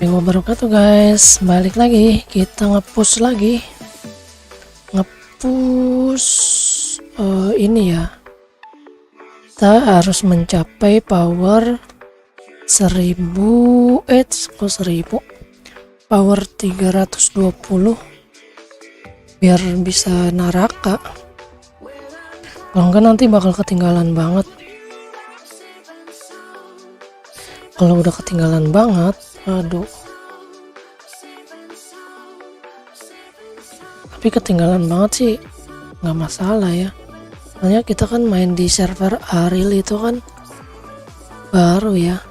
Wabarakatuh guys, balik lagi kita ngepush lagi, ini ya, kita harus mencapai power 1000 power 320 biar bisa naraka. Kalau enggak nanti bakal ketinggalan banget. Kalau udah ketinggalan banget, aduh. Tapi ketinggalan banget sih nggak masalah ya. Soalnya kita kan main di server Aril itu kan baru ya.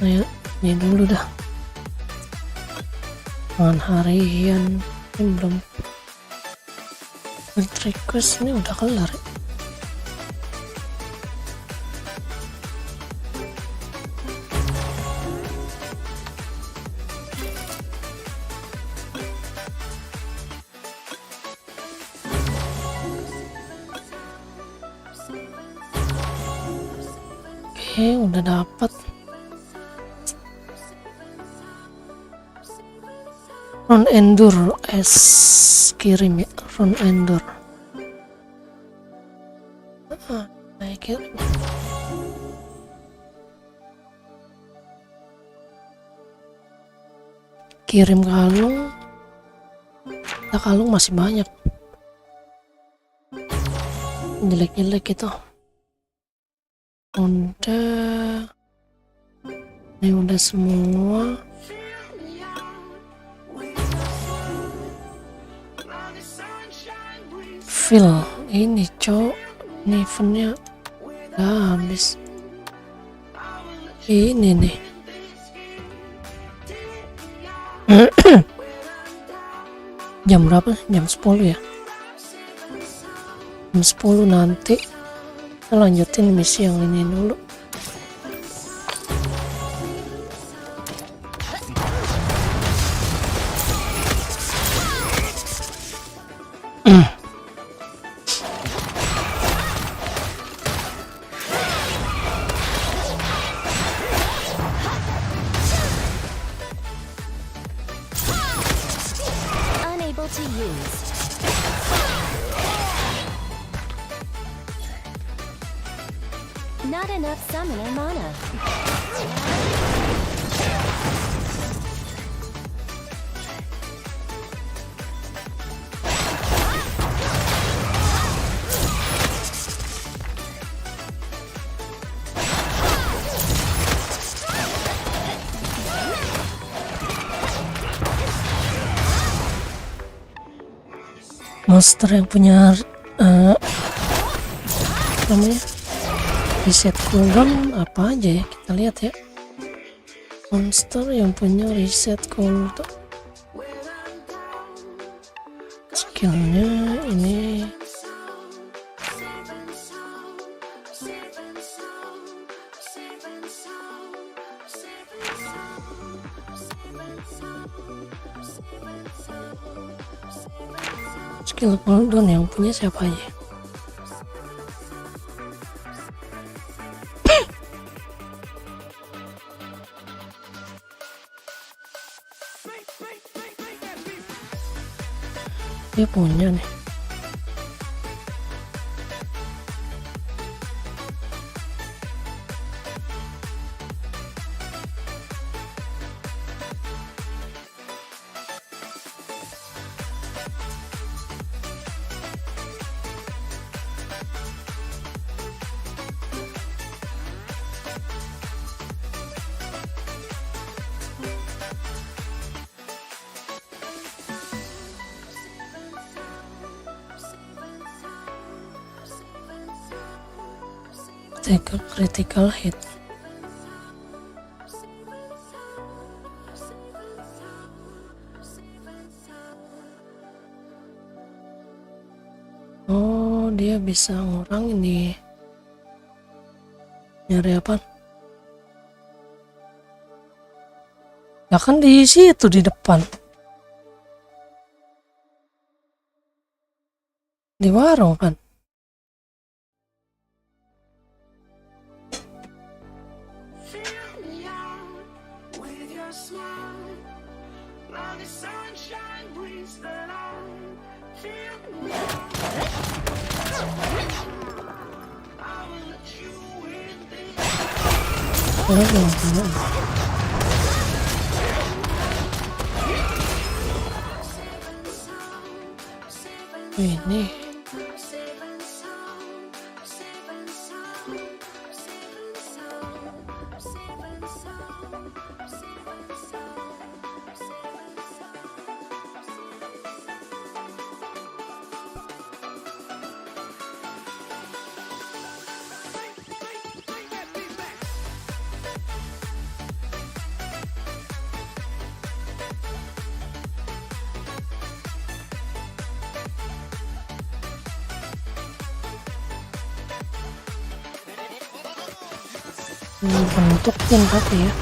Ayo, ini dulu dah. Tangan harian ini belum request, ini udah kelar ya? Oke, udah dapat. Run Endure kirim ya, Run Endure. Saya kirim. Kirim kalung. Kita kalung masih banyak. Jelek-jelek itu. Udah. Ini udah semua. Feel ini cowok, ini eventnya udah habis. Ini nih. Jam berapa? Jam 10 ya. Jam 10 nanti kita lanjutin misi yang ini dulu. To use. Not enough summoner mana. Monster yang punya namanya reset cooldown apa aja ya, kita lihat ya. Monster yang punya reset cooldown, skillnya ini skill cooldown yang punya siapa aja. Dia punya nih. Take a critical hit. Oh, dia bisa ngurangin nih. Nyari apa? Lah kan di situ di depan. Di warung kan. Ini bentuknya tapi ya.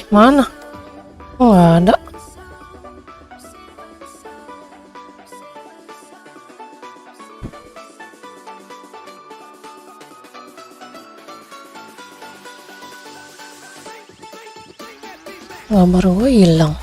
Mana? Oh, nggak ada. Gambar gue hilang.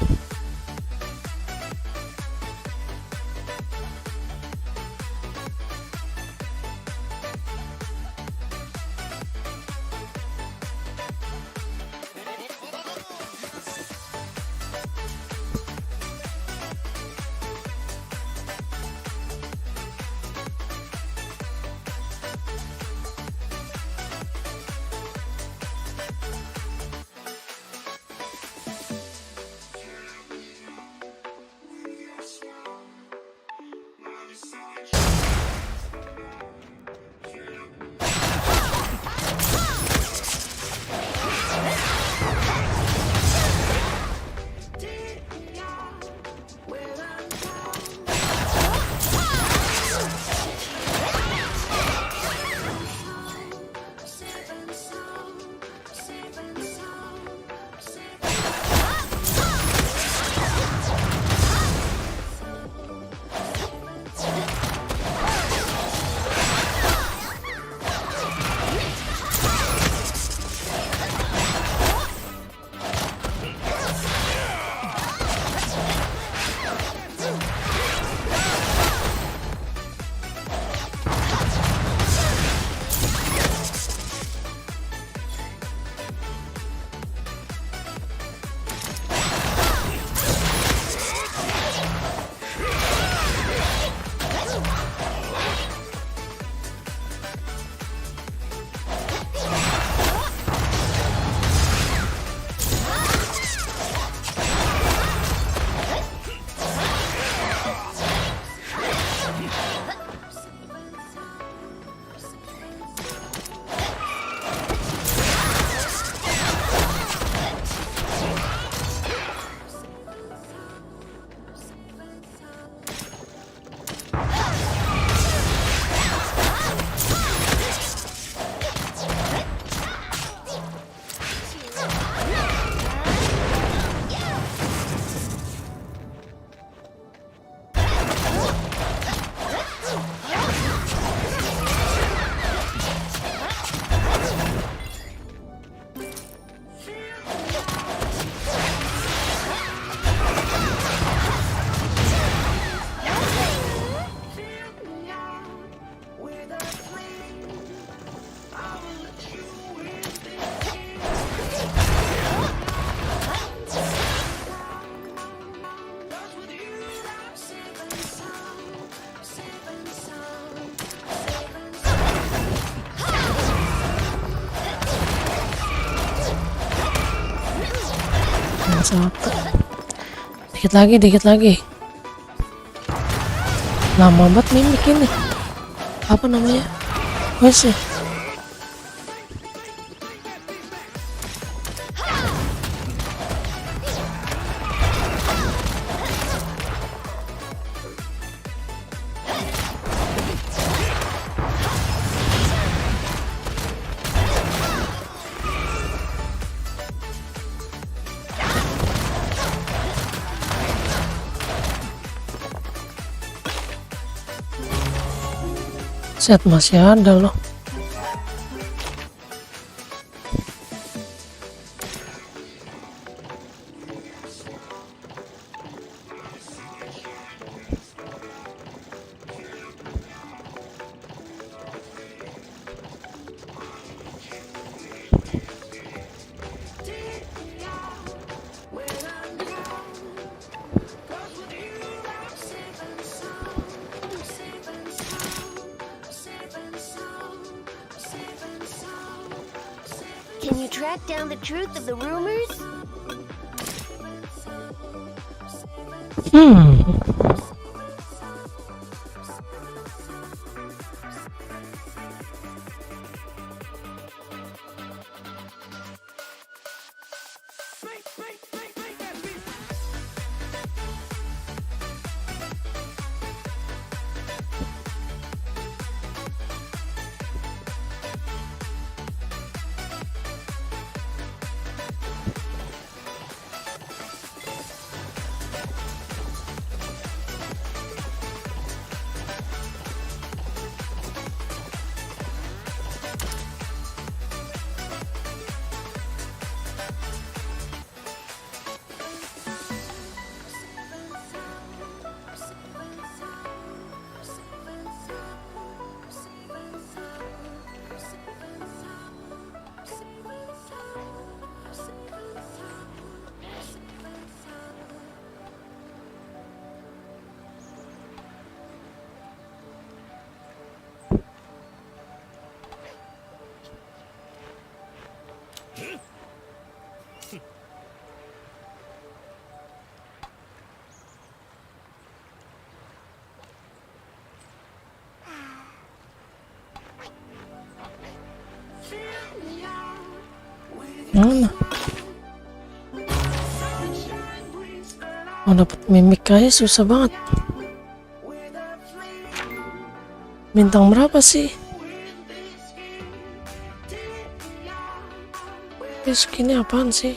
masa waktu. Dikit lagi. Lama banget mimik ini. Apa namanya? Wes ya. Set masih ada loh. Can you track down the truth of the rumors? Mana? Mau dapet mimik aja susah banget. Bintang berapa sih? Skinnya apaan sih?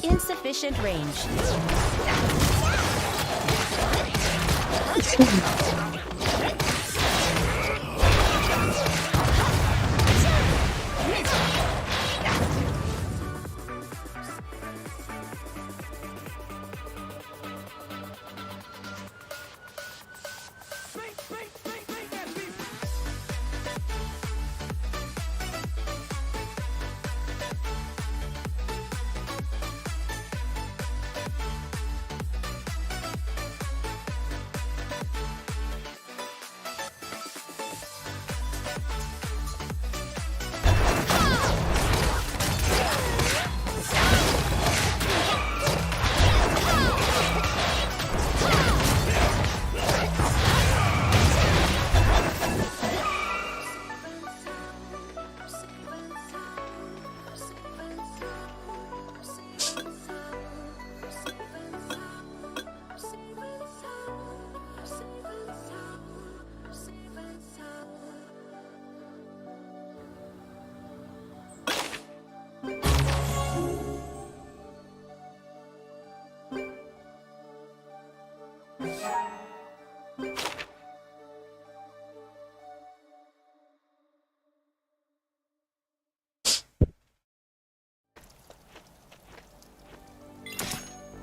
Insufficient range.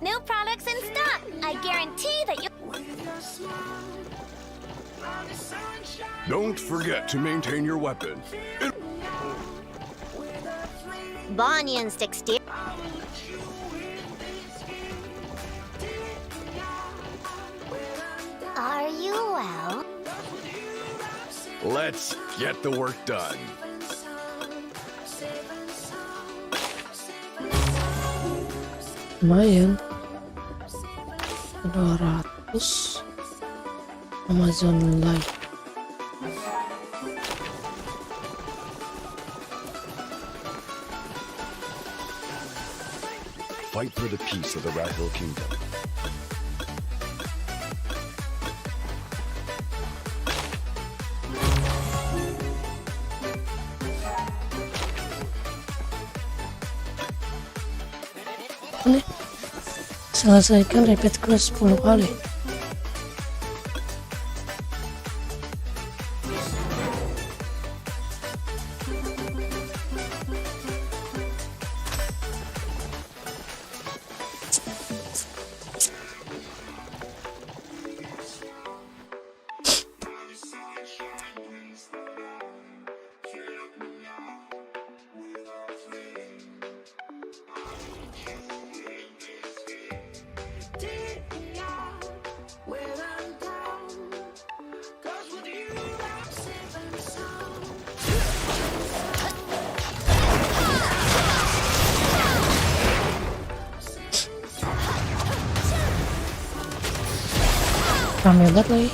new products in stock. I guarantee that you. Don't forget to maintain your weapon. Bonnie and Stick. Are you well? Let's get the work done. Lumayan 200 Amazon Light. Fight for the peace of the Radville Kingdom. Ini selesaikan repeat quest 10 kali. Rame banget lagi.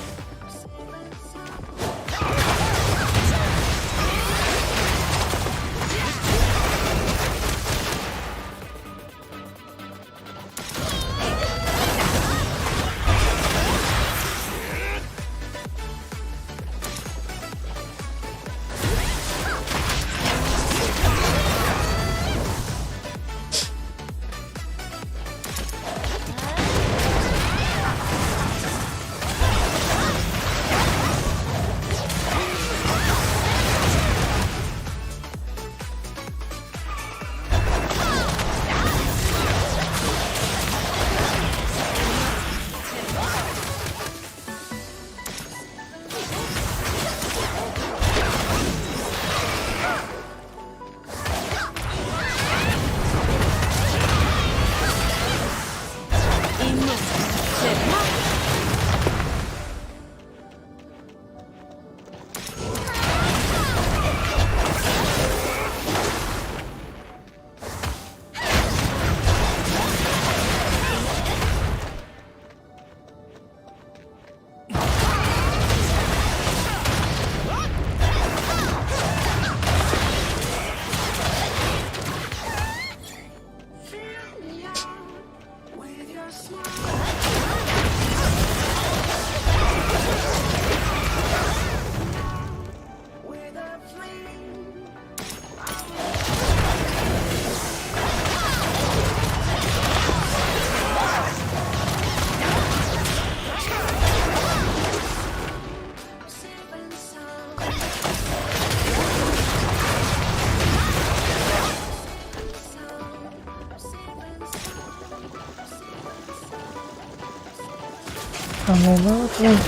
Rame banget nih.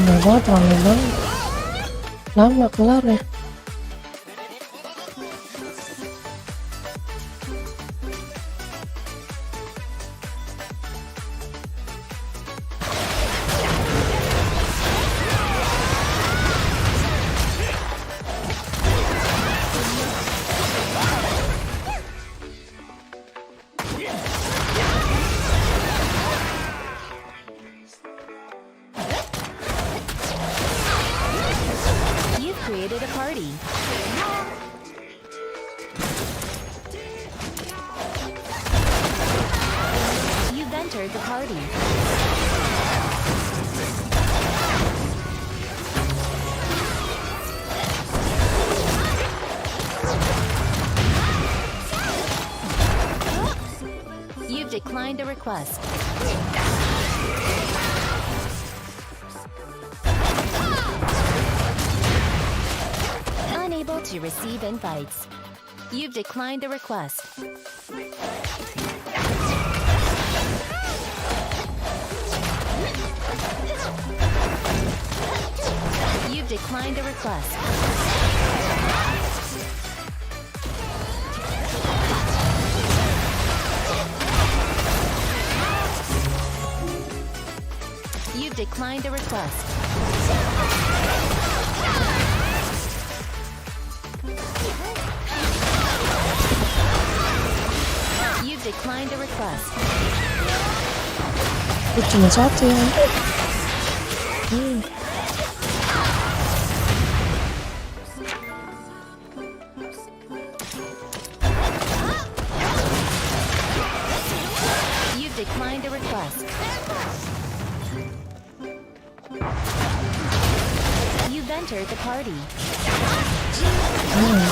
Rame banget, rame banget. Lama kelar ya. You've created a party. You've entered the party. declined a request. Unable to receive invites. You've declined a request. You've declined a request. You've declined a request. You've declined a request. Cuma satu ya. You've declined a request. You've entered the party.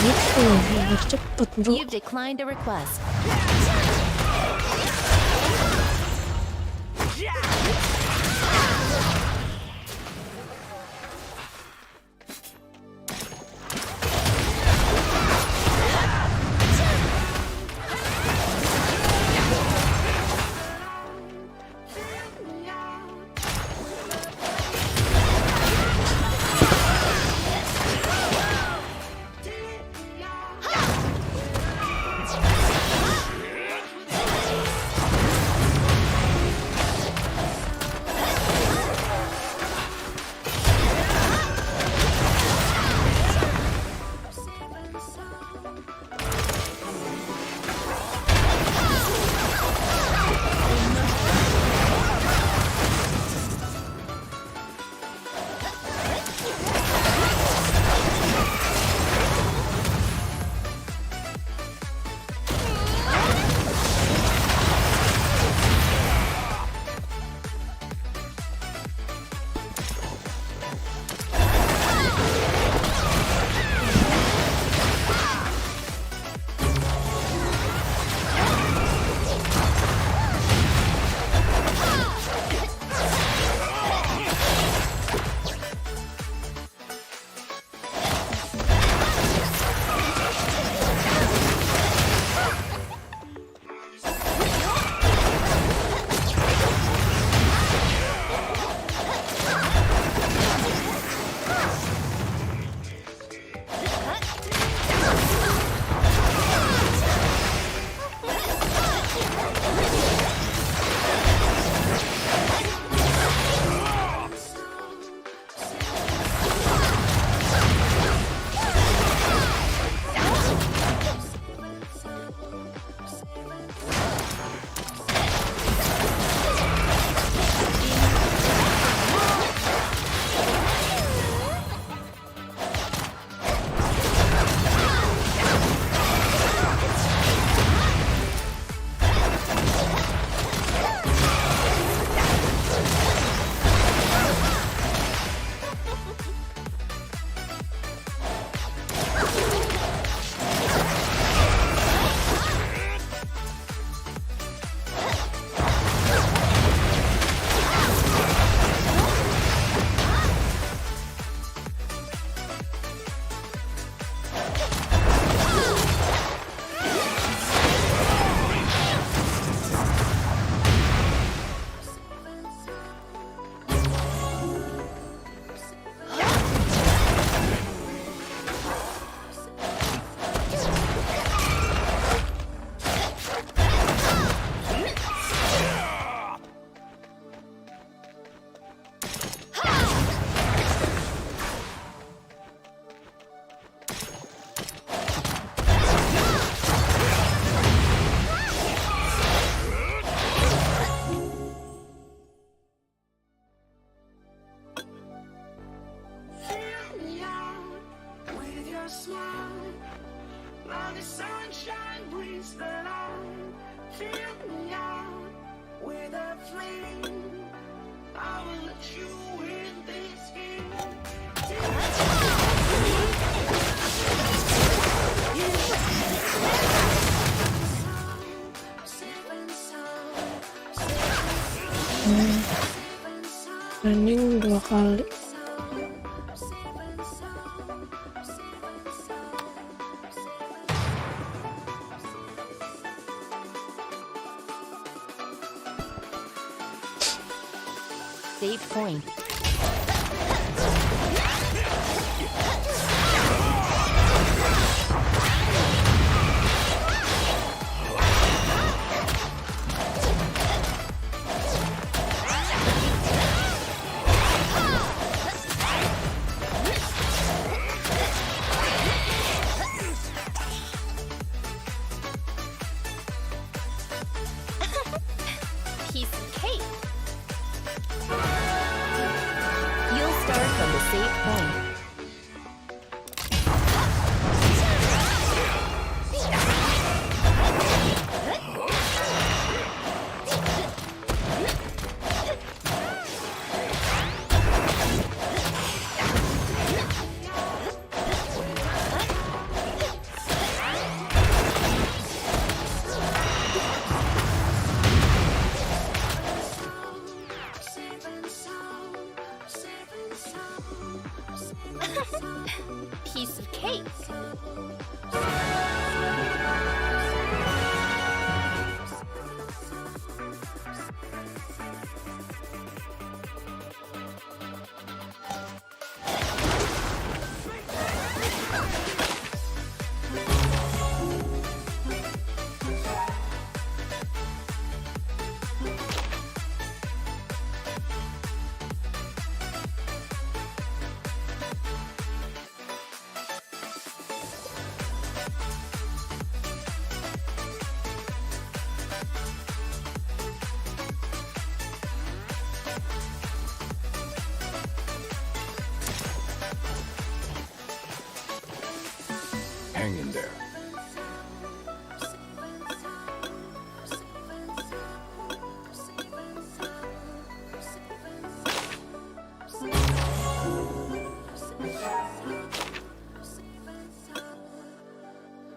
Gitu, biar cepet bro. You've declined a request. Training 2 kali. Save point. Piece of cake. You'll start from the save point. Piece of cake. Hang in there.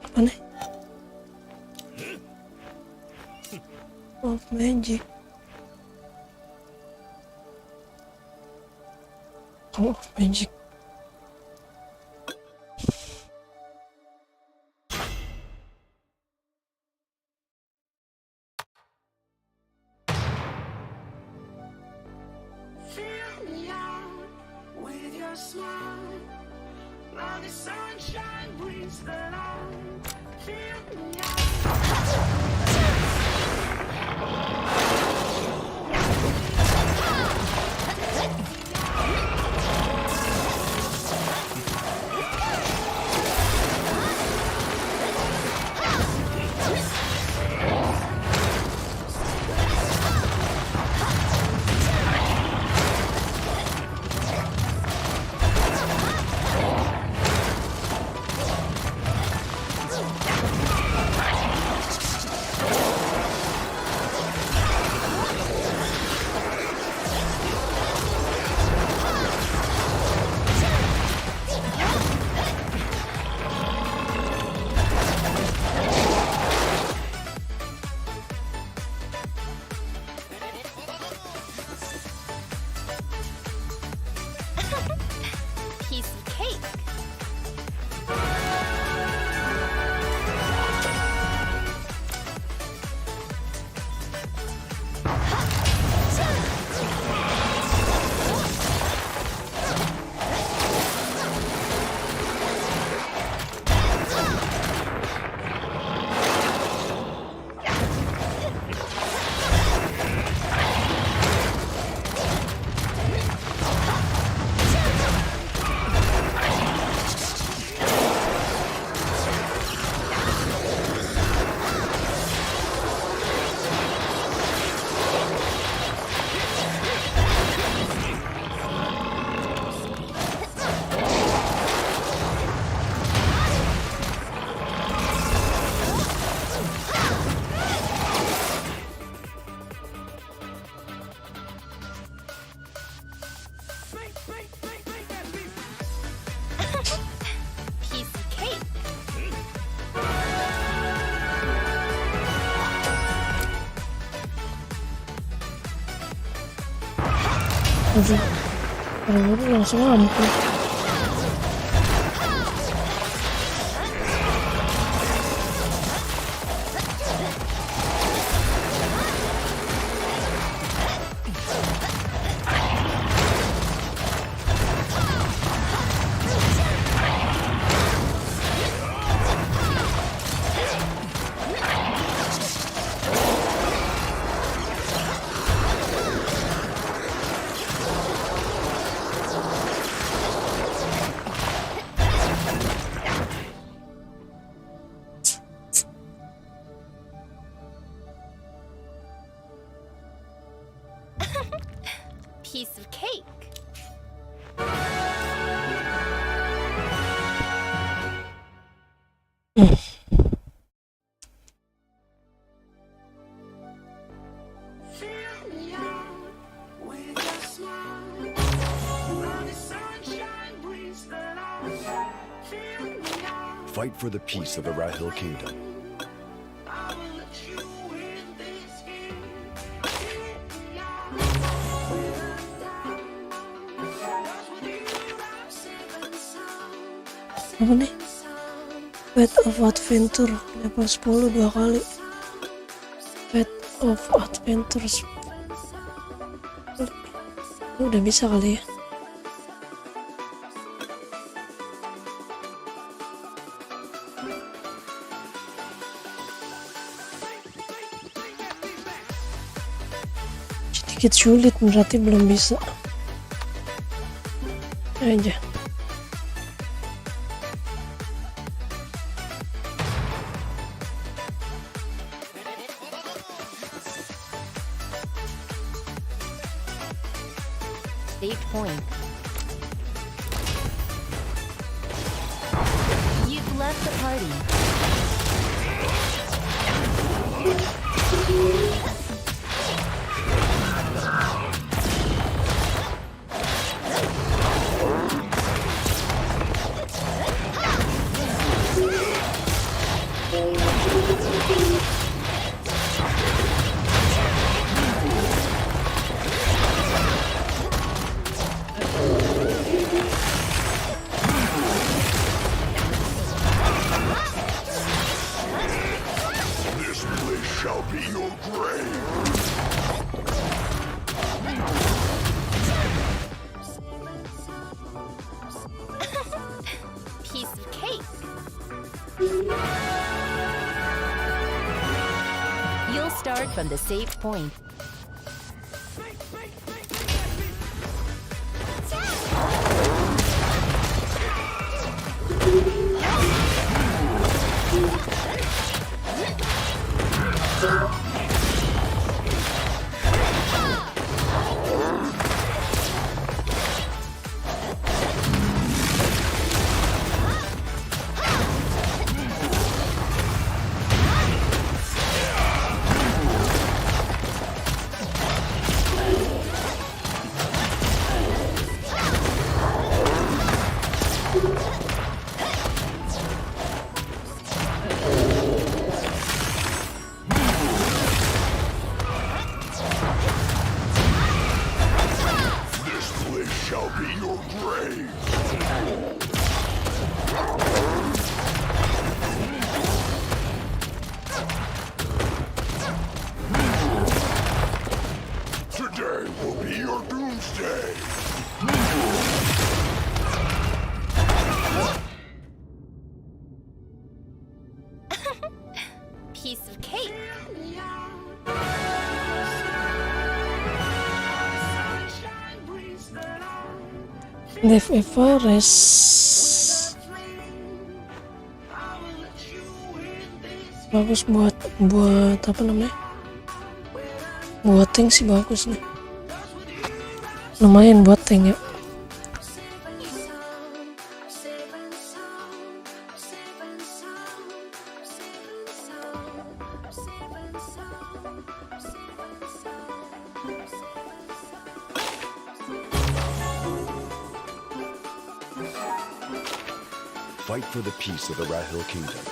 Apa nih? Oh, magic. Oh, magic. Fill me out with your smile. Now the sunshine brings the light. Fill me out. Aduh, buru-buru langsung ampuh. Piece of cake. Fill me out with your smile. Now the sunshine brings the light. Fill me out. Fight for the peace of the Rahil Kingdom. I will let you in this game. Fill me out with a diamond. 'Cause with you I'm safe and sound. Apa nih? Path of Adventure level 10 2 kali. Path of Adventures. Ini udah bisa kali ya. Sedikit sulit berarti belum bisa. Aja. Save point. You've left the party. This place shall be your grave. Piece of cake. You'll start from the save point. This place shall be your grave. Today will be your doomsday. Piece of cake. Sunshine brings the light. Death Everest I will let you in this. bagus buat apa namanya? Buat tank sih bagus nih. Lumayan buat tank ya. Safe and sound, safe and sound, safe and sound, safe and sound, safe and sound, safe and sound. Fight for the peace of the Rahil Kingdom.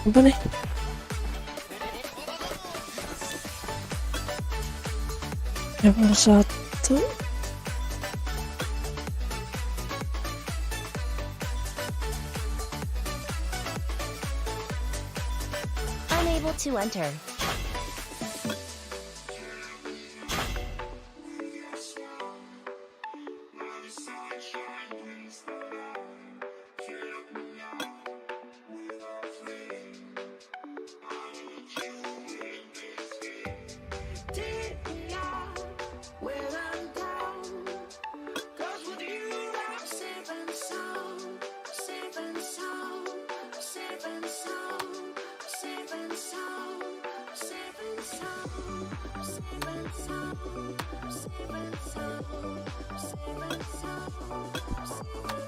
Apa nih? Level 1. Unable to enter. Take me out when I'm down. 'Cause with you I'm safe and sound. Safe and sound. Safe and sound. Safe and sound. Safe and sound. Safe and sound. Safe and sound. Safe and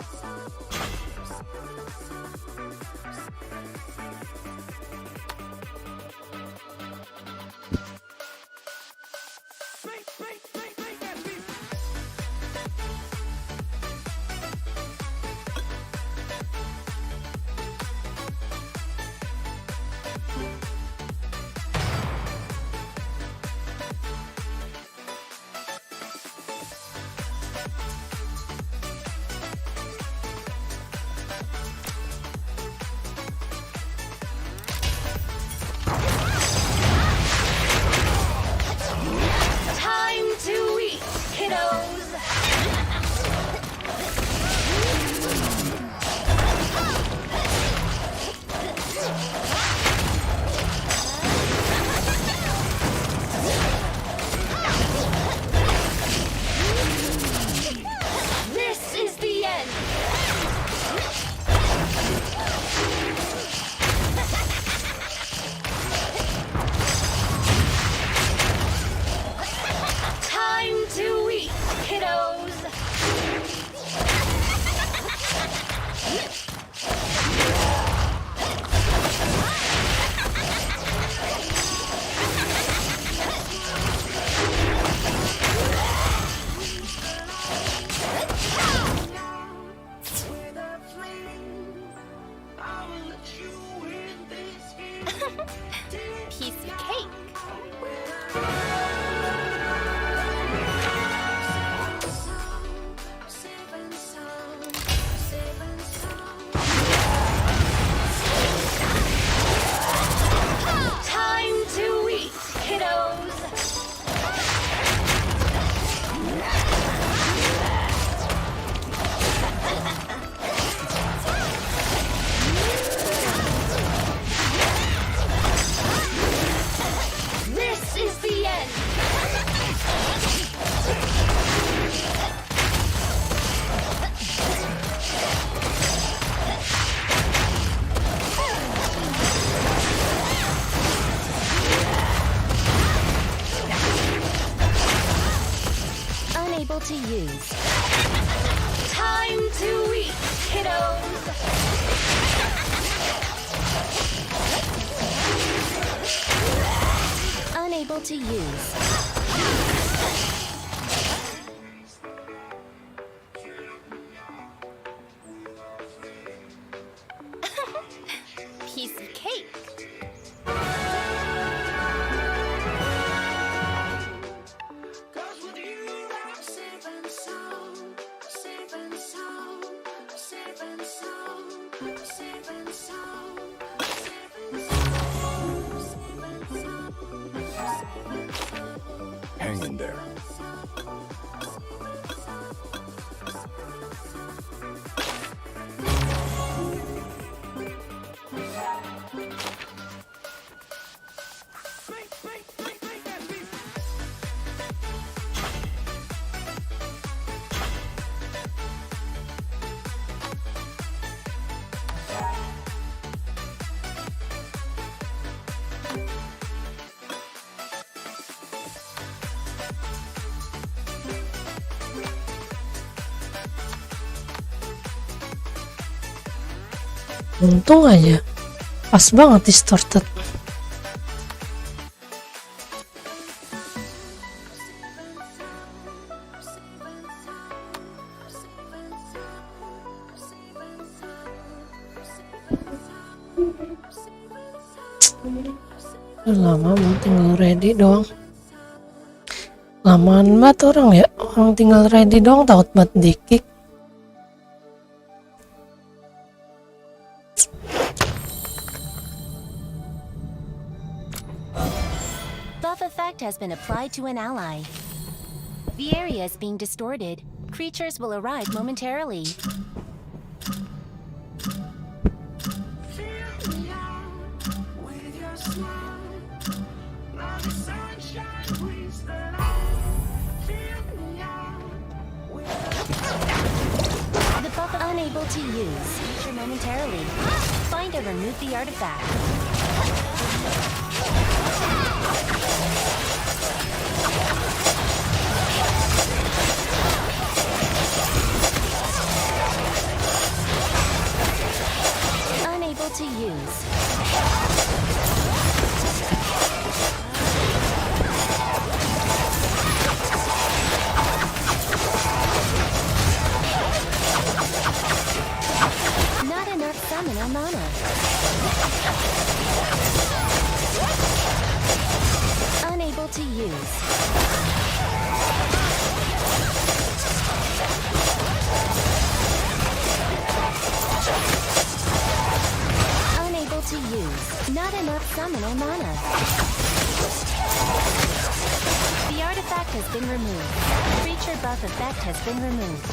Time to eat, kiddos. This is the end. Time to eat, kiddos. with a flame. I will let you in this game. Piece of cake. Safe and sound. Safe and sound. Time to eat, kiddos. This is the end. Unable to use. Time to eat, kiddos. Unable to use. Piece of cake. 'Cause with you I'm safe and sound. Safe and sound. Safe and sound. Safe and sound. Safe and sound. Safe and sound. Safe and sound. Hang in there. Untung aja pas banget distorted. Lama banget tinggal ready doang. Lamaan banget orang ya. Orang tinggal ready doang takut banget di-kick. Buff effect has been applied to an ally. The area is being distorted. Creatures will arrive momentarily. Fill me out with your smile. Now the sunshine brings the light. Fill me out with The buff unable to use. Creature momentarily. Find and remove the artifact. Unable to use. Not enough stamina mana. Unable to use. Unable to use. Not enough stamina mana. The artifact has been removed. Creature buff effect has been removed.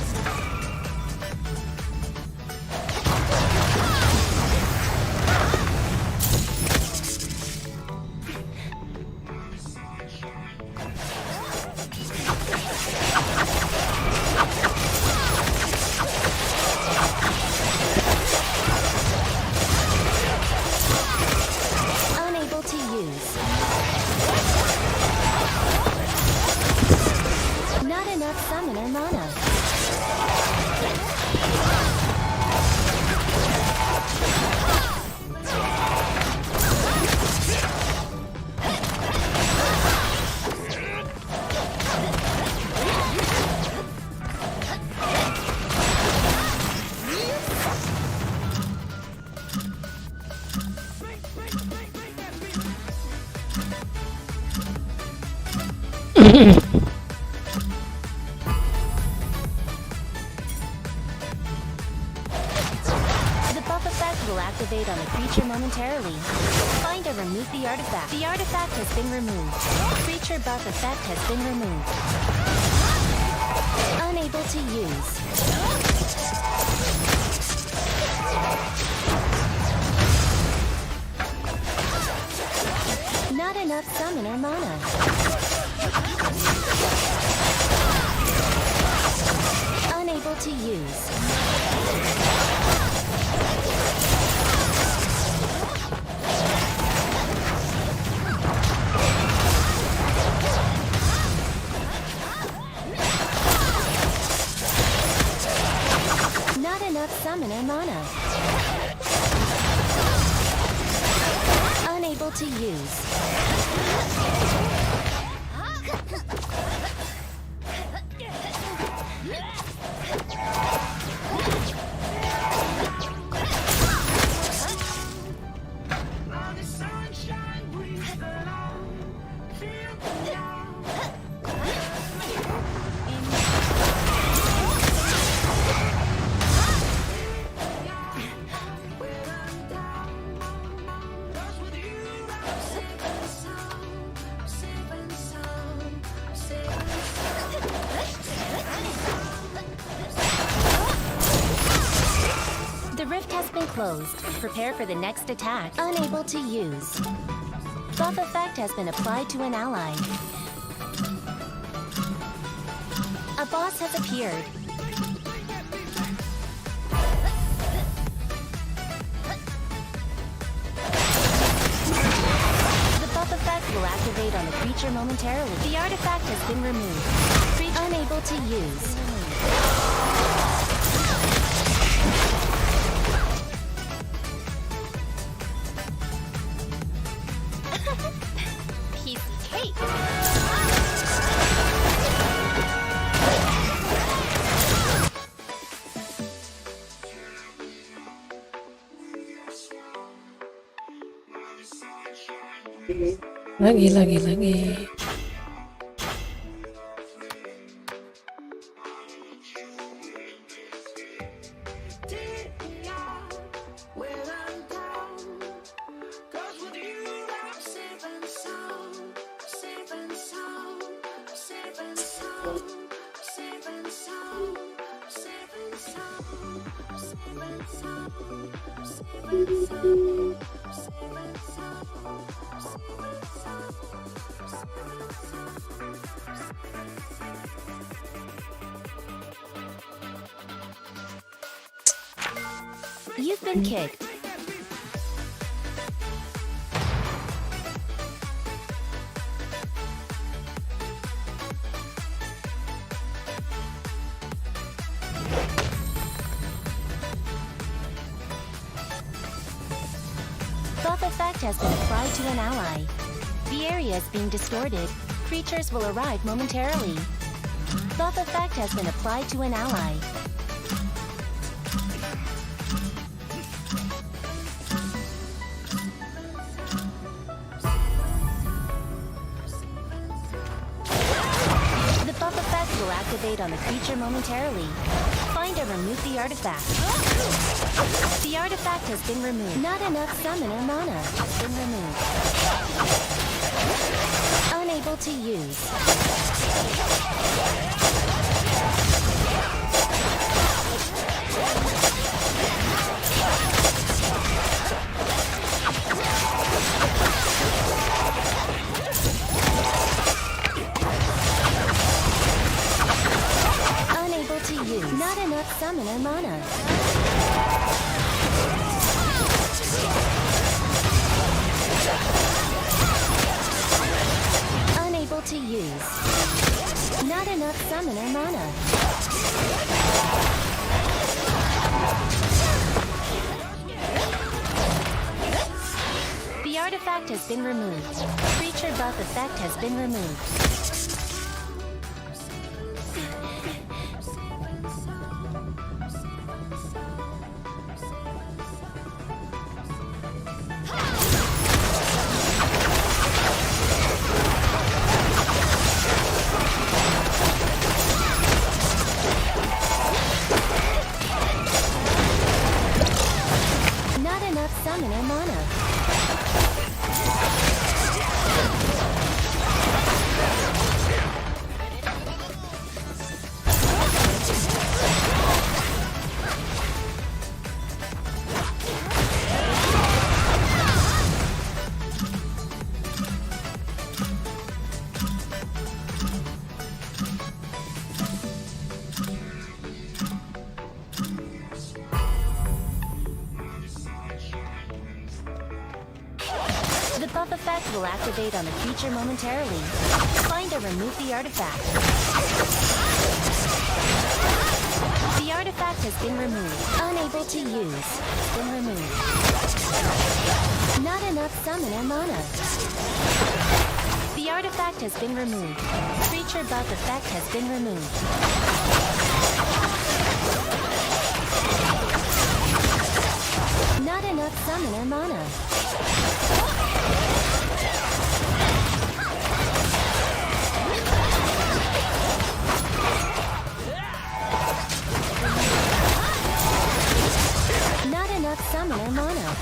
Unable to use. Not enough summoner mana. The buff effect will activate on a creature momentarily. Find and remove the artifact. The artifact has been removed. Creature buff effect has been removed. Unable to use. Not enough summoner mana. Unable to use. Not enough summoner mana. Unable to use. now the sunshine brings the light. Fill me out. When I'm down, 'cause with you I'm safe and sound. Safe and sound. Safe and The rift has been closed. Prepare for the next attack. Unable to use. Buff effect has been applied to an ally. A boss has appeared. The buff effect will activate on the creature momentarily. The artifact has been removed. Creature unable to use. Piece of cake. Lagi. When I'm down, 'cause with you I'm safe and sound, safe and sound, safe and sound, safe and sound, safe and sound, safe and sound, safe and sound, safe and You've been kicked. Buff effect has been applied to an ally. The area is being distorted. Creatures will arrive momentarily. Buff effect has been applied to an ally. The buff effect will activate on the creature momentarily. Find and remove the artifact. The artifact has been removed. Not enough summoner mana has been removed. Unable to use. Unable to use. Not enough summoner mana. Unable to use. Not enough summoner mana. The artifact has been removed. Creature buff effect has been removed. Not enough summoner mana. The buff effect will activate on the creature momentarily. Find and remove the artifact. The artifact has been removed. Unable to use. Been removed. Not enough summoner mana. The artifact has been removed. Creature buff effect has been removed. Not enough summoner mana. Not enough summoner mana.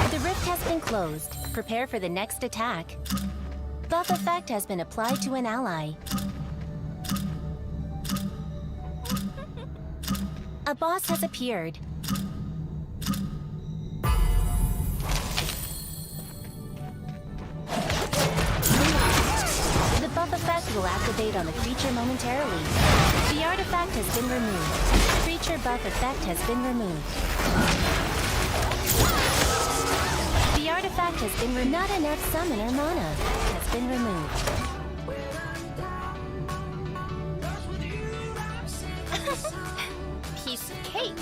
The rift has been closed. Prepare for the next attack. Buff effect has been applied to an ally. A boss has appeared. activate on the creature momentarily. The artifact has been removed. Creature buff effect has been removed. The artifact has been removed. Not enough summoner mana has been removed. Piece of cake.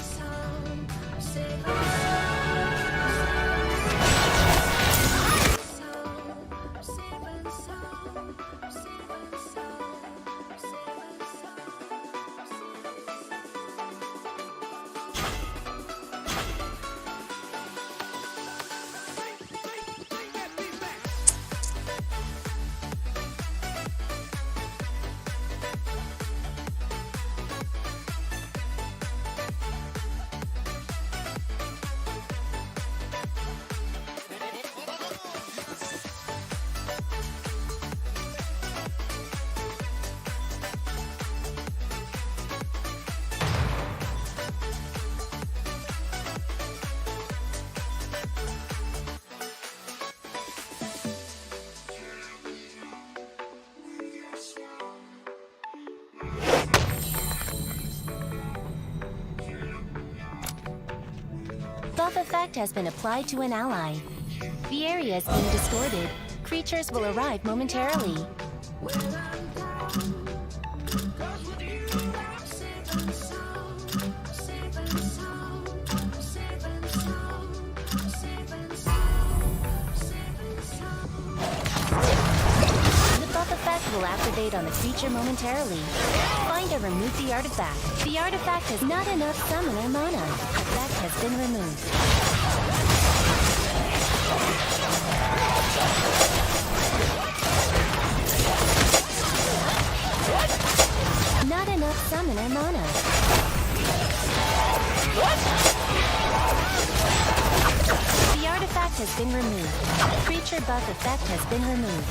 Buff effect has been applied to an ally. The area is being distorted. Creatures will arrive momentarily. The buff effect will activate on the creature momentarily. Find and remove the artifact. The artifact has not enough summoner mana. Effect has been removed. Not enough summoner mana. The artifact has been removed. Creature buff effect has been removed.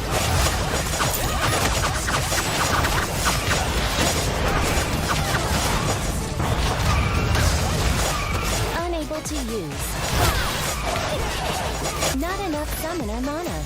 Unable to use. Not enough summoner mana.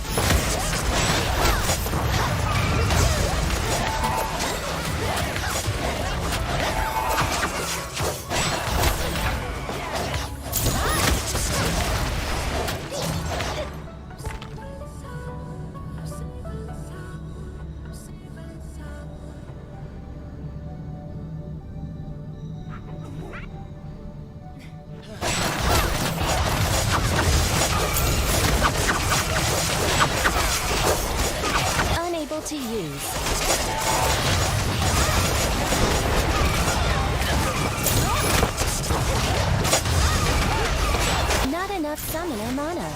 Unable to use. Not enough summoner mana.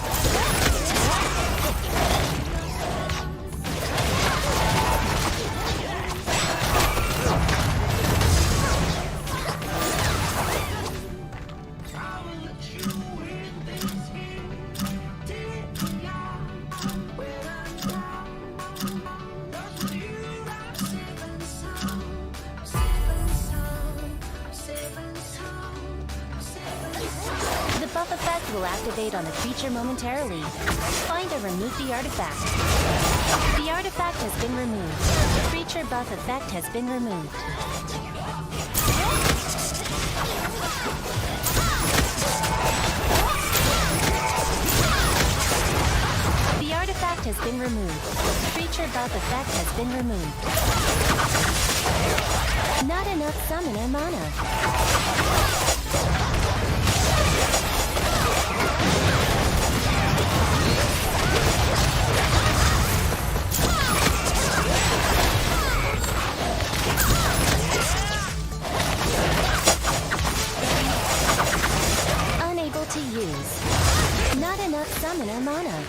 The buff effect will activate on the creature momentarily. Find and remove the artifact. The artifact has been removed. The creature buff effect has been removed. The artifact has been removed. The creature buff effect has been removed. Not enough summoner mana. Unable to use. Not enough summoner mana.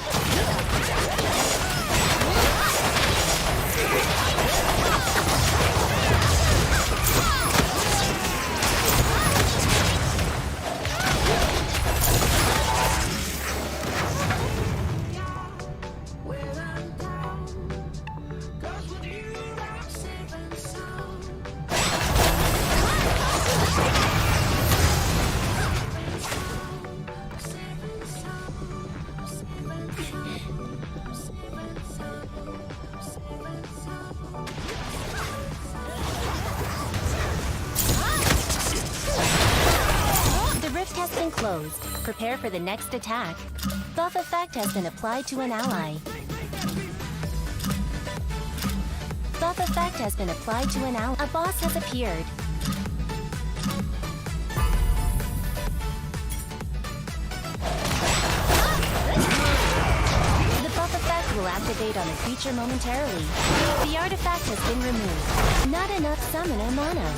closed. Prepare for the next attack. Buff effect has been applied to an ally. Buff effect has been applied to an ally. A boss has appeared. The buff effect will activate on a creature momentarily. The artifact has been removed. Not enough summoner mana.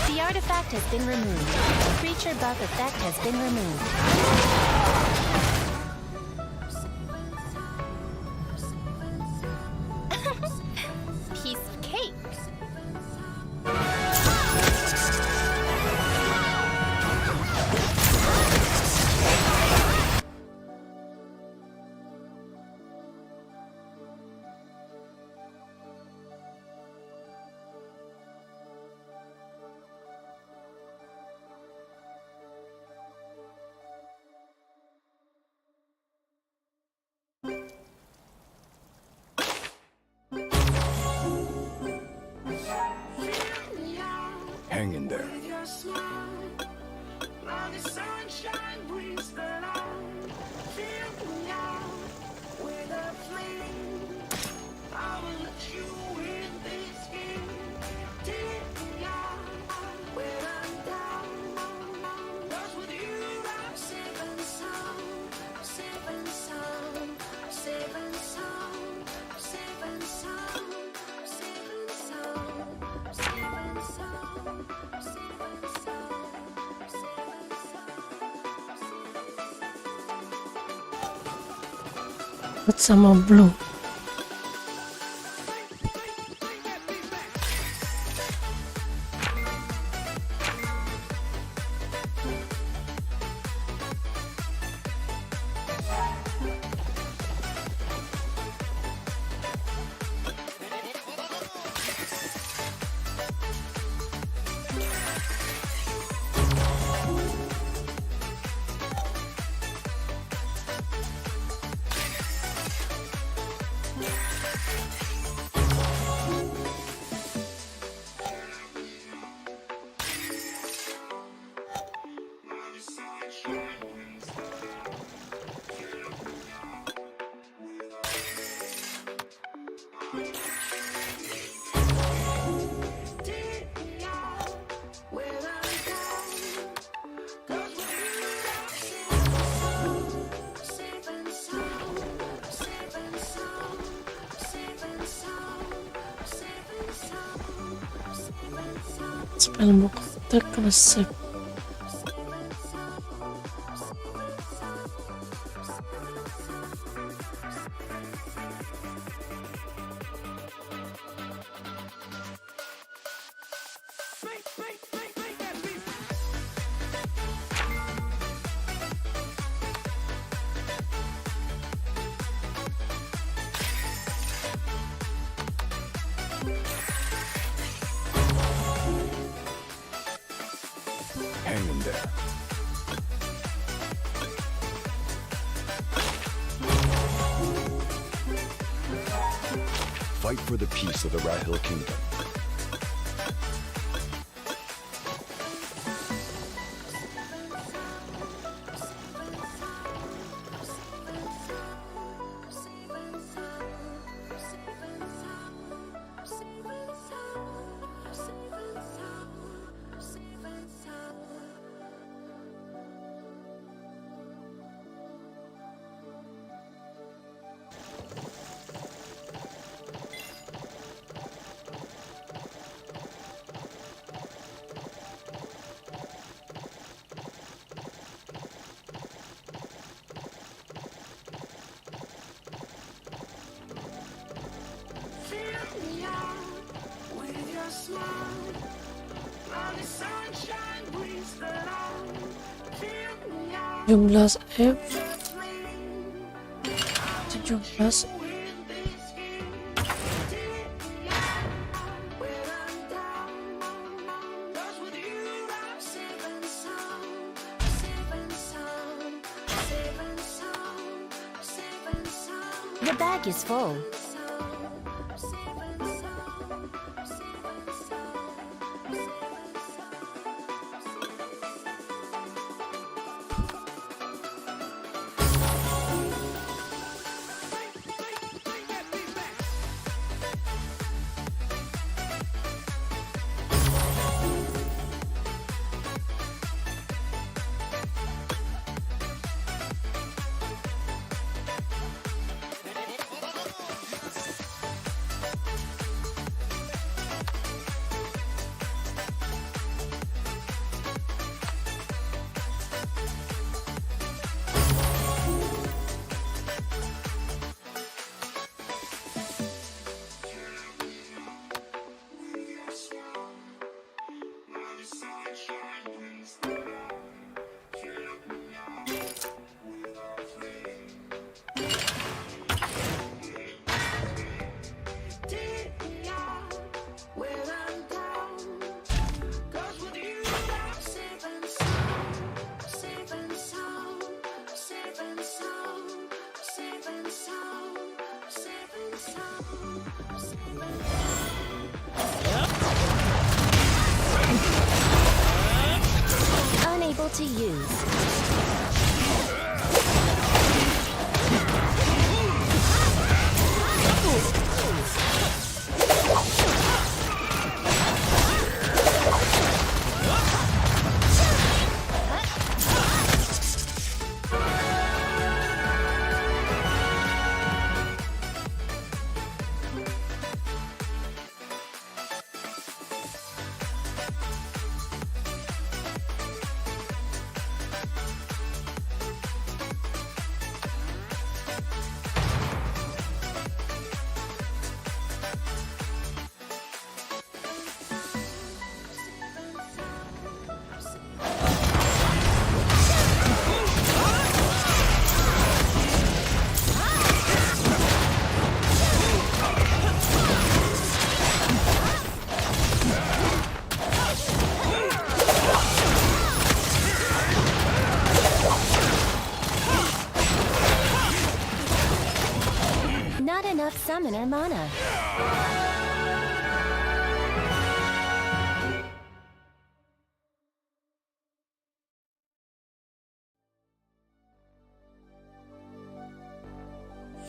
The artifact has been removed. Creature buff effect has been removed. Piece of cake. Hang in there. With your smile, now the sunshine brings the light. Fill me out with a flame. I will let you in this game. Take me out where I'm down. 'Cause with you I'm safe and sound. Safe and sound. Safe and sound. Safe and sound. Safe and sound. Safe and sound. Safe and sound. Safe and sound. Buat sama blue. Take me out where I'm down. 'Cause with you I'm safe and sound. Safe and sound. Safe and sound. Safe and sound. Safe and sound. Spellbook attack resep. Hang in there. Fight for the peace of the Rahil Kingdom. Fill me out with your smile. Now the sunshine brings the light. Fill me out 17 F, with a flame. 17 Win this game. Take me out where I'm down. 'Cause with you I'm safe and sound. Safe and sound. Safe and sound. Safe and sound. The bag is full. Safe and sound. Safe and sound. Take me out when I'm down. 'Cause with you I'm safe and sound. Safe and sound. Safe and sound. Safe and sound. Safe and sound. Safe and Unable to use. Not enough summoner mana.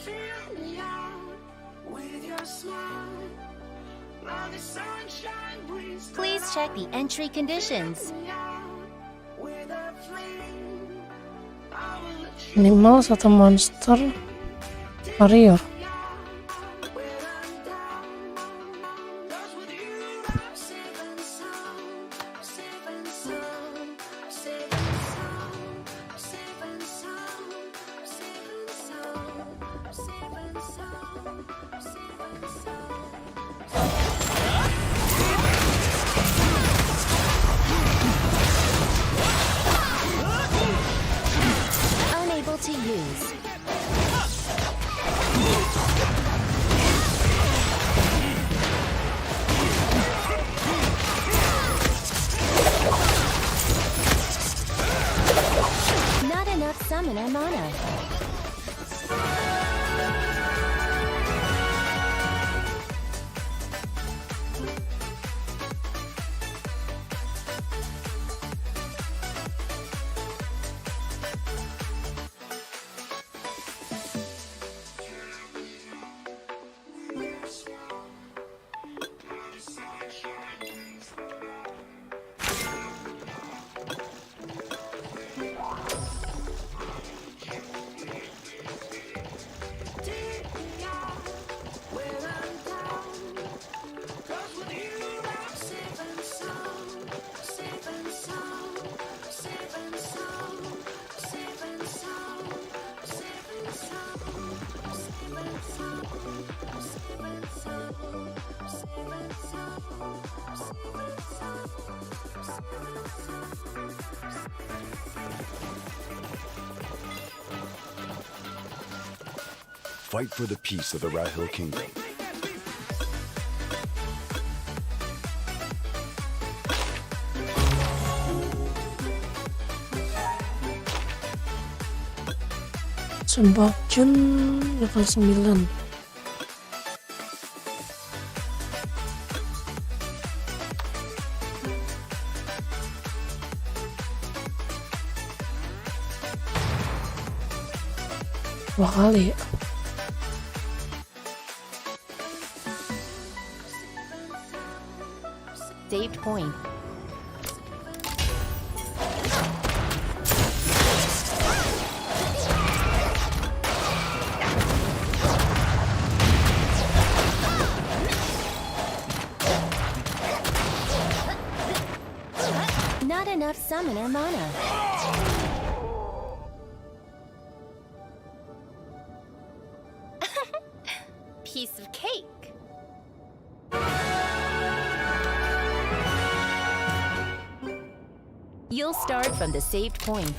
fill me out with your smile. Now the sunshine brings Please check the entry conditions. me out with a flame. I will let you Minimal satu monster warrior. when I'm down. 'Cause with you I'm safe and sound. Safe and sound. Safe and sound. Safe and sound. Safe and sound. Safe and sound. Safe and sound. Unable to use. Not enough summoner mana. Take me out when I'm down. 'Cause with you I'm safe and sound. Safe and sound. Safe and sound. Safe and sound. Safe and sound. Safe and sound. Safe and sound. Safe and sound. Safe and sound. Fight for the peace of the Rahil Kingdom. Sumpah Jun level 9. Dua kali ya. Saved point. Not enough summoner mana. Piece of cake. You'll start from the saved point.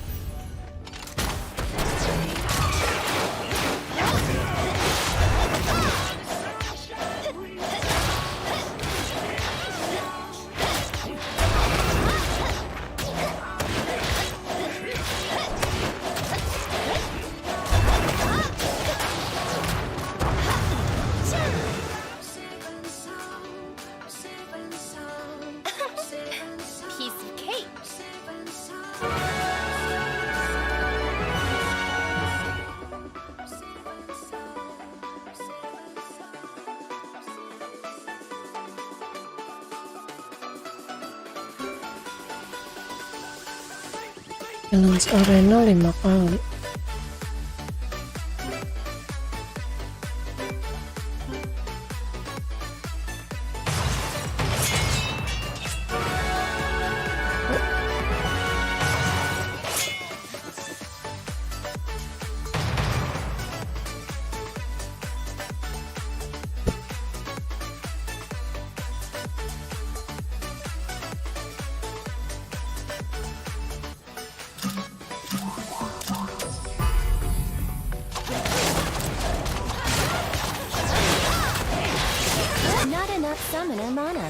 Piece of cake. Challenge arena 5 kali. Not enough summoner mana.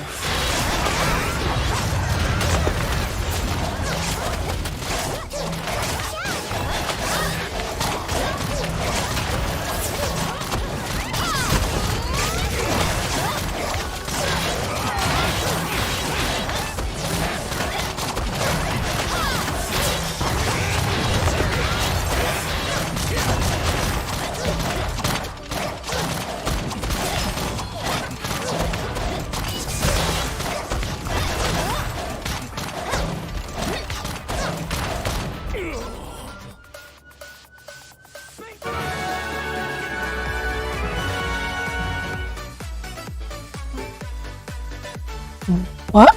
What?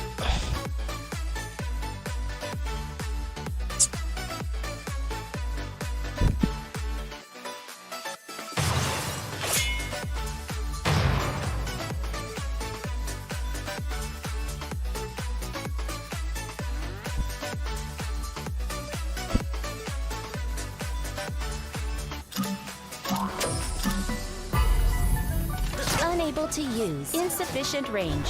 Unable to use. Insufficient range.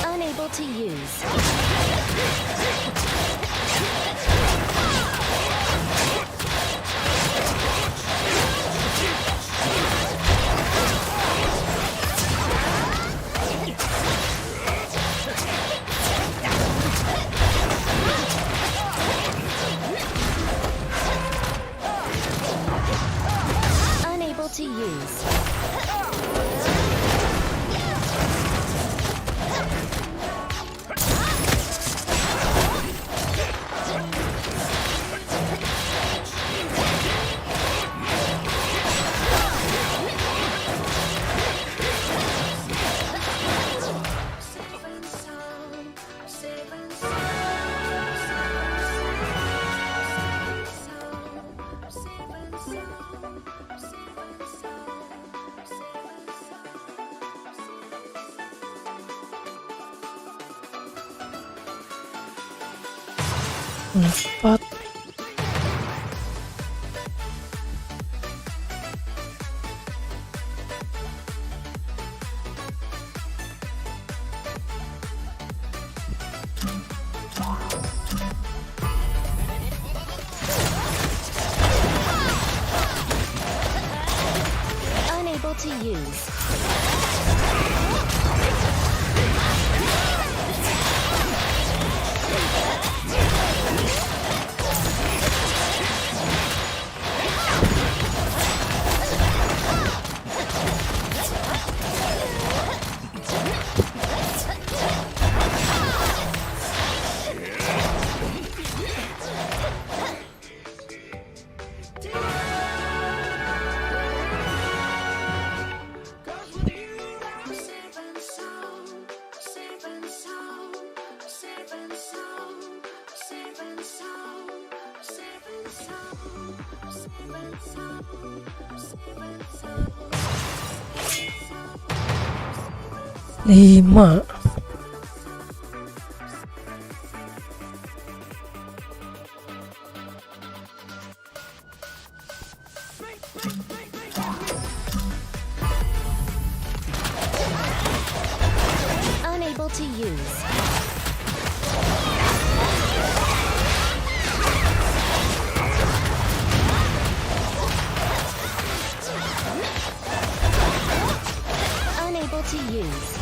Unable to use. Unable to use. Empat. Unable to use. Lima. Unable to use. Unable to use.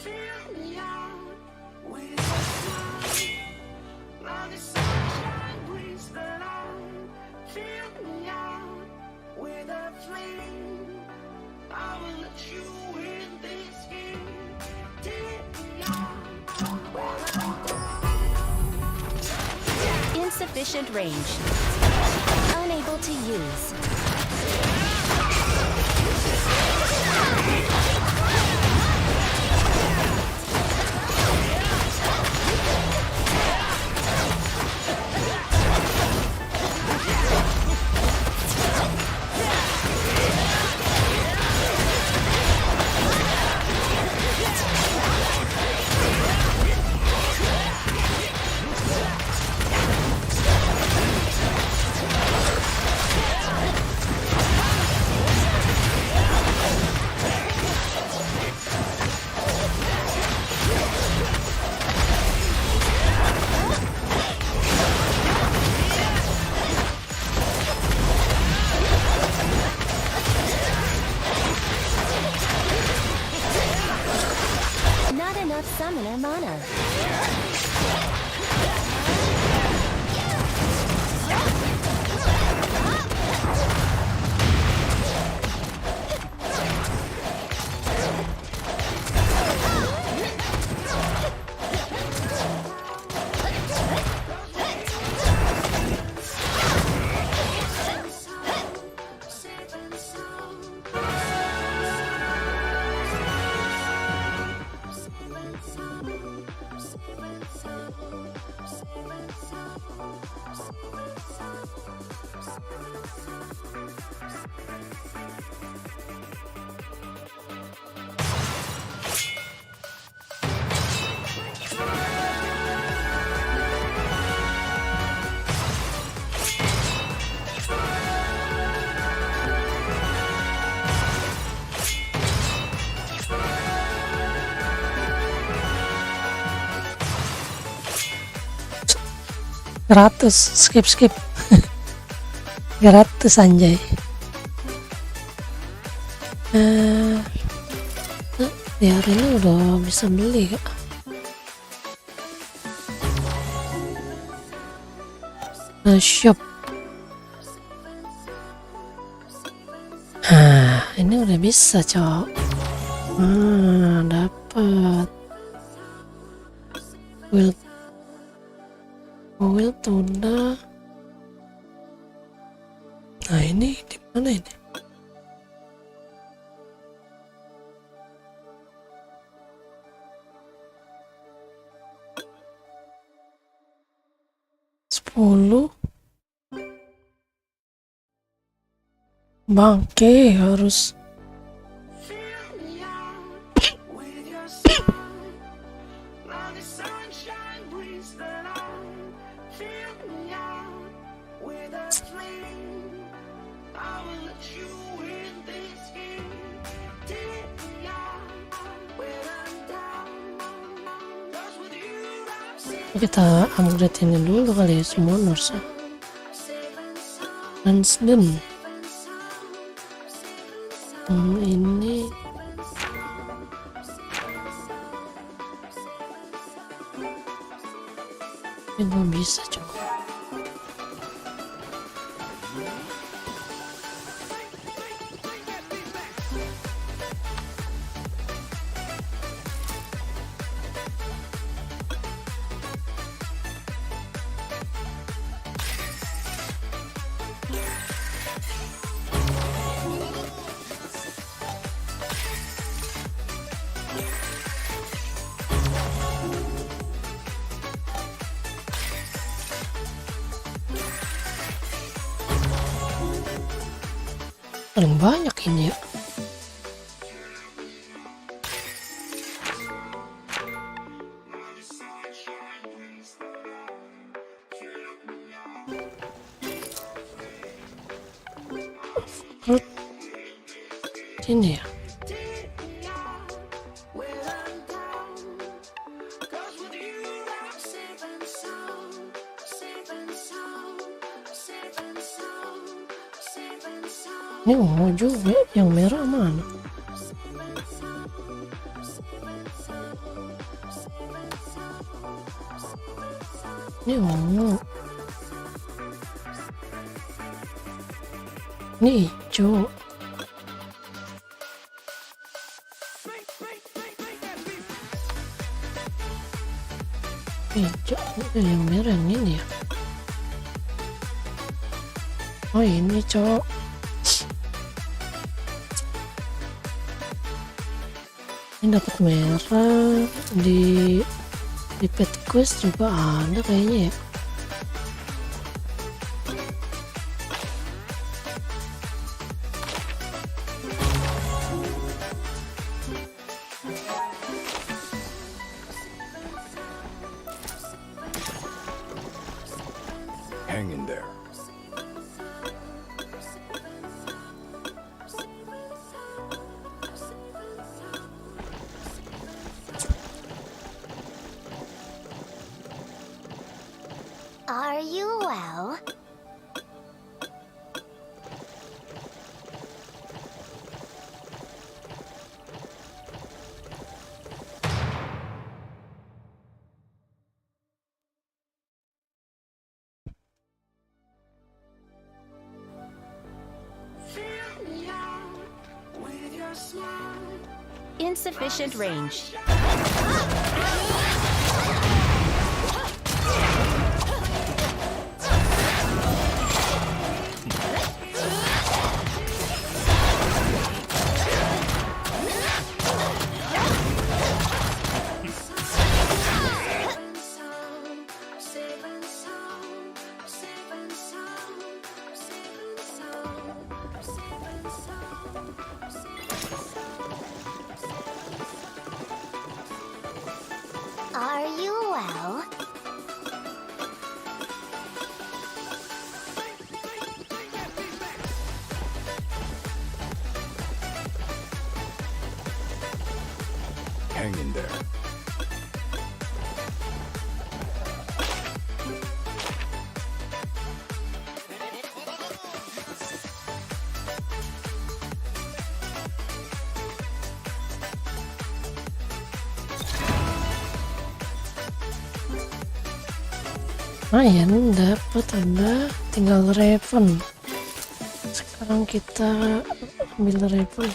Fill me out with a smile, like the sunshine brings the light. Fill me out with a flame. I will let you in this game. Take me out where I'm down. Insufficient range. Unable to use. Not enough summoner mana. Skip 100 anjay. Di hari ini udah bisa beli kak. Shop. Ini udah bisa cok. Dapat Will tuna. Nah ini di mana ini? Bangke harus Fill me out with your smile, like the sunshine brings the light. Fill me out with a flame. I will let you in this game. Take me out when I'm down. 'Cause with you I'm safe. Kita upgrade ini dulu kali ya, Summoners. Lansden. Ini belum bisa coba. Paling banyak ini ya. Fruit ini ya. Ini ungu juga, yang merah mana? Ini ungu. Ini hijau. Hijau, yang merah yang ini ya. Oh ini cowok. Ini dapat merah di pet quest juga ada kayaknya ya. Hang in there. Are you well? Insufficient range. Are you well? Hang in there. Lumayan dapat, ada tinggal Raven. Sekarang kita ambil Raven.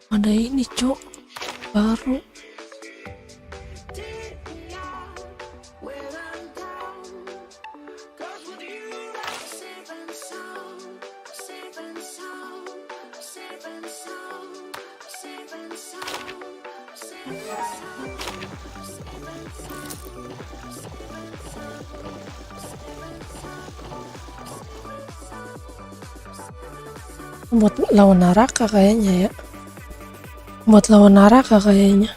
Ada ini cok baru. Buat lawan Naraka kayaknya ya. Buat lawan Naraka kayaknya.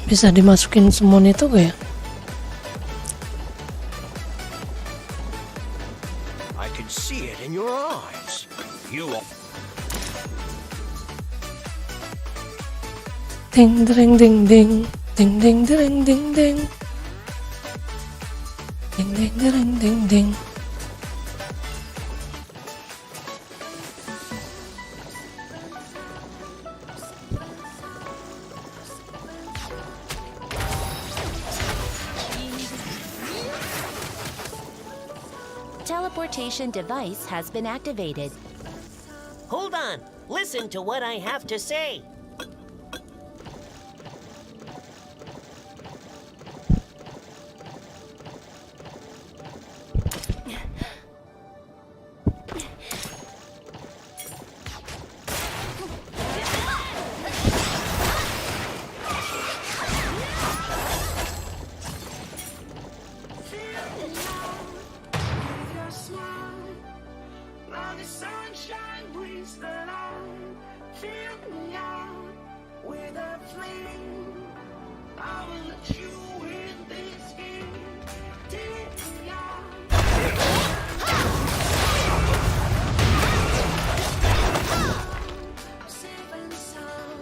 Bisa dimasukin summon itu gak ya? I can see it in your eyes. You are. Ding ding ding ding ding ding ding ding ding ding ding ding ding ding. Teleportation device has been activated. Hold on. Listen to what I have to say. With your smile, now the sunshine brings the light. Fill me out with a flame. I will let you in this game. Take me out. Safe and sound.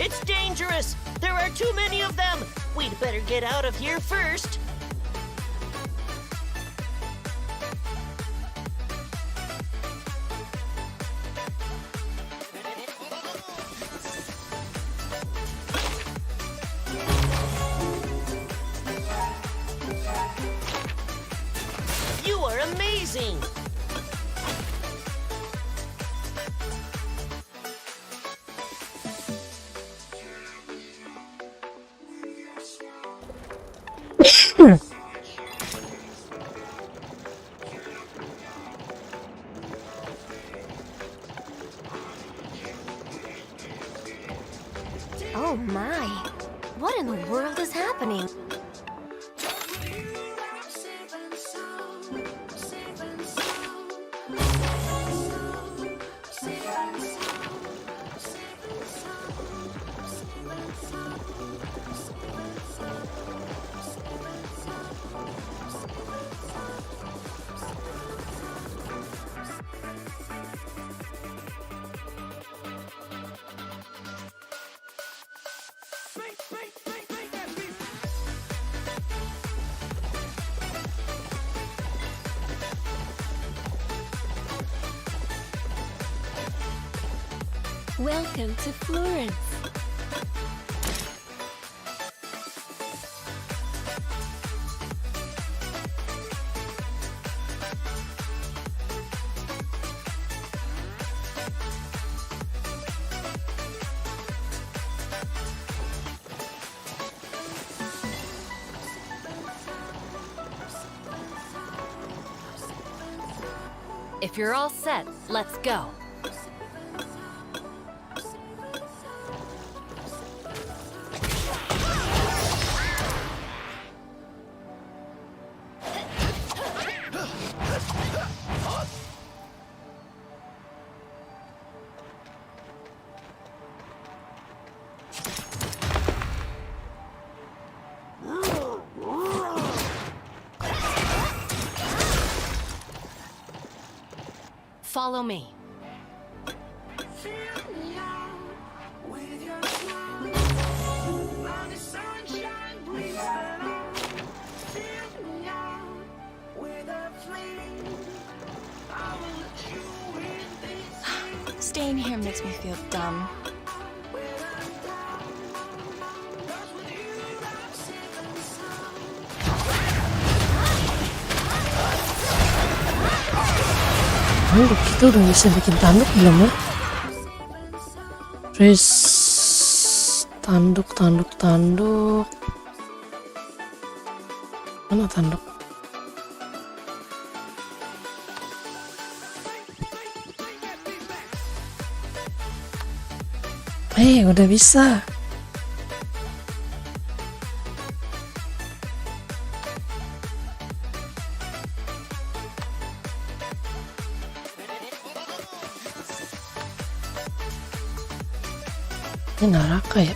It's dangerous. There are too many of them. We'd better get out of here first. You are amazing. Oh my. What in the world is happening? Safe and sound. Safe and sound. Safe and sound. Safe and sound. Welcome to Florence. If you're all set, let's go. Follow me. Fill me out with your smile. Now the sunshine brings the light. Fill me out with a flame. I will let you in this game. Staying here makes me feel dumb. When I'm down, 'cause with you I'm safe and sound. Tanduk, kita udah bisa bikin tanduk belum ya? Terus tanduk. Mana tanduk? Udah bisa. Ini neraka ya?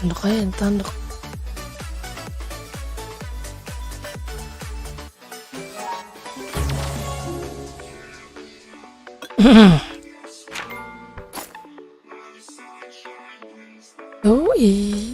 Tanduk aja yang tanduk. Yoi.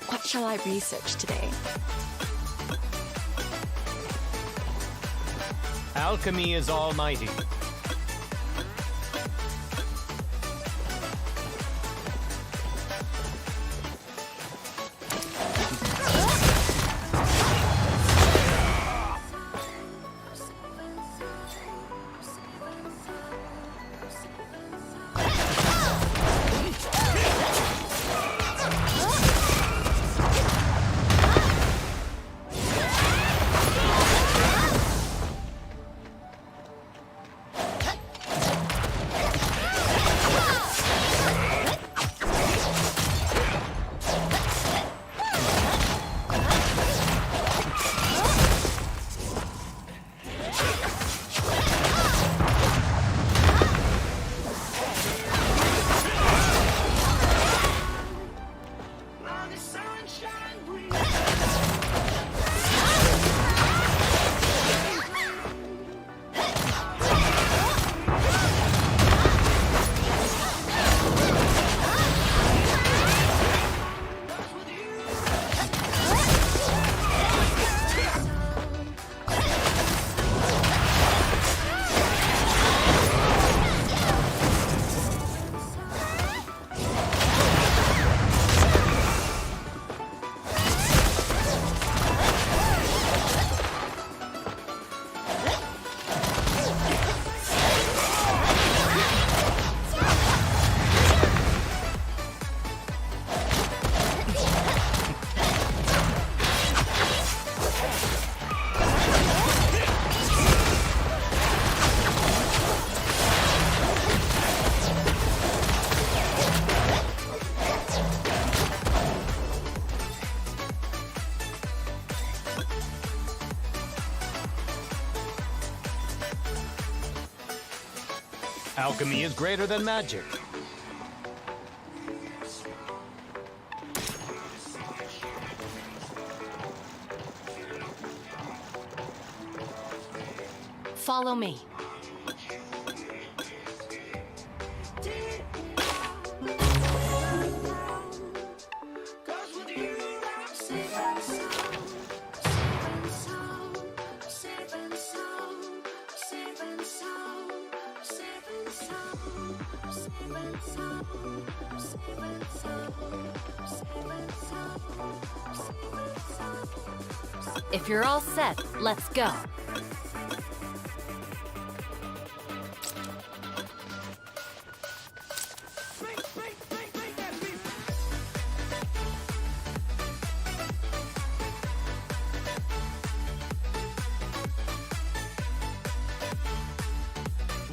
What shall I research today? Alchemy is almighty. Alchemy is greater than magic. Follow me. If you're all set, let's go.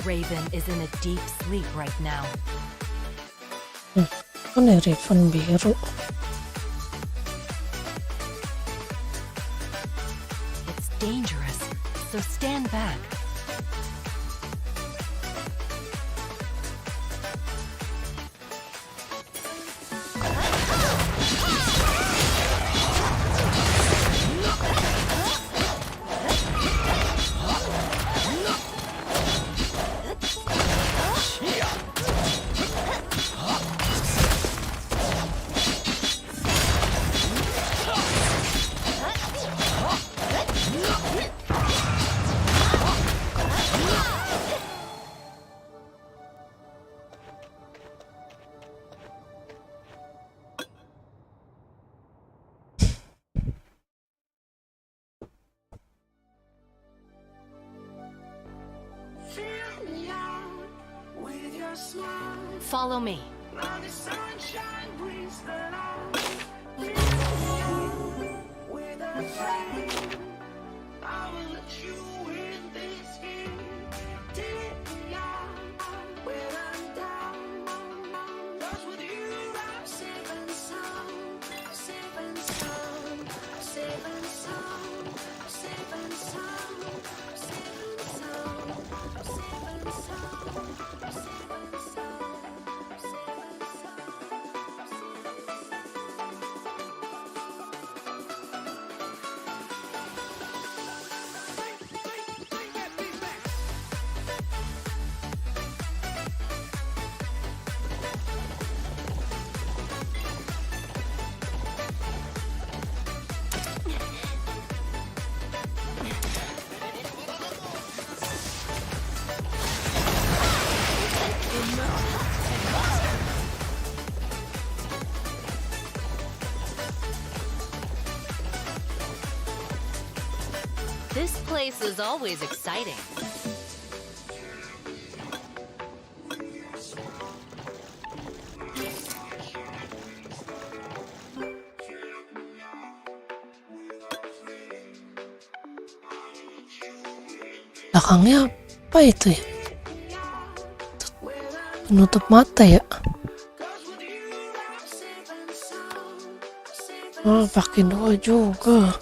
Raven is in a deep sleep right now. Kan ya Raven biru. It's dangerous, so stand back. Follow me. This place is always exciting. Belakangnya apa itu ya? Penutup mata ya? Oh, pakai dua juga.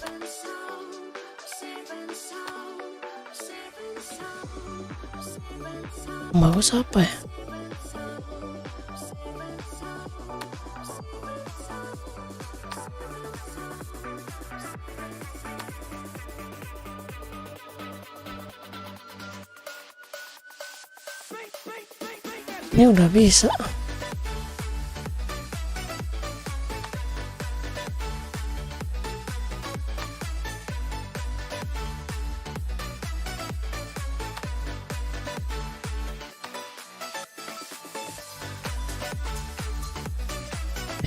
Bagus apa ya? Ini udah bisa.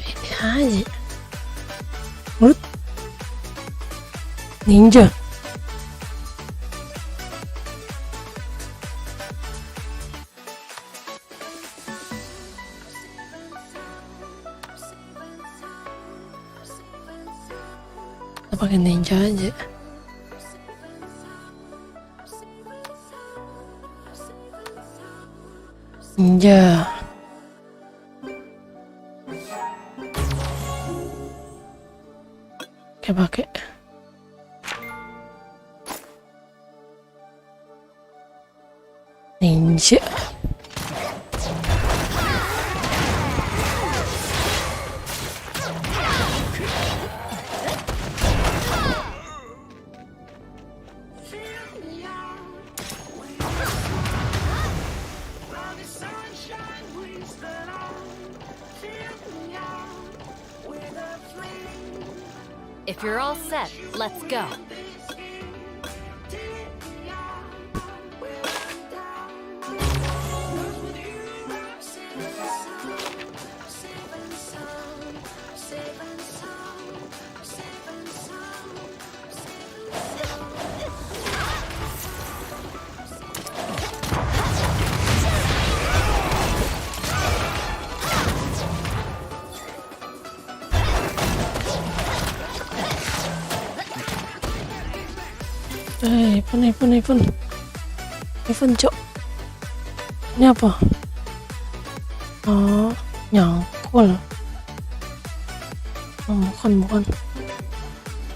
Ini aja. Menurut ninja. Kita pakai ninja aja. Ninja. Oke, pakai. Ninja. If you're all set, let's go. Event cok. Ini apa? Oh, nyangkul. Oh, bukan.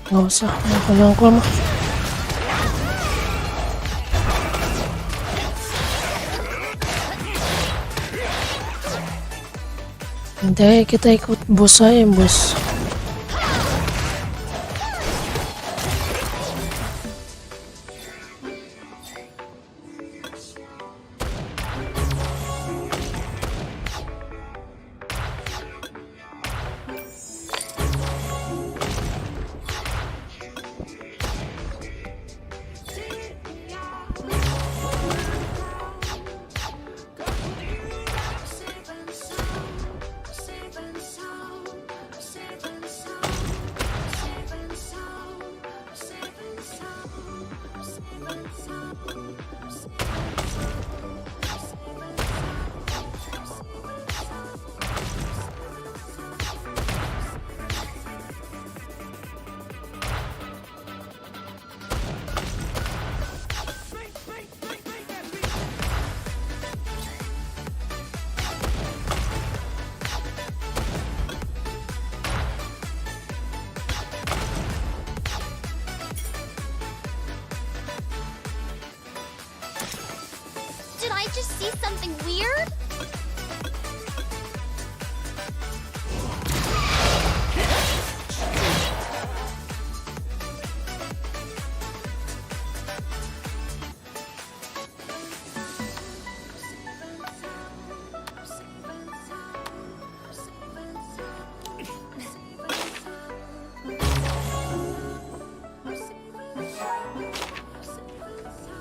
Nggak usah nyangkul mah. Nanti kita ikut bos aja, bos. see something weird?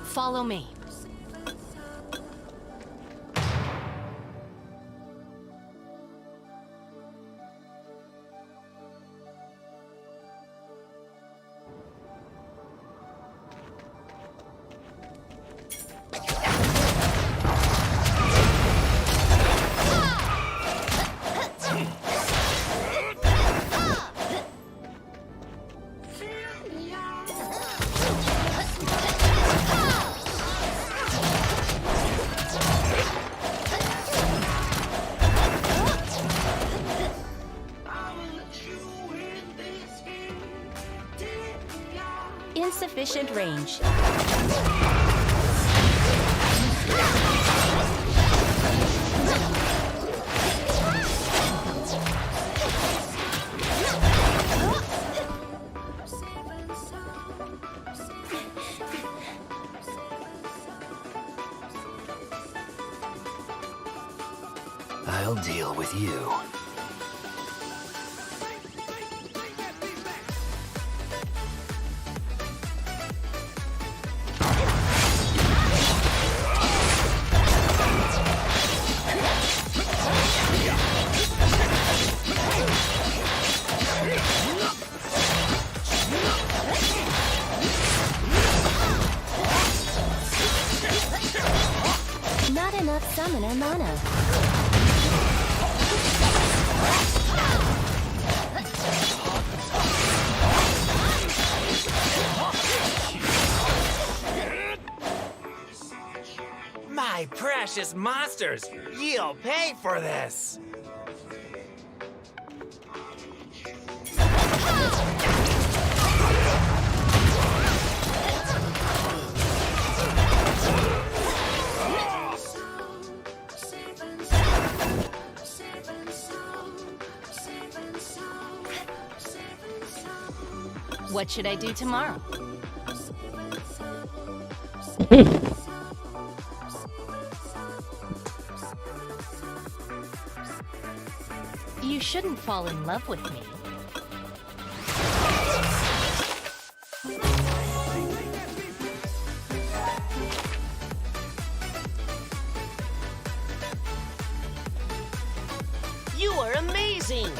Follow me. Insufficient range. I'll deal with you. Not enough summoner mana. My precious monsters, you'll pay for this! What should I do tomorrow? You shouldn't fall in love with me. You are amazing!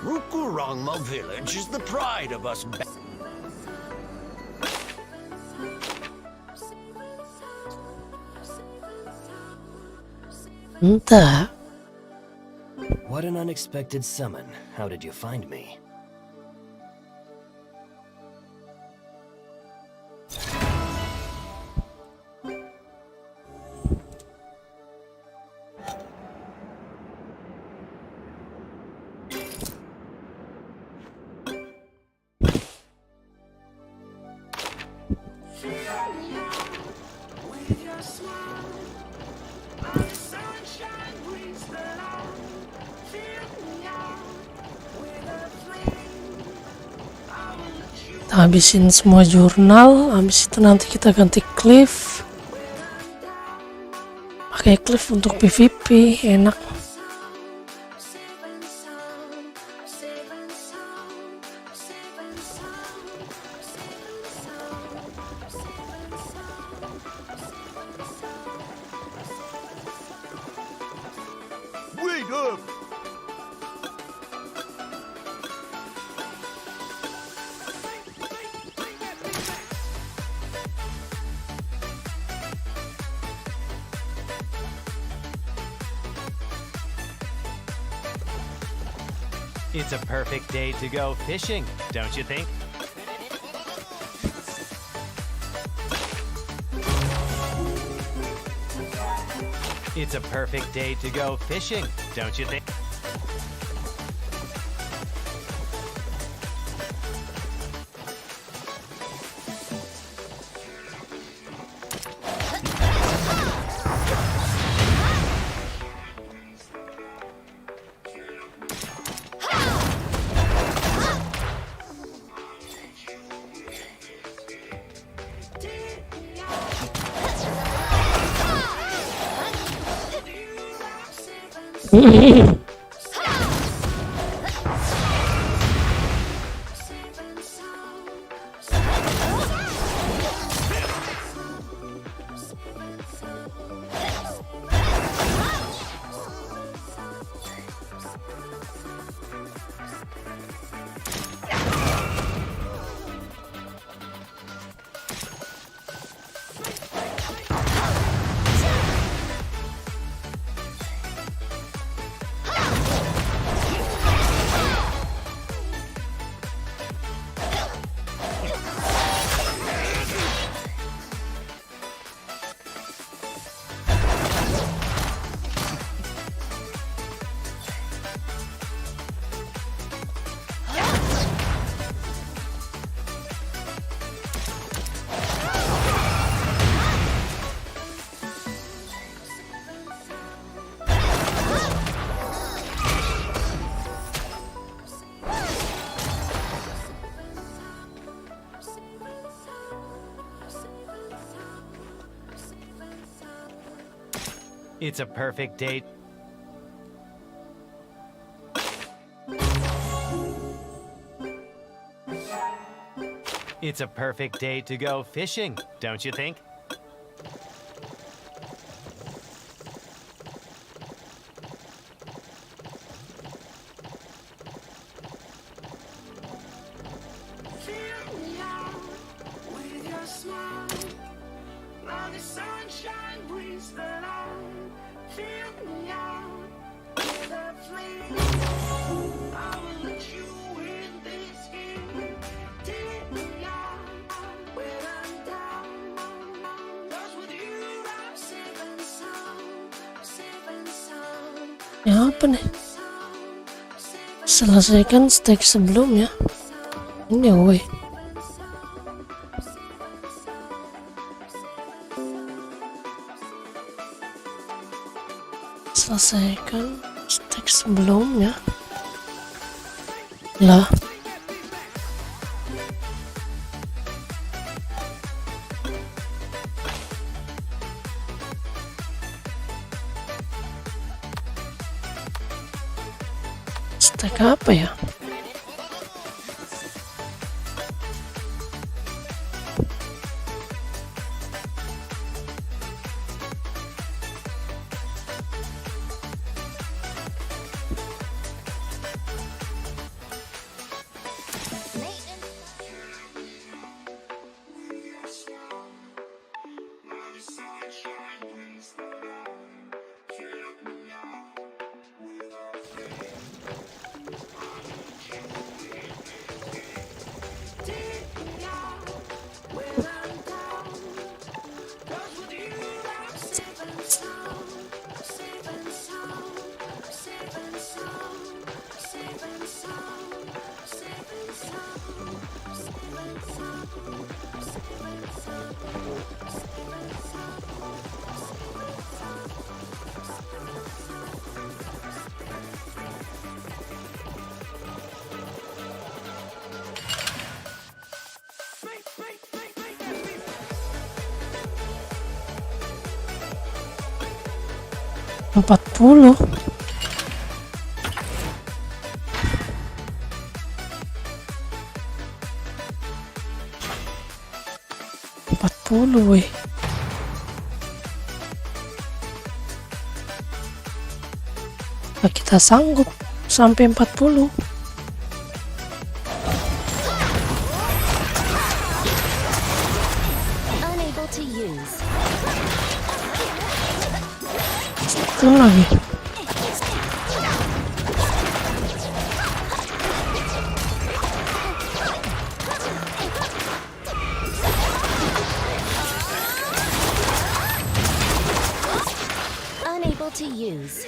Rukurangma village is the pride of us. Entah. What an unexpected summon. How did you find me? Kita habisin semua jurnal, habis itu nanti kita ganti Cliff. Pakai Cliff untuk PvP, enak. Wait up! It's a perfect day to go fishing, don't you think? It's a perfect day to go fishing, don't you think? It's a perfect day. It's a perfect day to go fishing, don't you think? Fill me out with your smile. Now the sunshine brings the light. Fill me out with a flame. I will let you in this game. Take me out when I'm down. 'Cause with you I'm safe and sound. Safe and sound. Ya apa nih? Selesaikan stage sebelumnya. Ini woi. Selesaikan stage sebelumnya. Lah. Stage apa ya? Empat puluh. Weh. Nah, kita sanggup sampai 40. Unable to use. Satu lagi. to use.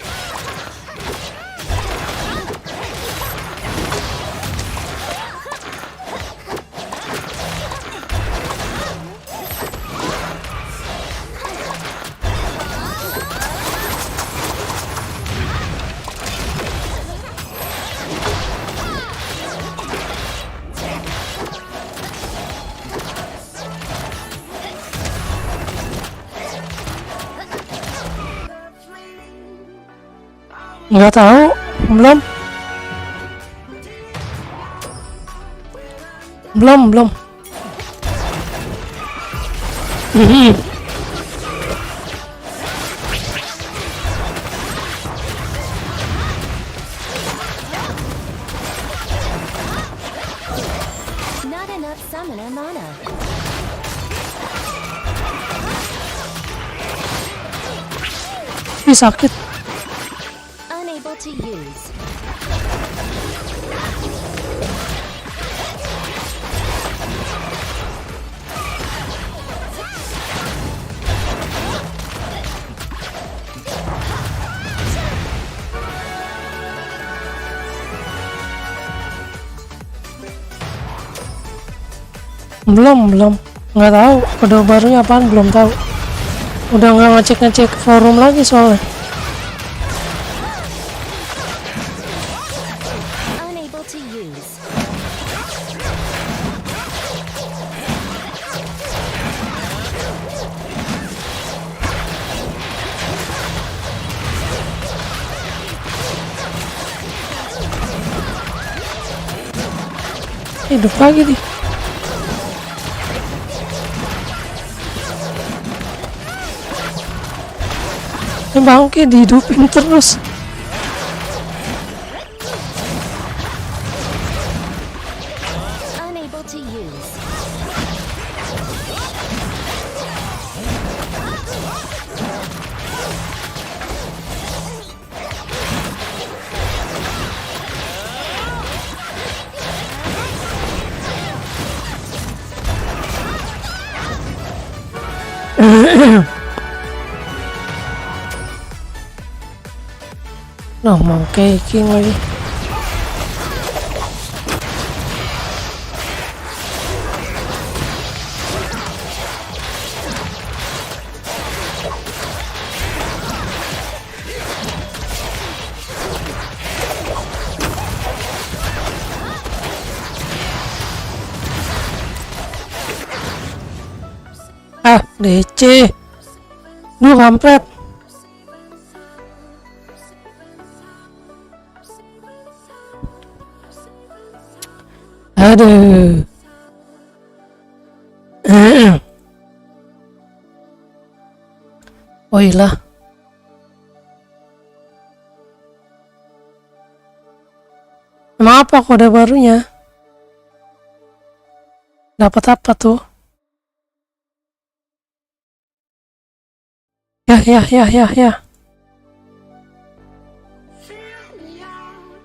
Nggak tahu, belum. Not enough summoner mana. Ih, sakit. Unable to use. Belum. Nggak tahu kode barunya apaan, belum tahu. Udah nggak ngecek forum lagi soalnya. Unable to use. Hidup lagi nih. Bangke dihidupin terus. Unable to use. Nah, mau caking lagi. Ah, DC. Lu kampret. Aduh. Oh iya. Emang apa kode barunya? Dapat apa tuh? Ya. Fill me out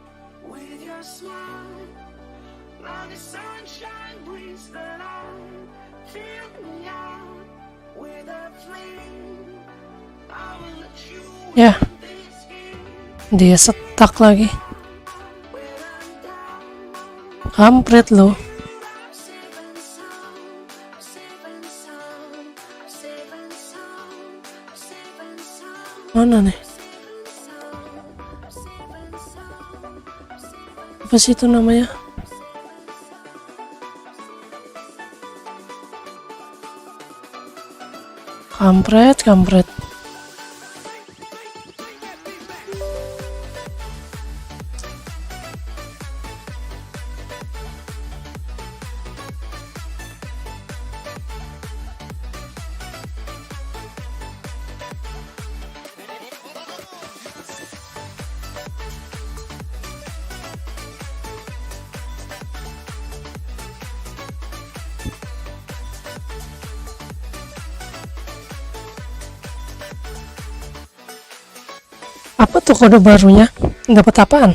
with your smile. Like the sunshine brings the light. Fill me out with a flame. I will let you Ya, in this game. dia setak lagi. When I'm down, Kampret lo. I'm saving some, saving some, saving some, saving some. Mana nih? Apa sih itu namanya? Kampret. Apa tuh kode barunya? Dapat apaan?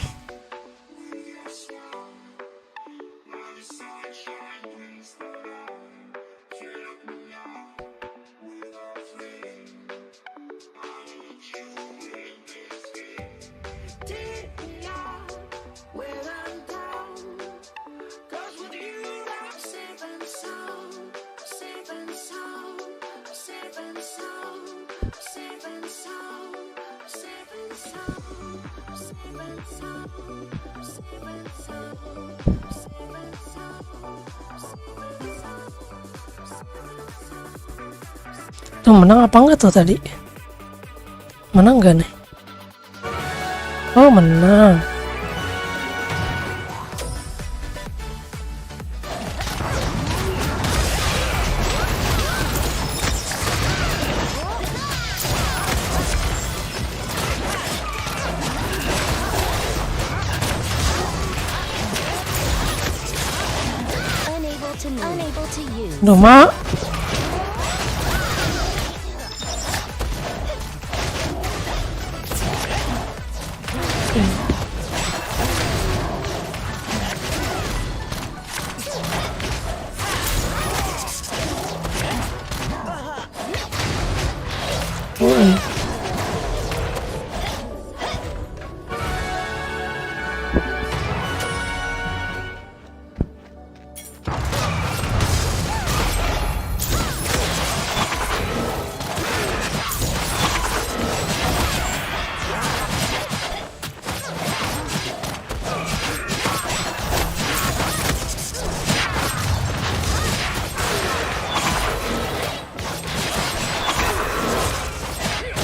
Tuh menang apa enggak tuh tadi? Menang gak nih? Oh menang. Unable to use. Duh mak.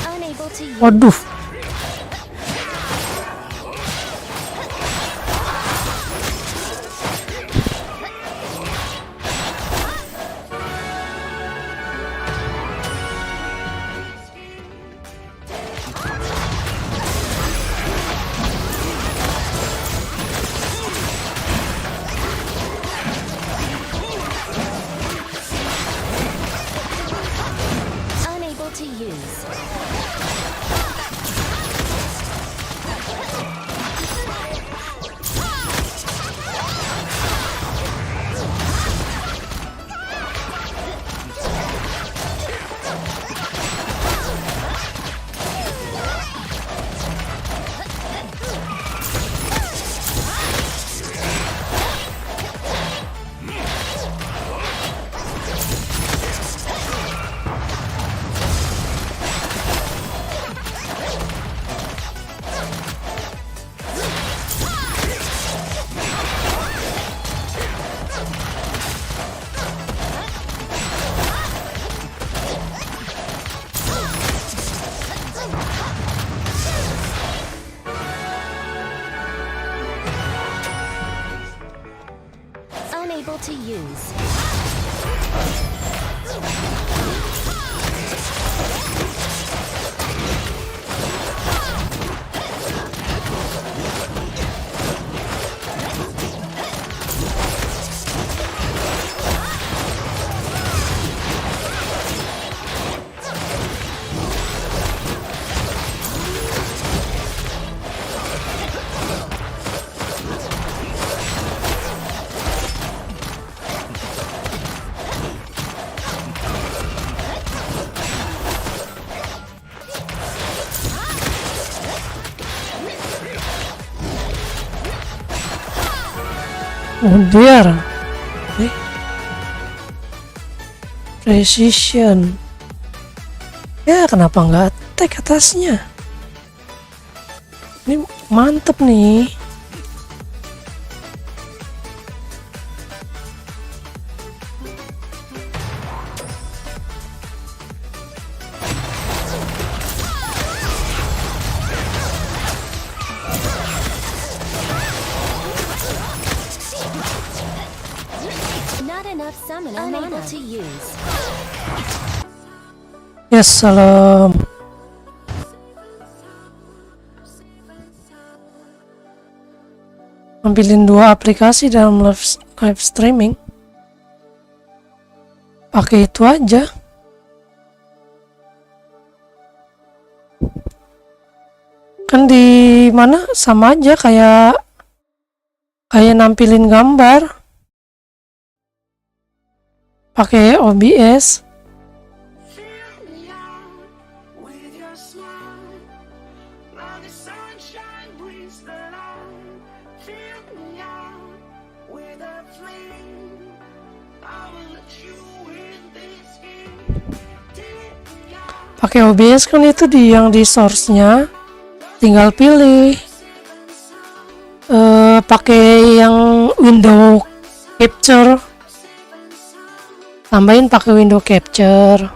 Unable to use. Waduh. Unable to use. Unable to use. Oh dear. Precision. Ya kenapa nggak attack atasnya? Ini mantep nih. Not enough summoner unable to use. Yes, salam. Ambilin 2 aplikasi dalam live streaming. Pakai itu aja. Kan di mana sama aja kayak nampilin gambar. Pakai OBS. Fill me out with your smile. Now the sunshine brings the light. Fill me out with a flame. I will let you in this game. Take me out. Pakai OBS kan itu yang di source-nya. Tinggal pilih pakai yang window capture. Tambahin pakai window capture.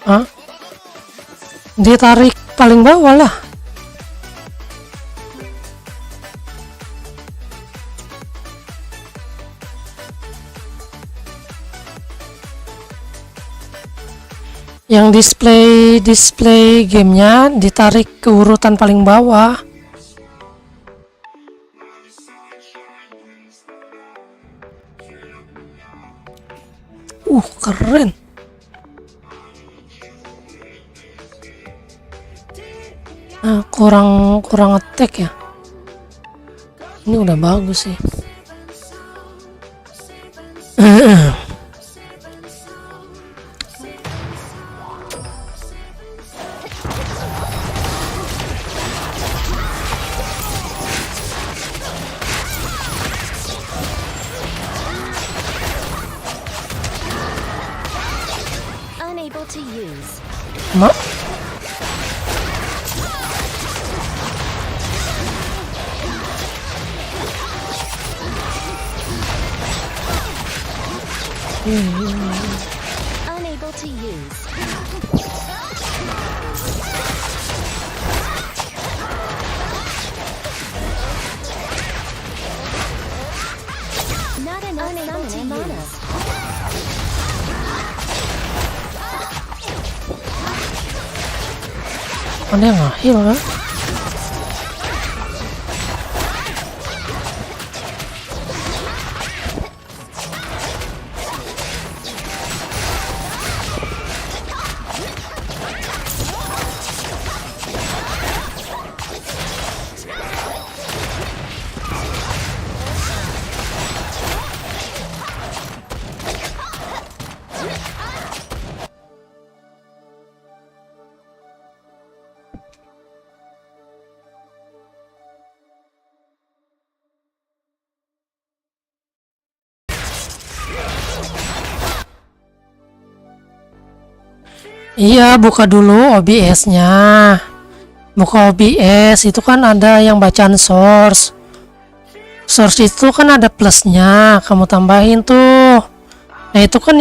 Hah? Ditarik paling bawah lah. Yang display gamenya ditarik ke urutan paling bawah. Keren. Kurang attack ya. Ini udah bagus sih. Unable to use. Unable to use. Not enough summoner mana. Ada yang ngahil kan? Iya, buka dulu OBS-nya. Buka OBS, itu kan ada yang bacaan source. Source itu kan ada plusnya, kamu tambahin tuh. Nah, itu kan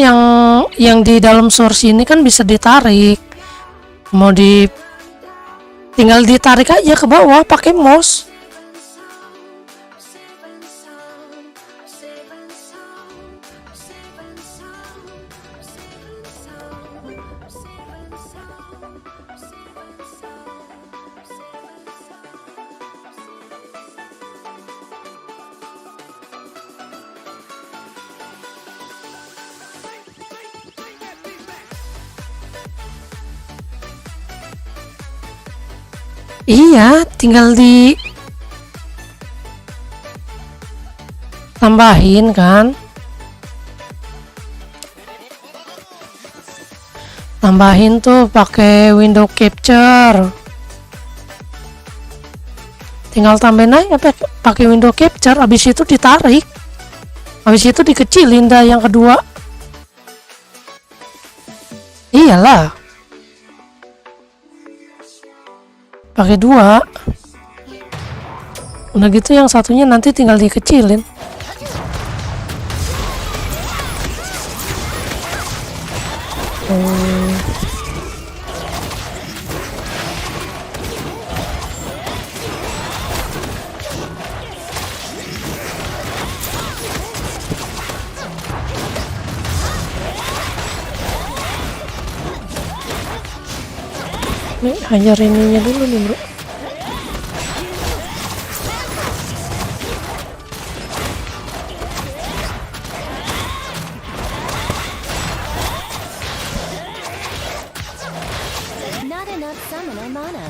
yang di dalam source ini kan bisa ditarik. Mau tinggal ditarik aja ke bawah pakai mouse. Iya, tinggal tambahin kan. Tambahin tuh pakai window capture. Tinggal tambahin aja pakai window capture, habis itu ditarik. Habis itu dikecilin dah yang kedua. Iyalah. Pakai 2. Udah gitu yang satunya nanti tinggal dikecilin. Nih, hajar ininya dulu nih, bro. Not enough summoner mana.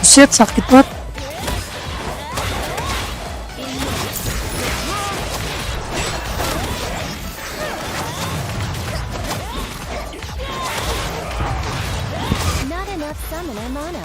Shit, sakit banget. enough summoner mana.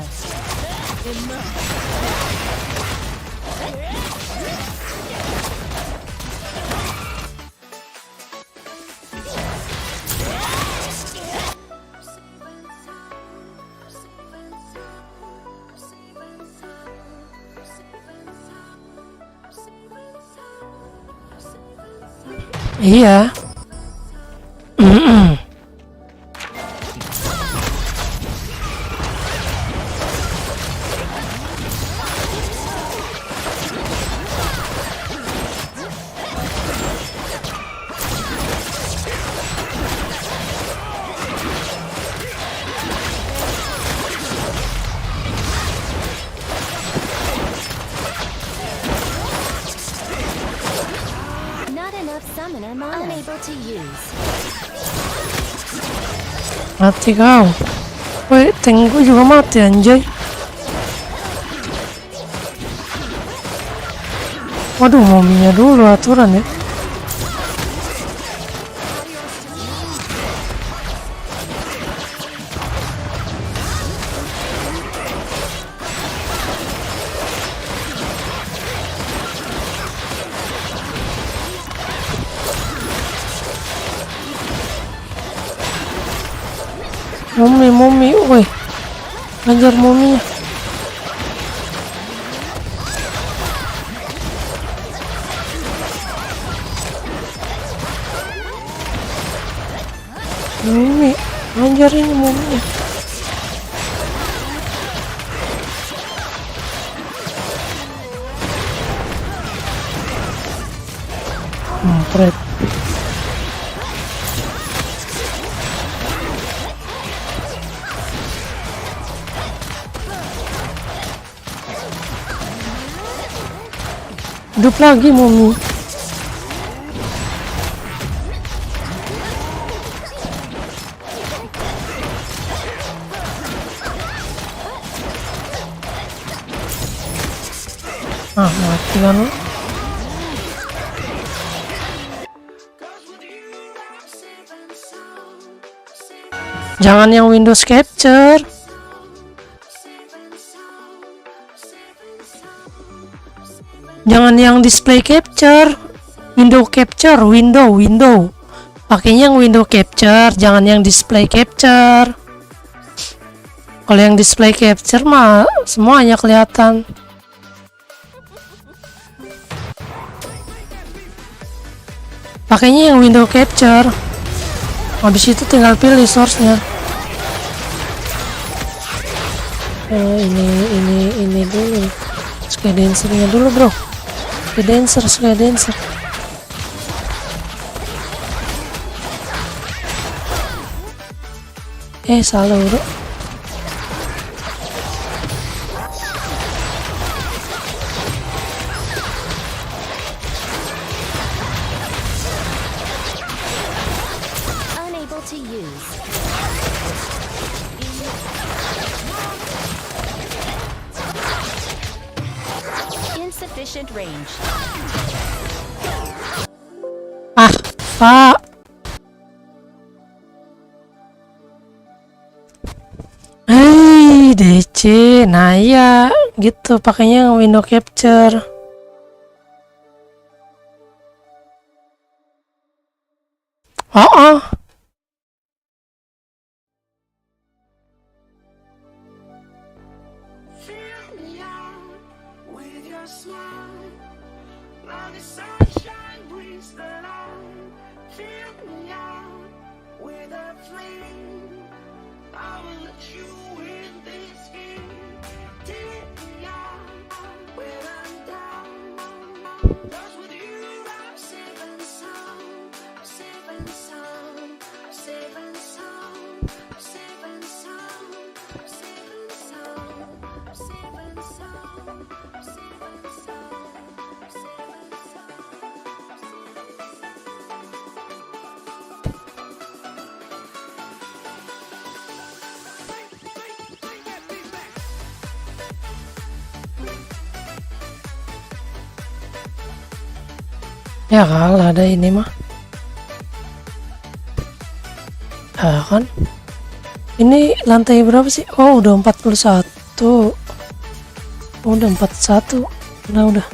Iya. Not enough summoner mana. Unable to use. Mati kau. Woi, tank gue juga mati anjay. Waduh, mominya dulu aturan ya. Momi, woi, ngajar mominya. Momi, ngajar ini mominya. Pret. Hidup lagi momi. Mati kan lu. Jangan yang Windows Capture. Jangan yang display capture. Window capture, window. Pakainya yang window capture, jangan yang display capture. Kalau yang display capture mah semuanya kelihatan. Pakainya yang window capture. Habis itu tinggal pilih source-nya. Ini dulu. Sky dancer-nya dulu, bro. Sky dancer. Salah, bro. Unable to use. Insufficient range. Pak. DC. Nah ya, gitu pakainya yang window capture. With your smile, now the sunshine brings the light. Fill me out with a flame. I will let you in this game. Take me out when I'm down. 'Cause with you I'm safe and sound. Safe and sound. Safe and sound. Safe and sound. Safe and sound. Safe and sound. Safe and sound. Safe and sound. Ya kalau ada ini mah. Kan? Ini lantai berapa sih? Oh, udah 41. Oh, udah 41. Udah.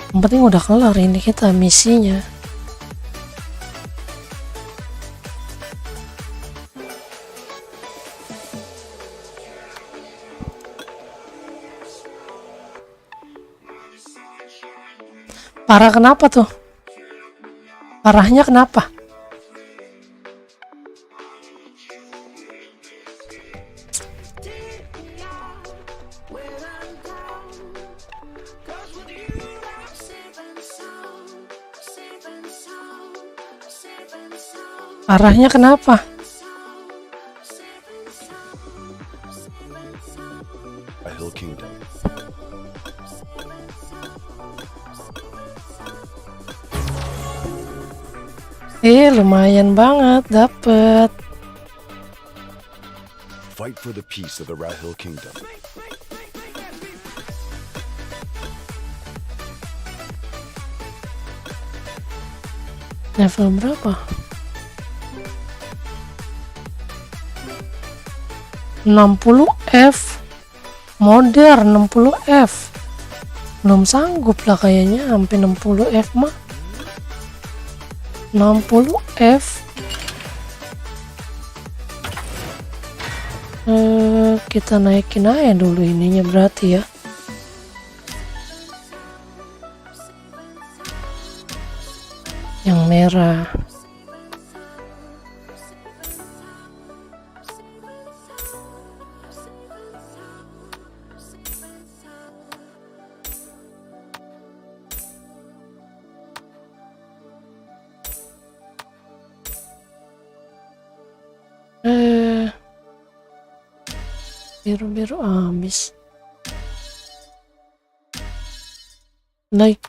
Yang penting udah kelar ini kita misinya. Parah kenapa tuh? Parahnya kenapa? Parahnya kenapa? A Hill Kingdom. Lumayan banget dapet. Fight for the peace of the Rahil Kingdom. Level berapa? 60F. Modern 60F. Belum sanggup lah kayaknya sampai 60F mah. 60F. Kita naikin aja dulu ininya berarti ya. Yang merah. Biru-biru habis. Like.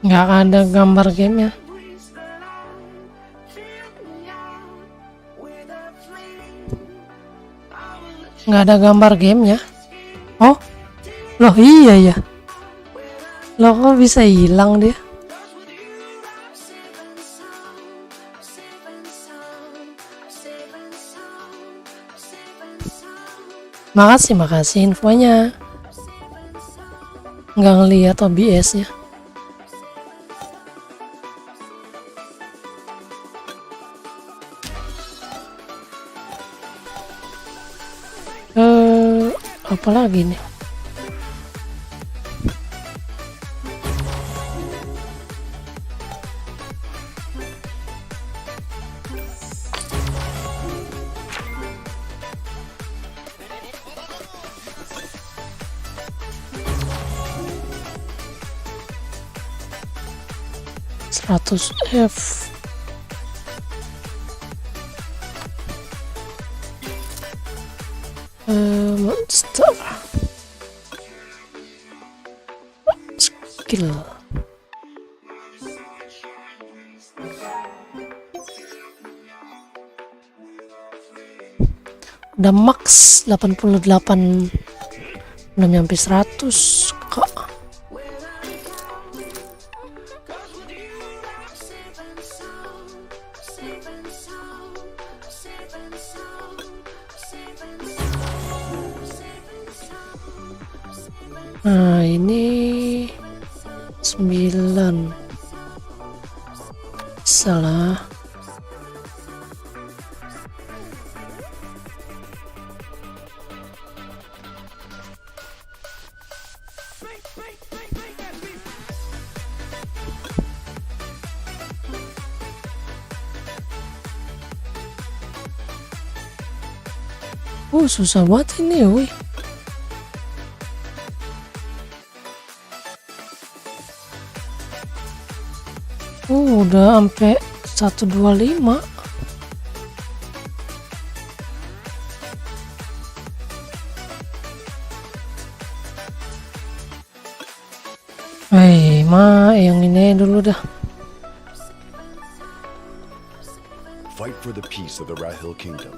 Nggak ada gambar gamenya. Nggak ada gambar gamenya. Oh, loh iya ya. Loh kok bisa hilang dia? Makasih infonya. Nggak ngeliat OBS-nya. Apa lagi nih? F. Monster skill. Udah max 88, belum nyampe 100 kok. Nah ini 9 salah. Susah banget ini, wih. Udah sampai 125. Yang ini dulu dah. Fight for the peace of the Rahil Kingdom.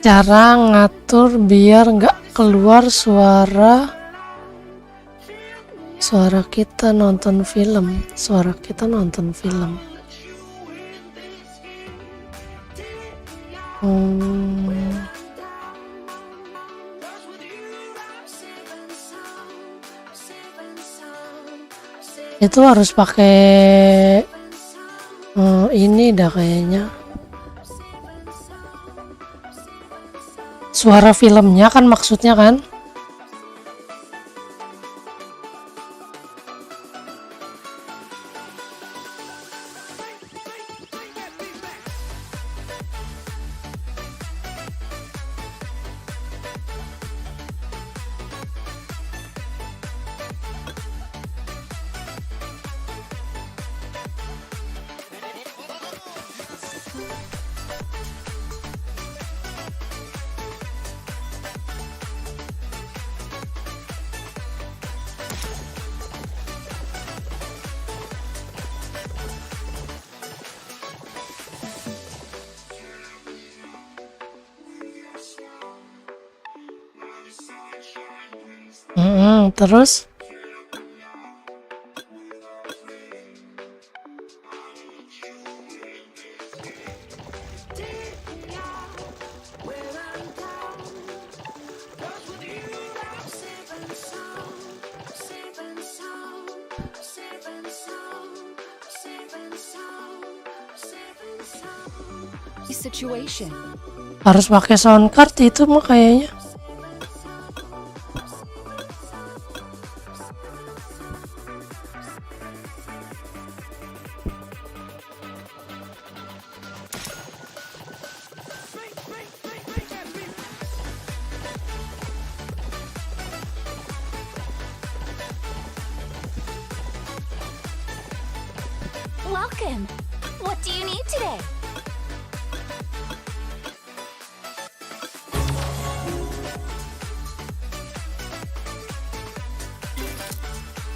Cara ngatur biar nggak keluar suara kita nonton film. Itu harus pakai ini dah kayaknya. Suara filmnya kan maksudnya kan. Terus Situation. harus pakai sound card itu mah kayaknya. Welcome. What do you need today?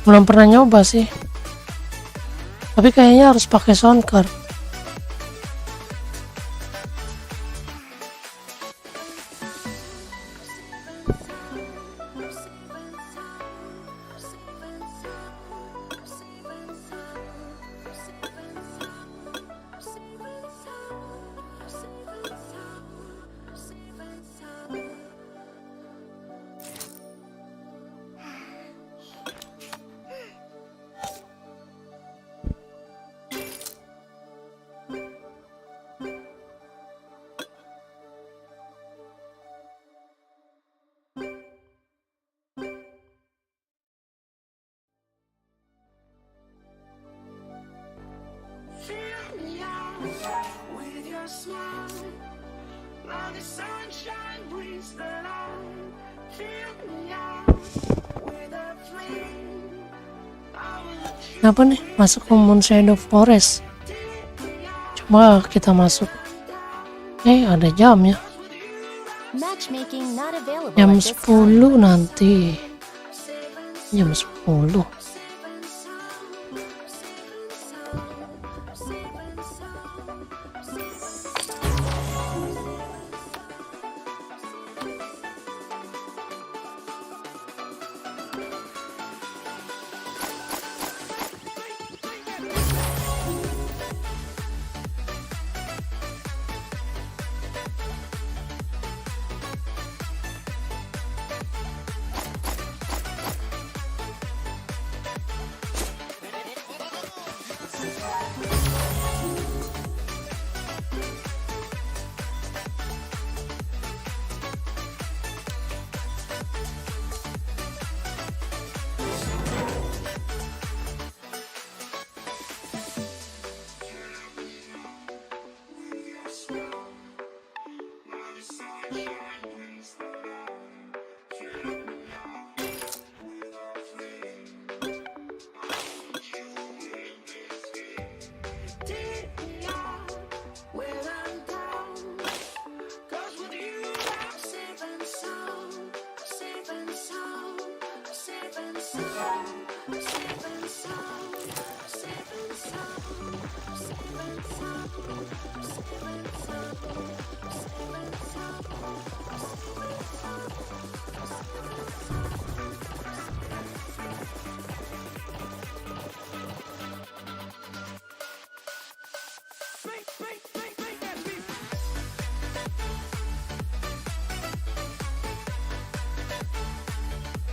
Belum pernah nyoba sih. Tapi kayaknya harus pakai sound card. With your smile, now the sunshine brings the light. Fill me out with a flame. I will Kenapa nih masuk ke Moon Shadow Forest? Coba kita masuk. Ada jamnya. Matchmaking not available Jam at this time. 10 nanti. Jam 10.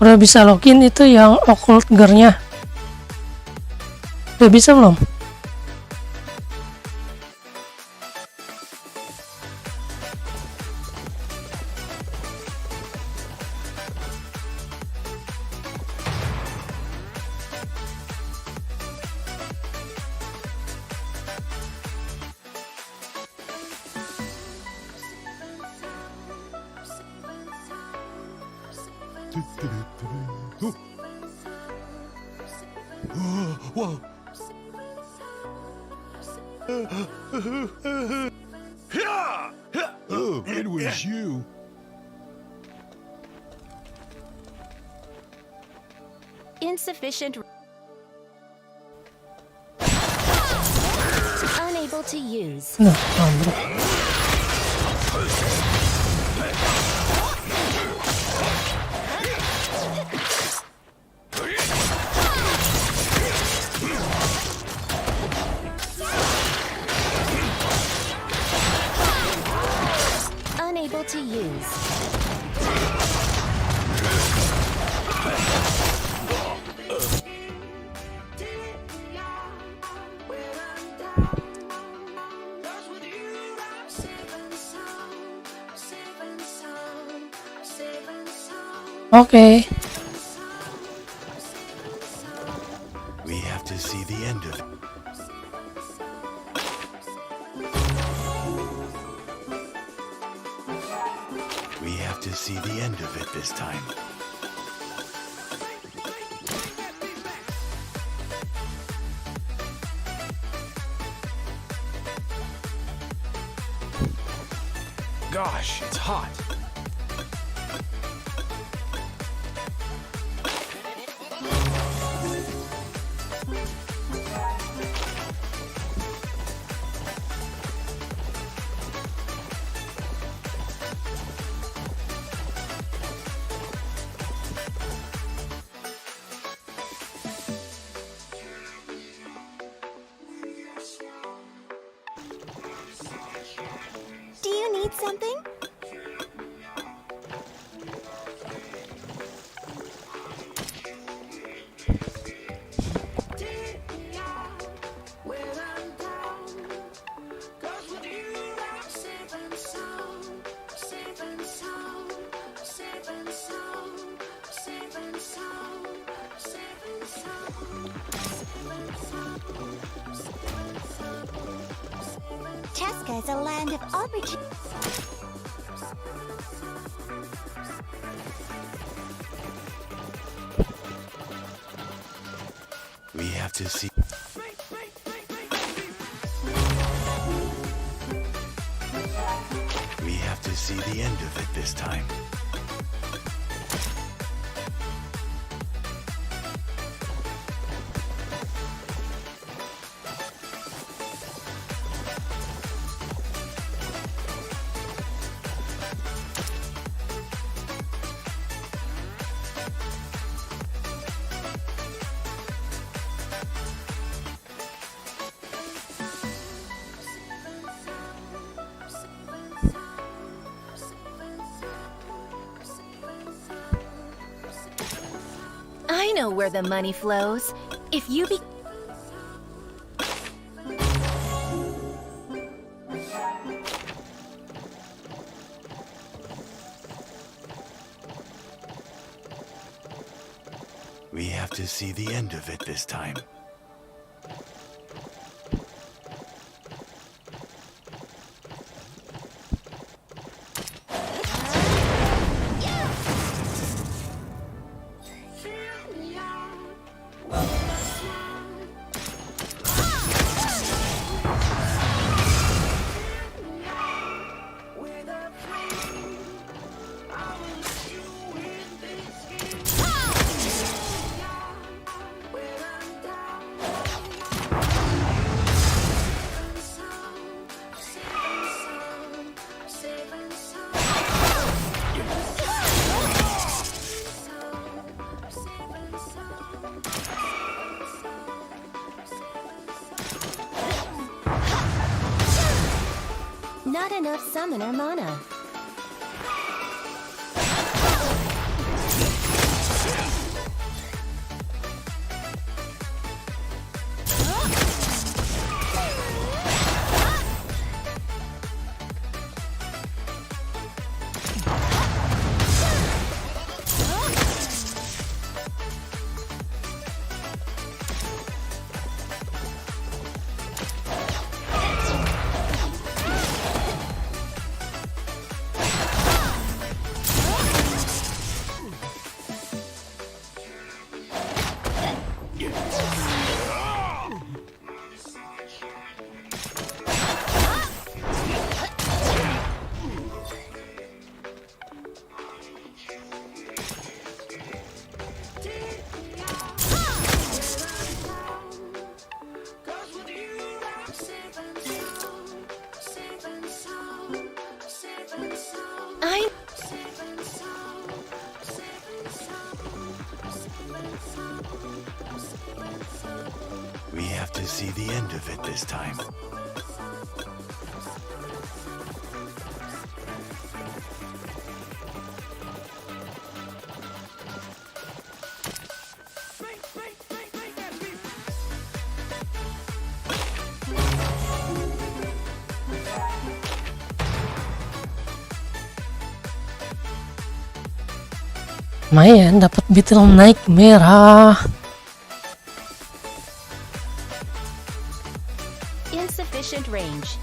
Udah bisa login itu yang occult gear-nya. Udah bisa belum? Whoa. Oh, it was you. Insufficient. Unable to use. Nah, ambruk. Unable to use. Oke. We have to see the end of it. We have to see the end of it this time. Gosh, it's hot. Do you need something? Tesca is a land of opportunity. We have to see. We have to see the end of it this time. I know where the money flows. If you be We have to see the end of it this time. not enough summoner mana. to see the end of it this time. Lumayan dapat Beetle naik merah. Insufficient range.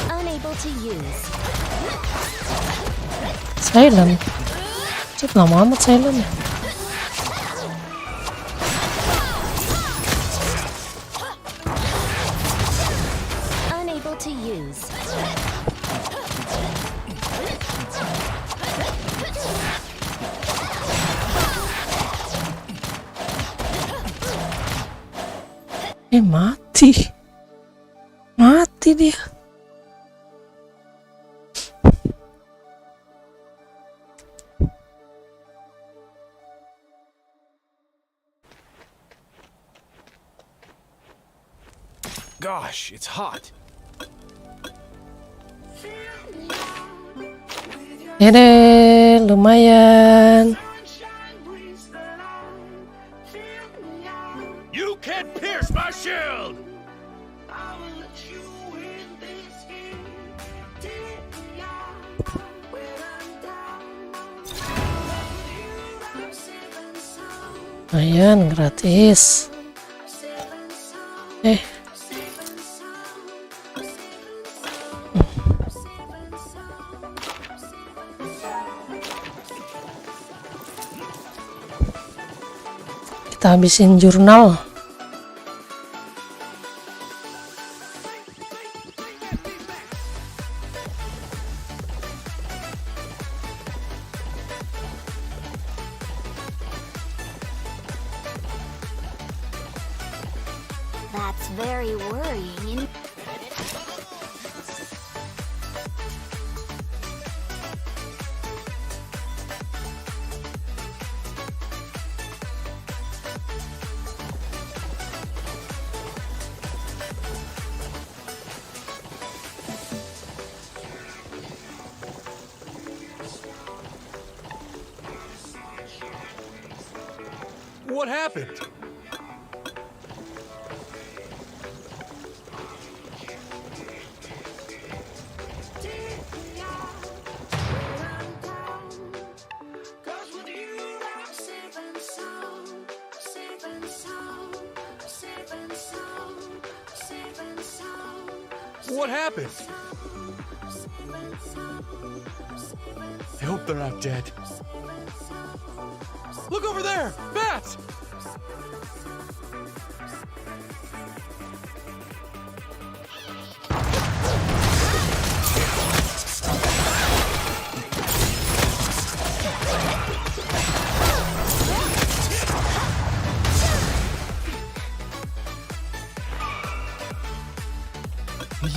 Unable to use. Silent. Cip lama amat silent. Unable to use. Mati. Mati dia. Gosh, it's hot. Ini lumayan. You can't pierce my shield! Lumayan gratis. Kita habisin jurnal. That's very worrying. What happened? What happened? I hope they're not dead. Look over there! Bats!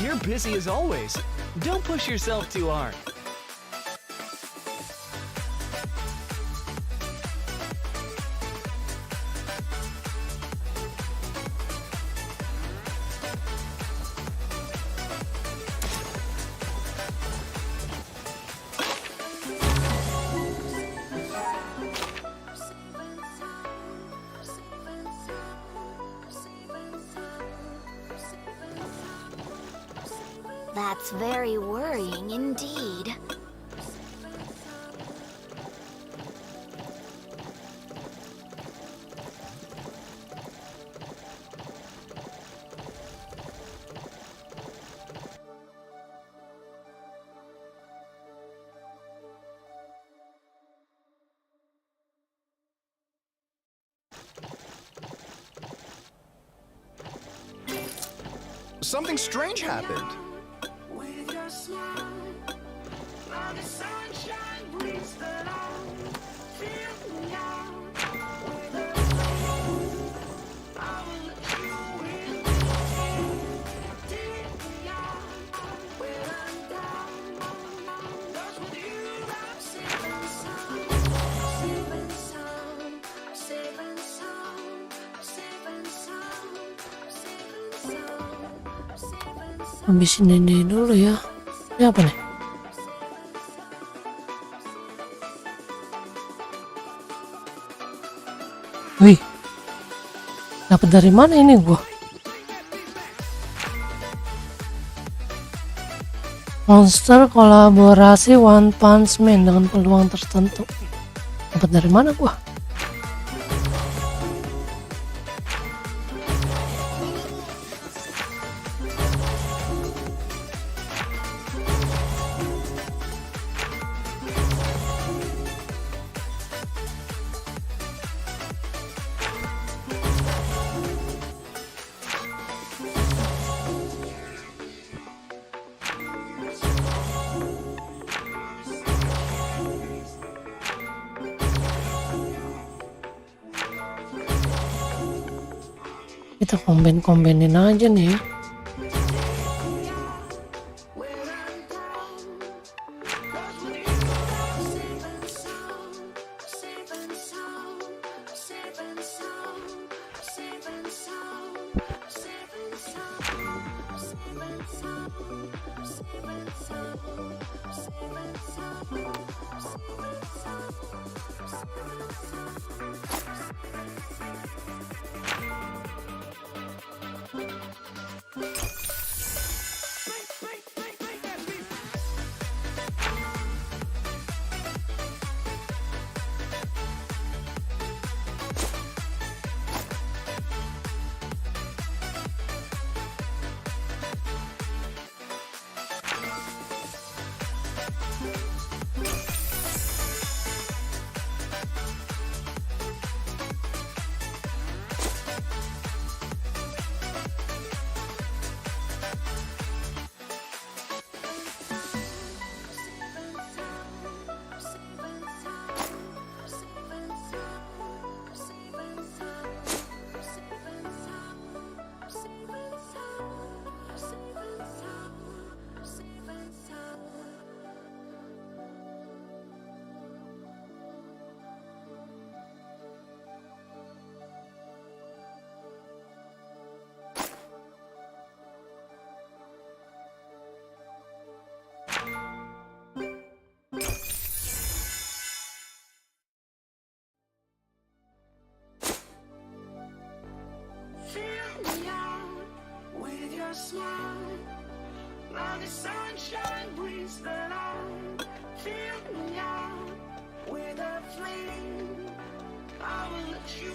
You're busy as always. Don't push yourself too hard. That's very worrying indeed. Something strange happened. Habisin ini dulu ya. Ini apa nih? Wih, dapat dari mana ini gua? Monster kolaborasi One Punch Man dengan peluang tertentu. Dapat dari mana gua? Kita kombainin aja nih.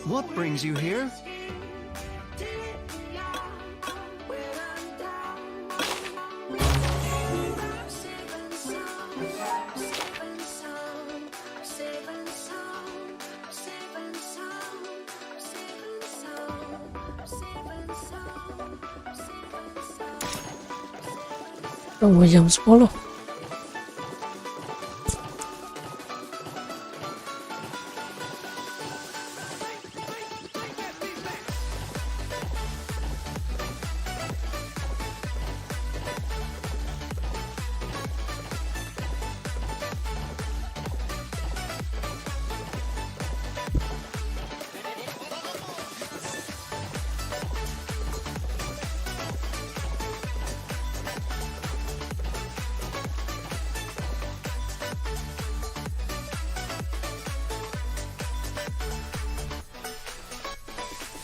What brings you here? Tunggu jam 10.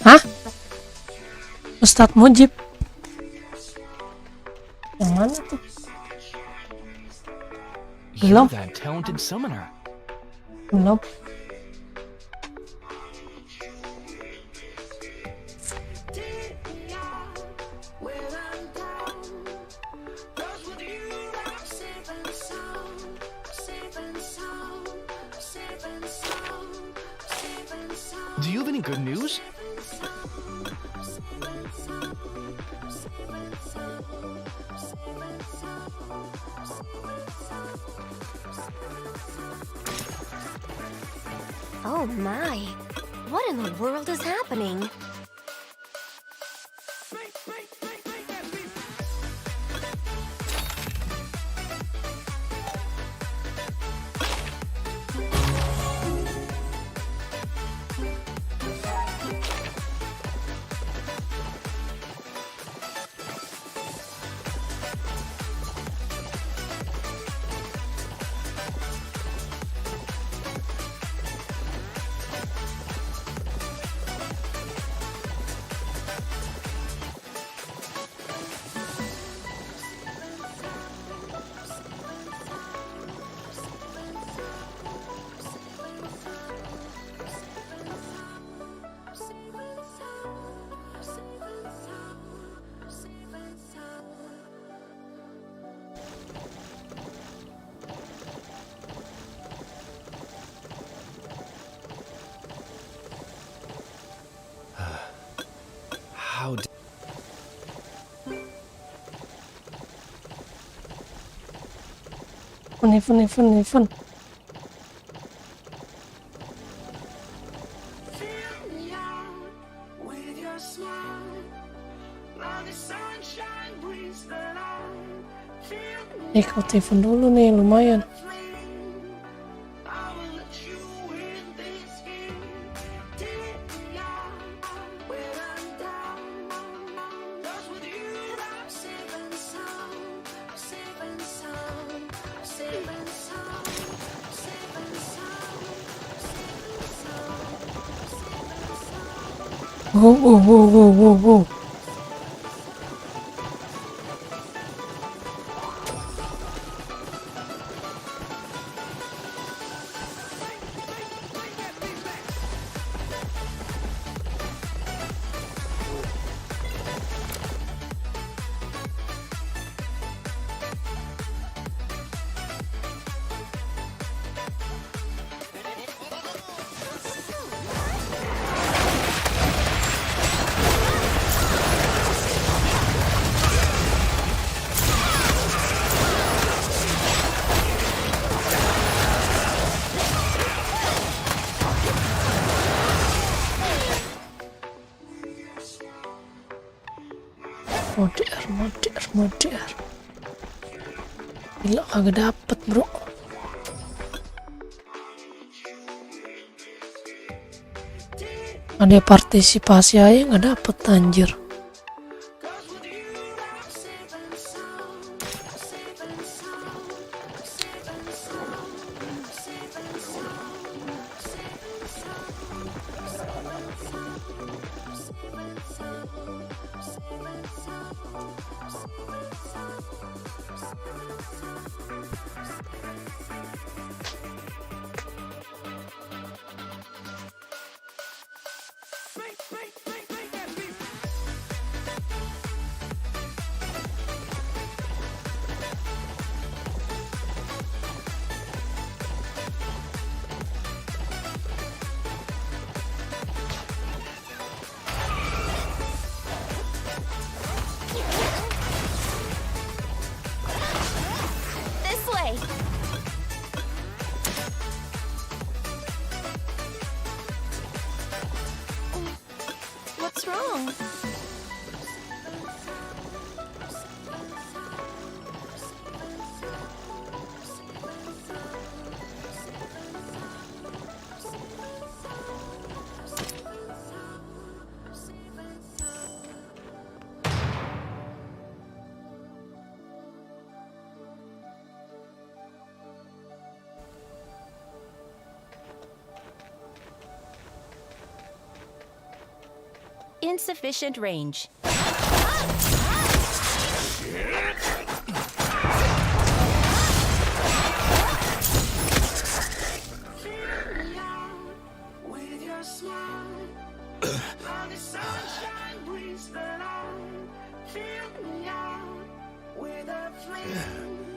Hah? Ustadz Mujib? Yang mana tuh? Belum. You're that talented summoner. Belum. Do you have any good news? Oh my! What in the world is happening? Event. Fill me out with your smile. Now the sunshine brings the light. Fill me Ikut event dulu nih, lumayan. flame. I will let you in this game. Take me out when I'm down. 'Cause with you I'm safe and sound. Safe and sound. Safe and sound. Safe and sound. Safe and sound. Safe and sound. Wow. Mode R. Gila kagak dapet bro. Ada partisipasi aja nggak dapet anjir. This way! What's wrong? Insufficient range. with your smile. Now the sunshine brings the light. Fill me out with a flame.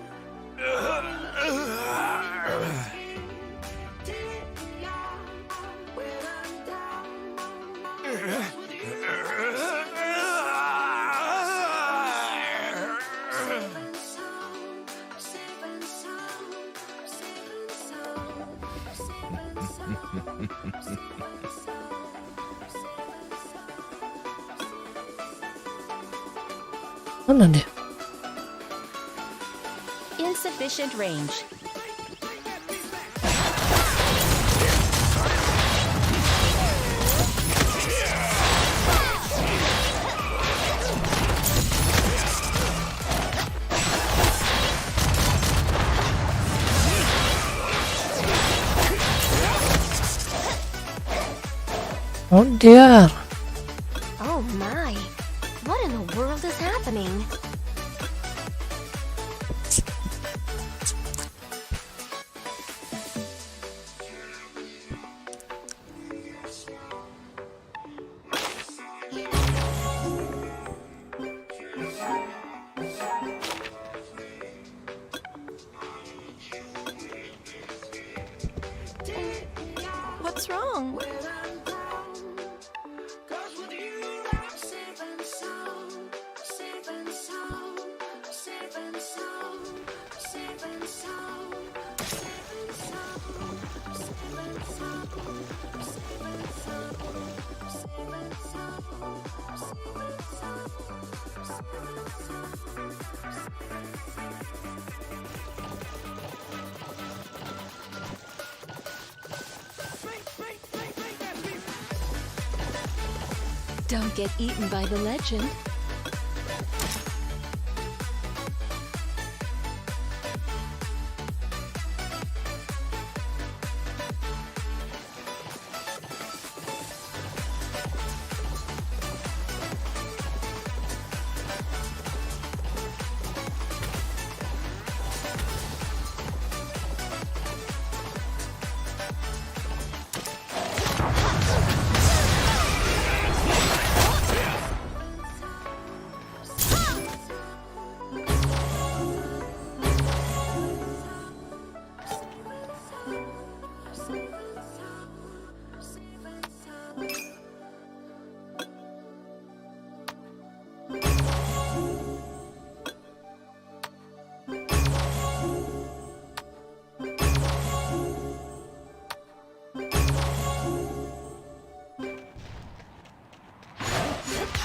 Take me out when I'm down. With you, safe and sound, safe and sound, safe and sound, safe and sound, safe and sound. Mana deh? Insufficient range. Oh dear. Oh my. What in the world is happening? What's wrong? Cause with you I'm safe and sound, safe and sound, safe and sound, safe and sound. Don't get eaten by the legend.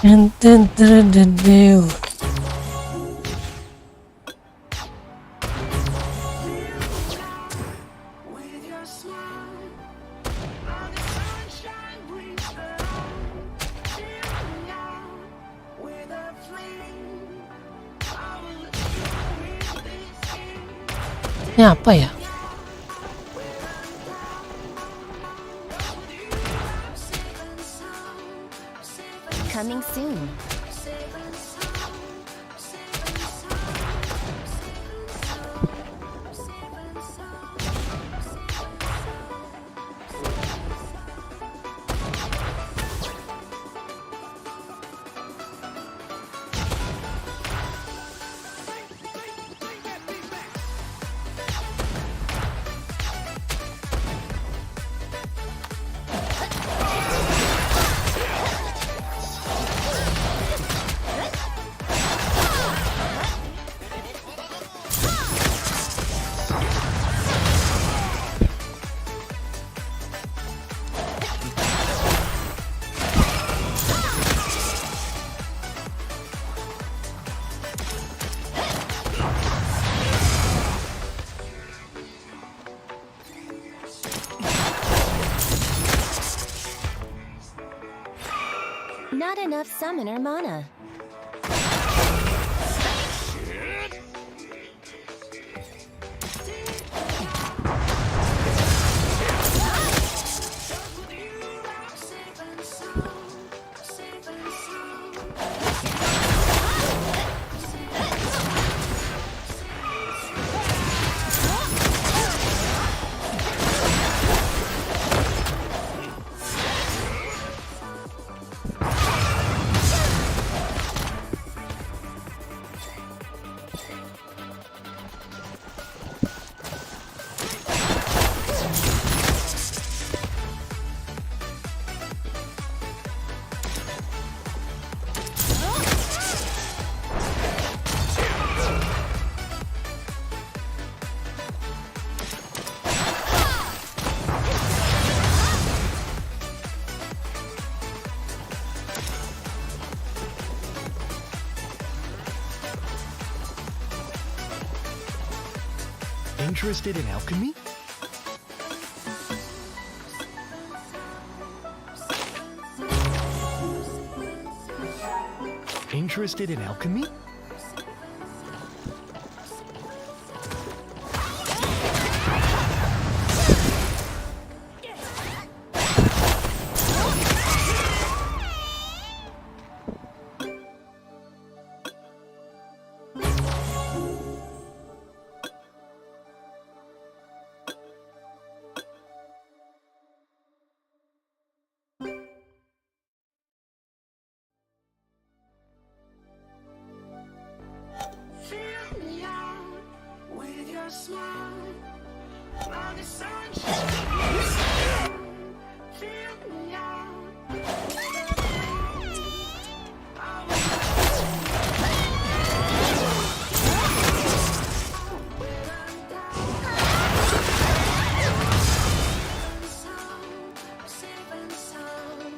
And then with your smile. Now the sunshine brings the light. Fill me out with a flame. I will let you in this game. ini apa ya? Coming soon. Not enough summoner mana. Interested in alchemy? Interested in alchemy? Fill me out with your smile. Now the sunshine brings the light. Fill me out with a flame. I will when I'm down. Safe and sound.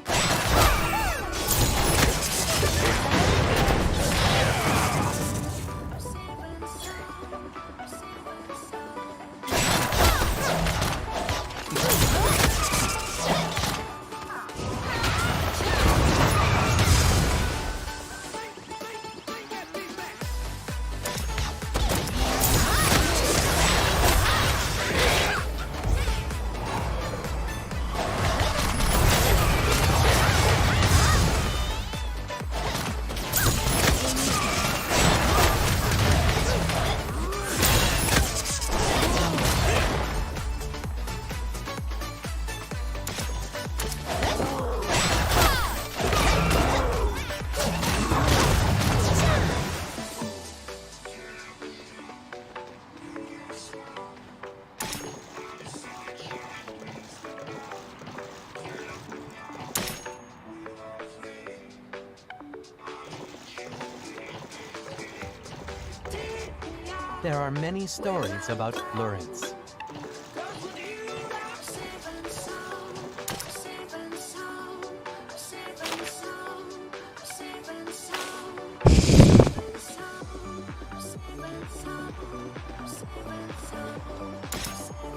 There are many stories about Florence.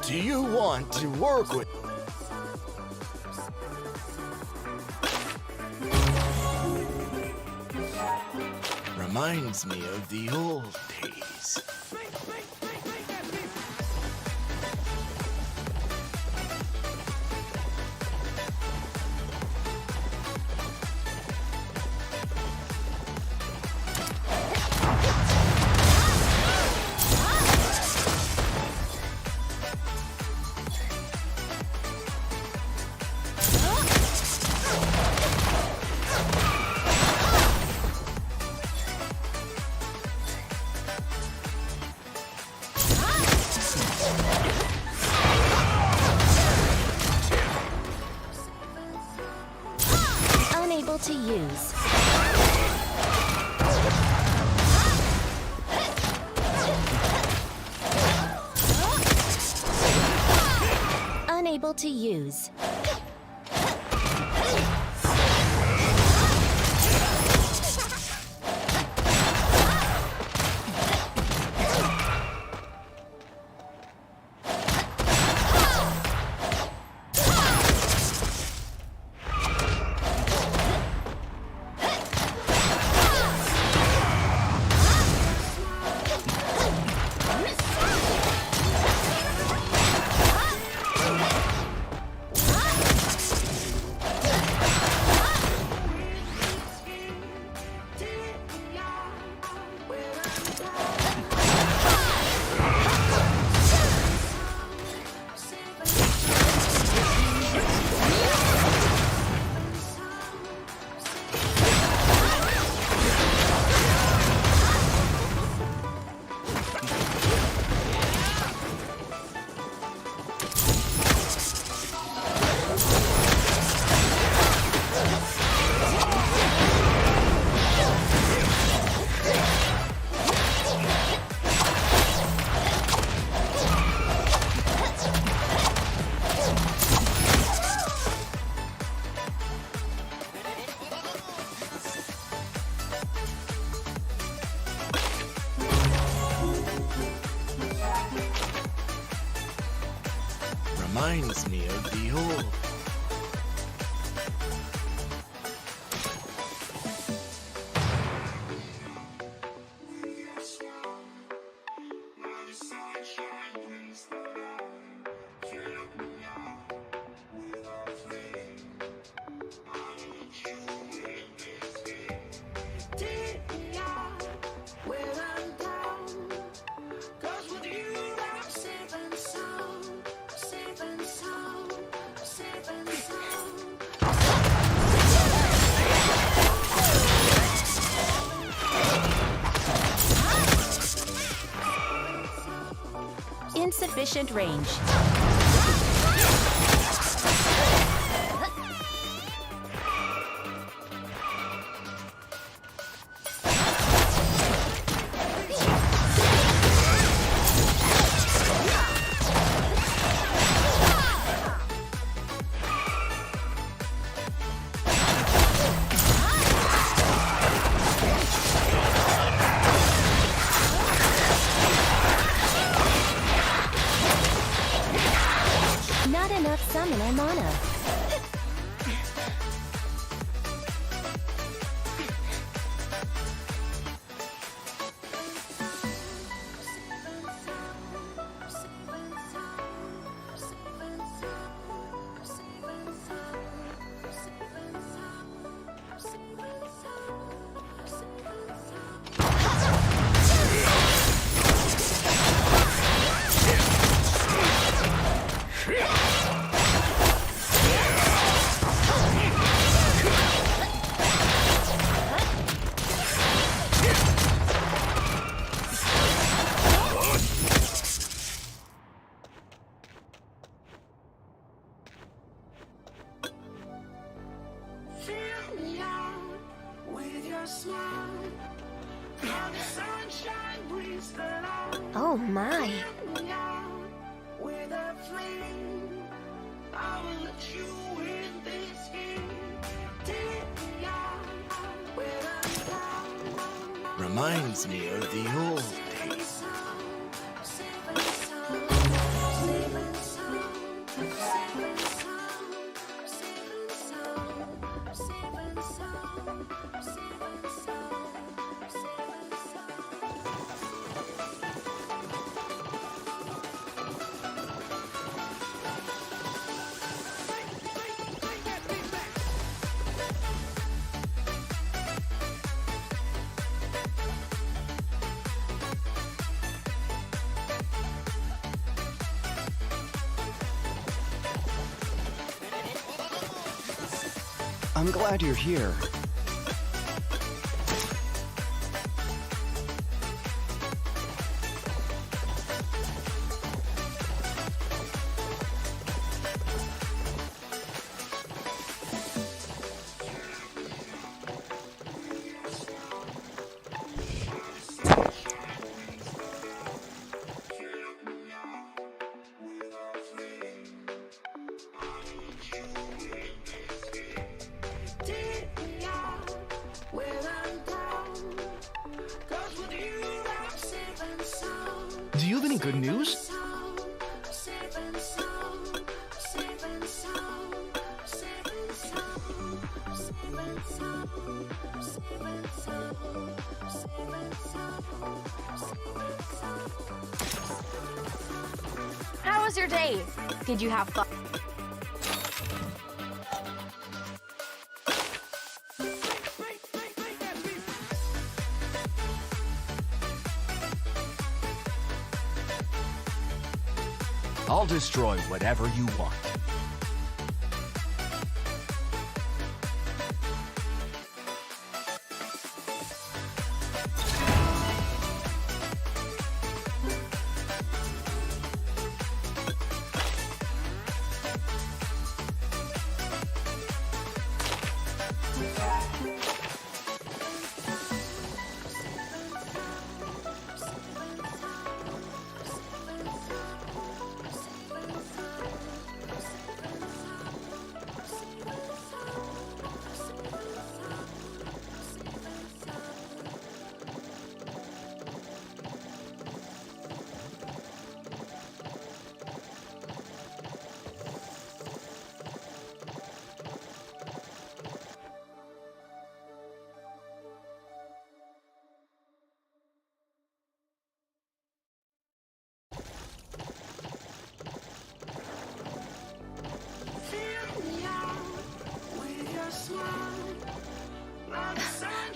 Do you want to work with? Reminds me of the old days. Unable to use. Unable to use. Reminds me of the old. Insufficient range. Not enough summoner mana. Oh my. With a flame, I will let you in this game. Take me out where I'm down. Reminds me of the old days. Safe and sound, safe and sound, safe and sound, safe and sound, safe and sound, safe and sound, safe and sound. I'm glad you're here. Take me out where I'm down. 'Cause with you I'm safe and sound. Do you have any good news? Sound, safe and sound, safe and sound, safe and sound, safe and sound, safe and sound, safe and sound, safe and sound. How was your day? Did you have fun? I'll destroy whatever you want.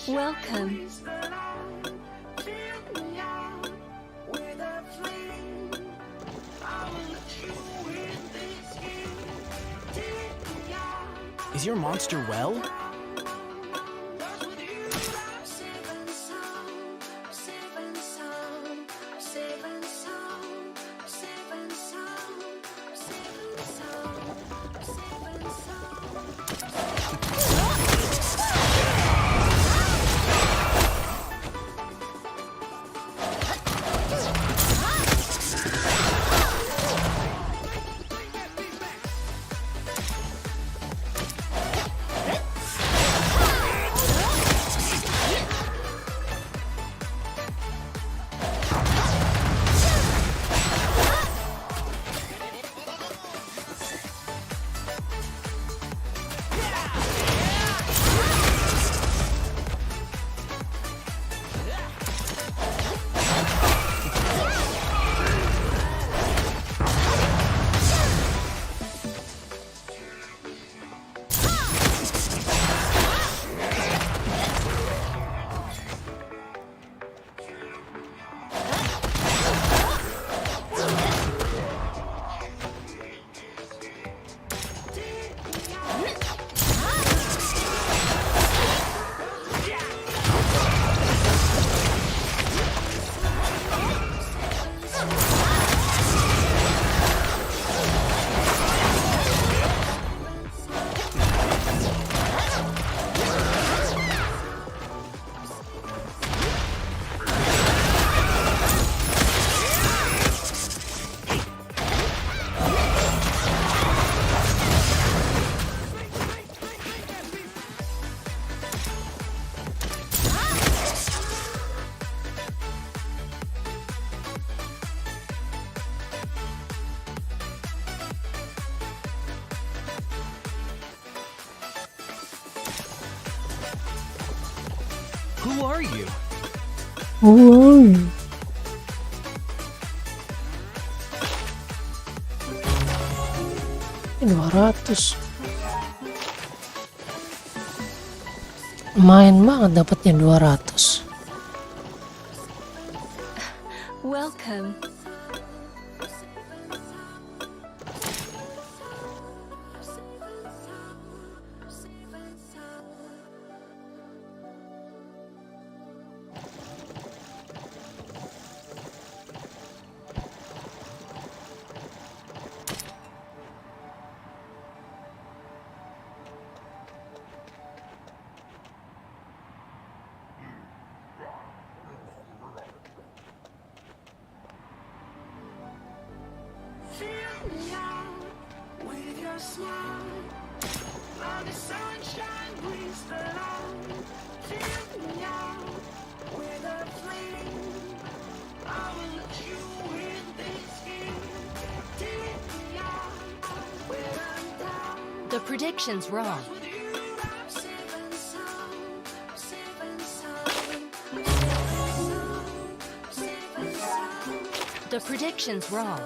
Welcome. Is your monster well? Who are you? Ini 200. Main banget dapatnya 200. Welcome. Fill me out with your smile. While the sunshine brings the light. Fill me out with a flame. I will let you in this game. Take me out where I'm down. The prediction's wrong. With you, I'm safe and sound. Safe and sound. Safe and sound. The prediction's wrong.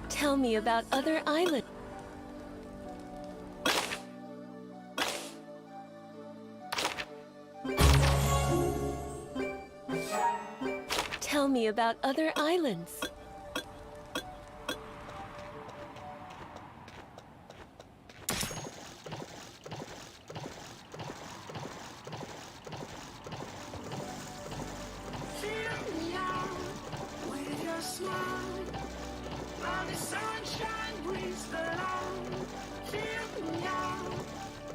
Tell me about other islands. Tell me about other islands. Fill me out with your smile. While the sunshine brings the light. Fill me out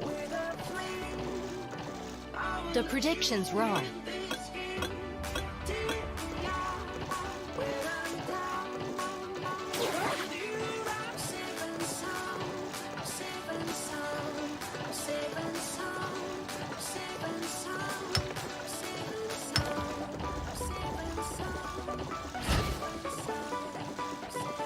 with a flame. I will The prediction's wrong. this game. Take me out where I'm down. With you, I'm safe and sound. Safe and sound. Safe and sound. Safe and sound. Safe and sound. Safe and sound. Safe and sound.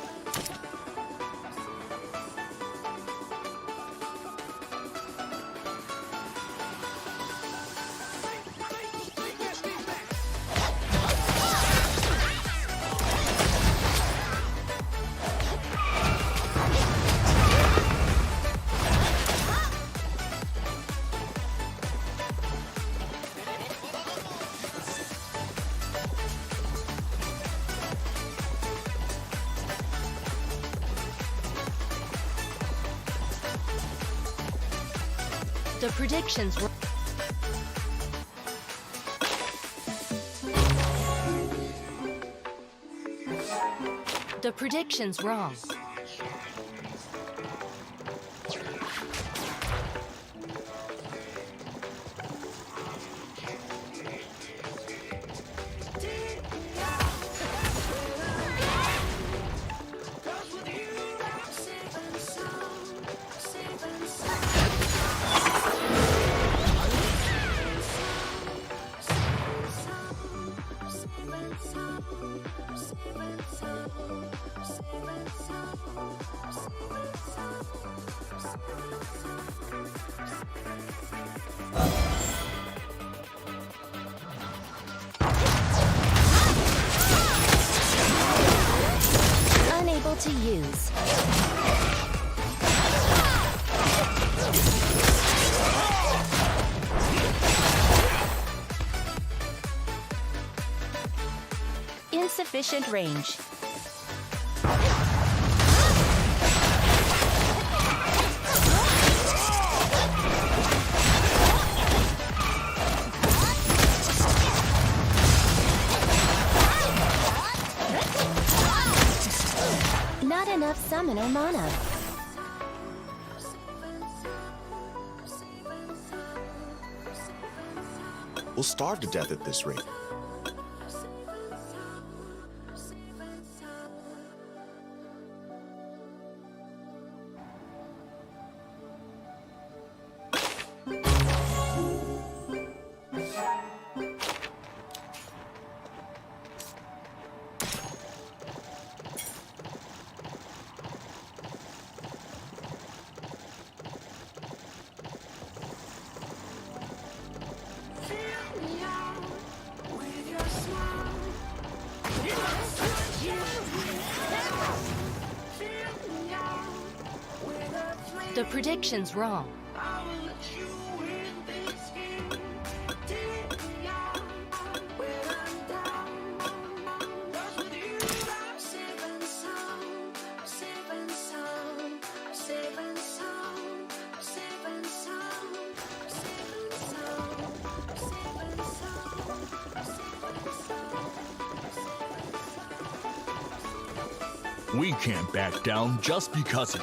The predictions were. The prediction's wrong. Unable to use. Insufficient range. Not enough summoner mana. We'll starve to death at this rate. The prediction's wrong. We can't back down just because it.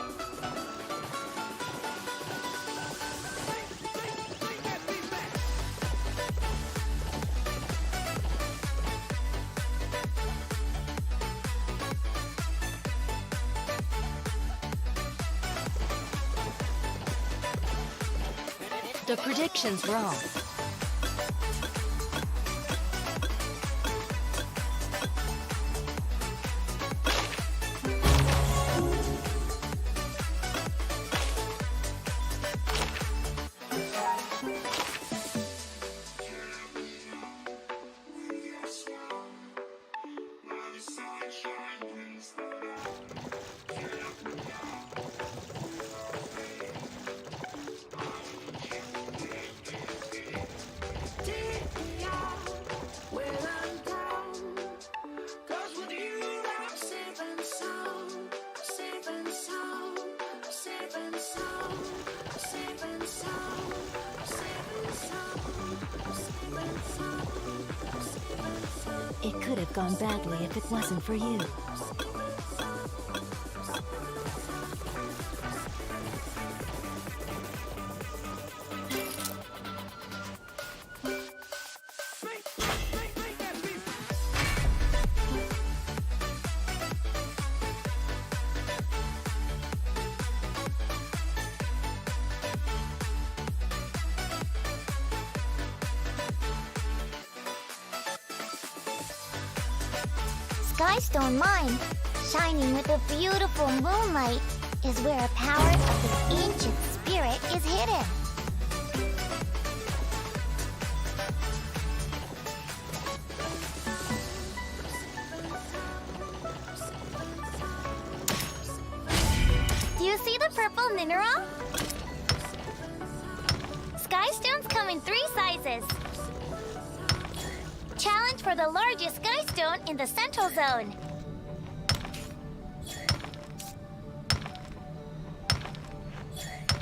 The prediction's wrong. It could have gone badly if it wasn't for you. Skystone Mine, shining with a beautiful moonlight, is where a power of the ancient spirit is hidden. Do you see the purple mineral? Skystones come in 3 sizes. Challenge for the largest skystone in the central zone.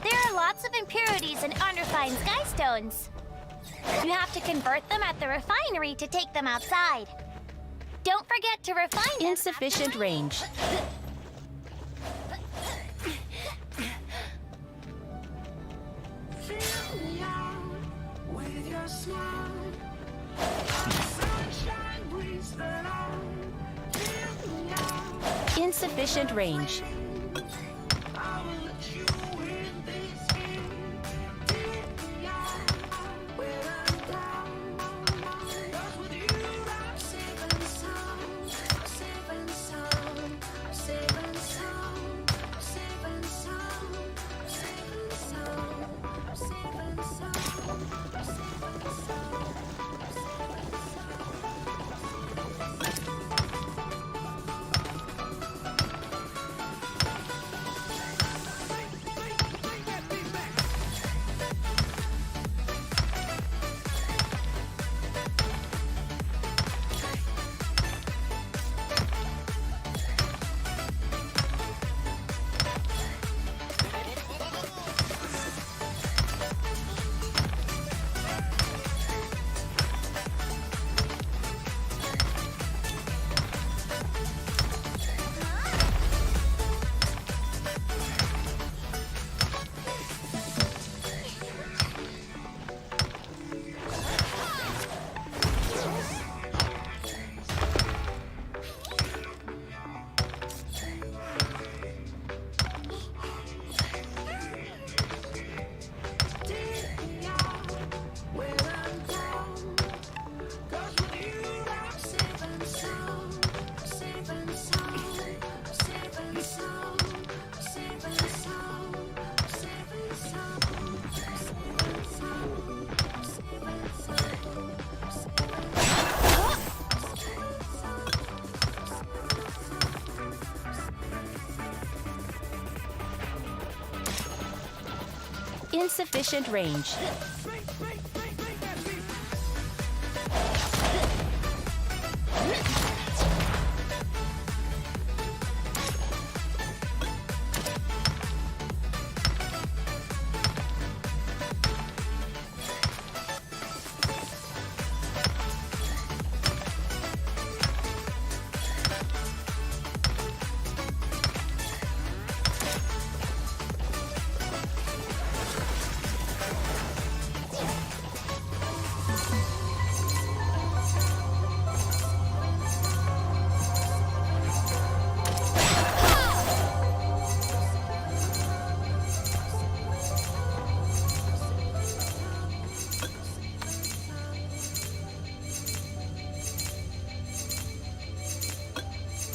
There are are lots of impurities in unrefined sky stones. You have to convert them at the refinery to take them outside. Don't forget to refine them. Insufficient range. Fill me out with your smile. Sunshine brings the light. Fill me out. Insufficient range. I will let you in this game. Take me out when I'm down. 'Cause with you I'm safe and sound. I'm safe and sound. I'm safe and sound. I'm safe and sound. I'm safe and sound. I'm safe and sound. I'm safe and sound. Insufficient range.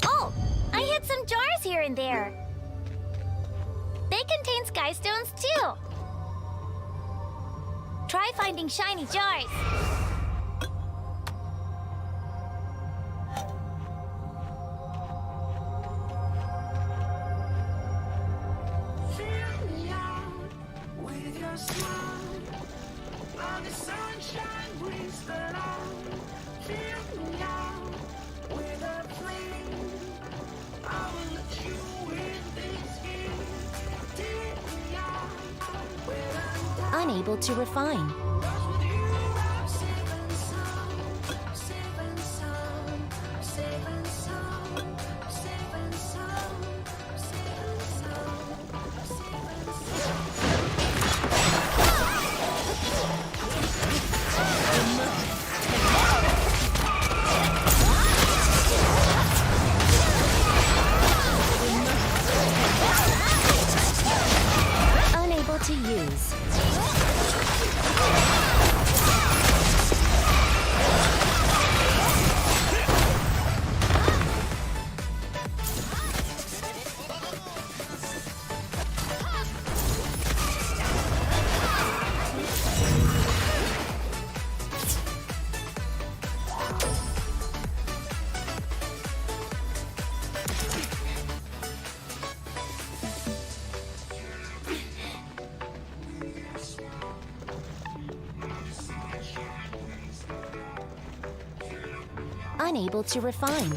Oh, I hid some jars here and there. They contain sky stones too. Try finding shiny jars. Fill me out with your smile. While the sunshine brings the light. Fill me out with a flame. I will let you in this game. Take me out when I'm down. Unable to refine. 'Cause with you I'm safe and sound. I'm safe and sound. I'm safe and sound. I'm safe and sound. I'm safe and sound. I'm safe and sound. Unable to use. Unable to refine.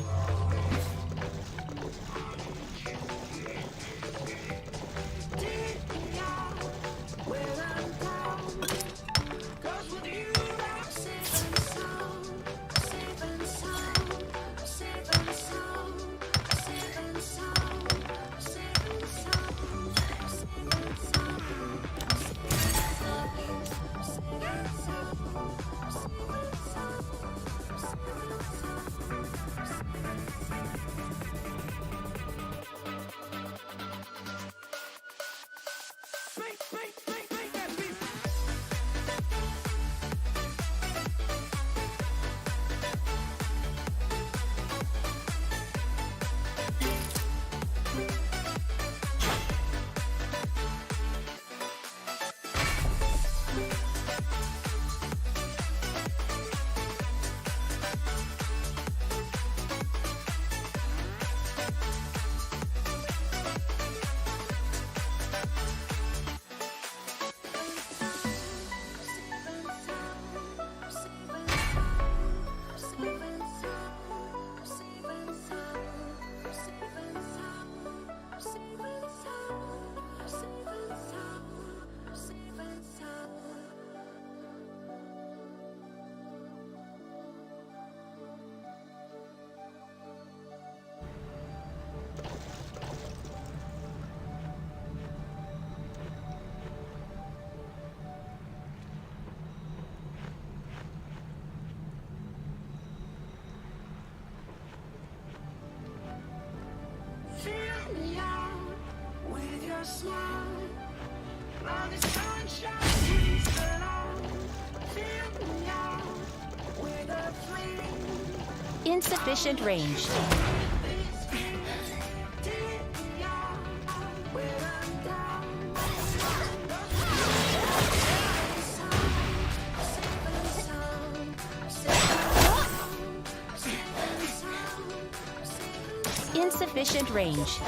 Fill me out with your smile. Now the sunshine is alone. Fill me out with a flame. Insufficient range. Insufficient range.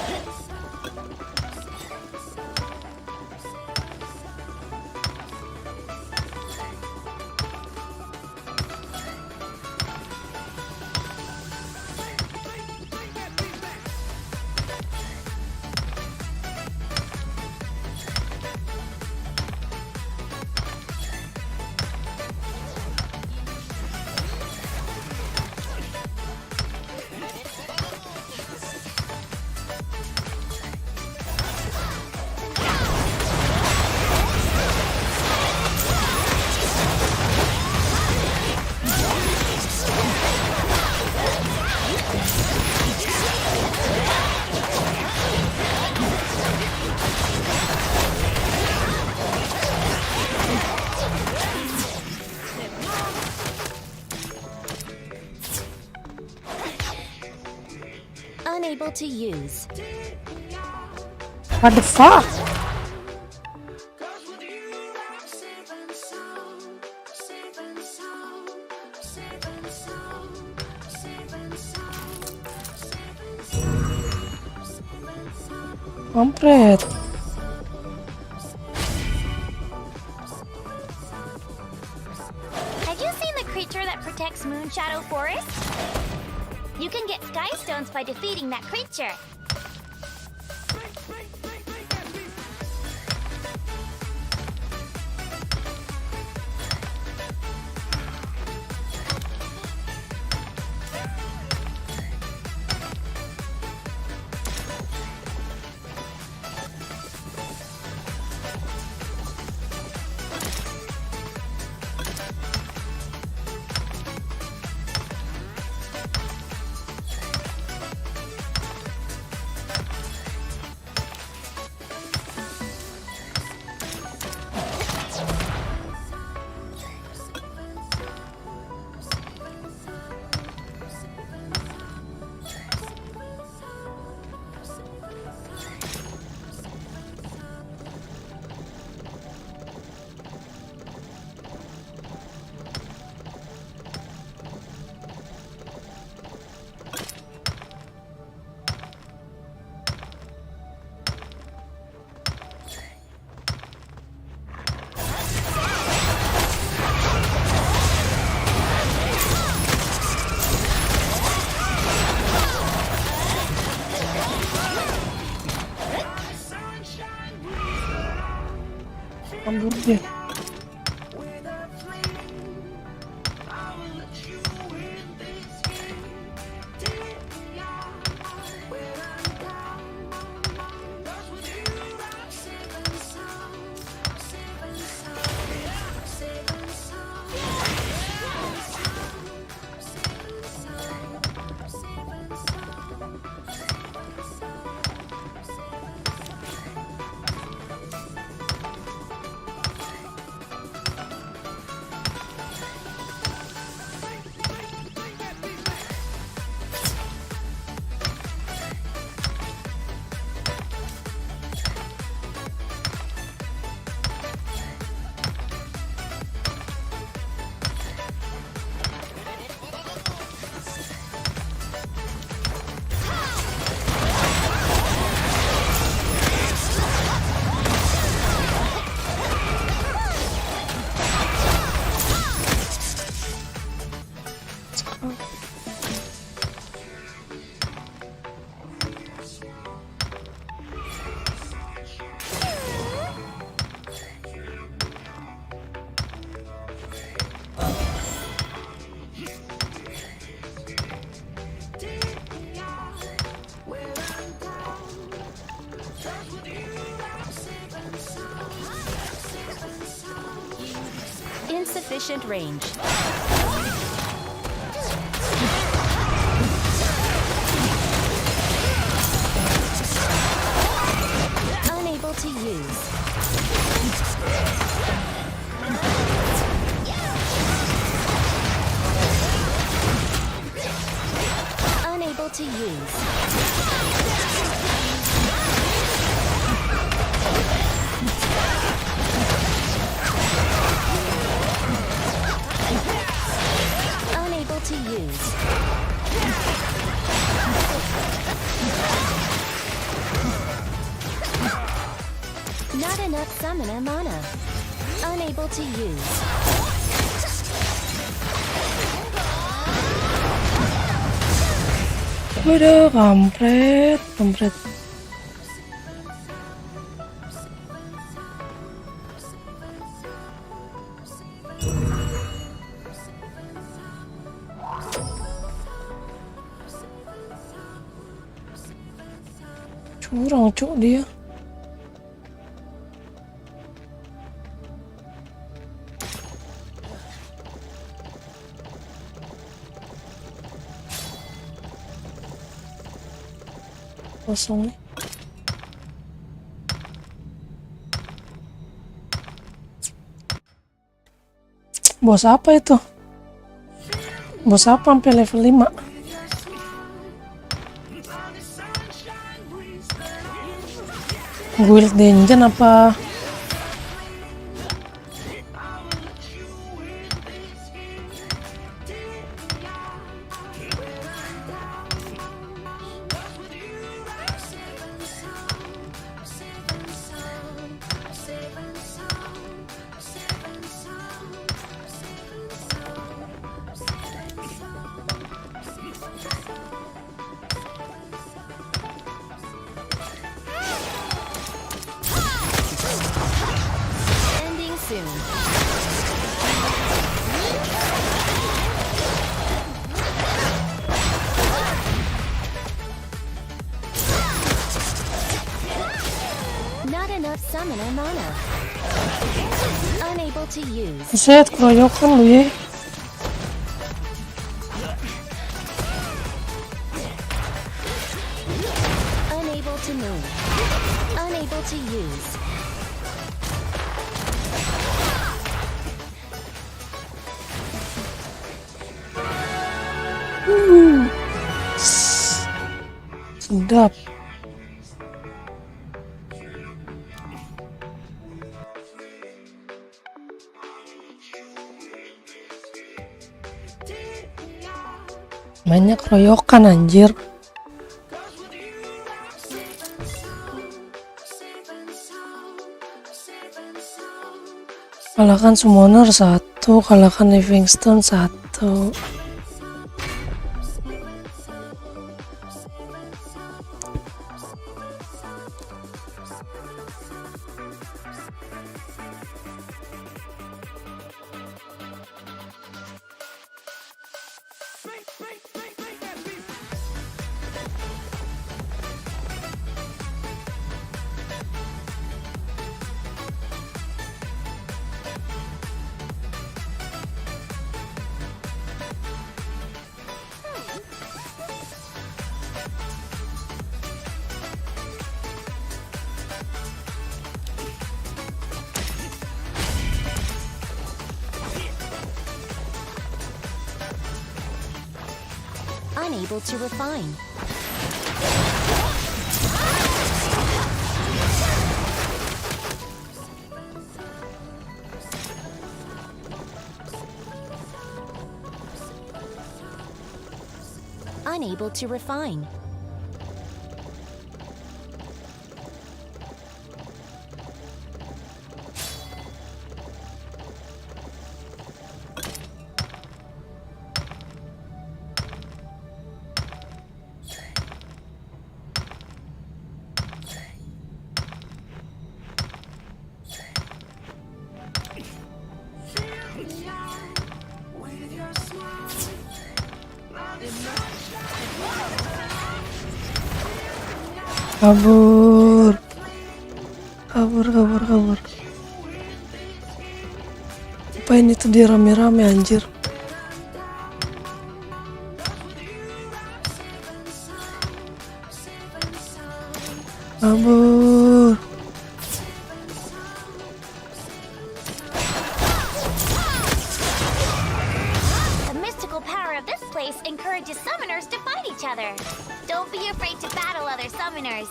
Unable to use. What the fuck? Kampret. Have you seen the creature that protects Moon Shadow Forest? You can get Sky Stones by defeating that creature. Kabur dia. Insufficient range. Unable to use. Unable to use. Unable to use. Not enough summoner mana. Unable to use. Waduh, kampret, kampret. Curang cuk dia. Kosong nih. Bos apa itu? Bos apa sampai level 5? Guild Dungeon apa? Ending soon. Not enough summoner mana. Unable to use. Buset, keroyokan lu ya. Unable to move. Unable to use. Sedap. Mainnya keroyokan anjir. Kalahkan summoner 1, kalahkan Livingstone 1. Unable to refine. Unable to refine. Kabur. Kabur, kabur, kabur. Ngapain itu dia rame-rame anjir? Kabur. The mystical power of this place encourages summoners to fight each other. Don't be afraid to battle other summoners.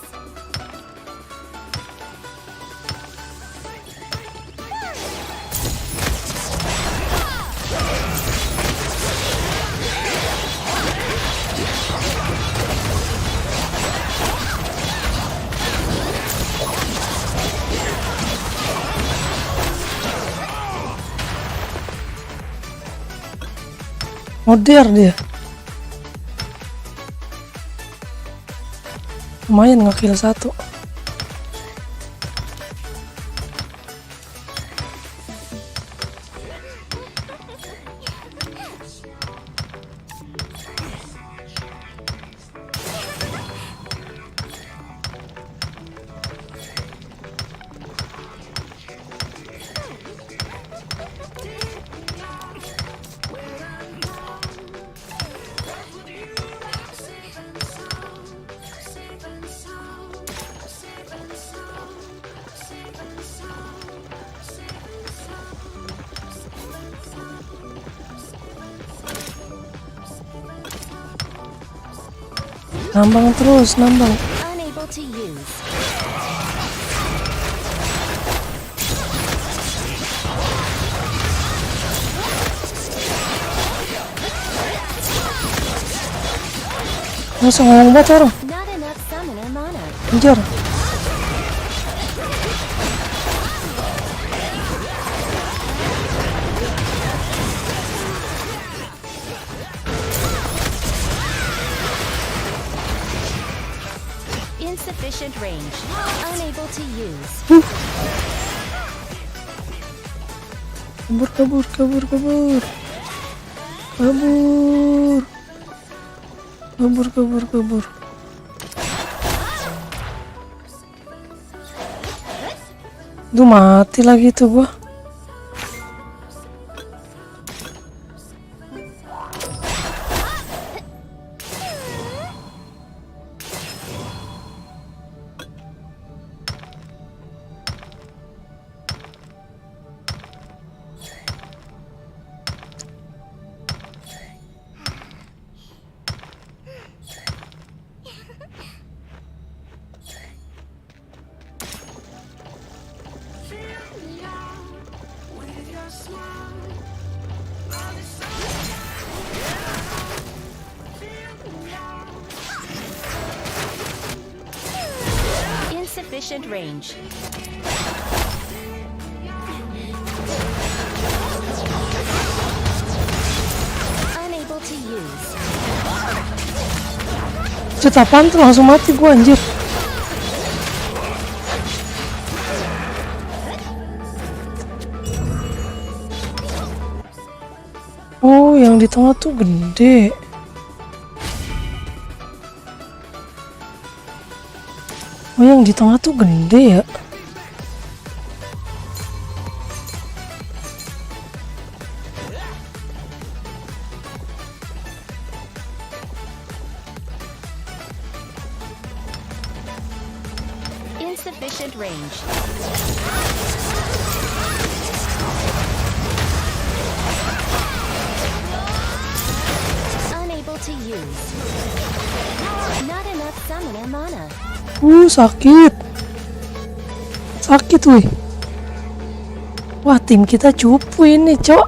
Moder dia. Lumayan ngekill satu. Nambang terus, nambang. Unable to use. Langsung ngomong banget orang. Not enough summoner mana. Anjir. Insufficient range. Unable to use. Kabur, kabur, kabur, kabur. Kabur. Kabur, kabur, kabur. Duh, mati lagi tuh gua. Insufficient range. Unable to use. Cet, apaan tuh, langsung mati gua anjir. Oh, yang di tengah tuh gede. Oh, yang di tengah tuh gede ya. Insufficient range. Unable to use. Not enough summoner mana. Sakit. Sakit, wih. Wah, tim kita cupu ini, cok.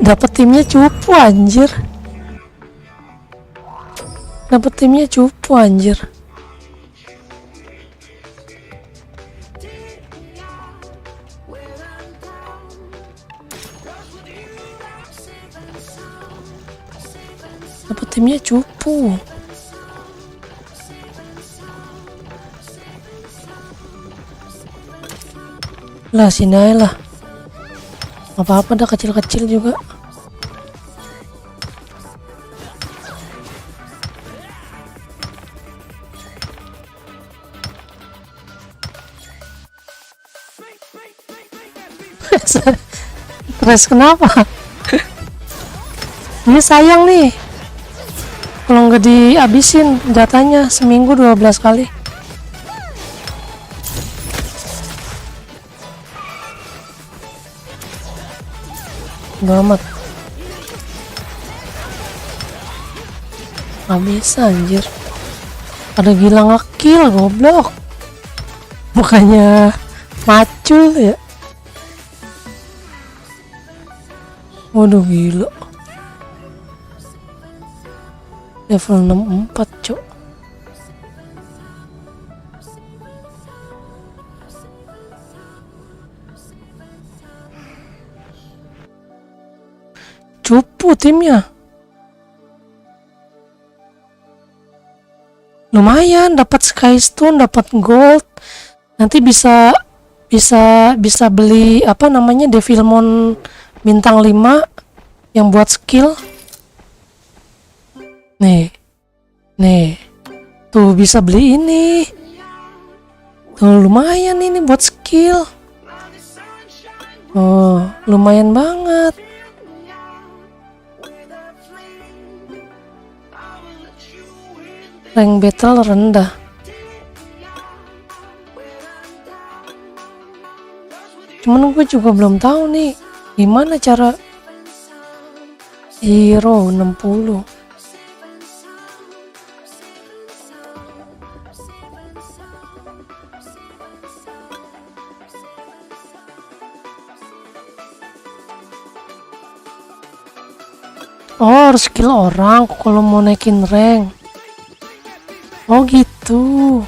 Dapat timnya cupu anjir. Dapat timnya cupu anjir. Dapat timnya cupu. Lah, sini aja lah. Apa-apa dah, kecil-kecil juga. Stres kenapa? Ini sayang nih. Kalau nggak dihabisin jatahnya seminggu 12 kali. Udah amat. Nggak bisa anjir. Ada gila ngekill goblok. Bukannya macul ya. Waduh gila. Level 64 cok. Cupu timnya. Lumayan dapat Skystone, dapat gold. Nanti bisa beli apa namanya Devilmon bintang 5 yang buat skill. Nih. Tuh bisa beli ini. Tuh lumayan ini buat skill. Oh, lumayan banget. Rank battle rendah. Cuman gue juga belum tahu nih gimana cara hero 60. Oh, harus skill orang kalau mau naikin rank. Oh gitu.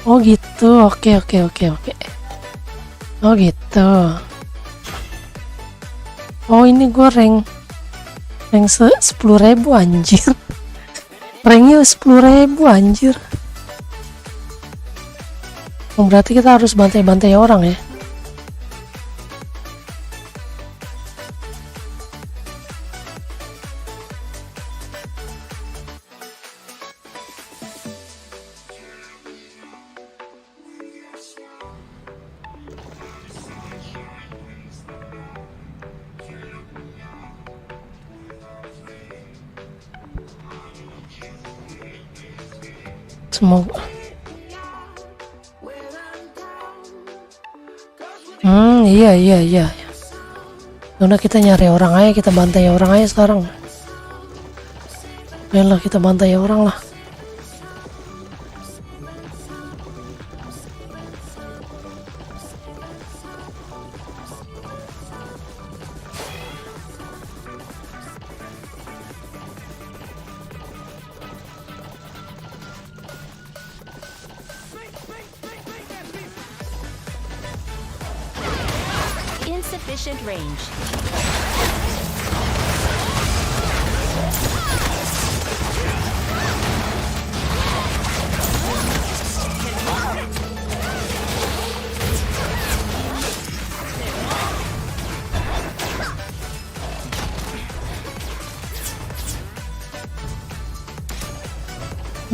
Oke. Oh gitu. Oh ini gue rank 10.000 anjir. Ranknya 10.000 anjir. Oh, berarti kita harus bantai-bantai orang ya. Semoga. Iya. Udah kita nyari orang aja, kita bantai orang aja sekarang. Ayolah kita bantai orang lah. Insufficient range.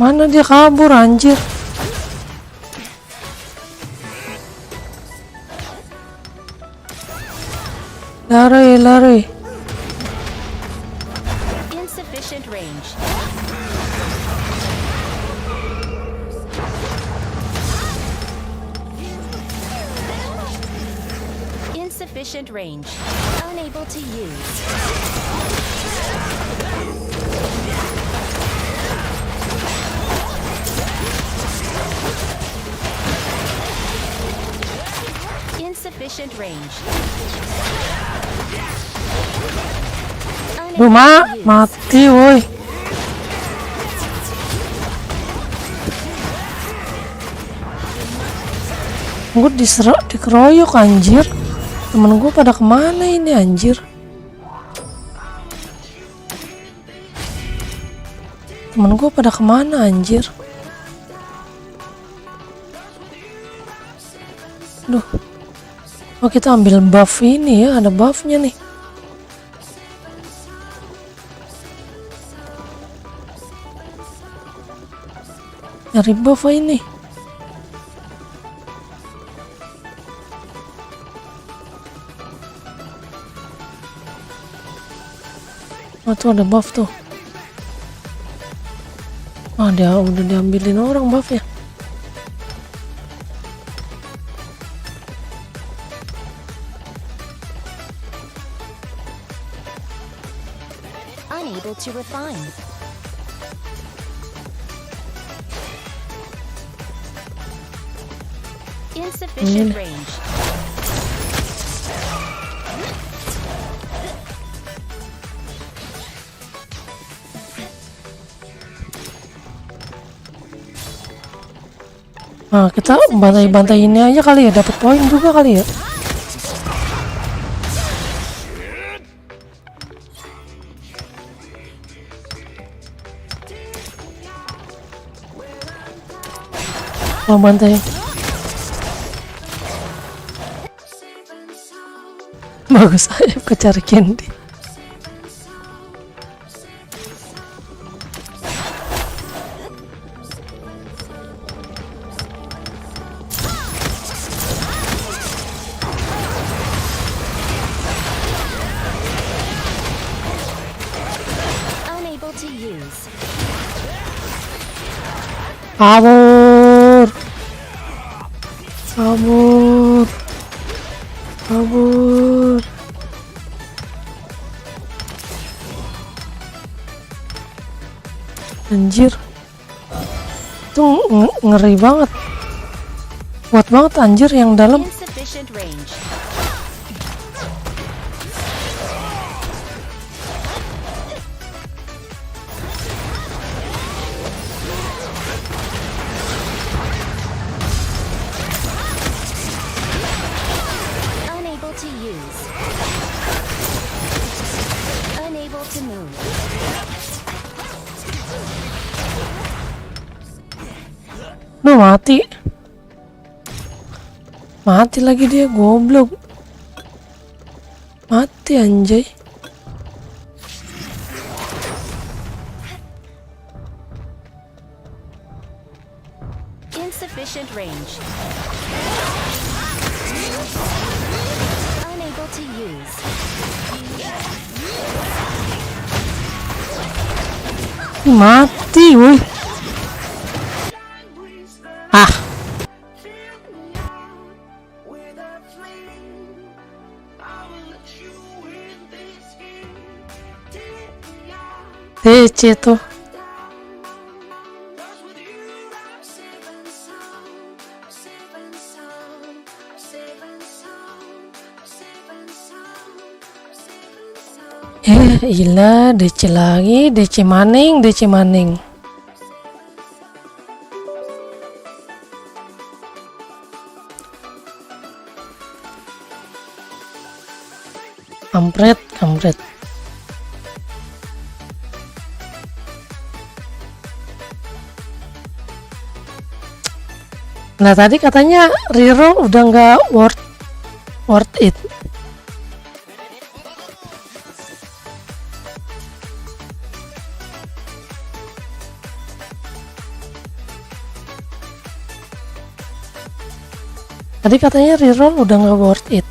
Mana dia kabur anjir? Lari. Insufficient range. Insufficient range. Unable to use. Insufficient range. Rumah mati woi. Gue dikeroyok anjir. Temen gue pada kemana ini anjir? Temen gue pada kemana anjir? Duh. Oh kita ambil buff ini ya, ada buffnya nih. Nyari buff ini. Oh tuh ada buff tuh. Ah dia udah diambilin orang buff ya. Unable to refine. Insufficient range. Nah kita bantai-bantai ini aja kali ya, dapat poin juga kali ya. Oh bantai. Bagus aja kejar Candy. Unable to use. Kabur. Kabur. Kabur. Anjir. Itu ngeri banget. Kuat banget anjir yang dalam. Insufficient range. Unable to use. Unable to move. Duh mati. Mati lagi dia, goblok. Mati anjay. Insufficient range. Unable to use. Mati woi. Ah. DC tuh. Ilah DC lagi, DC maning, DC maning. Kampret, kampret. Nah tadi katanya reroll udah nggak worth it. Tadi katanya reroll udah nggak worth it.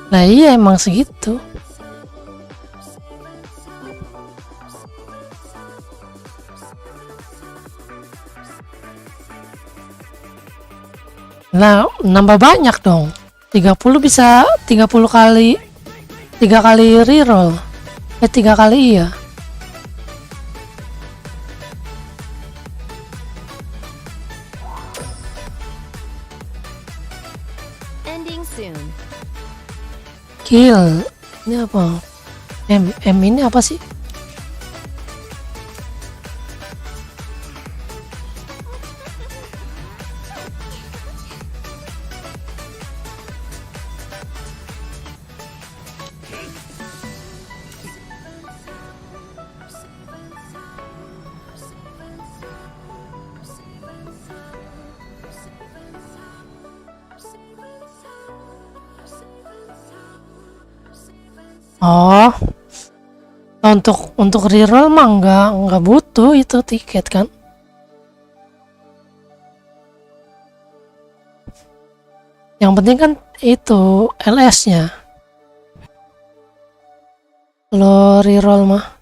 Nah iya emang segitu. Nah nambah banyak dong. 30 bisa 30 kali 3 kali reroll. 3 kali iya. Ending soon. Kill. Ini apa? M ini apa sih? Oh, untuk reroll mah nggak butuh itu tiket kan? Yang penting kan itu LS-nya. Lo reroll mah.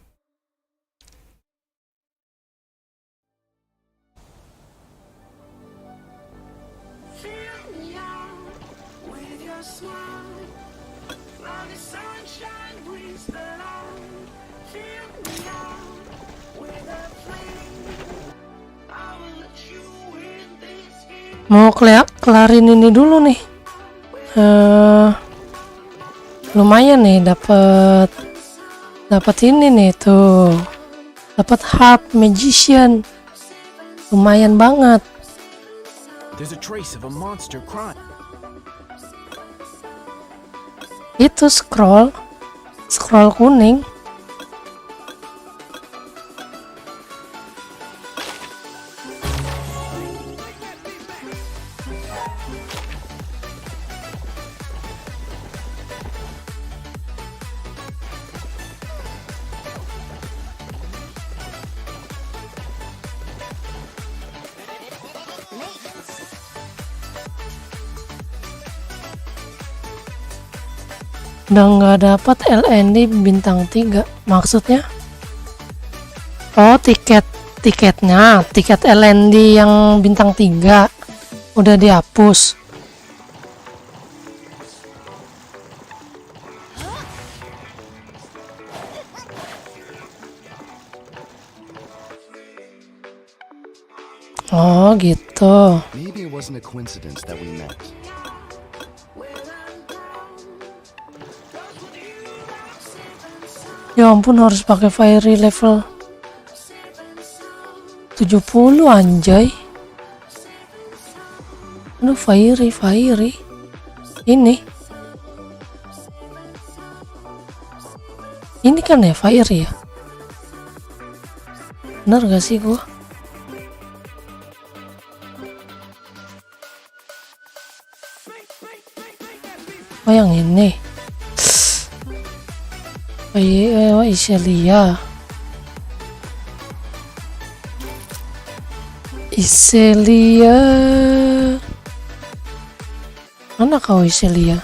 Mau kelarin ini dulu nih. Lumayan nih dapat ini nih tuh. Dapat Harp Magician. Lumayan banget. There's a trace of a monster crying. Itu scroll kuning. Udah nggak dapat LND bintang 3 maksudnya. Oh, tiketnya tiket LND yang bintang 3 udah dihapus. Oh gitu. Maybe it wasn't a coincidence that we met. Ya ampun, harus pakai fiery level 70 anjay. Aduh, fiery. Ini kan ya fiery ya. Bener gak sih gua? Oh yang ini. Iselia. Mana kau Iselia?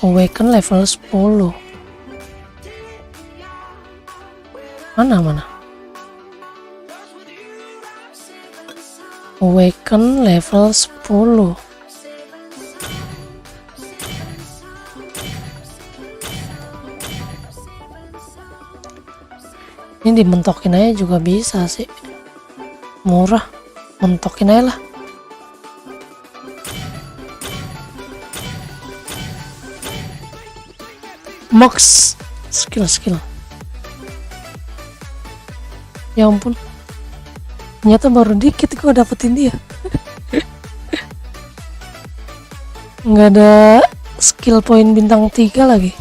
Awaken level 10. Mana? Awaken level 10. Ini dimentokin aja juga bisa sih. Murah. Mentokin aja lah. Max skill. Ya ampun, ternyata baru dikit gue dapetin dia. Nggak ada skill point bintang 3 lagi.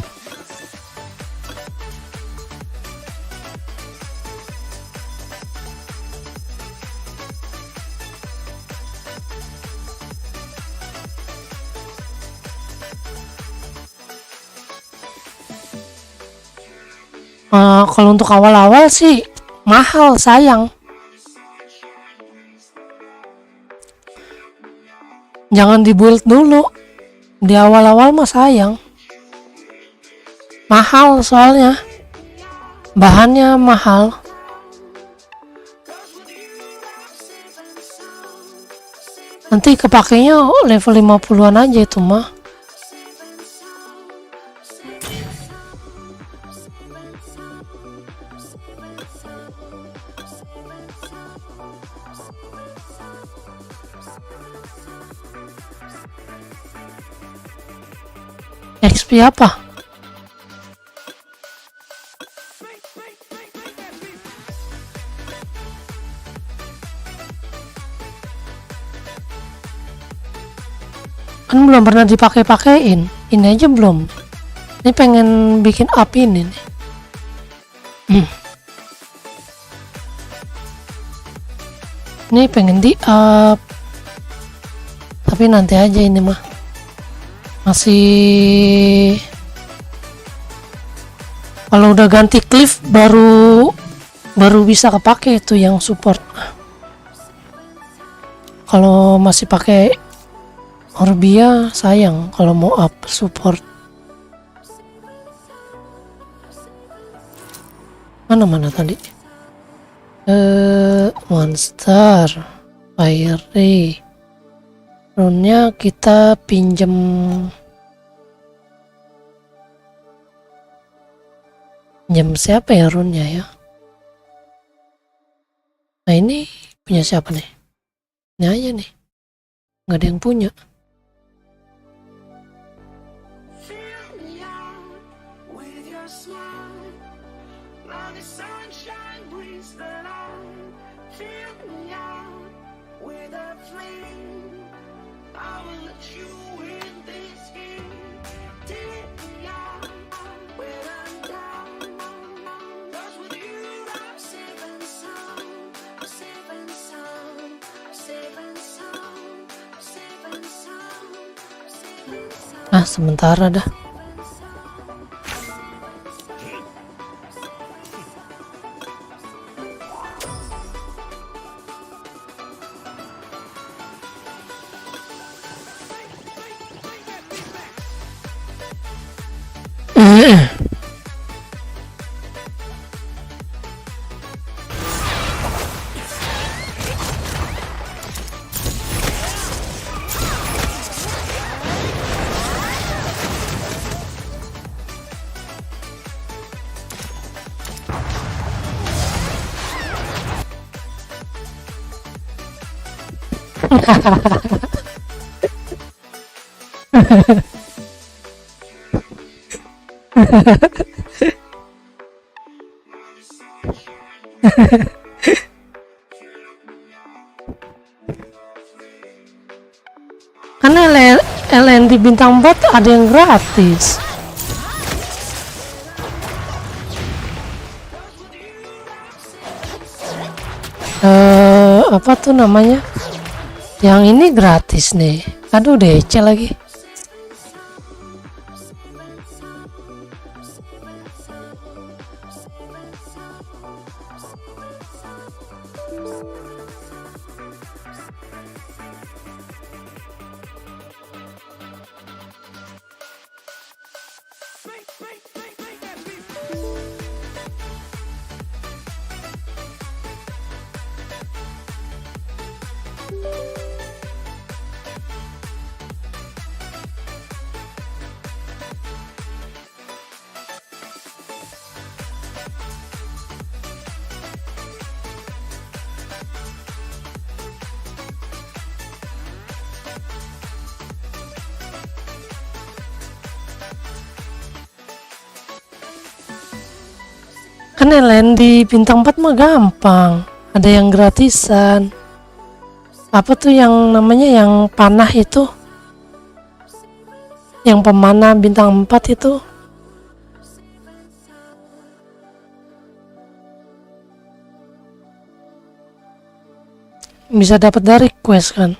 Kalau untuk awal-awal sih mahal, sayang. Jangan dibuild dulu. Di awal-awal mah sayang. Mahal soalnya. Bahannya mahal. Nanti kepakainya level 50-an aja itu mah. XP apa? Kan belum pernah dipakai-pakein. Ini aja belum. Ini pengen bikin up ini nih. Ini pengen di up. Tapi nanti aja ini mah. Masih kalau udah ganti cliff baru bisa kepake itu yang support. Kalau masih pakai Orbia sayang kalau mau up support. Mana tadi? Monster Fiery. Runnya kita pinjem siapa ya runnya ya? Nah ini punya siapa nih? Ini aja nih. Nggak ada yang punya. Sementara dah. Karena LND bintang 4 ada yang gratis. Apa tuh namanya? Yang ini gratis nih. Aduh DC lagi. Kan LND di bintang 4 mah gampang, ada yang gratisan. Apa tuh yang namanya yang panah itu, yang pemanah bintang 4 itu bisa dapat dari quest kan.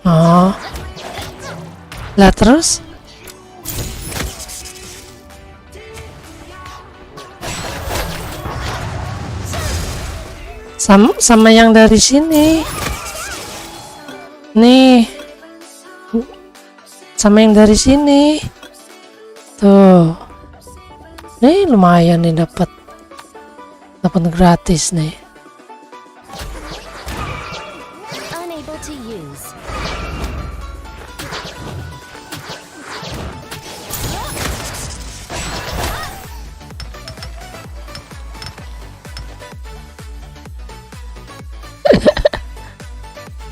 Oh, lah terus sama yang dari sini nih, sama yang dari sini tuh, nih lumayan nih, dapat gratis nih. Unable to use.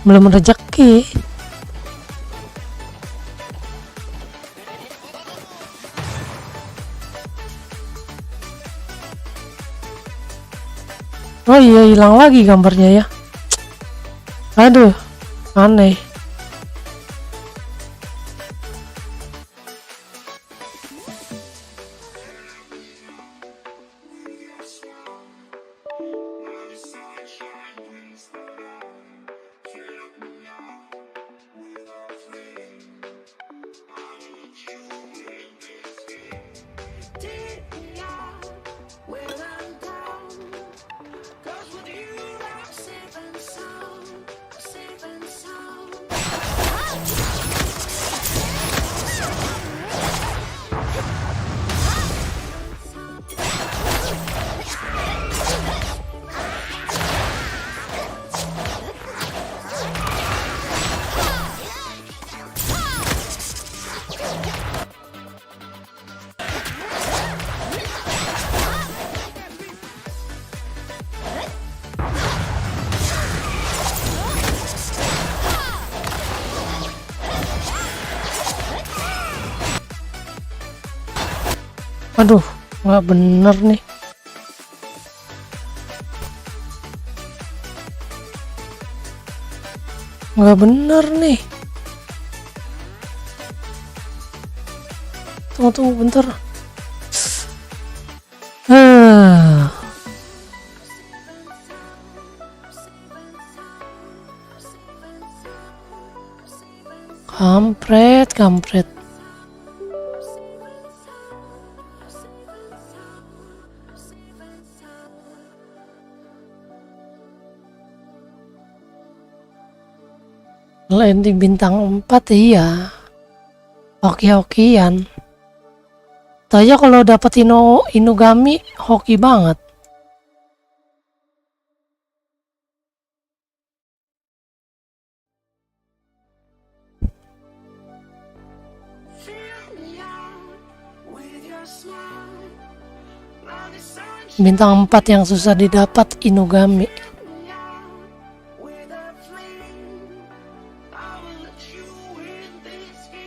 Belum rezeki. Oh iya, hilang lagi gambarnya ya. Aduh, aneh. Aduh, nggak bener nih. Nggak bener nih. Tunggu bentar. Kampret. Landing bintang 4 iya. Hoki-hokian. Tanya kalau dapet Inugami hoki banget. Bintang 4 yang susah didapat Inugami.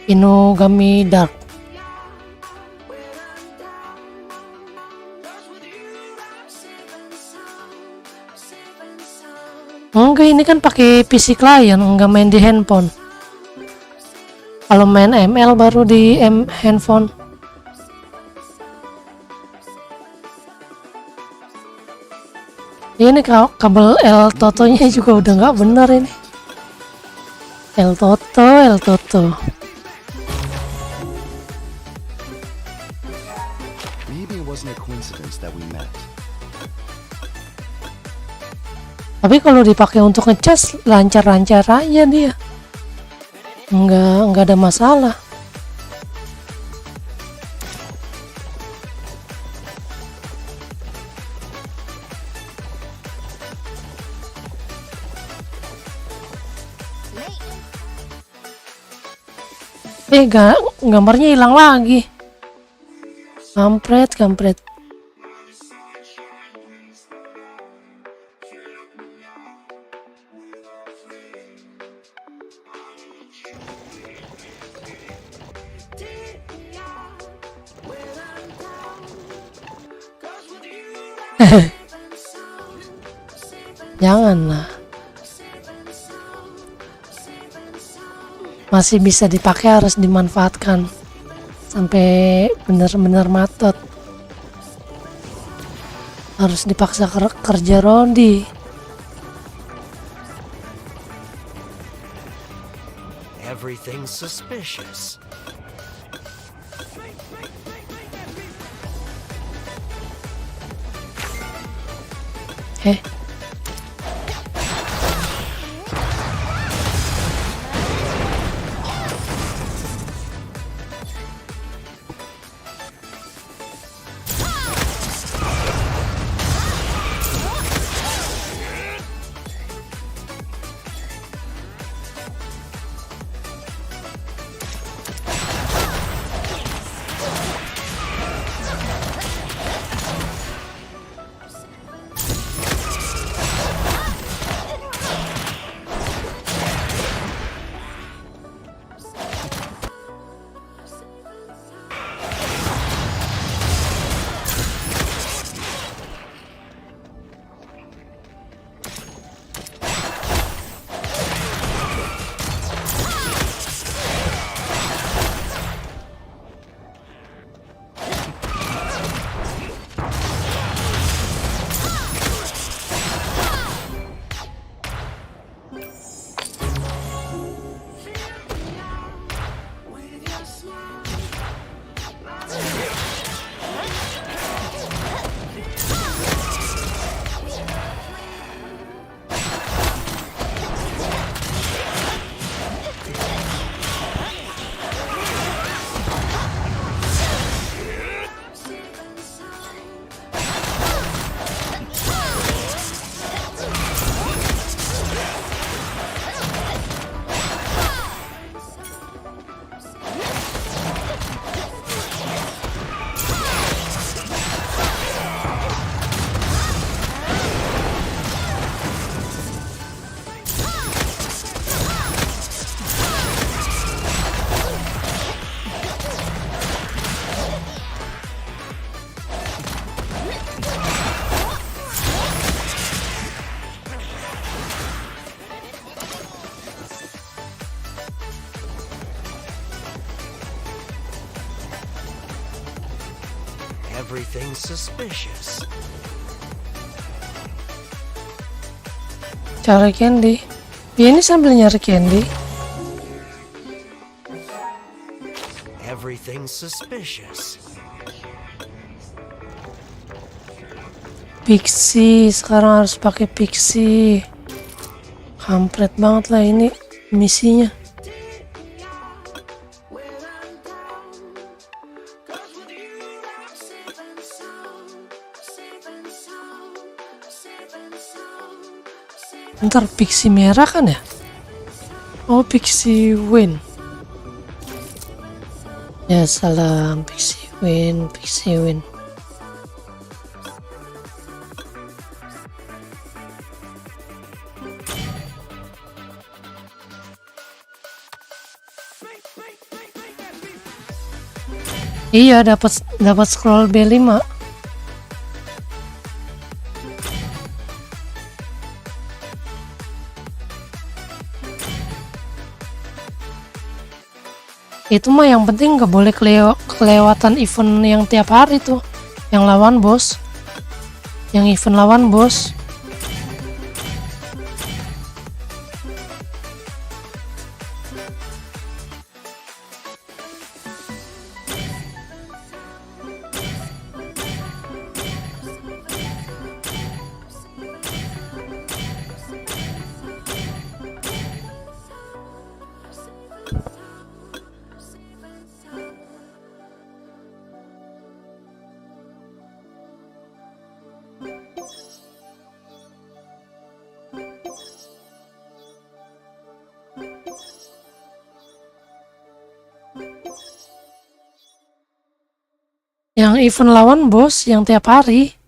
Inugami Dark. Enggak, ini kan pakai PC client, enggak main di handphone. Kalau main ML baru di handphone. Ini kabel L Toto-nya juga udah nggak bener ini. L Toto. Maybe it wasn't a coincidence that we met. Tapi kalau dipakai untuk ngecas lancar-lancar aja dia. Nggak ada masalah. Gambarnya hilang lagi. Kampret. Janganlah. Masih bisa dipakai, harus dimanfaatkan sampai benar-benar matot. Harus dipaksa kerja Rodi. Everything's suspicious. Eh, Everything's suspicious. cari candy. Dia ini sambil nyari candy. Everything's suspicious. Pixie, sekarang harus pakai Pixie. Kampret banget lah ini misinya. Ntar Pixie merah kan ya? Oh, Pixie Win. Ya salam, Pixie Win, Pixie Win. Iya, dapat scroll B5. Itu mah yang penting nggak boleh kelewatan event yang tiap hari tuh, yang lawan bos, yang event lawan bos. Yang event lawan bos yang tiap hari.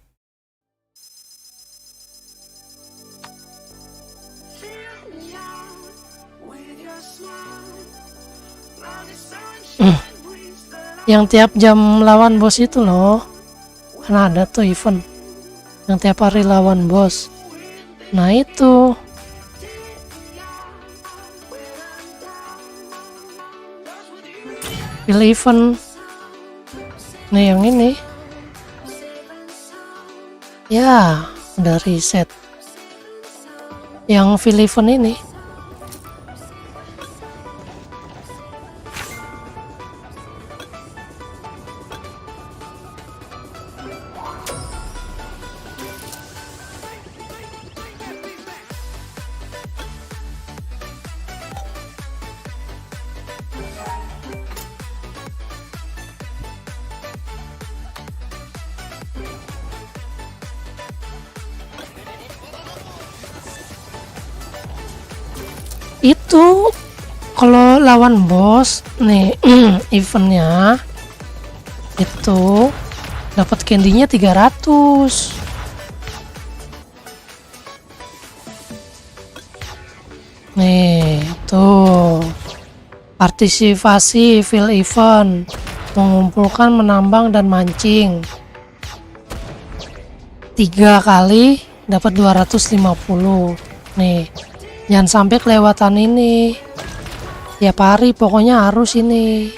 Yang tiap jam lawan bos itu loh. Kan ada tuh event yang tiap hari lawan bos. Nah itu. Pilih event. Nah yang ini Ya, udah reset. Yang Philippine ini. Itu kalau lawan bos nih eventnya itu dapat candy-nya 300. Nih tuh partisipasi field event, mengumpulkan, menambang dan mancing 3 kali dapat 250. Nih, jangan sampai kelewatan ini. Tiap hari pokoknya harus ini.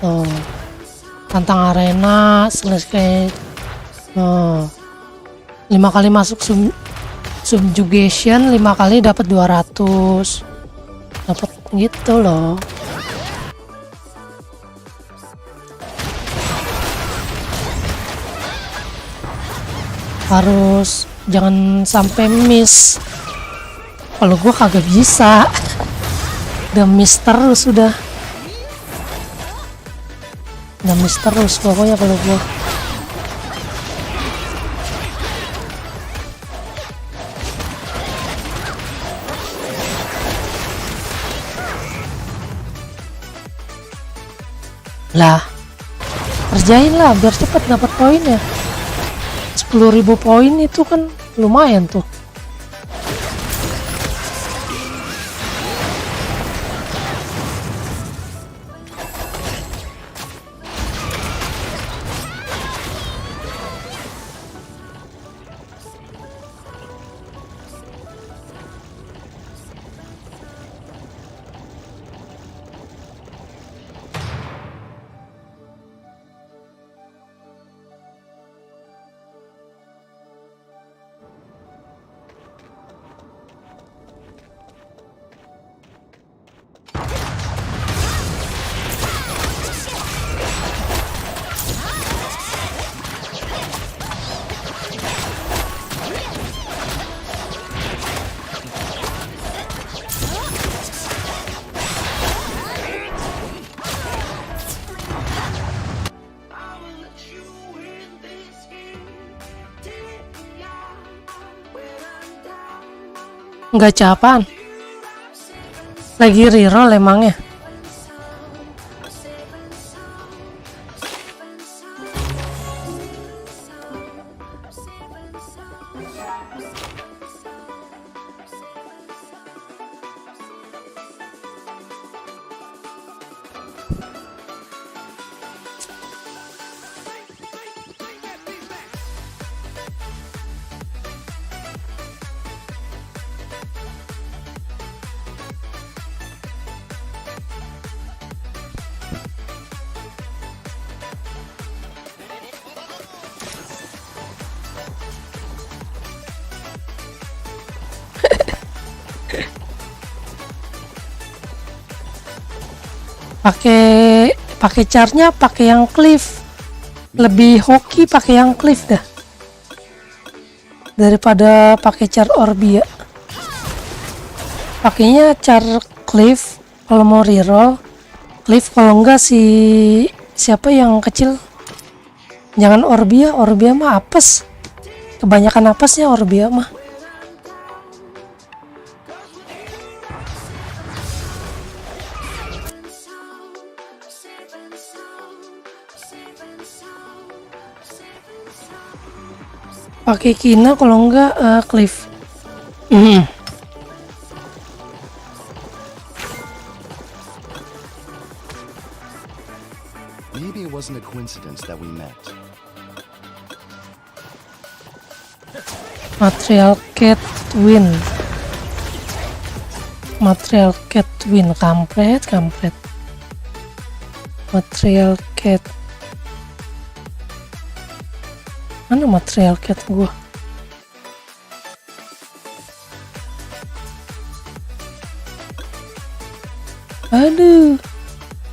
Tuh. Tantang arena, selesai. 5 kali masuk subjugation, 5 kali dapat 200. Dapat gitu loh. Harus jangan sampai miss. Kalau gua kagak bisa. Udah miss terus udah. Udah miss terus pokoknya kalau gua. Lah, kerjain lah biar cepet dapat poinnya. 10.000 poin itu kan lumayan tuh. Gacha apaan? Lagi reroll emangnya? pakai charnya pakai yang cliff, lebih hoki pakai yang cliff dah daripada pakai char Orbia. Pakainya char cliff kalau mau reroll cliff, kalau enggak siapa yang kecil, jangan Orbia mah apes, kebanyakan apesnya Orbia mah. Pakai Kina kalau enggak cliff. Maybe it wasn't a coincidence that we met. Material Cat Win kampret. Material Cat Mana material cat gua? Aduh,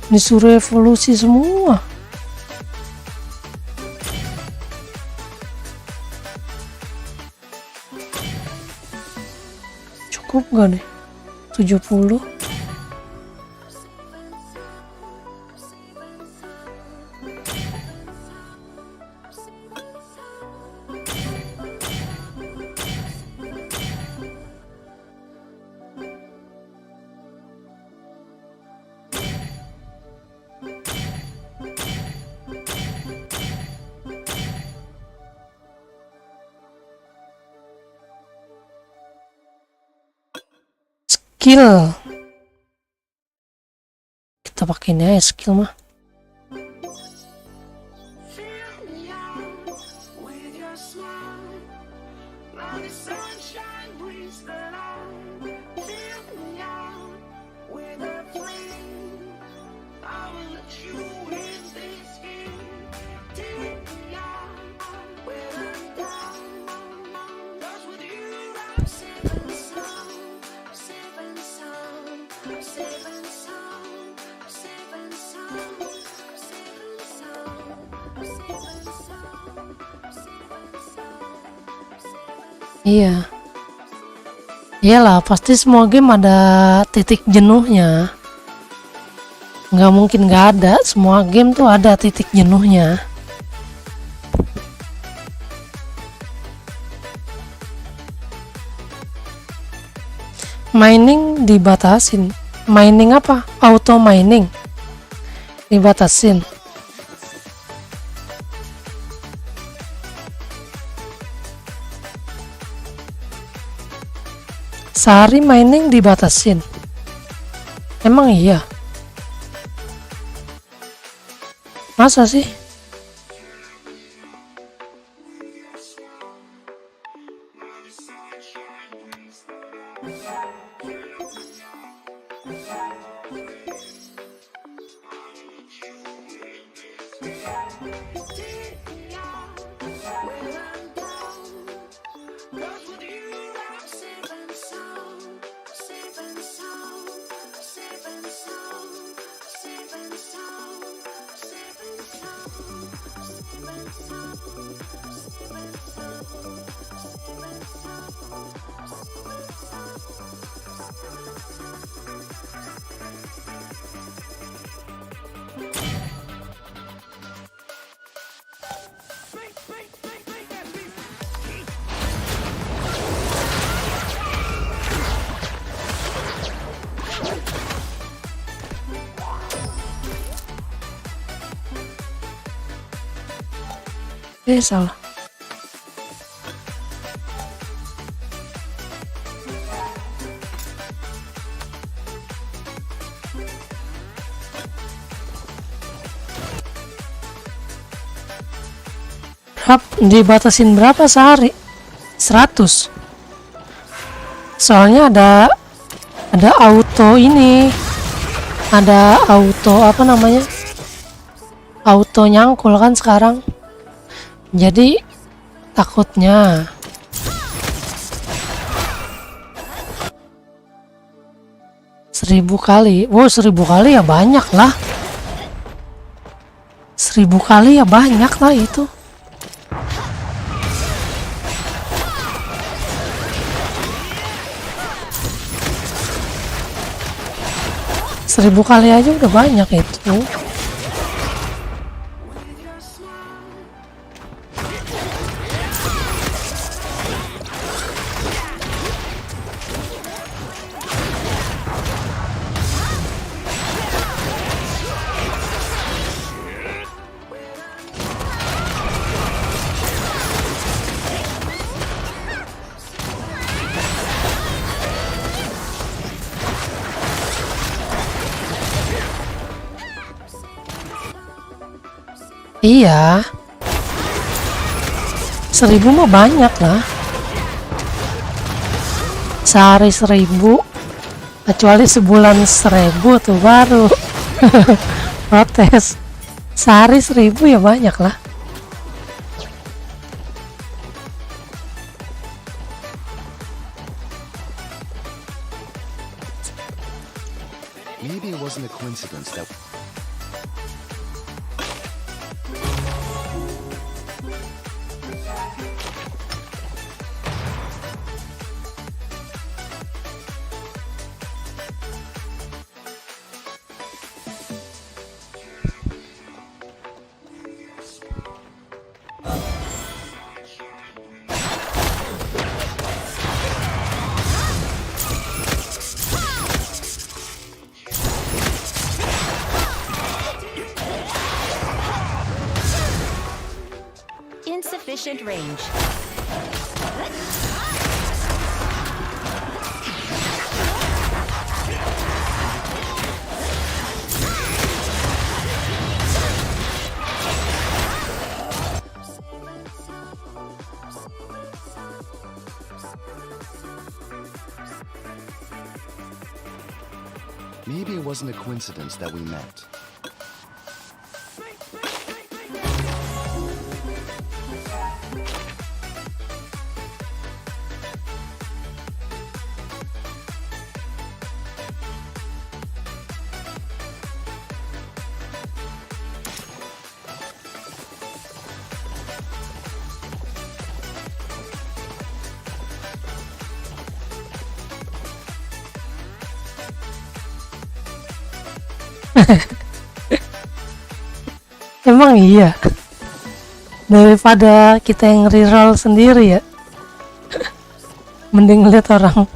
disuruh evolusi semua. Cukup gak nih? 70. Skill. Kita pakai ini aja skill mah. Iya. Iyalah, pasti semua game ada titik jenuhnya. Nggak mungkin nggak ada, semua game tuh ada titik jenuhnya. Mining dibatasin. Mining apa? Auto mining dibatasin. Sehari mining dibatasin. Emang iya? Masa sih? Salah. Dibatasin berapa sehari? 100. Soalnya ada auto ini. Ada auto apa namanya? Auto nyangkul kan sekarang. Jadi takutnya seribu kali. Wow, 1000 kali ya banyak lah. 1000 kali ya banyak lah itu. Seribu kali aja udah banyak itu. Iya, 1000 mah banyak lah. Sehari 1000, kecuali sebulan 1000 tuh baru protes. Sehari 1000 ya banyak lah. coincidence that Insufficient range. maybe it wasn't a coincidence that we met. Emang iya. Daripada kita yang reroll sendiri ya. Mending lihat orang.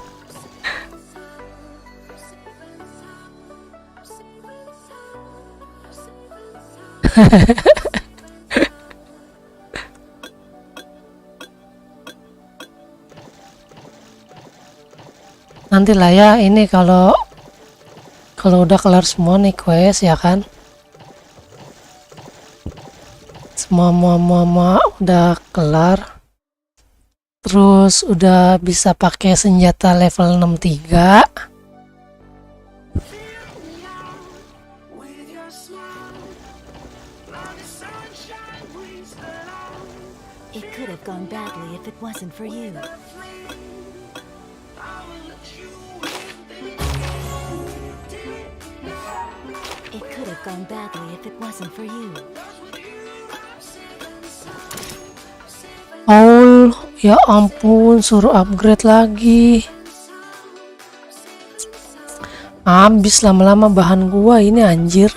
Nanti lah ya, ini kalau udah kelar semua nih quest ya kan, semua udah kelar, terus udah bisa pakai senjata level 63. It could have gone badly if it wasn't for you. It could have gone badly if it wasn't for you. Oh, ya ampun, suruh upgrade lagi. Habis lama-lama bahan gua ini anjir.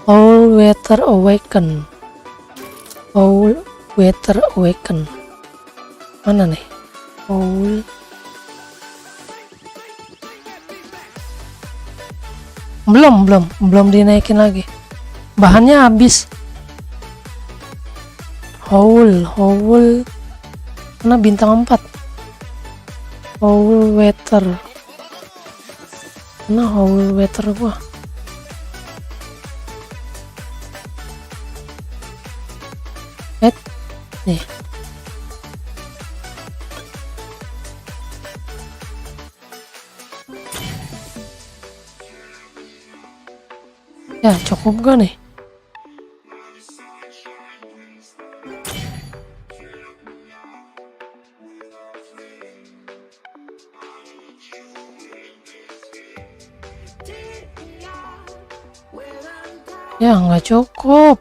All Weather Awaken. All Weather Awaken. Mana nih? All belum dinaikin lagi. Bahannya habis. Howl mana bintang 4. Howl Weather. Mana Howl Weather gua? Nih. Ya cukup gak nih? Ya nggak cukup.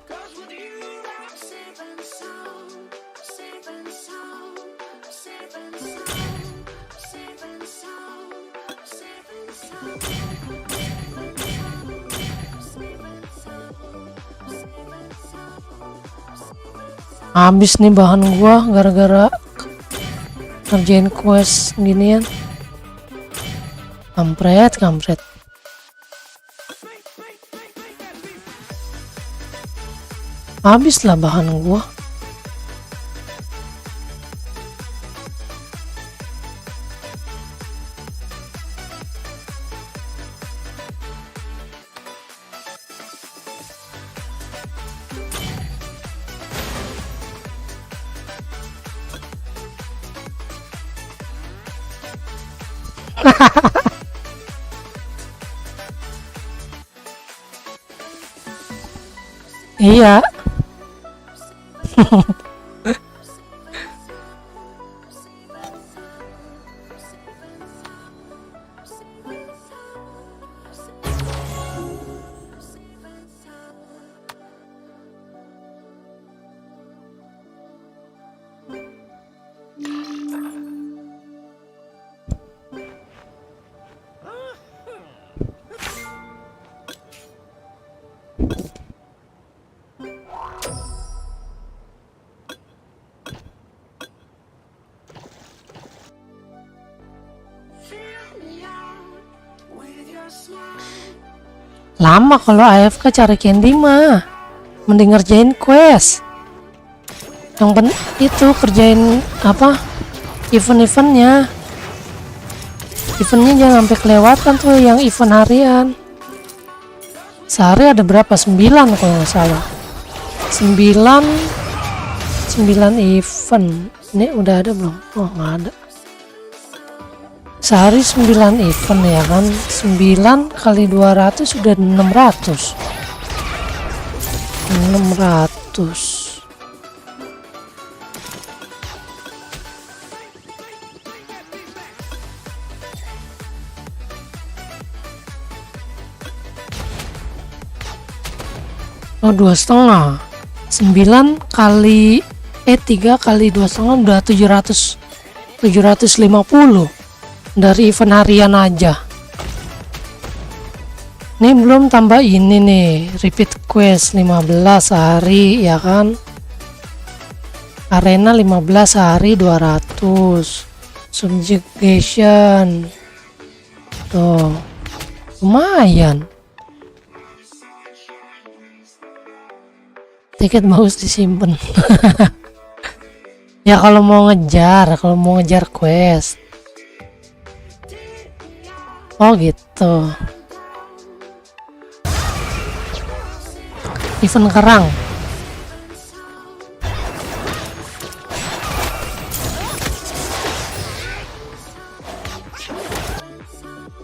Habis nih bahan gua gara-gara ngerjain quest ginian. Kampret. Habis lah bahan gua. Iya. Lama kalau AFK cari candy mah. Mending ngerjain quest. Yang itu kerjain apa? Event-eventnya. Eventnya jangan sampai kelewatan tuh yang event harian. Sehari ada berapa? 9 kalau nggak salah. 9 event. Ini udah ada belum? Oh, nggak ada. Sehari 9 event ya kan. 9 kali 200 sudah 600. 600. Oh, 2,5. 9 kali 3 kali 2,5 udah 750 dari event harian aja. Ini belum tambah ini nih, repeat quest 15 hari ya kan. Arena 15 hari 200. Subjugation. Tuh. Lumayan. Tiket bagus disimpan. Ya kalau mau ngejar quest. Oh gitu. Event kerang.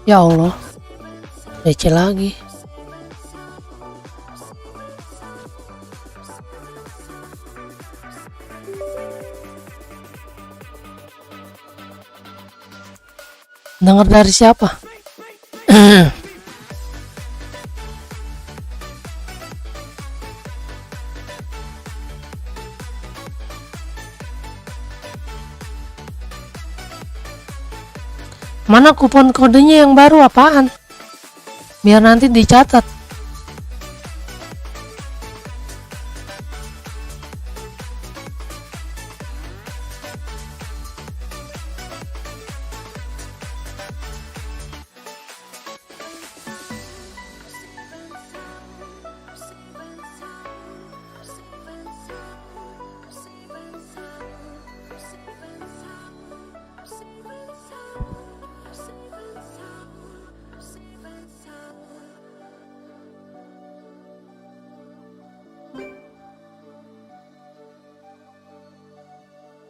Ya Allah. DC lagi. Dengar dari siapa? Mana kupon kodenya yang baru apaan? Biar nanti dicatat.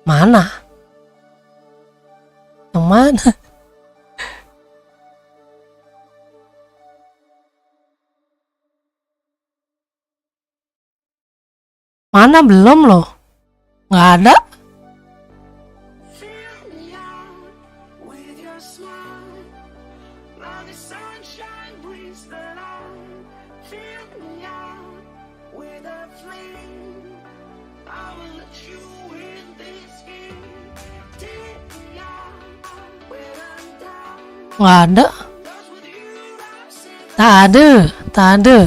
Mana? Yang mana? Mana belum loh? Nggak ada. Nggak ada. Tak ada.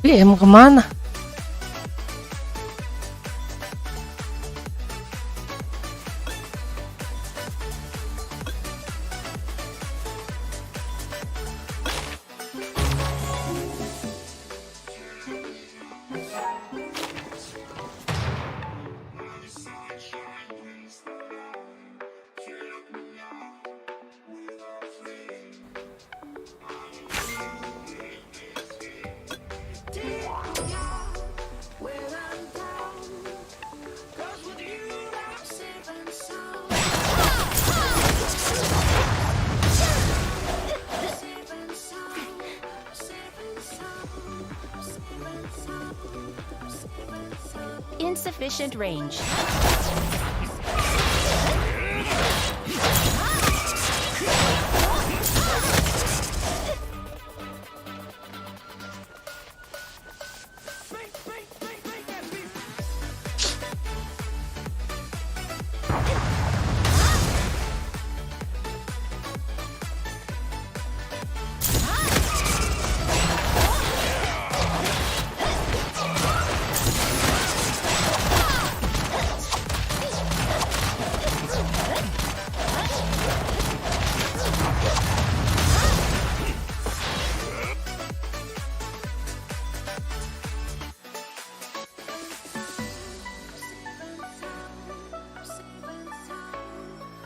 PM kemana? Insufficient range.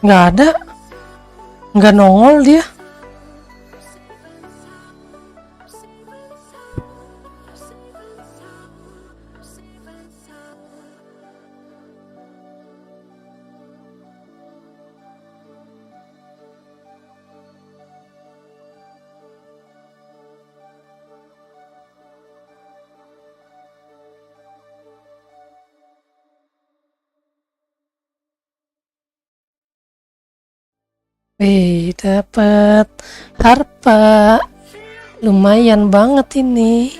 Nggak ada. Nggak nongol dia. Wih, dapet harpa. Lumayan banget ini.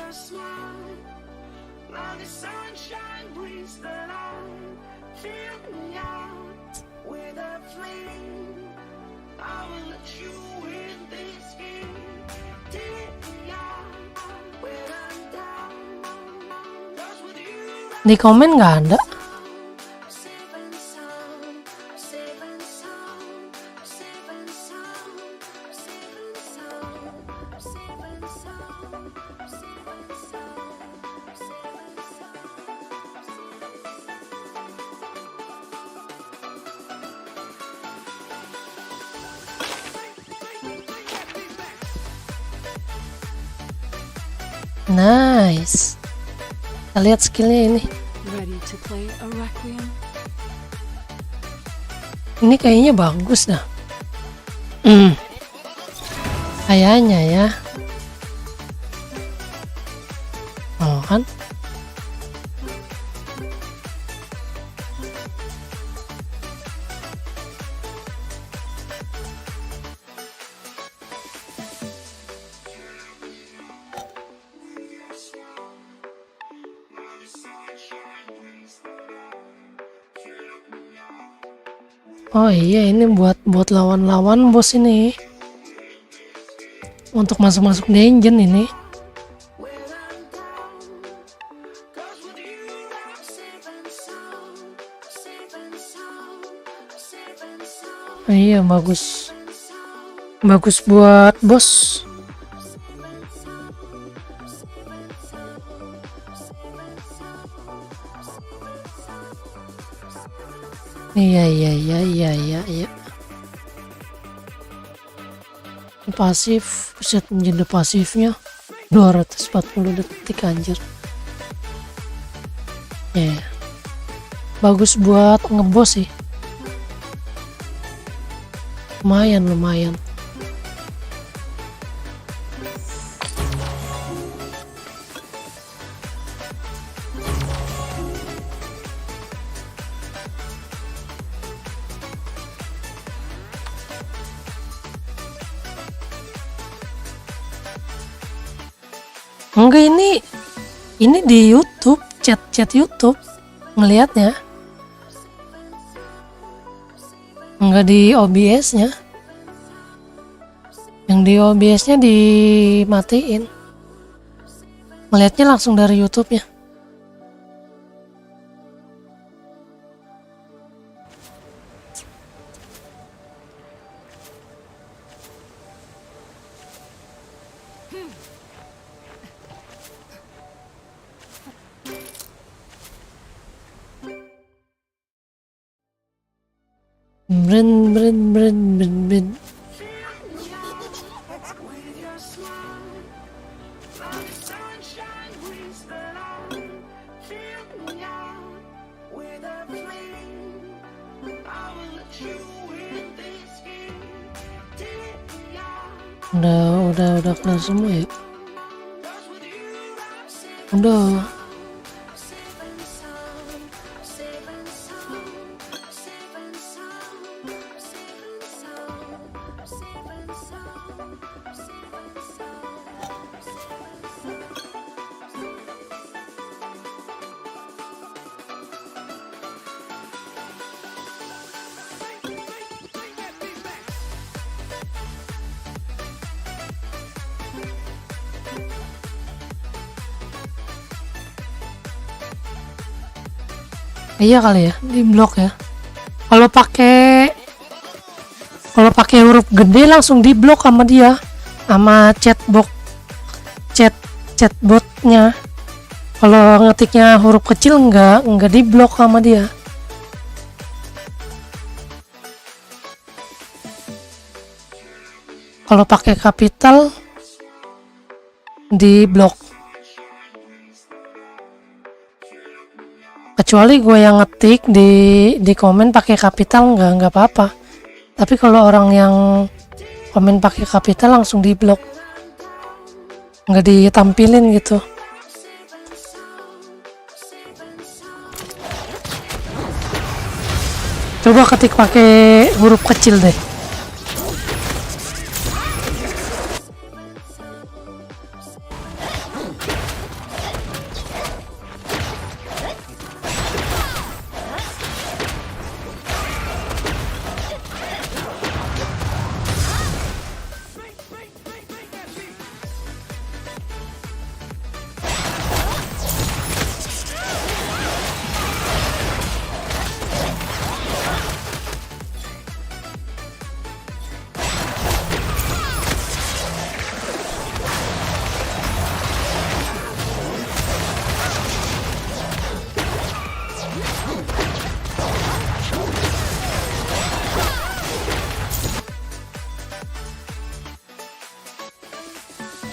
Di komen nggak ada. Nice. Kita lihat skillnya ini. Ready to play a requiem? Ini kayaknya bagus dah. Kayaknya ya. Oh kan? Oh iya, ini buat lawan-lawan bos ini. Untuk masuk-masuk dungeon ini. Oh iya, bagus. Bagus buat bos. Iya. Pasif, set menjadi pasifnya 240 detik anjir. Ya. Bagus buat ngebos sih. Lumayan. Enggak, ini di YouTube, chat YouTube ngelihatnya. Enggak di OBS-nya. Yang di OBS-nya dimatiin. Ngelihatnya langsung dari YouTube-nya. Bren. Udah kelar semua ya. Udah. Iya kali ya, di blok ya. Kalau pakai huruf gede langsung di blok sama dia, sama chatbotnya. Kalau ngetiknya huruf kecil enggak di blok sama dia. Kalau pakai kapital di blok. Kecuali gue yang ngetik di komen pakai kapital nggak apa-apa. Tapi kalau orang yang komen pakai kapital langsung di blok, nggak ditampilin gitu. Coba ketik pakai huruf kecil deh.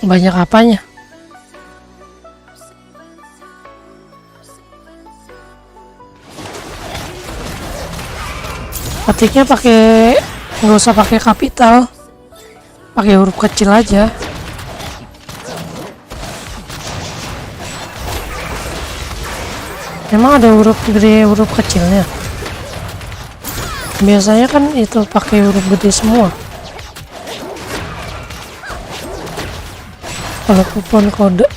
Banyak apanya? Ketiknya pakai, nggak usah pakai kapital, pakai huruf kecil aja. Emang ada huruf gede, huruf kecilnya? Biasanya kan itu pakai huruf gede semua. Kalau kupon kode.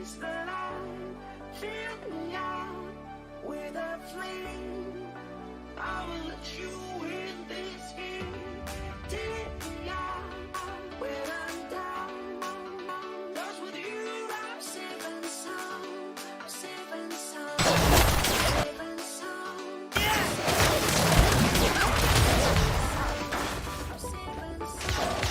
chase the light. Fill me out with a flame. I will let you in this game. Take me out when I'm down. 'Cause with you I'm safe and sound. I'm safe and sound. Safe and sound. I'm safe and sound.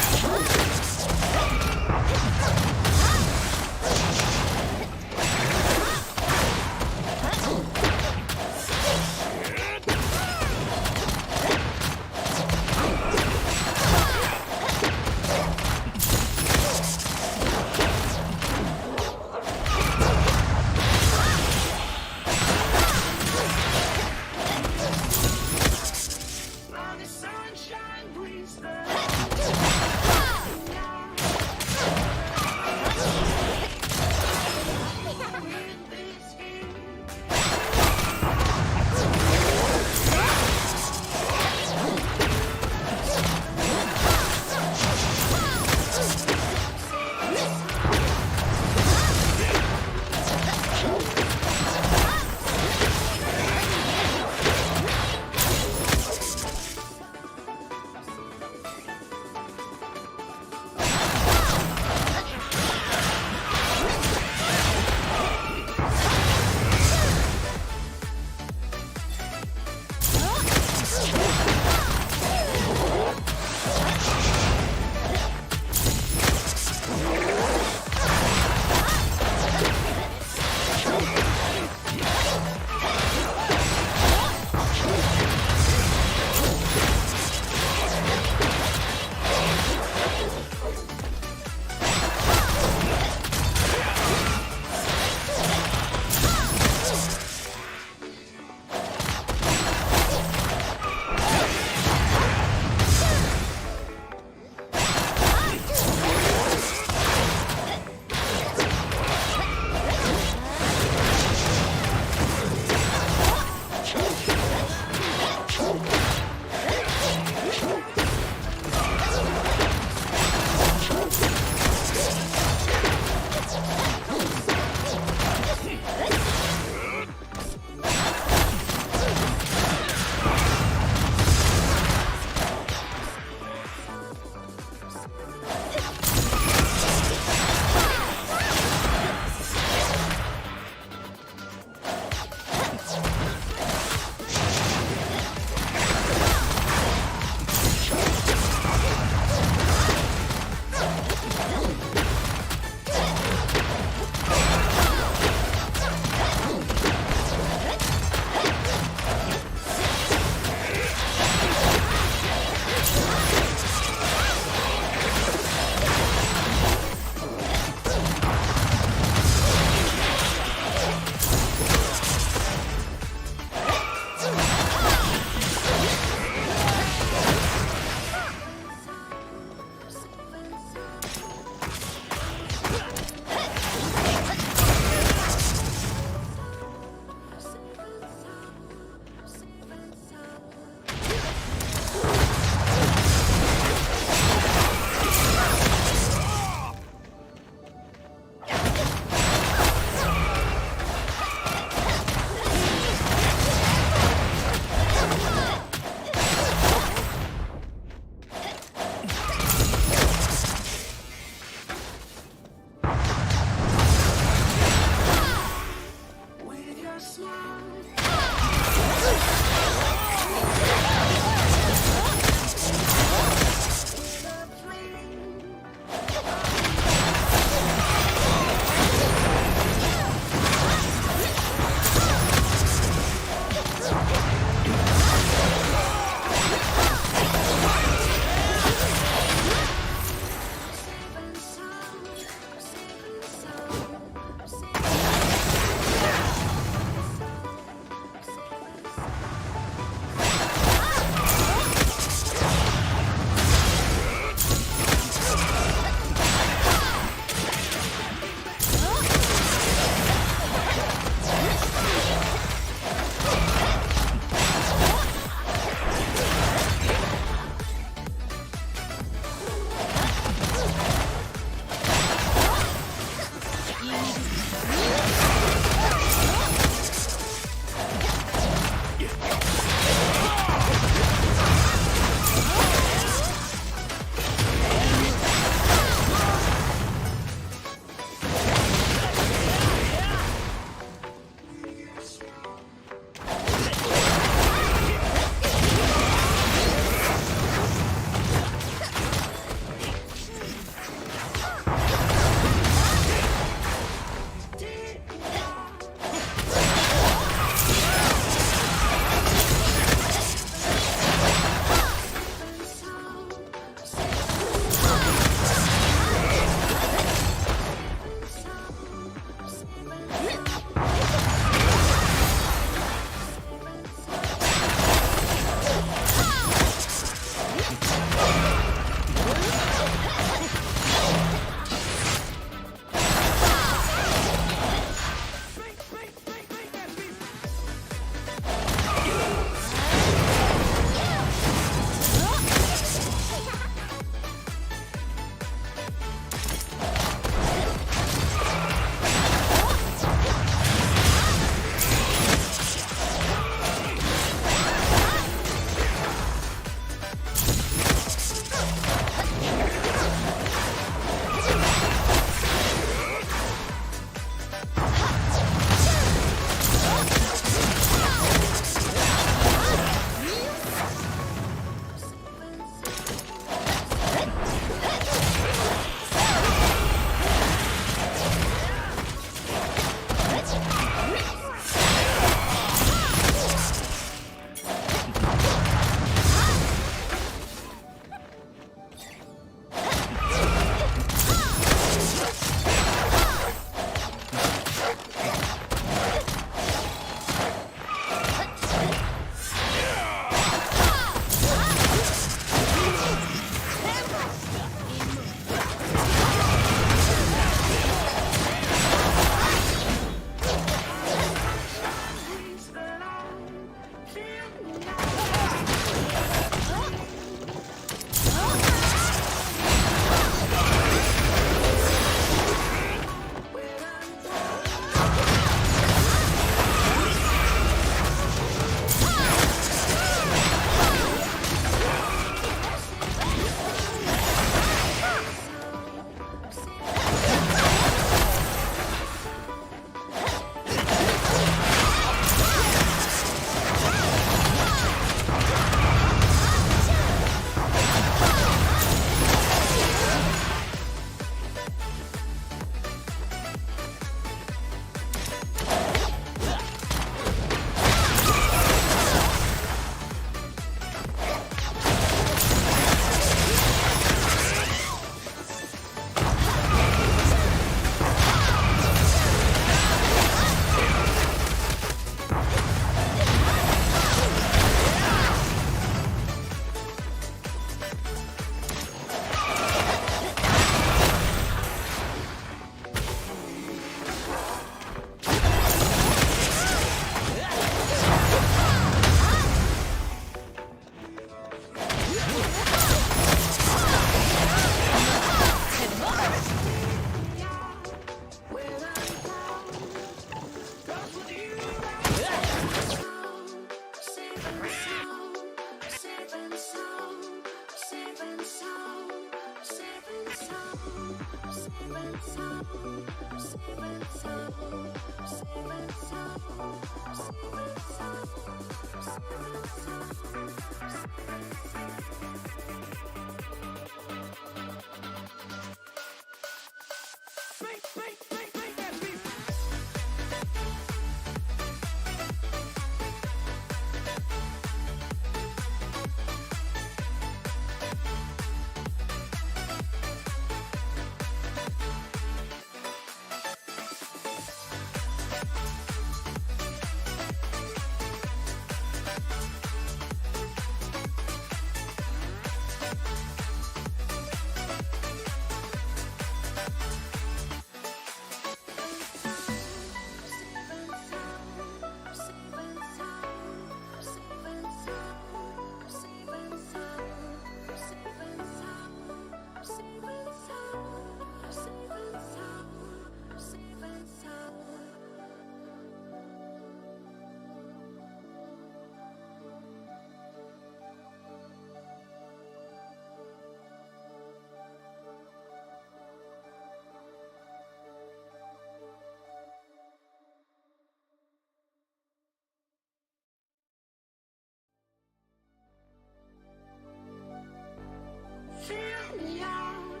Fill me out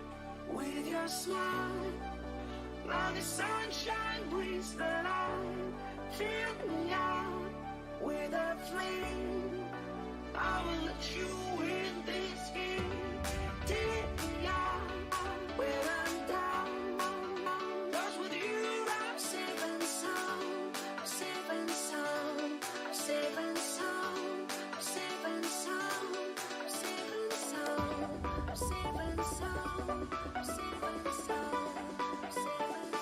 with your smile. Now the sunshine brings the light. Fill me out with a flame. I will let you in this game. Take me out when I'm down. 'Cause with you I'm safe and sound. Safe and sound. Safe and sound. Safe and sound. Safe and sound. Safe and sound. Safe and sound. Safe and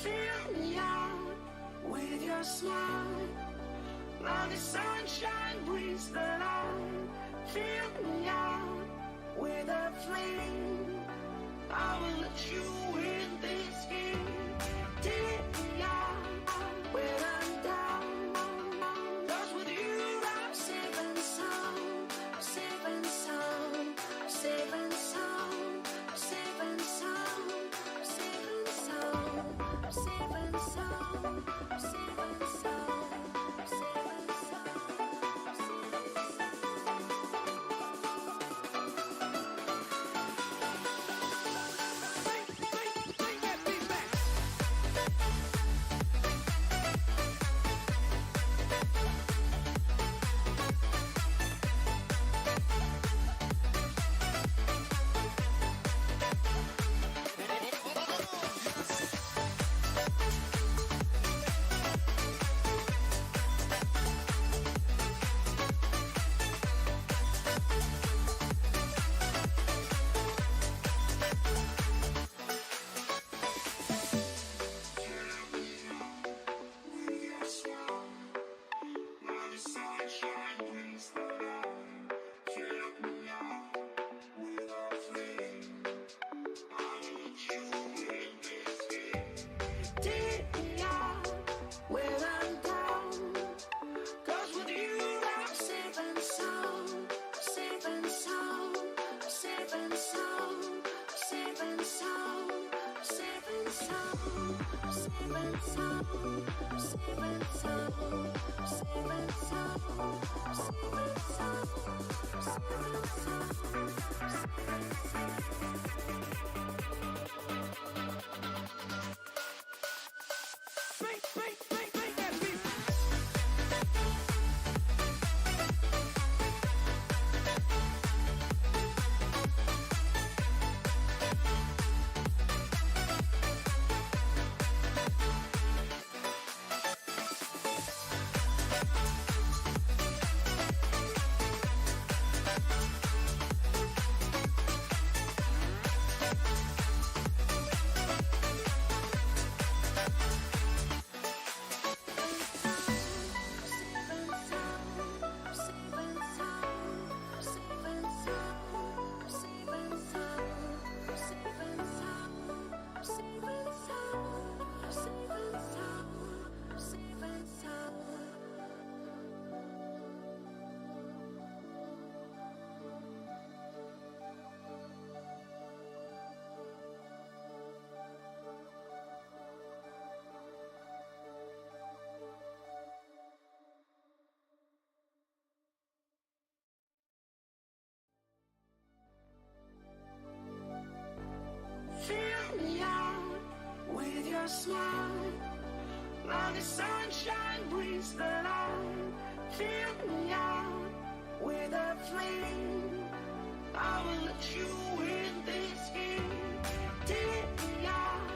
fill me out with your smile. Now the sunshine brings the light. Fill me out with a flame. I will let you in this game. Take me out when I'm down. 'Cause with you I'm safe. Fill me out with your smile. Now the sunshine brings the light. Fill me out with a flame. I will let you in this game. Take me out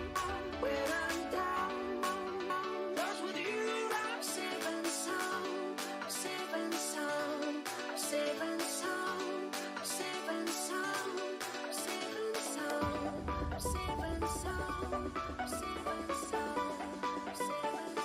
when I'm down. 'Cause with you I'm safe and sound. Safe and sound. Safe and sound. Safe and sound. Safe and sound. Safe and sound. Safe and sound. Safe and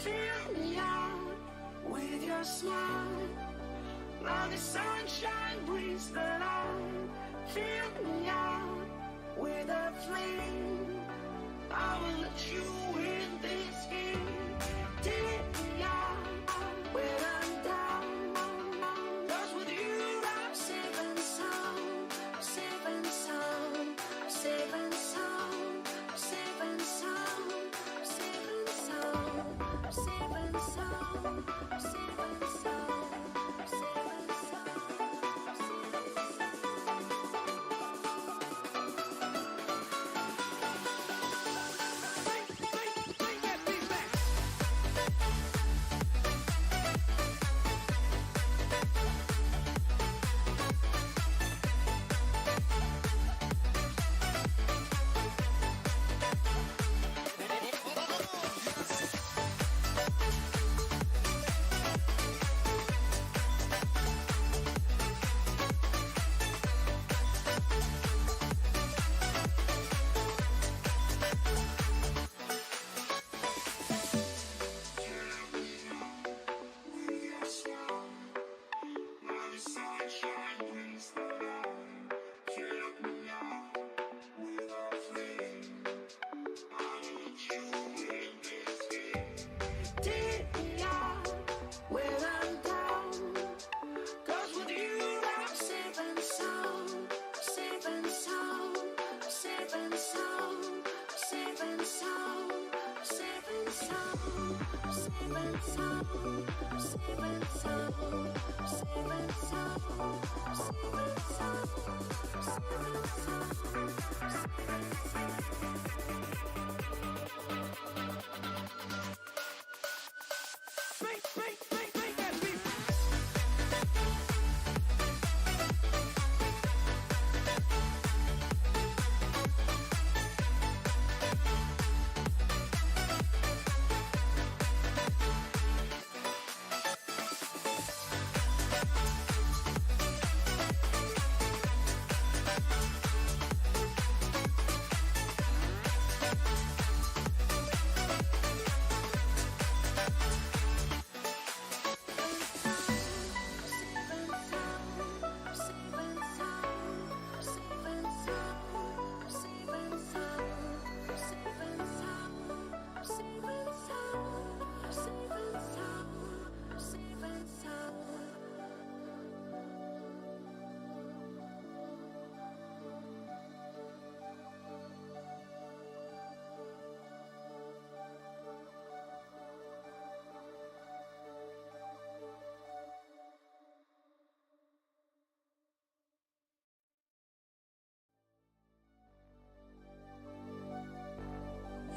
fill me out with your smile. Now the sunshine brings the light. Fill me out with a flame. I will let you in this game. Take me out when I'm down. 'Cause with you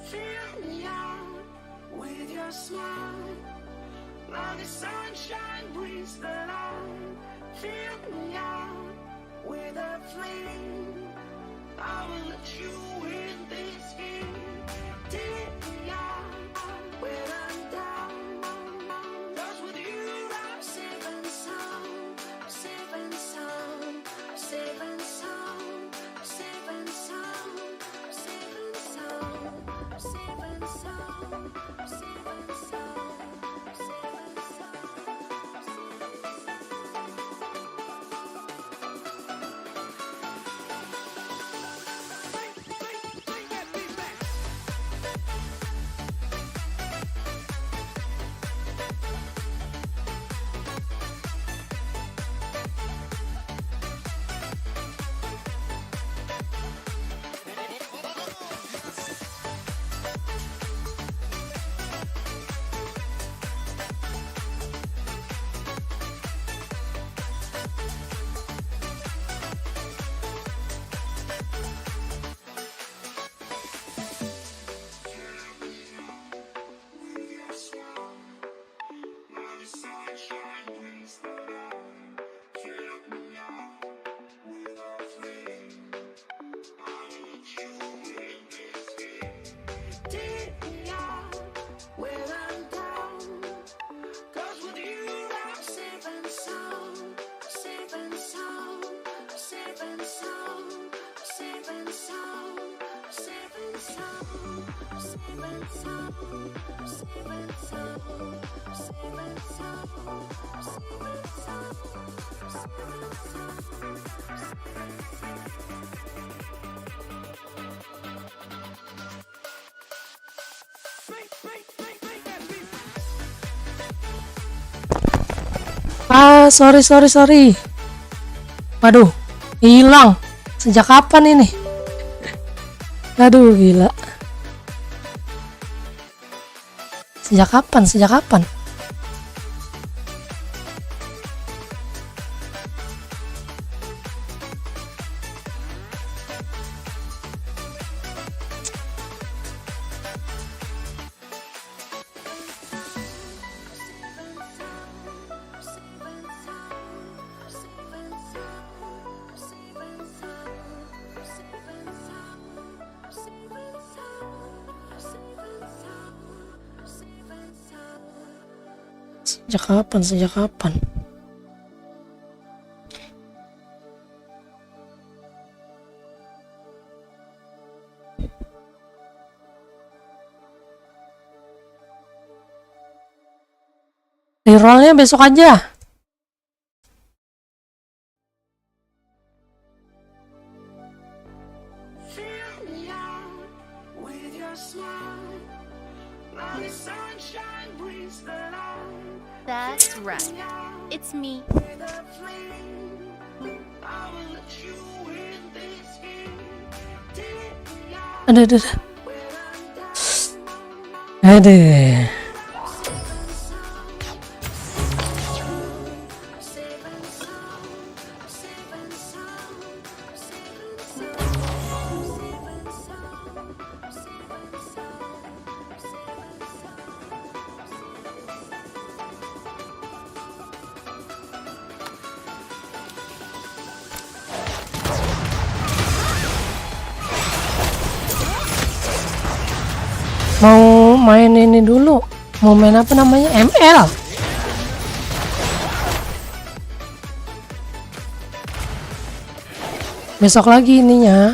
Fill me out with your smile. Like the sunshine brings the light. Fill me out with a flame. I will let you in this game. Take me out when I'm down. 'Cause with you I'm safe and sound. Safe and sound. Safe and sound. Safe and sound. Safe and sound. Safe and sound. Safe and sound. Safe and take me out when I'm down. 'Cause with you I'm safe and sound. Safe and sound. Safe and sound. Safe and sound. Safe and sound. Safe and sound. Safe and sound. Safe and sound. Safe and sound. Sorry. Waduh, hilang. Sejak kapan ini? Aduh, gila. Sejak kapan? Sejak kapan? Rerollnya besok aja. That's right. It's me. Aduh. Aduh. Mau main ini dulu. Mau main apa namanya? ML. Besok lagi ininya.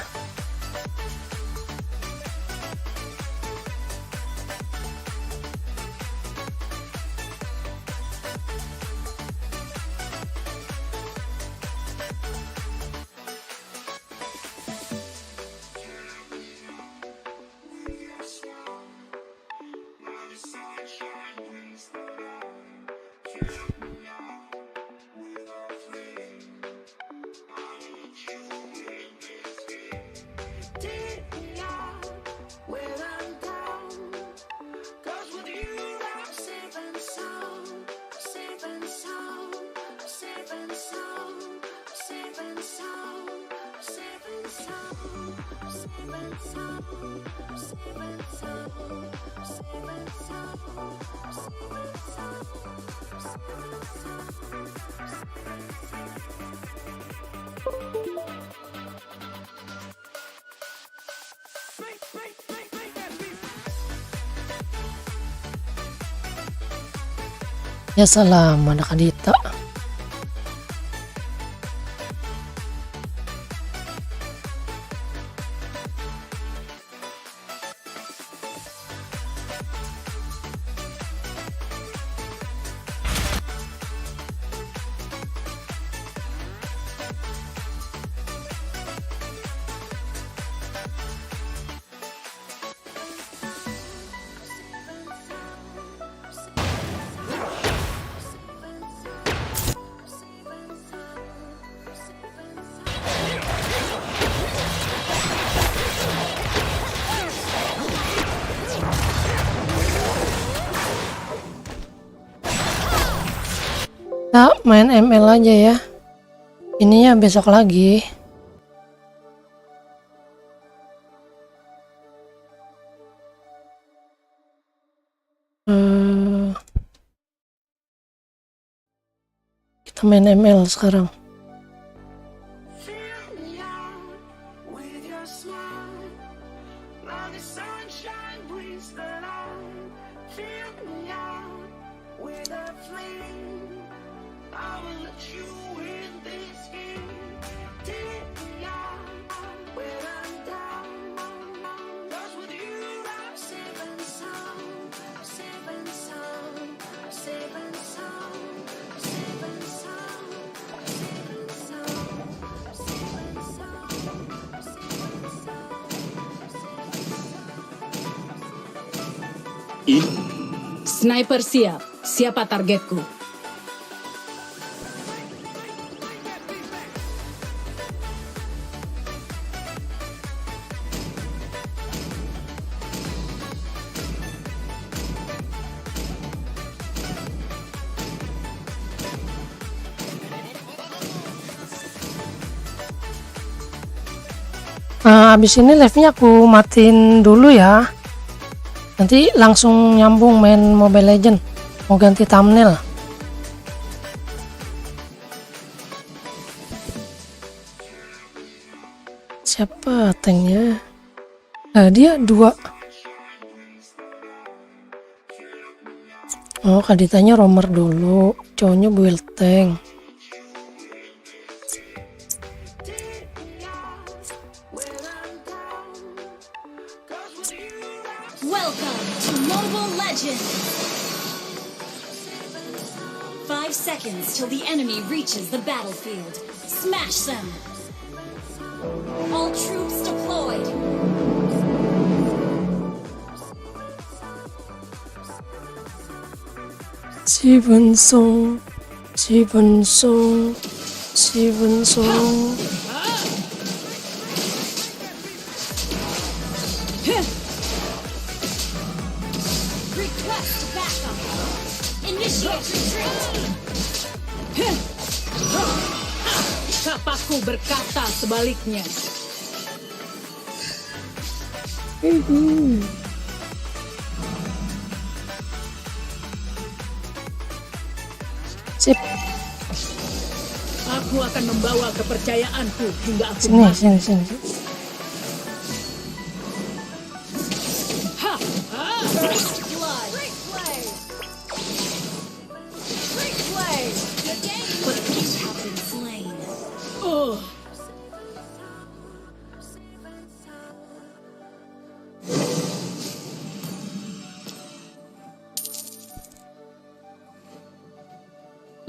Ya salam, ada Kadita. Kita main ML aja ya. Ininya besok lagi. Kita main ML sekarang. Sniper siap. Siapa targetku? Abis ini live-nya aku matiin dulu ya. Nanti langsung nyambung main Mobile Legend. Mau ganti thumbnail. Siapa tanknya? Dia 2. Oh, Kaditanya romer dulu. Cowoknya build tank. Welcome to Mobile Legends! 5 seconds till the enemy reaches the battlefield. Smash them! All troops deployed! Sibensong. Request backup. Initiate retreat. Kapaku berkata sebaliknya. Sip. Aku akan membawa kepercayaanku hingga aku Sini, mati. sini, sini. Ha! Ah! Blood. Replay. The game. But you have been slain. Oh,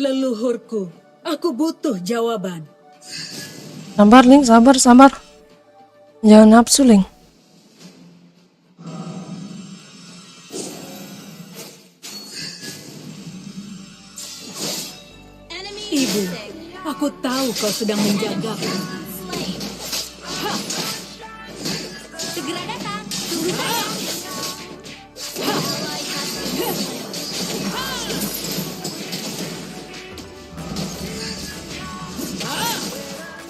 leluhurku, aku butuh jawaban. Sabar, Ling, sabar, sabar. Jangan nafsu, Ling. Enemy Ibu, missing. aku tahu kau sedang menjagaku. Slain. Segera datang. Tunggu saja. Ally has been slain.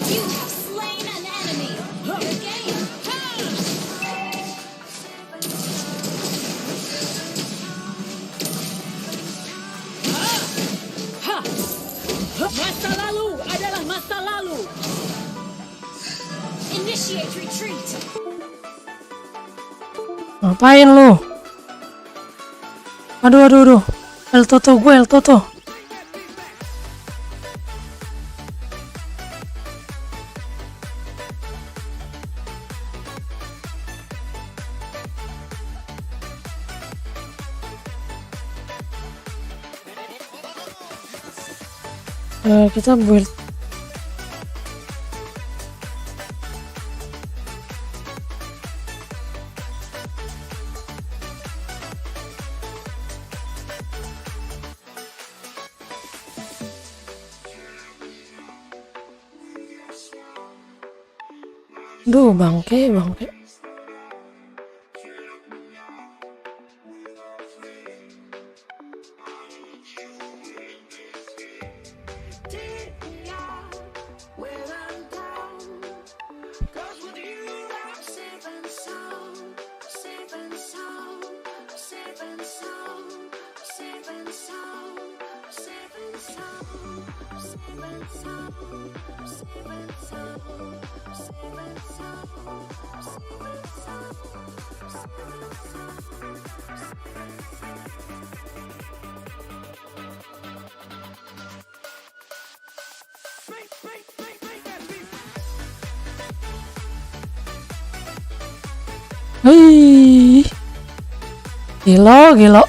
You have slain an enemy. Your game. Ha! Masa lalu adalah masa lalu. Initiate retreat. Ngapain lu? Aduh, aduh, aduh. El Toto gue, El Toto. Kita build. Duh, bangke, bangke. Hei, gila, gila.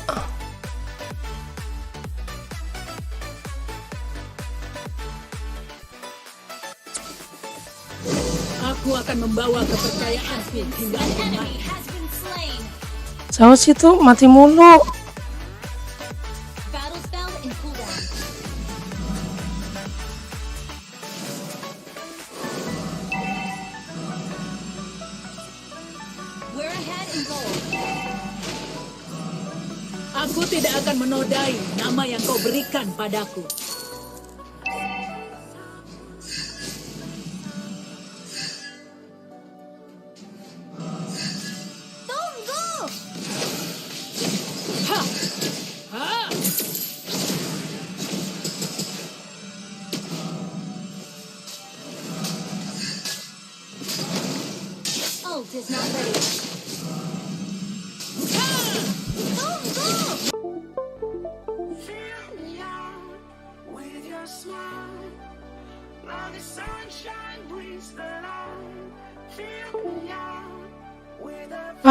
Aku akan membawa kepercayaanku hingga An aku enemy mati. has been slain. Siapa sih tuh mati mulu? Battle spell in cooldown. We're ahead in gold. Aku tidak akan menodai nama yang kau berikan padaku. Tunggu! Ha! Ha! Ult is not ready.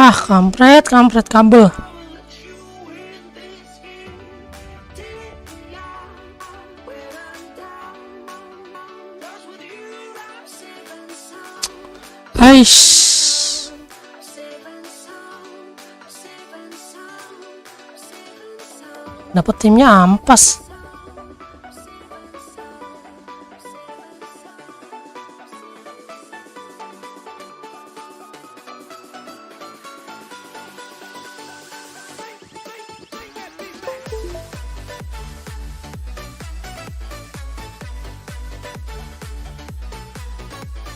Ah, kampret, kampret kabel. Aish. Dapat timnya ampas.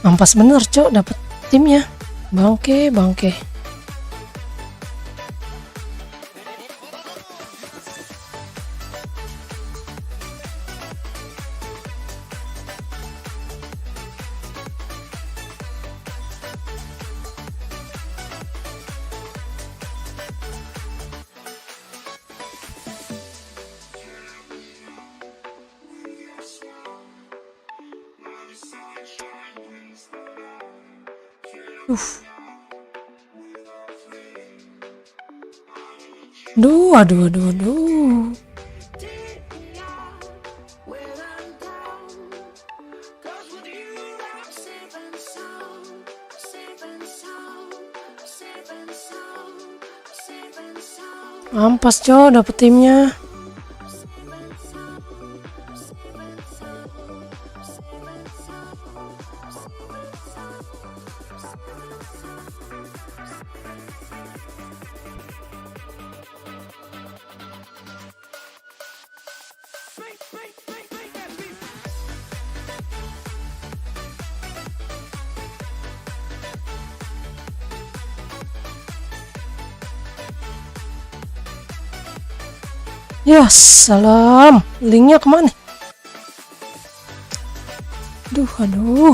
Ampas bener cok dapet timnya. Bangke. Aduh. Ampas cok dapet timnya. Ya salam, linknya kemana? Aduh.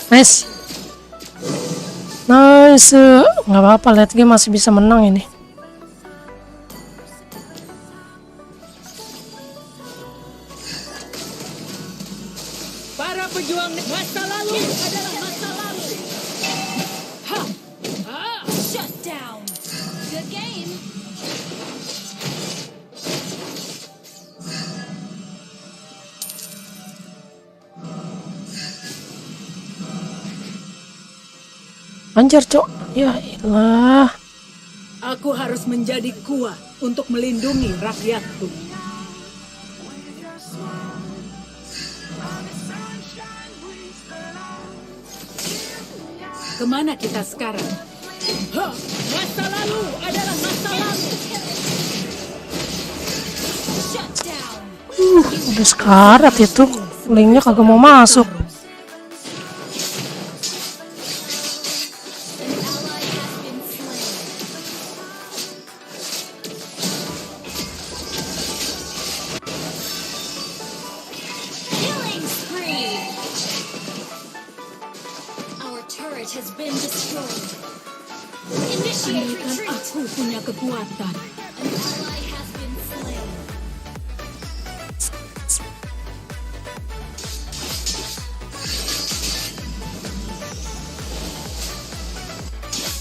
Nice. Nggak apa-apa, late game masih bisa menang ini. Para pejuang masa lalu adalah masa lalu. Shut down. Good game. Anjir cok, ya ilah. Aku harus menjadi kuat untuk melindungi rakyatku. Kemana kita sekarang? Masa lalu adalah masa lalu. Shut down. Udah sekarat itu, linknya kagak mau masuk. Killing spree. Our turret has been destroyed. Initiate Andaikan retreat. aku punya kekuatan. An ally has been slain.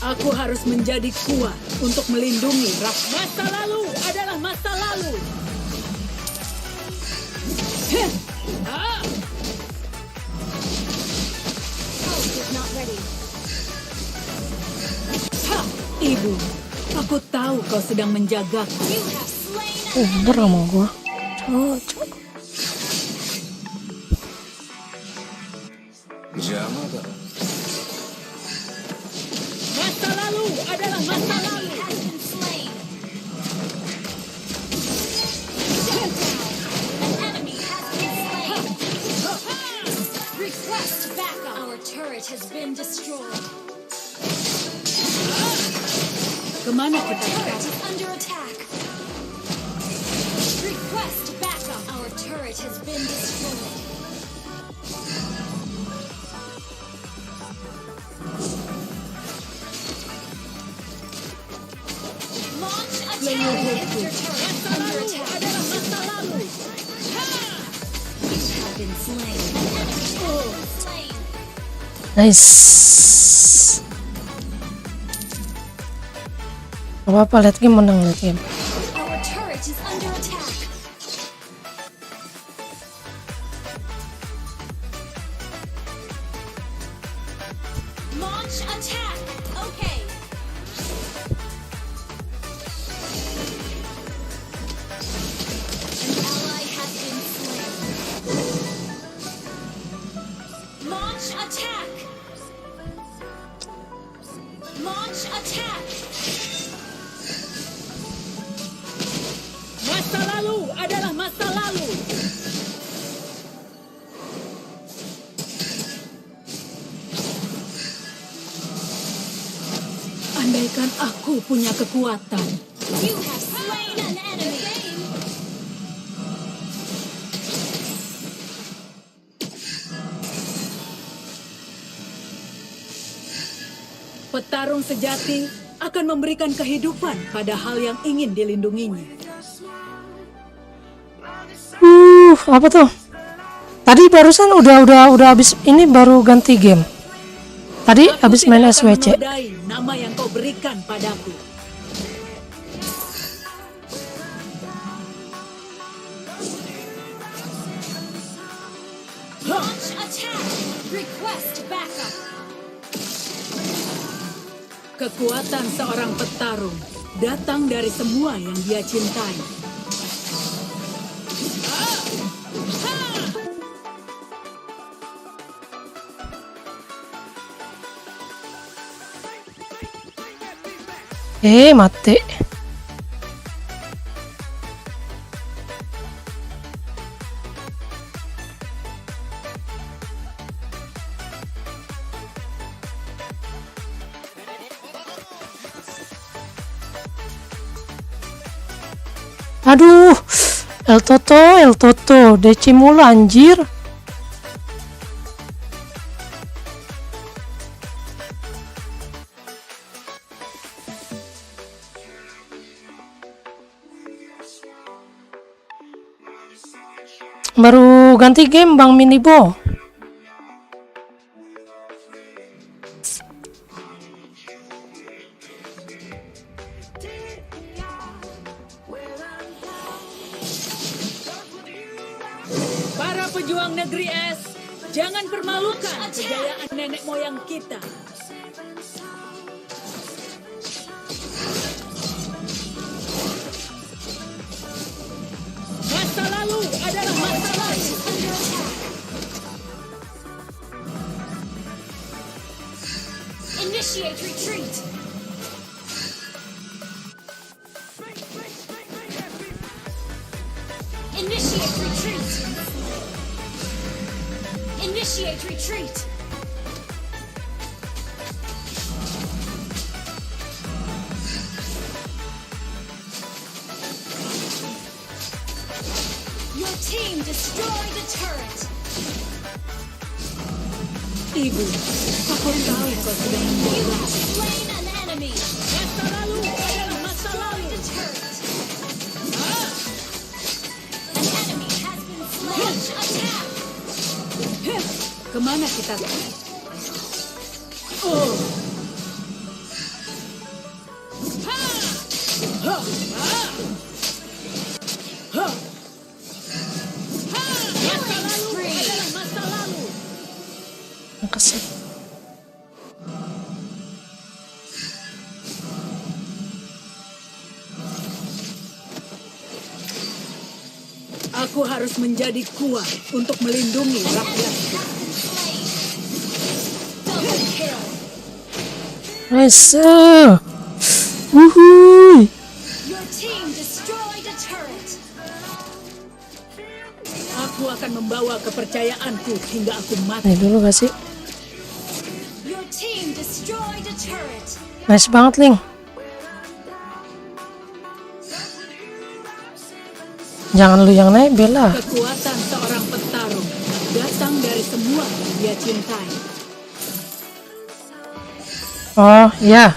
Aku harus menjadi kuat untuk melindungi rakyat. Masa lalu adalah masa lalu. House is not ready. Ibu, aku tahu kau sedang menjagaku. You have slain. Bener sama gua. Cok. Masa lalu adalah masa lalu. Has been slain. Shut down. An enemy has been slain. Request backup. Our turret has been destroyed. Kemana Our kita turret sekarang? is under attack. Request backup. Our turret has been destroyed. Launch attack. Your turret is under attack. Adalah masa lalu. You have been slain. An enemy has been slain. Nice. Gak apa-apa, late game menang late game. Our turret is under attack. Launch attack. Okay. An ally has been slain. Launch attack. Masa lalu adalah masa lalu. Andaikan aku punya kekuatan. You have slain an enemy. Petarung sejati akan memberikan kehidupan pada hal yang ingin dilindunginya. Apa tuh? Tadi barusan udah habis ini, baru ganti game. Tadi habis main SWC. Nama yang kau berikan padaku. Launch attack. Request backup. Kekuatan seorang petarung datang dari semua yang dia cintai. Mati. Aduh, El Toto, DC mulu anjir. Baru ganti game Bang Minibo. Para pejuang negeri es, jangan permalukan kejayaan nenek moyang kita. Masa lalu adalah masa lalu. Initiate retreat. Initiate retreat. Initiate retreat. Your team destroyed the turret. Ibu, aku tahu kau sudah membuat. You have slain an enemy. Masa lalu adalah masa lalu. The turret. An enemy has been slain. Attack. Kemana kita? Oh. Ha! Ha! Ha! Ha! Masa lalu adalah masa lalu. Makasih. Aku harus menjadi kuat untuk melindungi rakyatku. Nice. Wuhui. Your team destroyed a turret. Aku akan membawa kepercayaanku hingga aku mati. Nih dulu gak sih? Your team destroyed a turret. Nice banget, Ling. Jangan lu yang naik, Bella. Kekuatan seorang petarung datang dari semua yang dia cintai. Oh, iya.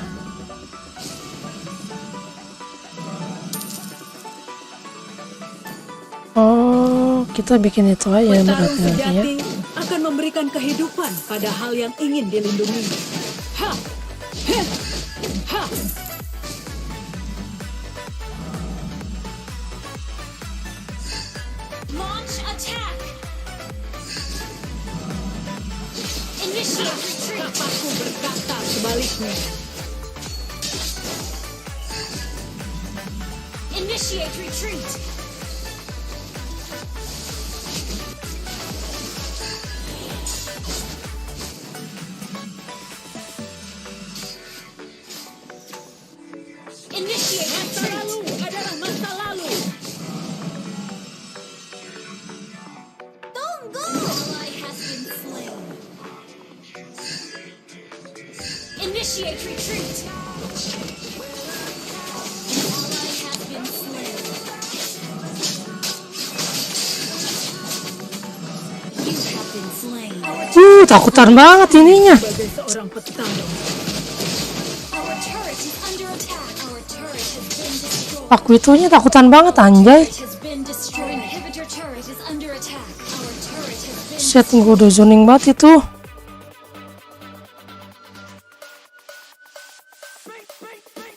Oh, kita bikin itu aja Petarung berarti nanti ya. sejati akan memberikan kehidupan pada hal yang ingin dilindungi. Ha! Ha! Ha! Launch attack. Initiate retreat. Kapakku berkata sebaliknya. Initiate retreat. Initiate retreat. Masa lalu adalah masa lalu. Retreat. An ally has been slain. You have been slain. Takutan banget ininya. Our turret is under attack. Our turret has been destroyed. Aku itunya takutan banget anjay. Has been destroyed. Inhibitor turret is under attack. Our turret has been Set, gue udah zoning banget itu.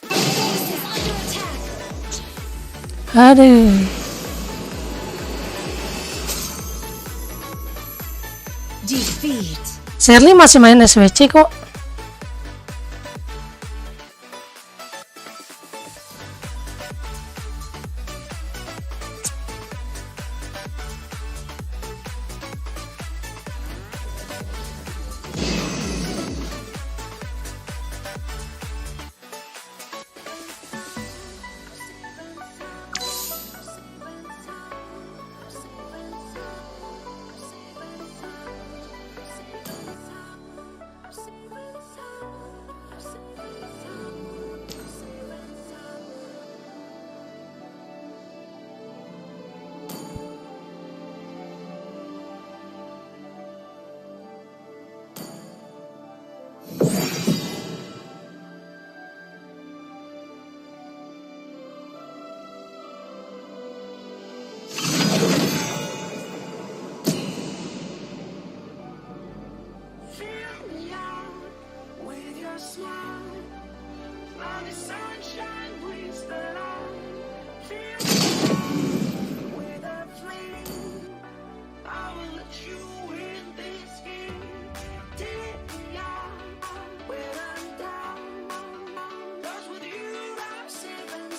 base is under attack. Aduh. Defeat. Shirley masih main SWC kok.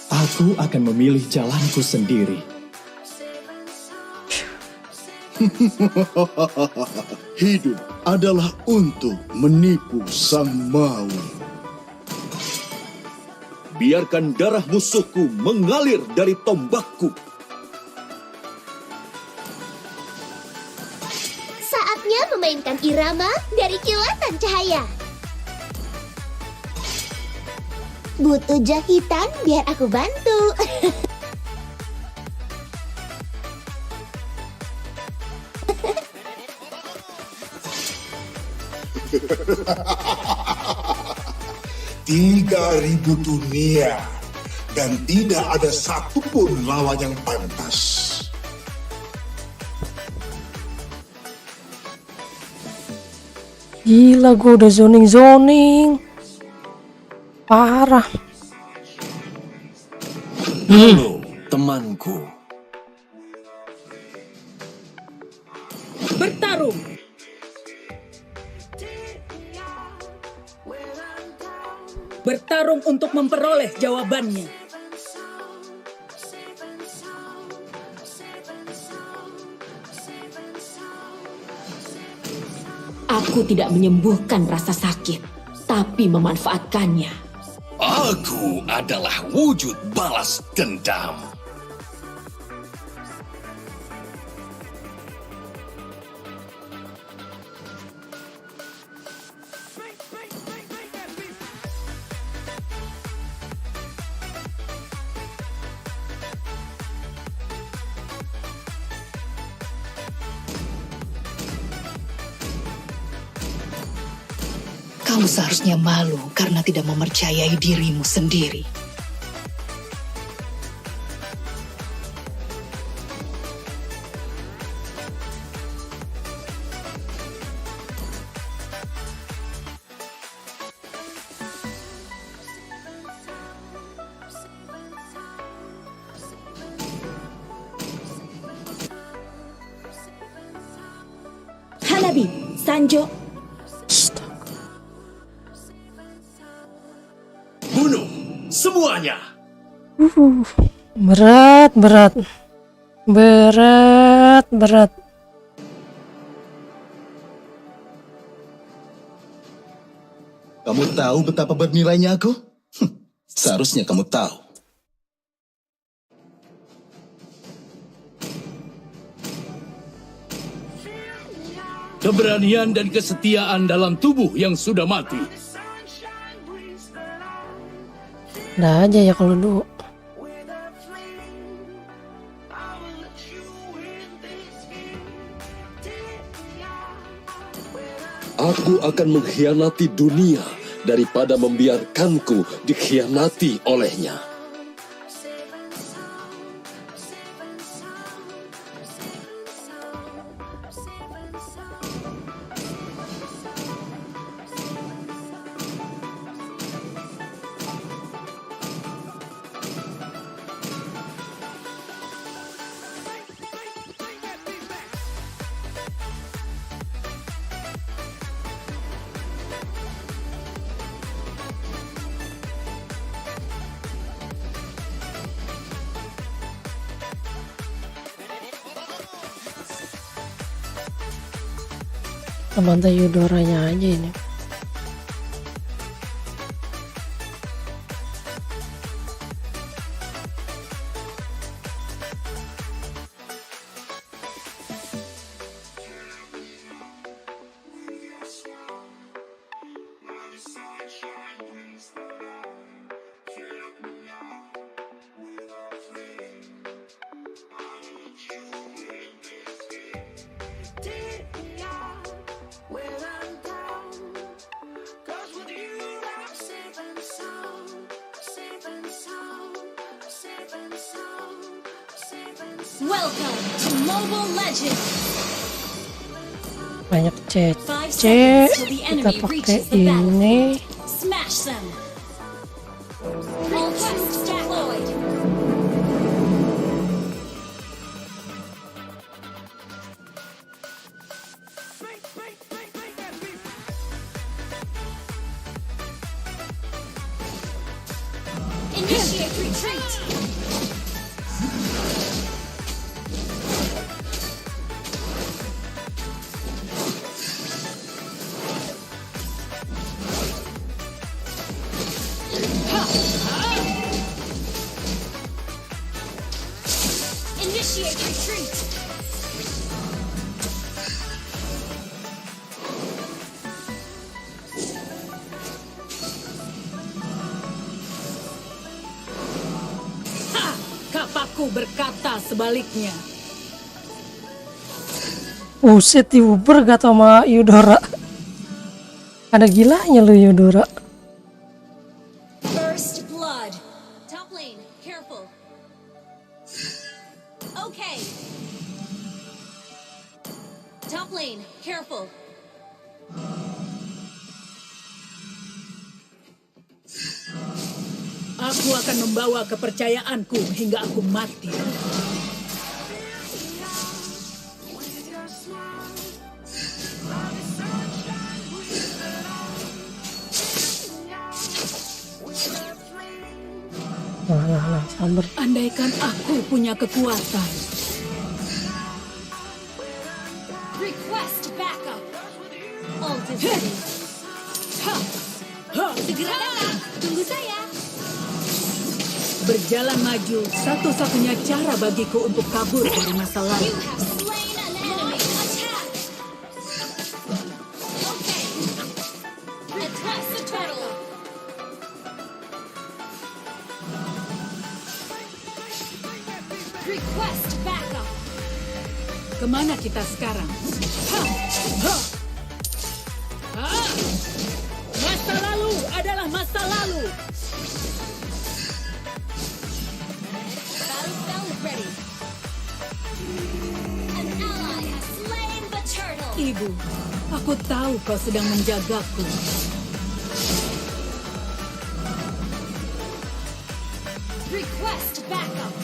Aku akan memilih jalanku sendiri. Hidup adalah untuk menipu sang maut. Biarkan darah musuhku mengalir dari tombakku. Saatnya memainkan irama dari kilatan cahaya. Butuh jahitan biar aku bantu. Ribu dunia dan tidak ada satupun lawan yang pantas. Gila, gue udah zoning. Parah. Halo, temanku. Bertarung. Bertarung untuk memperoleh jawabannya. Aku tidak menyembuhkan rasa sakit, tapi memanfaatkannya. Aku adalah wujud balas dendam. Kamu seharusnya malu karena tidak mempercayai dirimu sendiri. Hanabi, Sanjo. Bunuh semuanya. Berat. Kamu tahu betapa bernilainya aku? Seharusnya kamu tahu. Keberanian dan kesetiaan dalam tubuh yang sudah mati. Ada aja ya kalau dulu. Aku akan mengkhianati dunia daripada membiarkanku dikhianati olehnya. Samantha Eudoranya aja ini. Welcome to Mobile Legends. Banyak CC, 5 seconds till the kita enemy pakai reaches the ini. battlefield. Smash them. All troops deployed. Initiate retreat. Initiate retreat. Kapaku berkata sebaliknya. Buset, Uber gak tau sama Eudora. Ada gilanya lu Eudora. First blood. Top lane, careful. Okay. Top lane, careful. Aku akan membawa kepercayaanku hingga aku mati. Nah, sabar. Andaikan aku punya kekuatan. Request backup. Ult is ready. Segera datang. Tunggu saya. Berjalan maju satu-satunya cara bagiku untuk kabur dari masa lalu. You have slain an enemy. Attack. Okay. Address the turtle. Request backup. Kemana kita sekarang? Masa lalu adalah masa lalu. Battle spell is ready. An ally has slain the turtle. Ibu, aku tahu kau sedang menjagaku. Request backup.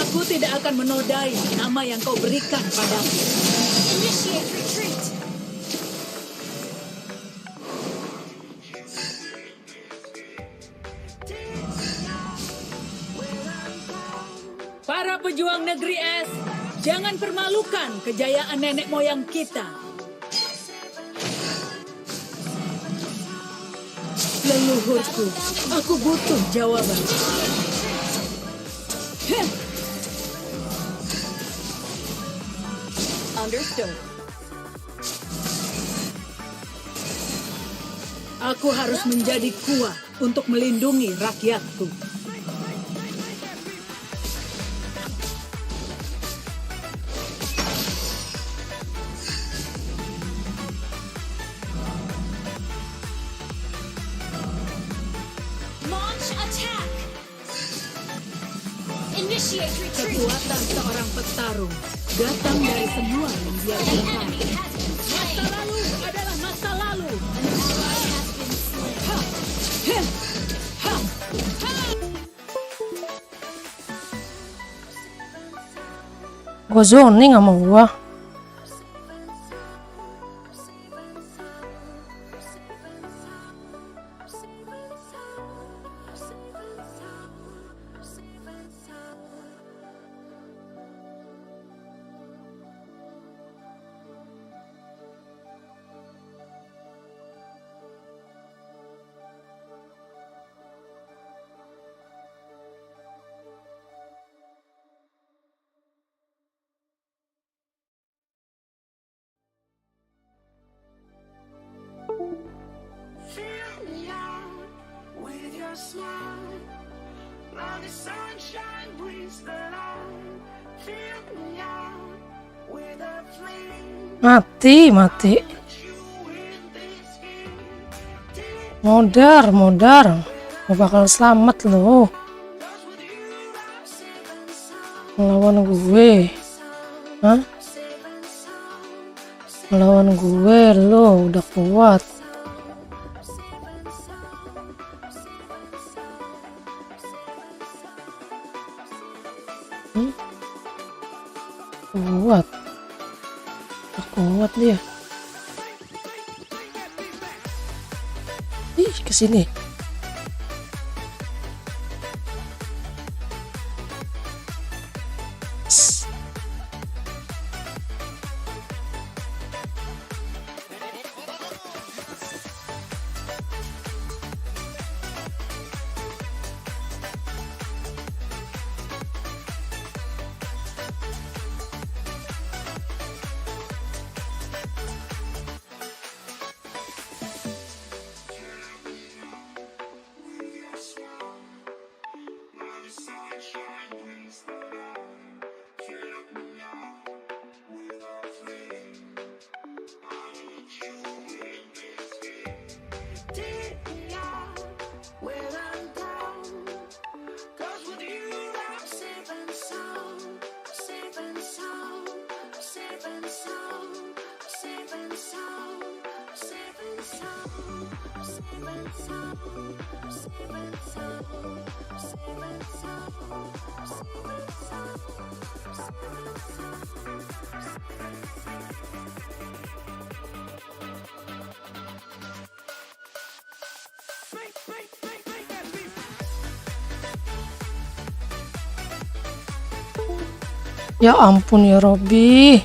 Aku tidak akan menodai nama yang kau berikan padaku. Initiate retreat. Para pejuang negeri es, jangan permalukan kejayaan nenek moyang kita. Leluhurku, aku butuh jawaban. Understood. Aku harus menjadi kuat untuk melindungi rakyatku. Launch attack. Initiate retreat. Kekuatan seorang petarung datang dari semua yang dia An lihat. enemy has been slain. Masa lalu adalah masa lalu. An ally has been slain. Gue zoning sama gua. Fill me out with your smile. Now the sunshine brings the light. Fill me out with a flame. Mati. Modar. Gak bakal selamat lo. Melawan gue. Hah? Melawan gue lo udah kuat. Kuat dia. Ih, kesini. Ya ampun ya Robby,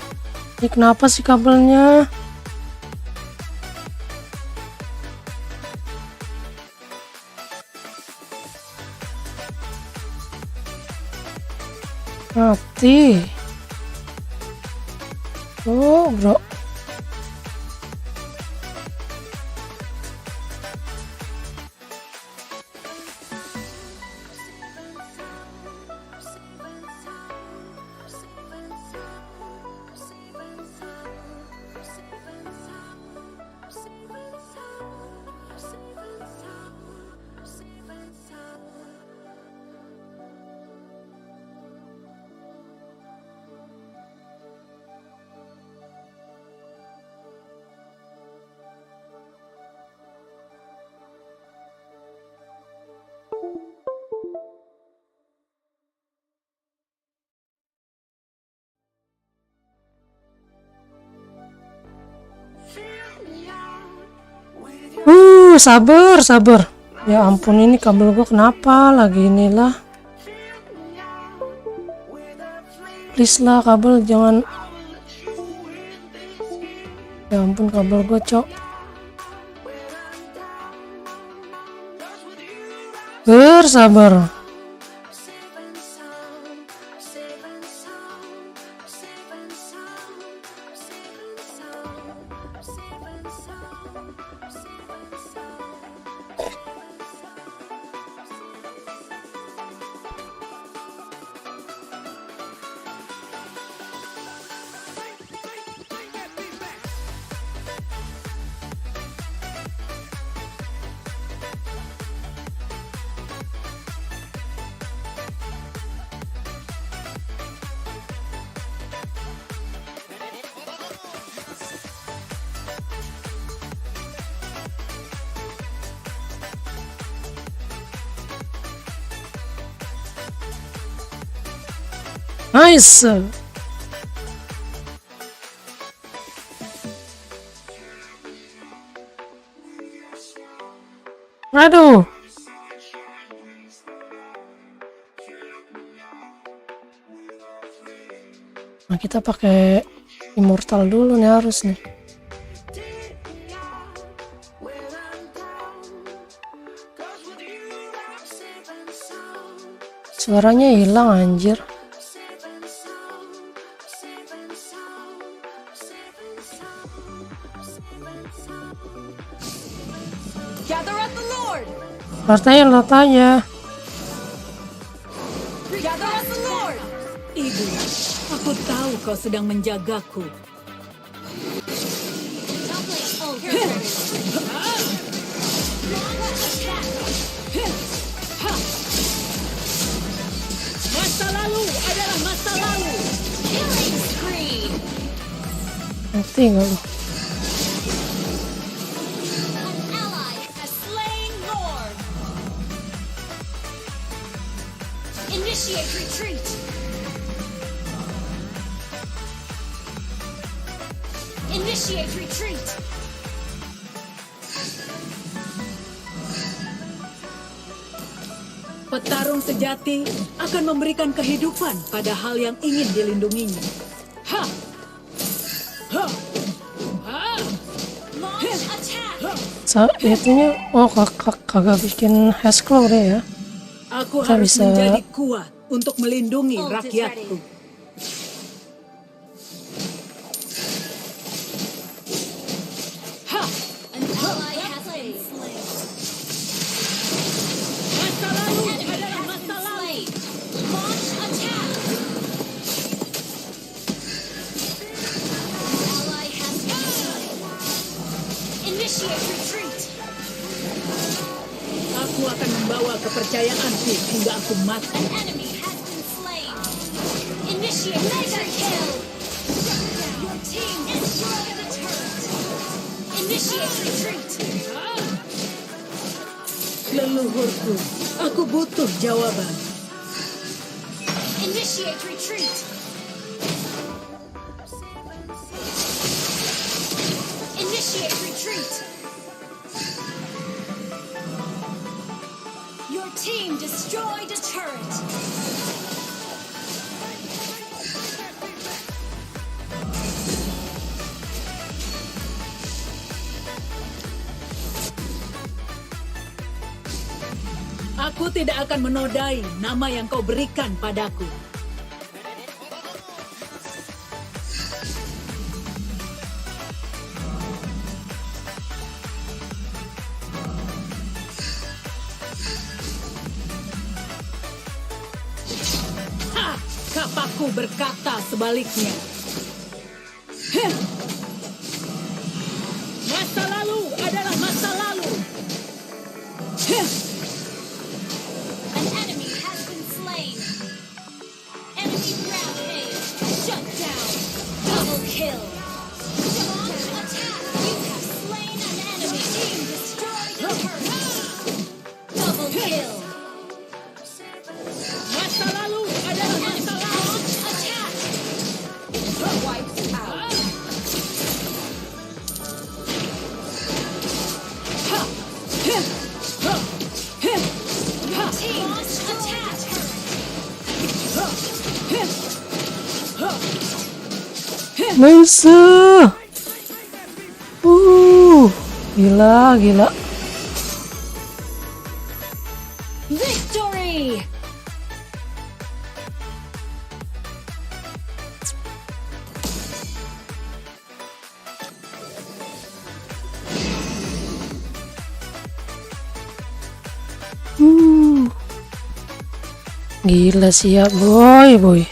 ini kenapa sih kabelnya? Mati. Oh bro. Sabar. Ya ampun, ini kabel gua kenapa lagi inilah. Please lah kabel, jangan. Ya ampun kabel gua, cok. Bersabar. Nice. Aduh. Nah, kita pakai immortal dulu nih harus nih. Suaranya hilang anjir. Gather up the Lord. Lot aja. Gather up the Lord. Ibu, aku tahu kau sedang menjagaku. Masa lalu adalah masa lalu. Killing spree. Nanti enggak lu. Initiate retreat. Initiate retreat. Petarung sejati akan memberikan kehidupan pada hal yang ingin dilindunginya. Ha! Ha! Ha! Launch attack. Itunya kagak bikin hash claw deh ya. Aku Kita harus bisa menjadi kuat untuk melindungi rakyatku. Ha! An ally has been slain. Masa lalu Enemy adalah has masa been lalu. slain. Launch attack. An ally has been slain. Initiate retreat. Aku akan membawa kepercayaanku hingga aku mati. An enemy has been slain. Initiate mega kill. Your team destroyed the turret. Initiate retreat. Leluhurku, aku butuh jawaban. Initiate retreat. Initiate retreat. Your team destroyed a turret. Aku tidak akan menodai nama yang kau berikan padaku. Ha! Kapaku berkata sebaliknya. Heh! Masa lalu adalah masa lalu. Heh! An enemy has been slain. Enemy rampage. Shut down. Double kill. Launch attack. You have slain an enemy. Team destroyed a turret. Double kill. Masa lalu adalah masa lalu. Launch attack. Wipes out. Ha! Heh! Ha! Heh! Ha! Team attack. Ha! Heh! Ha! nice. Gila. Victory. Gila siap boy.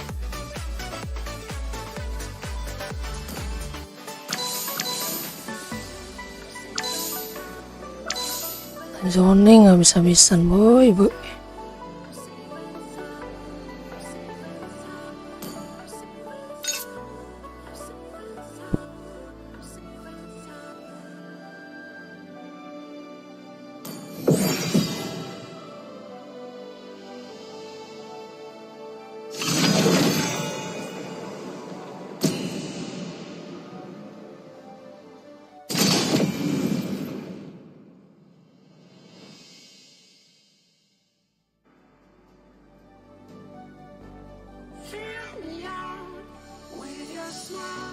Zoning nggak bisa-bisan boy.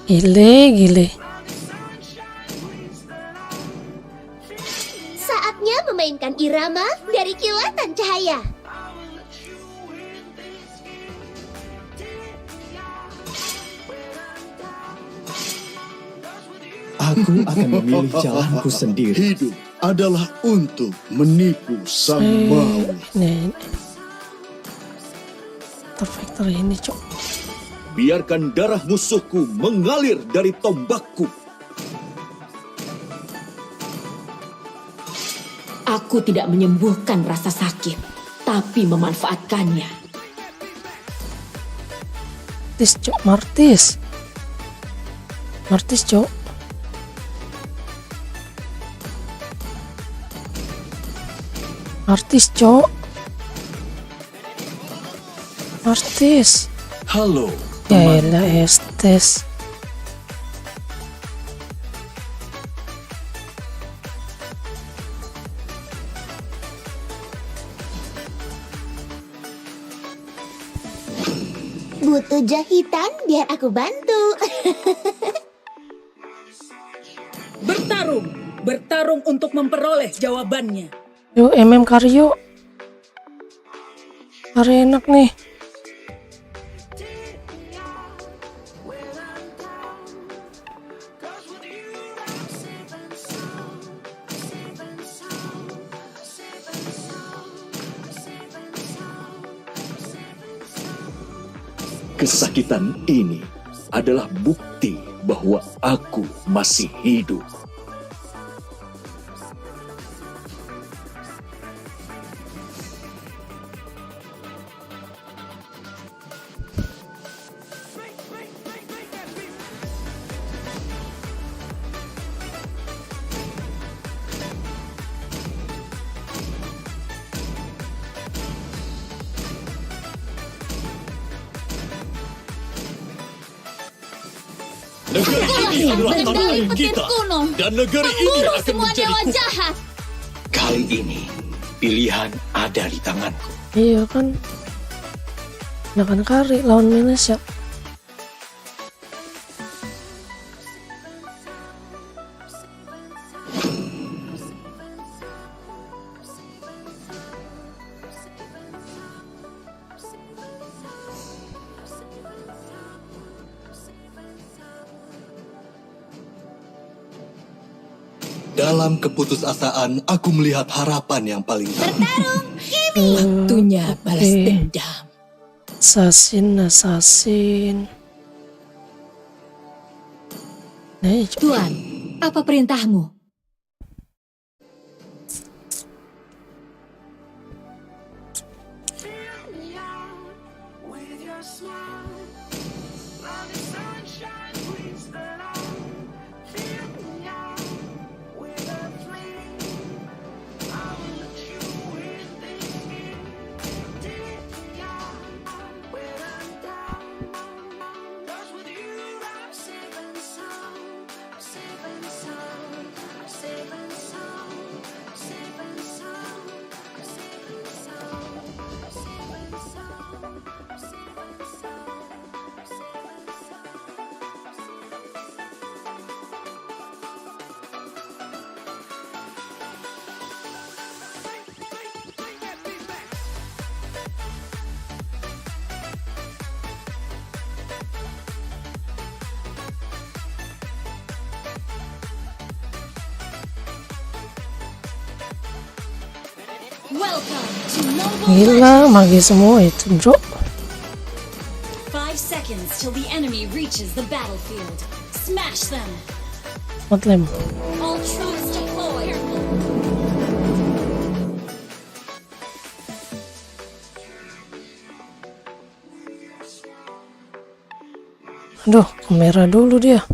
Gile. Saatnya memainkan irama dari kilatan cahaya. Aku akan memilih jalanku sendiri. Hidup adalah untuk menipu sang maut. Ini. Factory ini, Cok. Biarkan darah musuhku mengalir dari tombakku. Aku tidak menyembuhkan rasa sakit, tapi memanfaatkannya. Martis, Cok. Martis. Halo. Yaelah, Estes. Butuh jahitan biar aku bantu. Bertarung untuk memperoleh jawabannya. Yuk, Karyo. Hari enak nih. Kesakitan ini adalah bukti bahwa aku masih hidup. Negeri ini adalah tanah kita, dan negeri ini akan menjadi jahat. Kali ini, pilihan ada di tanganku. Iya kan. Makan kari lawan Indonesia. Dalam keputusasaan, aku melihat harapan yang paling Waktunya balas dendam. Assassin. Tuan, apa perintahmu? Gila, magi semua itu, bro. 5 seconds till the enemy reaches the battlefield. Smash them. Motlem. All troops deployed. Aduh, kamera dulu dia.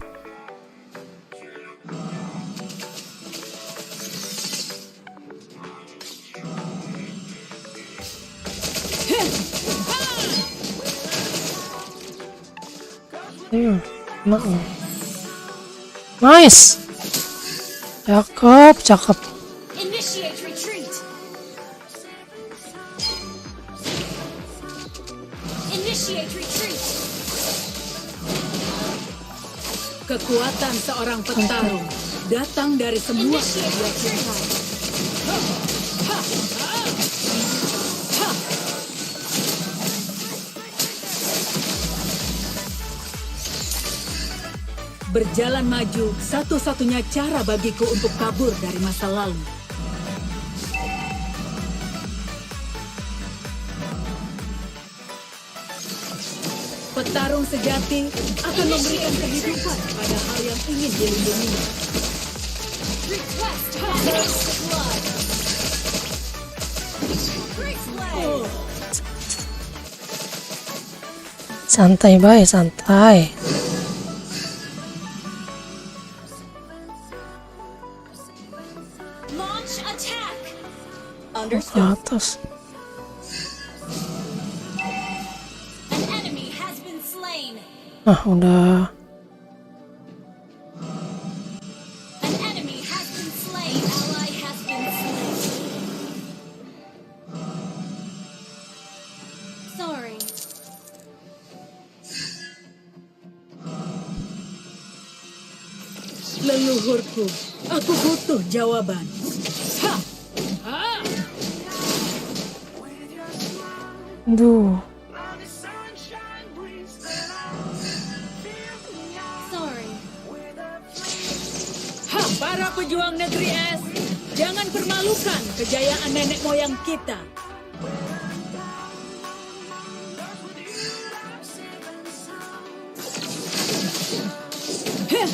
Nice. Cakep. Initiate retreat. Initiate retreat. Kekuatan seorang petarung datang dari semua yang dia cintai. Berjalan maju satu-satunya cara bagiku untuk kabur dari masa lalu. Petarung sejati akan memberikan kehidupan pada hal yang ingin dilindungi. Santai bae, santai. Launch attack. Ke atas. An enemy has been slain. Nah, udah. An enemy has been slain. Ally has been slain. Sorry. Leluhurku, aku butuh jawaban. Ha! Ha! Duh. Sorry. Ha! Para pejuang negeri es, jangan permalukan kejayaan nenek moyang kita. Heh!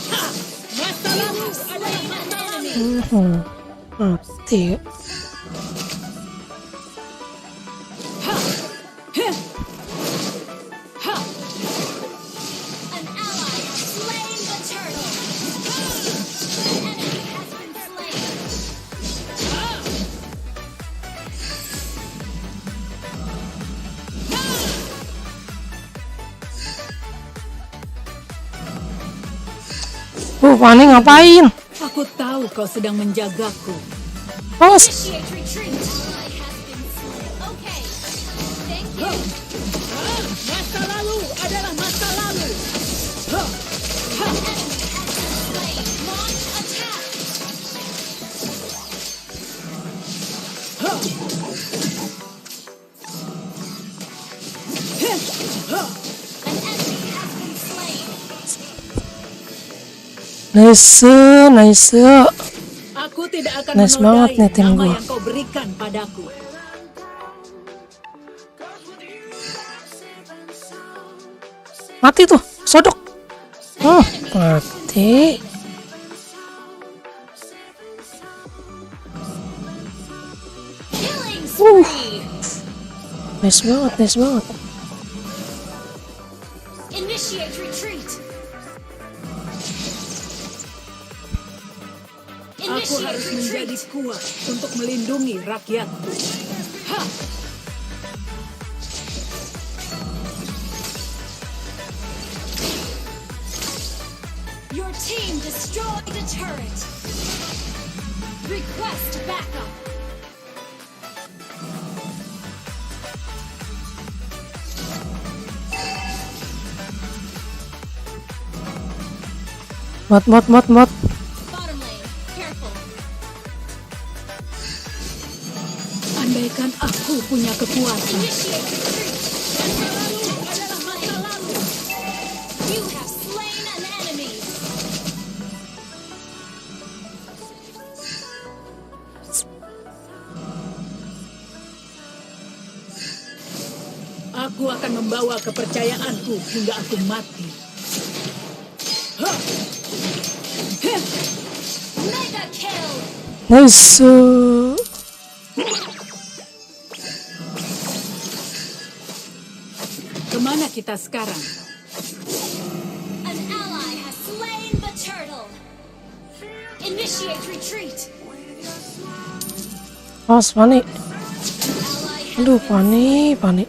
Ha! Masa lalu adalah masa lalu. Mati. Ha! Heh! Ha! An ally has slain the turtle. An enemy has been slain. Pani ngapain? Aku tahu kau sedang menjagaku. Awas. Initiate retreat. Ally has been slain. Okay. Thank you. Masa lalu adalah masa lalu. Ha! Ha! Enemy has been slain. Launch attack. Ha! Heh! Ha! An enemy has been slain. Nice, nice. Aku tidak akan Nice banget nih tim nama gua. yang kau berikan padaku. Mati tuh, sodok. Mati. Killing spree. Nice banget, nice banget. Initiate retreat. Aku harus menjadi kuat untuk melindungi rakyatku. Ha! Your team destroyed the turret. Request backup. Mot. Bottom lane, careful. Andaikan aku punya kekuatan. Initiate retreat. Masa lalu adalah masa lalu. You have slain an enemy. Aku akan membawa kepercayaanku hingga aku mati. Ha! Heh! Mega kill. Nice. Kemana kita sekarang? An ally has slain the turtle. Initiate retreat. Awas, Pani. Ally has Aduh, been Pani.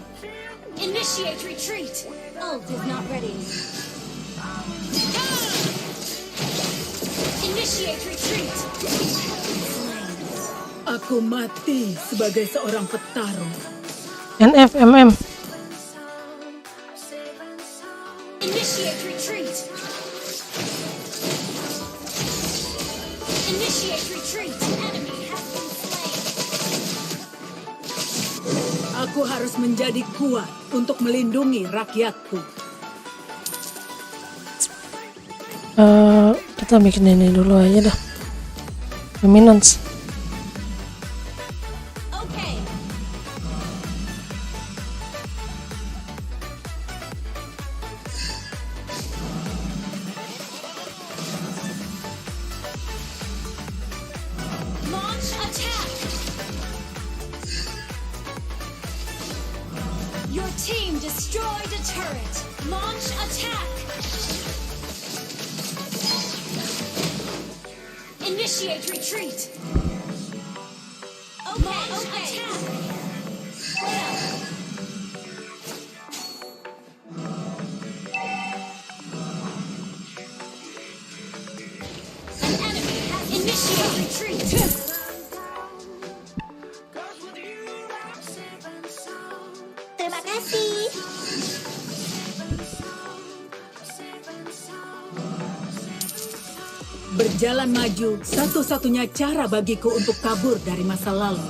Initiate retreat. Ult is not ready. Initiate retreat. Aku mati sebagai seorang petarung. NFMM. Initiate retreat. Aku harus menjadi kuat untuk melindungi rakyatku. Kita bikin ini dulu aja dah. Dominance. Launch attack! Your team destroyed a turret. Launch attack! Initiate retreat! Launch attack! An enemy has initiate retreat! Terima kasih. Berjalan maju satu-satunya cara bagiku untuk kabur dari masa lalu.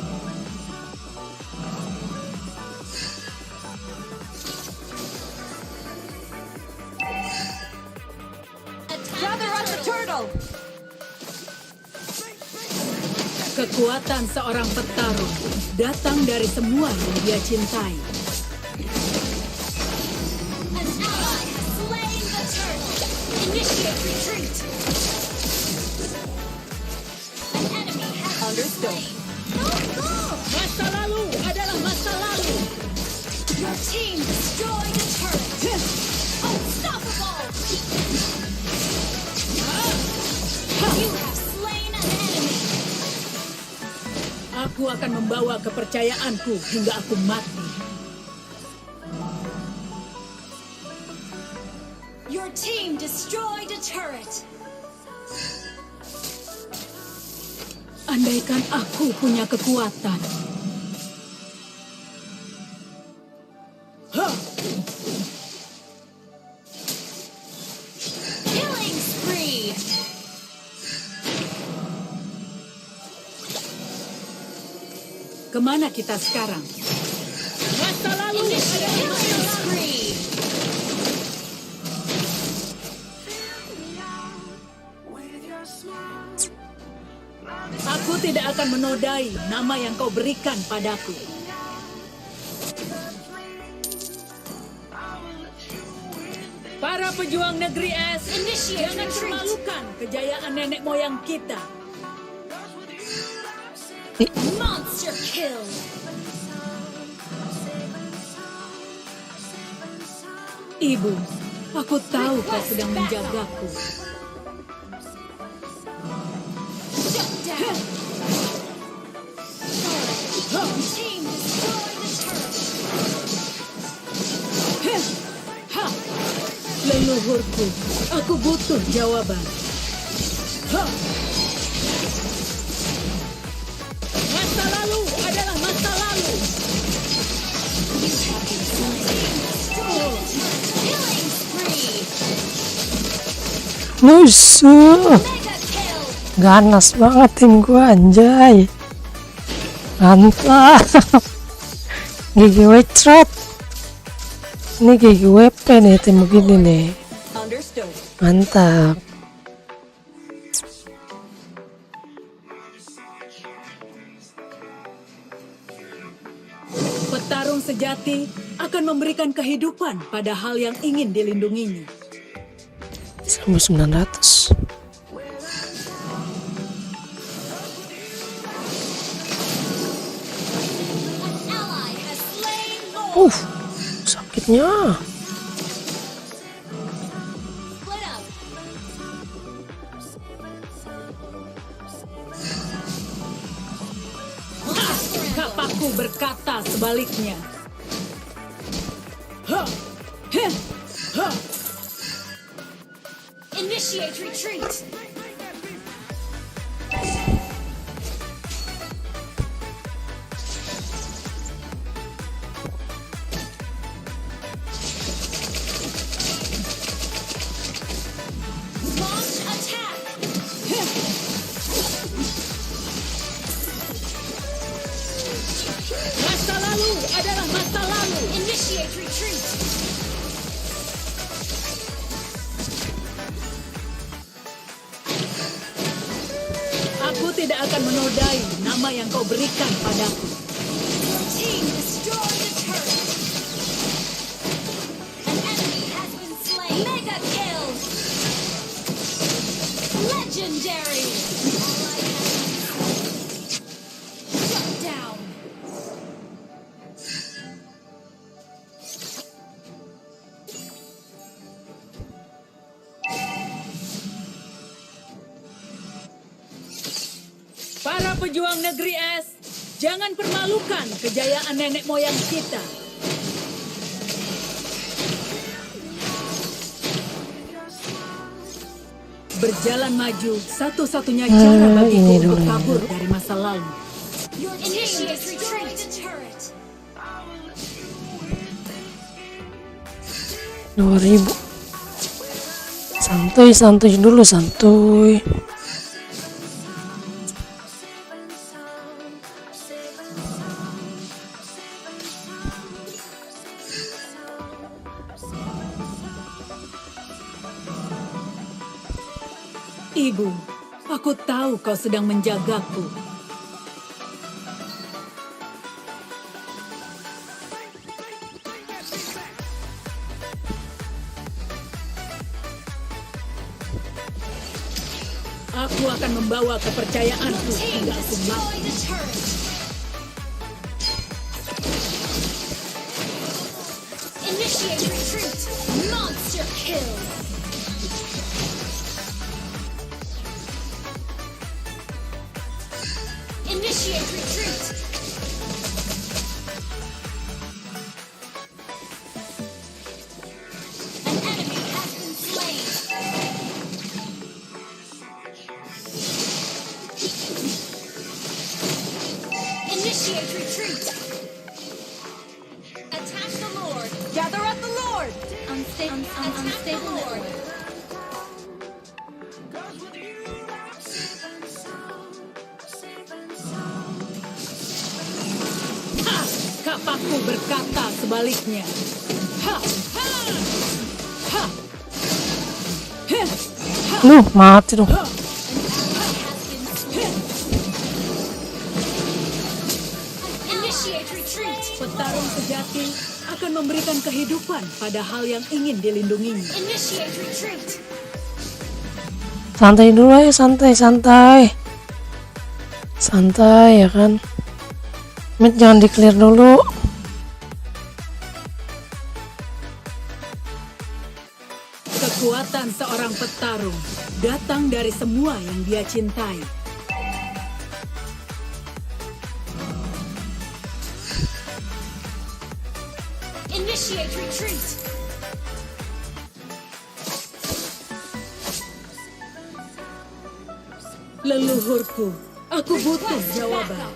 Gather up the turtle! Kekuatan seorang petarung datang dari semua yang dia cintai. An ally has slain the turtle! Initiate retreat! An enemy has Understood. Masa lalu adalah masa lalu. Your team destroyed a turret! Unstoppable! You have slain an enemy! Aku akan membawa kepercayaanku hingga aku mati. Your team destroyed a turret! Andaikan aku punya kekuatan. Killing spree! Kemana kita sekarang? Masa lalu adalah Killing spree! Aku tidak akan menodai nama yang kau berikan padaku. Para pejuang negeri es, jangan permalukan kejayaan nenek moyang kita. Monster kill! Ibu, aku tahu kau sedang menjagaku. Shut down! Your team destroyed the turret! Ha! Leluhurku, aku butuh jawaban. Ha! Masa lalu adalah masa lalu. Killing spree! Musuh. Ganas banget tim gua anjay. Mantap. GG Trot. Ini GG WP nih tim begini nih. Mantap. Petarung sejati akan memberikan kehidupan pada hal yang ingin dilindunginya. 1900. Sakitnya. Kapaku berkata sebaliknya. Ha! Heh! Ha! Initiate retreat! Launch attack! Masa lalu adalah akan menodai nama yang kau berikan padaku. Your team destroyed the turret. An enemy has been slain. Mega kill. Legendary. Shut down. Para pejuang negeri es, jangan permalukan kejayaan nenek moyang kita. Berjalan maju satu-satunya cara bagiku untuk kabur dari masa lalu. Your team destroyed the turret. 2000. Santuy dulu, santuy. Ibu, aku tahu kau sedang menjagaku. Aku akan membawa kepercayaanku hingga aku mati. Initiate retreat. Monster kill. Initiate retreat. An enemy has been slain. Initiate retreat. Attack the Lord. Gather up the Lord. Unstable Lord. Ha! Kapakku berkata sebaliknya. Ha! Ha! Ha! Heh! Mati dong. Initiate retreat. Petarung sejati akan memberikan kehidupan pada hal yang ingin dilindunginya. Initiate retreat. Santai dulu ya, santai ya kan. Mid jangan di clear dulu. Kekuatan seorang petarung datang dari semua yang dia cintai. Initiate retreat. Leluhurku, aku butuh jawaban.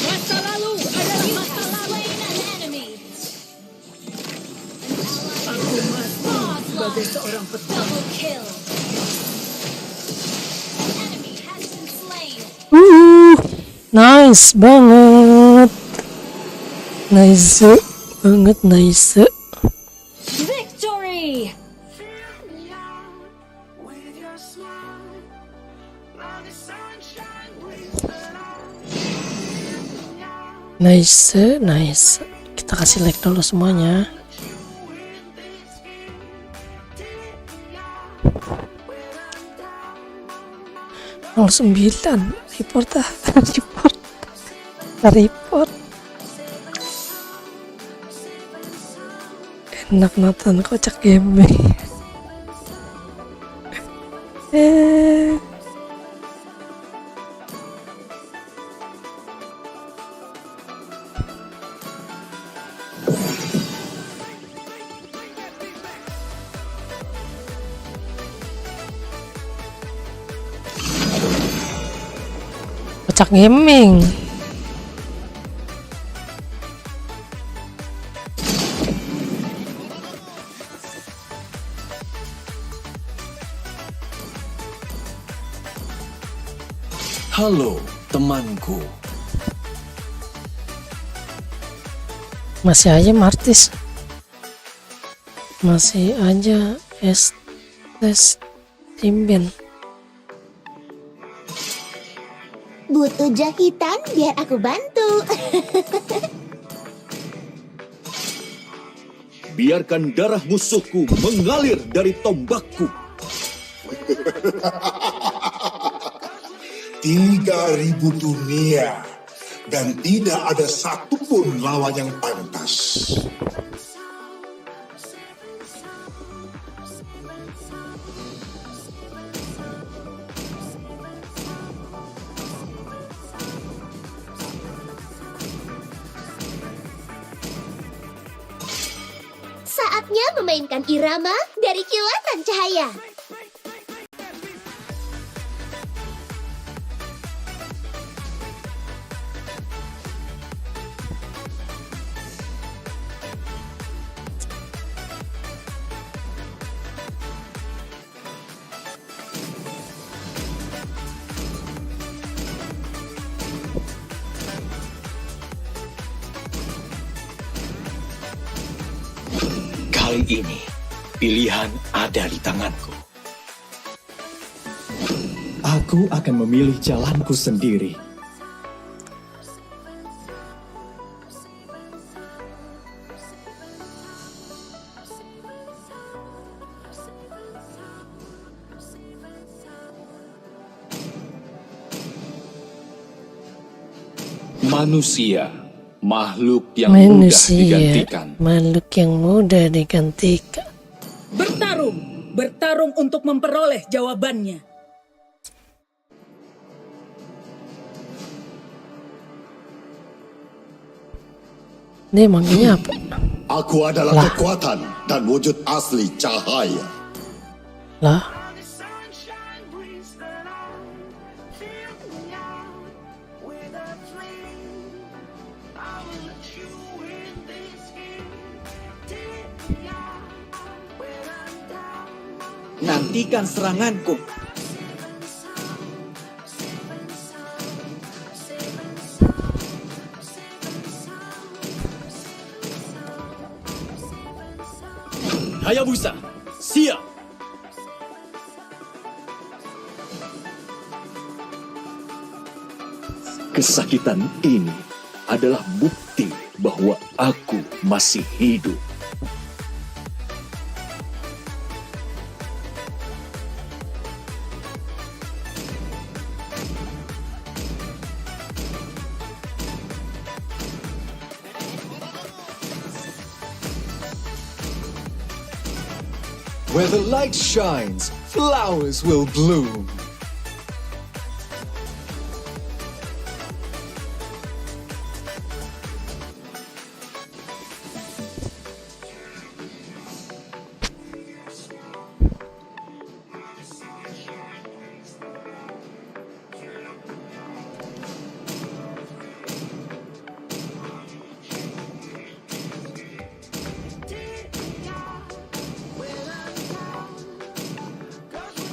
Masa lalu adalah masa lalu. Aku mati sebagai seorang petarung. Double kill. An enemy has been slain. Nice banget. Nice. Victory. Nice. Kita kasih like dulu semuanya. Nomor 9 report. Enak nonton kocak gaming. Kocak gaming. Halo, temanku. Masih aja Martis. Masih aja Estes Timben. Butuh jahitan biar aku bantu. Biarkan darah musuhku mengalir dari tombakku. 3.000 dunia dan tidak ada satupun lawan yang pantas. Saatnya memainkan irama dari kilatan cahaya. Kali ini, pilihan ada di tanganku. Aku akan memilih jalanku sendiri. Manusia, makhluk yang mudah digantikan. Makhluk yang mudah digantikan. Bertarung untuk memperoleh jawabannya. Ini manggilnya apa? Aku adalah kekuatan dan wujud asli cahaya. Lah. Nantikan seranganku. Hayabusa, siap! Kesakitan ini adalah bukti bahwa aku masih hidup. Where the light shines, flowers will bloom.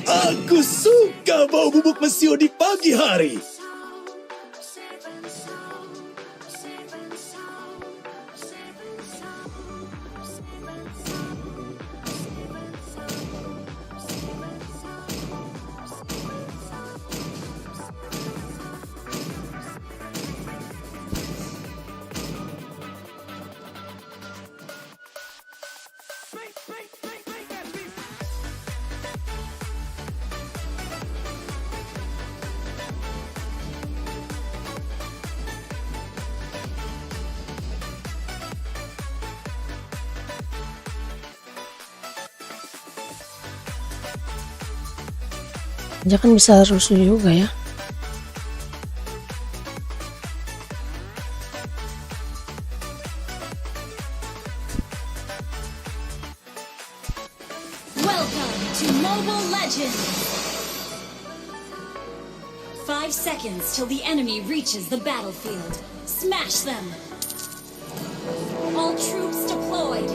Aku suka bau bubuk mesio di pagi hari. Dia kan bisa rusuh juga ya. Welcome to Mobile Legends! 5 seconds till the enemy reaches the battlefield. Smash them! All troops deployed!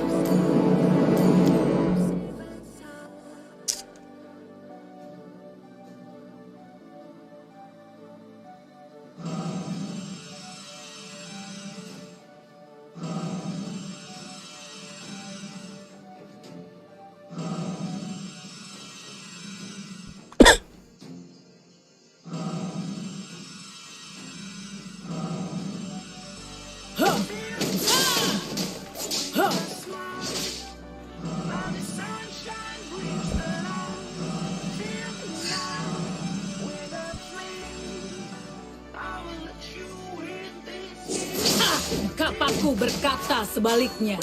Papaku berkata sebaliknya.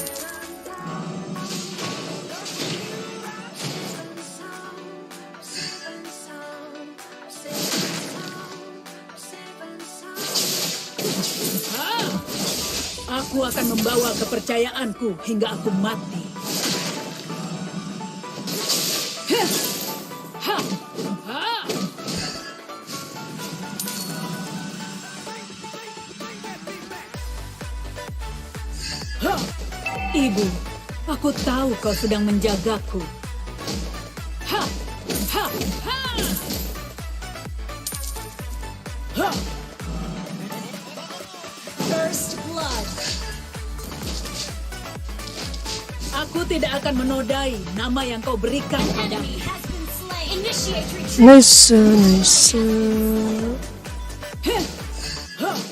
Aku akan membawa kepercayaanku hingga aku mati. Ibu, aku tahu kau sedang menjagaku. Ha! Ha! Ha! Ha! First blood. Aku tidak akan menodai nama yang kau berikan padaku. Has been slain. Initiate retreat. Nice, nice. Ha! Ha! Ha!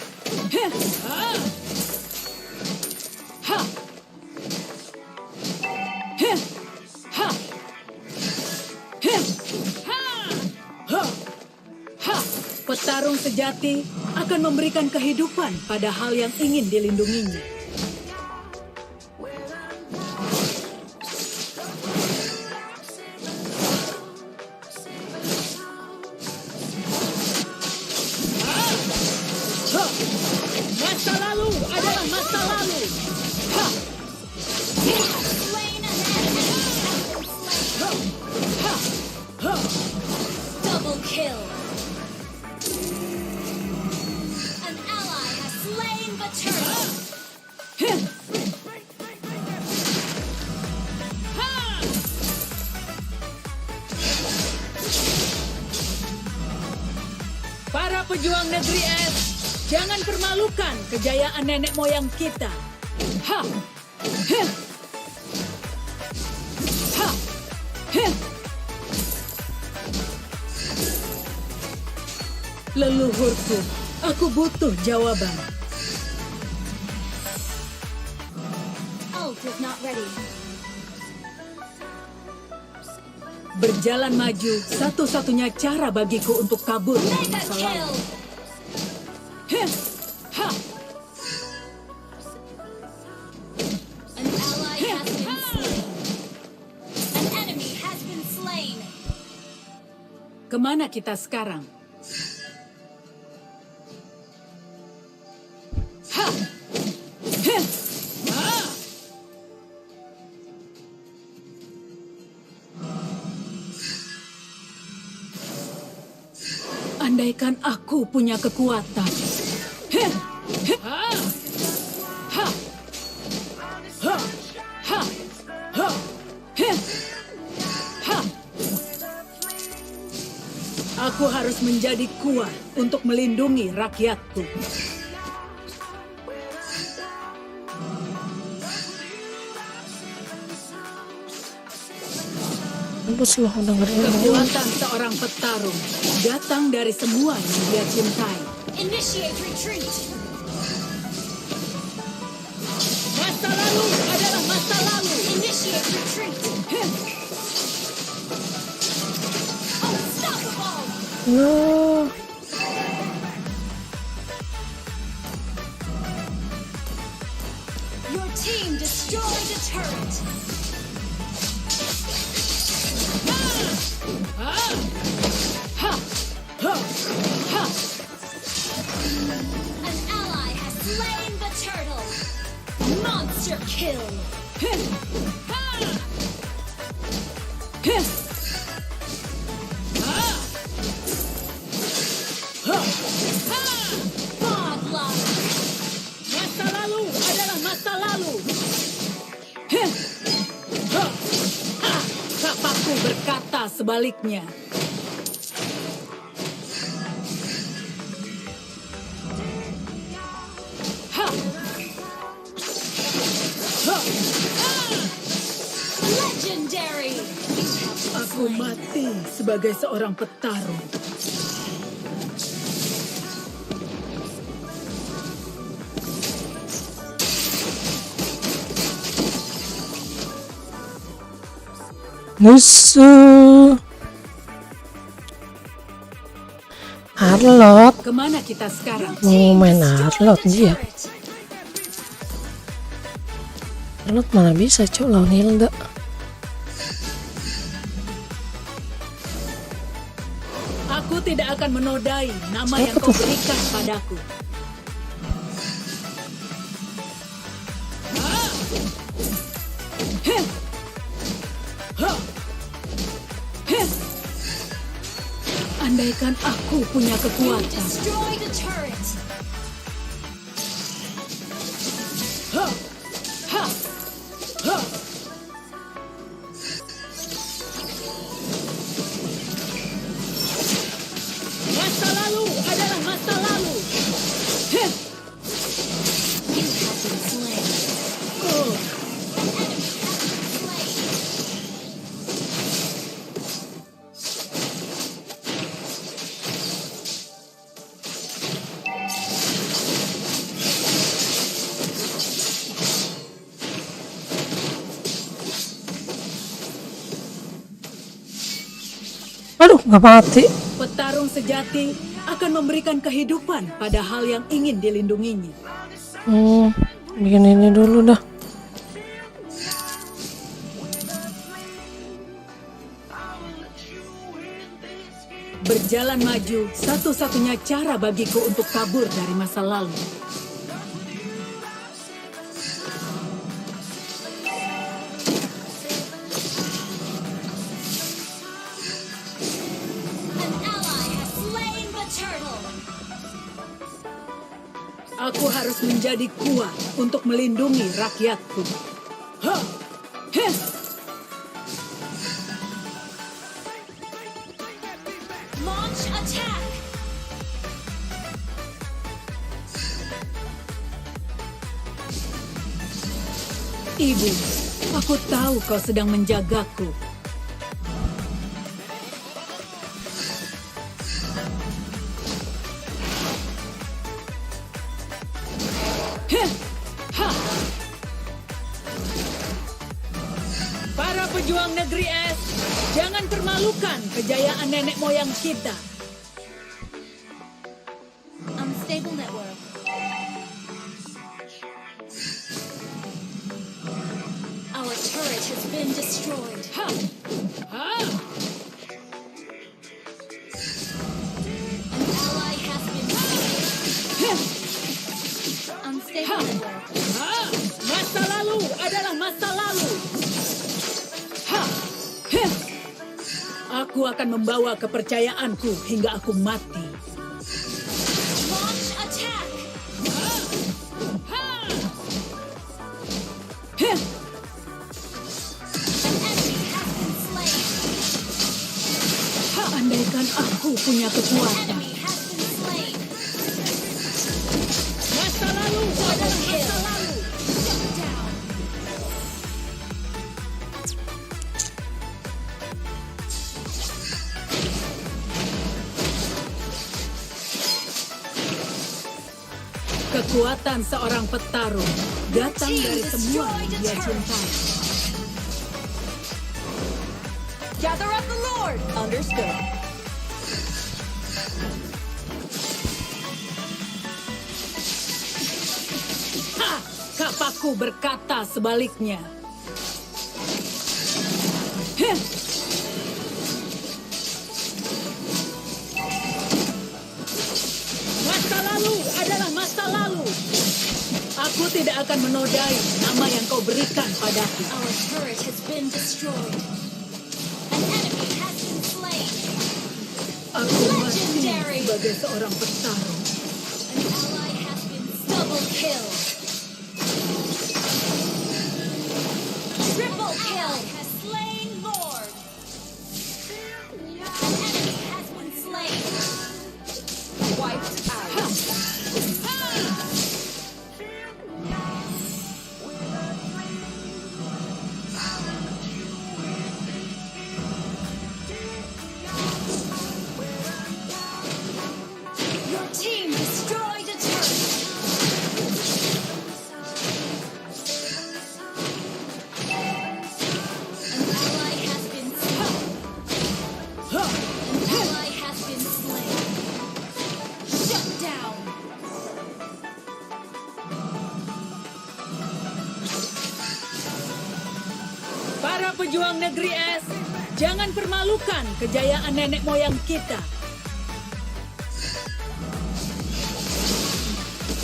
Petarung sejati akan memberikan kehidupan pada hal yang ingin dilindunginya. Masa lalu adalah masa lalu. Double kill. An ally has slain the turtle. Para pejuang negeri es, jangan permalukan kejayaan nenek moyang kita. Ha! Ha! Ha! Ha! Leluhurku, aku butuh jawaban. Ult is not ready. Berjalan maju satu-satunya cara bagiku untuk kabur dari Mega masa kill. lalu. Ha! Ha! An ally has been slain. An enemy has been slain. Kemana kita sekarang? Ha! Ha! Ha! Andaikan aku punya kekuatan. Ha! Ha! Ha! Ha! Ha! Ha! Ha! Ha! Aku harus menjadi kuat untuk melindungi rakyatku. Bagus loh dengerin. Kekuatan seorang petarung datang dari semua yang dia cintai. Initiate retreat. Masa lalu adalah masa lalu. Initiate retreat. Unstoppable. No. Your team destroyed a turret. Ha! Ha! Ha! Ha! An ally has slain the turtle. Monster kill. Ha! Ha! Ha! Ha! Ha! Godlike. Masa lalu adalah masa lalu. Ha! Ha! Ha! Papaku berkata sebaliknya. Ha! Ha! Ha! Legendary. Aku mati sebagai seorang petarung. Musuh. Arlot. Kemana kita sekarang? Mau main Arlot dia. Charlotte mana bisa cok lawan Hilda. Aku tidak akan menodai nama Siapa yang kau tuh? berikan padaku. Andaikan aku punya kekuatan. Destroy the turret. Ha! Ha! Ha! Masa lalu adalah masa lalu. Heh! You have been slain. Oh. Aduh, nggak mati. Petarung sejati akan memberikan kehidupan pada hal yang ingin dilindunginya. Bikin ini dulu dah. Berjalan maju satu-satunya cara bagiku untuk kabur dari masa lalu. An ally has slain the turtle. Aku harus menjadi kuat untuk melindungi rakyatku. Ha! Heh! Launch attack. Ibu, aku tahu kau sedang menjagaku. Heh! Ha! Para pejuang negeri es, jangan permalukan kejayaan nenek moyang kita. Unstable network. Our turret has been destroyed. Ha! Ha! An ally has been slain. Unstable network. Ha! Masa lalu adalah masa lalu. Ha! Heh! Aku akan membawa kepercayaanku hingga aku mati. Launch attack. Heh! An enemy has been slain. Ha! Andaikan aku punya kekuatan. Enemy has been slain. Masa lalu adalah masa lalu. Shut down. Kekuatan seorang petarung datang dari semua yang dia cintai. Gather up the Lord. Understood. Ha! Kapaku berkata sebaliknya. Heh! Masa lalu adalah masa lalu. Aku tidak akan menodai nama yang kau berikan padaku. Our turret has been destroyed. An enemy has been slain. Aku mati Legendary. sebagai seorang petarung. An ally has been double kill. Triple kill. Has slain Lord. An enemy has been slain. Wiped out. Your team destroyed a turret. Para pejuang negeri es, jangan permalukan kejayaan nenek moyang kita.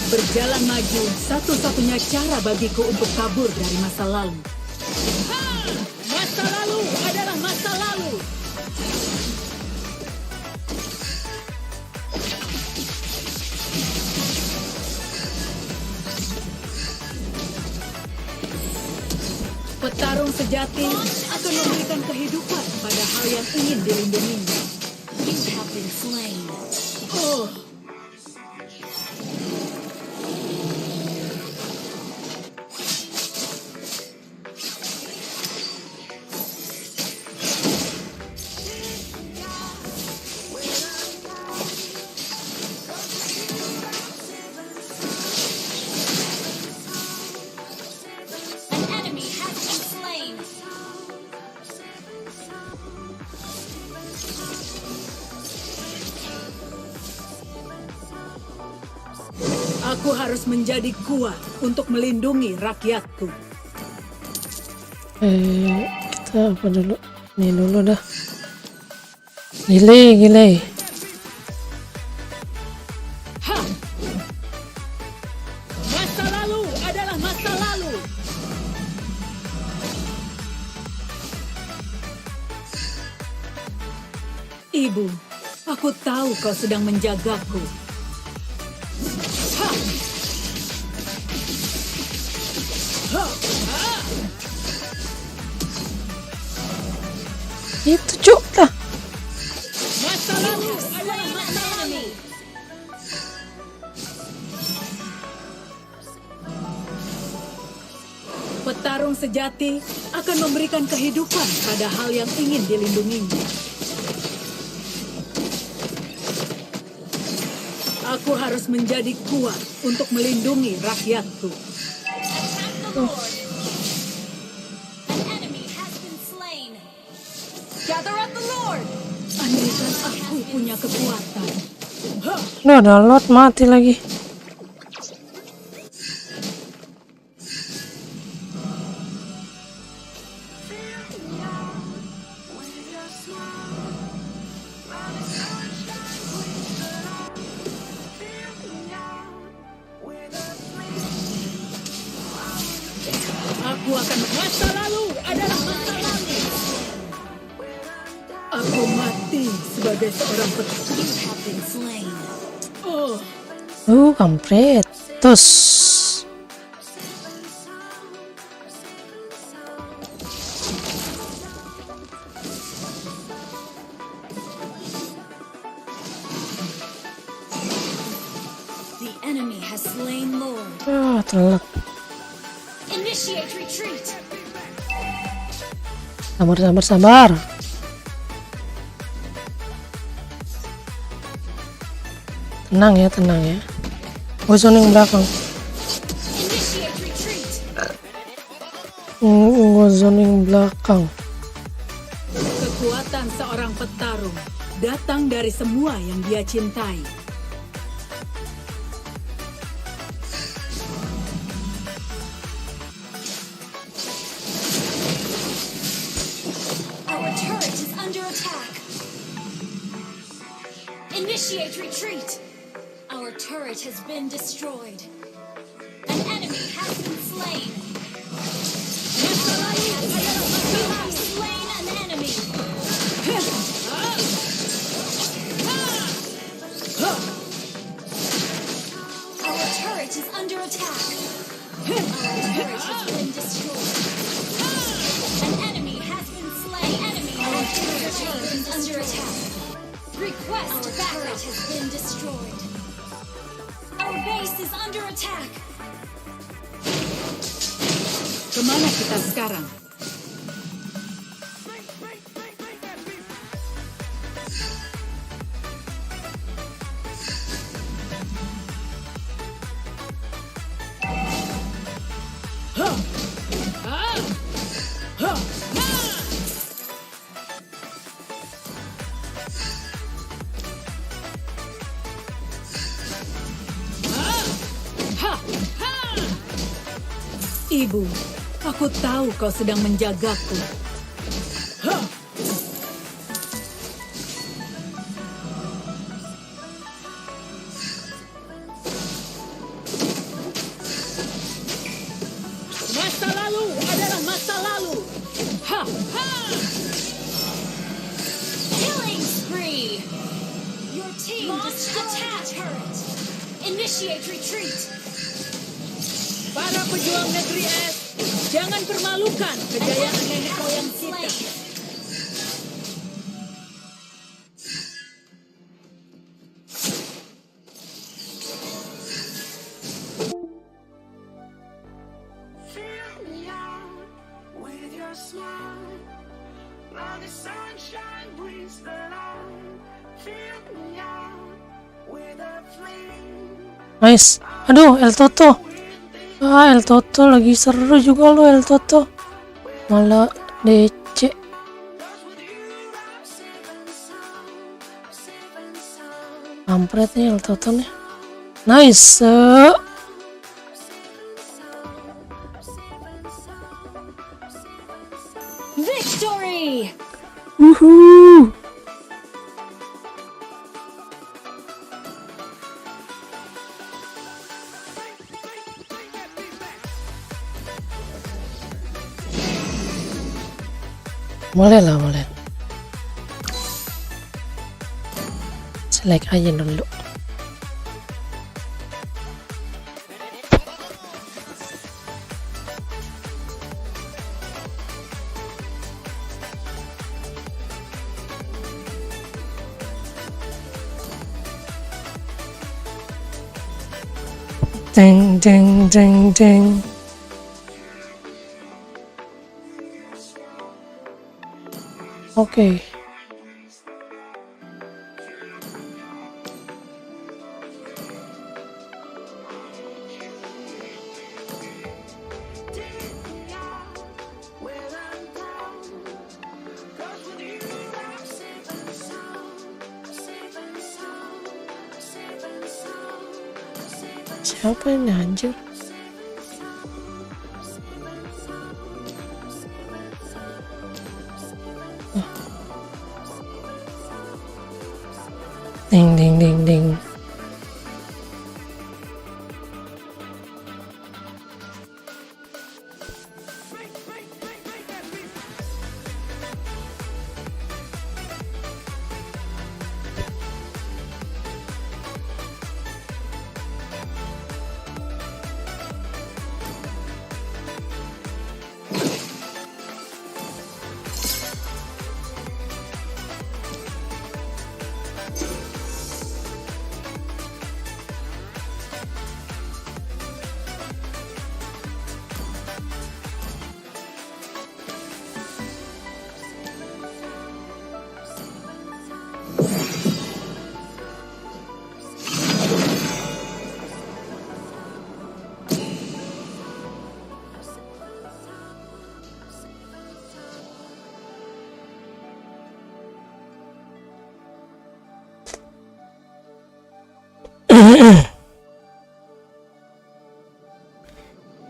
Berjalan maju satu-satunya cara bagiku untuk kabur dari masa lalu. Masa lalu adalah masa lalu. Petarung sejati akan memberikan kehidupan pada hal yang ingin dilindunginya. You have been slain. Oh. An enemy has been slain. Aku harus menjadi kuat untuk melindungi rakyatku. Kita apa dulu? Ini dulu dah. Gile. Ha! Masa lalu adalah masa lalu. Ibu, aku tahu kau sedang menjagaku. Ha! Ha! Ha! Itu cuk lah. Masa lalu adalah masa lalu. Petarung sejati akan memberikan kehidupan pada hal yang ingin dilindunginya. Aku harus menjadi kuat untuk melindungi rakyatku. An enemy has been slain. Gather up the Lord. Andaikan aku punya kekuatan. Loh, ada lot mati lagi. Aku akan masa lalu adalah masa lalu. Aku mati sebagai seorang petarung. You have been slain. Oh, Kampret. Terus. The enemy has slain Lord. Telat. Initiate retreat. Sabar. Tenang ya. Gue zoning belakang. Initiate retreat. Gue zoning belakang. kekuatan seorang petarung datang dari semua yang dia cintai. Our turret is under attack. Initiate retreat. Our turret has been destroyed. An enemy has been slain. We have slain an enemy. Our turret is under attack. Our turret has been destroyed. An enemy has been slain. Our turret is under attack. Request backup has been destroyed. Our base is under attack. Kemana kita sekarang? Ibu, aku tahu kau sedang menjagaku. Attack turret. Initiate retreat. Para pejuang negeri es, jangan permalukan kejayaan nenek moyang kita. Fill me out with your smile. Now the sunshine brings the light. Fill me out with a flame. Nice. Aduh, El Toto. El Toto lagi seru juga lo, El Toto. Malah DC. Kampret nih El Toto nih. Nice. Victory! Woohoo. Boleh lah, boleh. Select aja dulu. Ding ding ding ding. Oke. Siapa ini anjir? Ding ding ding ding.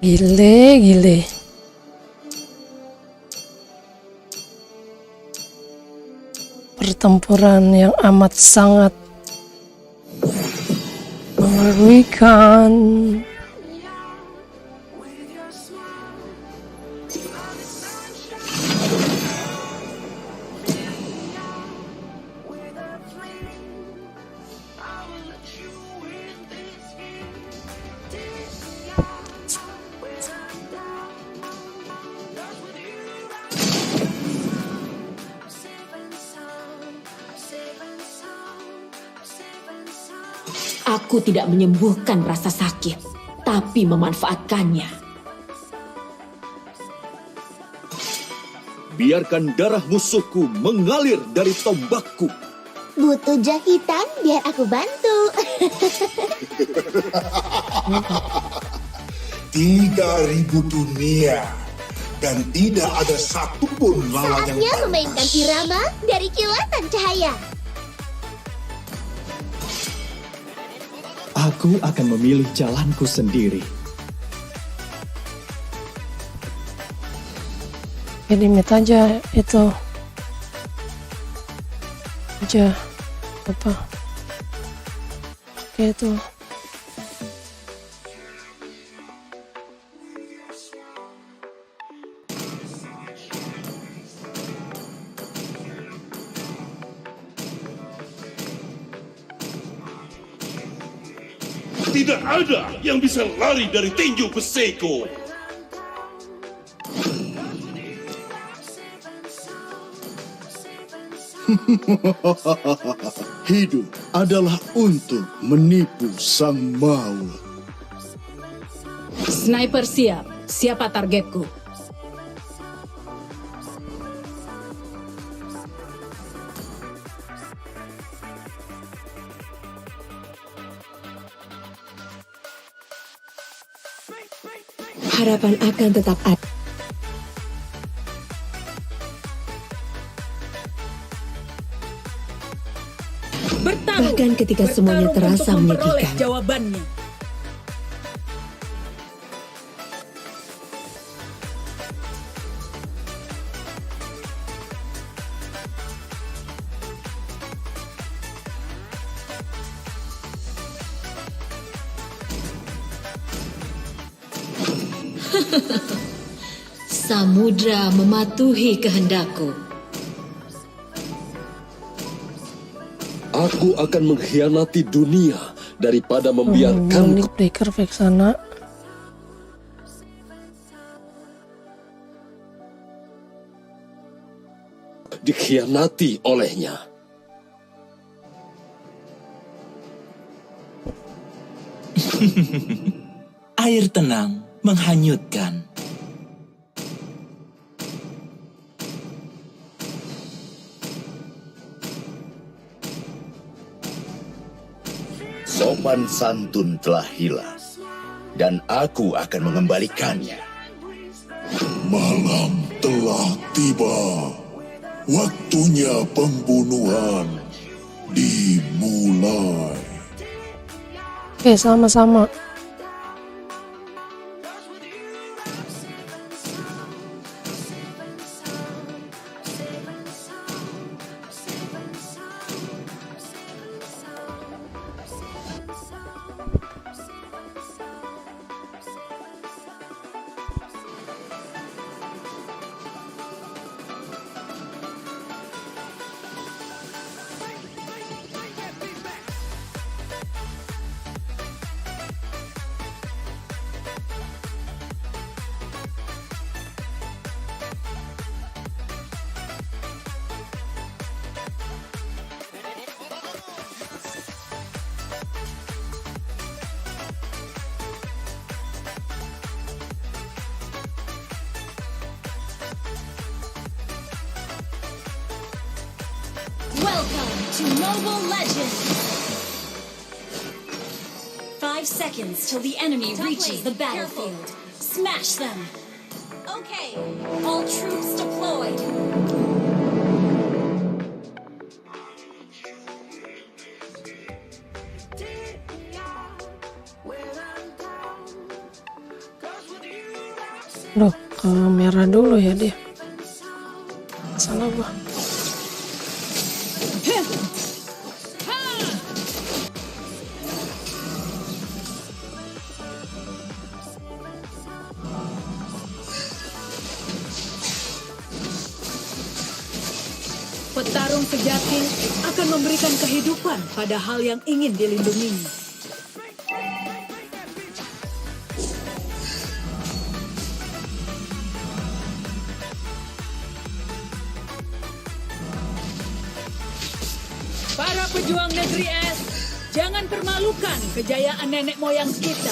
Gile. Pertempuran yang amat sangat mengerikan. Aku tidak menyembuhkan rasa sakit, tapi memanfaatkannya. Biarkan darah musuhku mengalir dari tombakku. Butuh jahitan biar aku bantu. 3.000 dunia dan tidak ada satupun lawan yang Saatnya memainkan irama dari kilatan cahaya. Aku akan memilih jalanku sendiri. Jadi mit aja itu aja apa? Oke itu. tidak ada yang bisa lari dari tinju besiku. Hidup adalah untuk menipu sang maut. Sniper siap. Siapa targetku? Harapan akan tetap ada. Bahkan ketika semuanya terasa menyedihkan. Jawabannya. Samudra mematuhi kehendakku. Aku akan mengkhianati dunia daripada membiarkan Breaker Vexana. dikhianati olehnya. Air tenang menghanyutkan. Sopan santun telah hilang, dan aku akan mengembalikannya. Malam telah tiba. Waktunya pembunuhan dimulai. Oke, sama-sama. Welcome to Mobile Legends! 5 seconds till the enemy reaches the battlefield. Smash them! Okay, all troops deployed. Loh, merah dulu ya dia. Salah gua. Petarung sejati akan memberikan kehidupan pada hal yang ingin dilindunginya. Para pejuang negeri es, jangan permalukan kejayaan nenek moyang kita.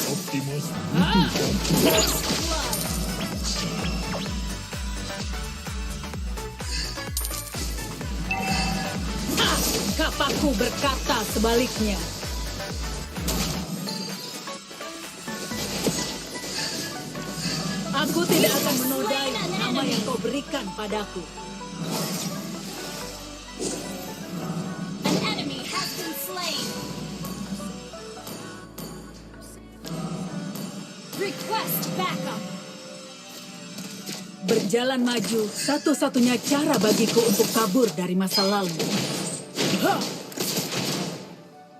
Kapaku berkata sebaliknya. Aku tidak akan menodai nama yang kau berikan padaku. An enemy has been slain. Request backup. Berjalan maju satu-satunya cara bagiku untuk kabur dari masa lalu.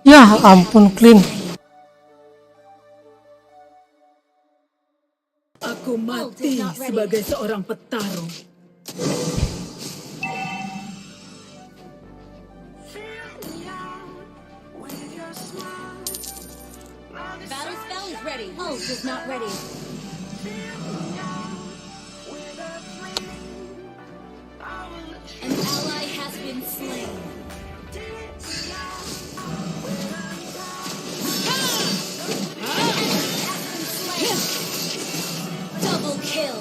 Ya ampun, clean. Aku mati sebagai seorang petarung. is not ready. An ally has been slain. Double kill.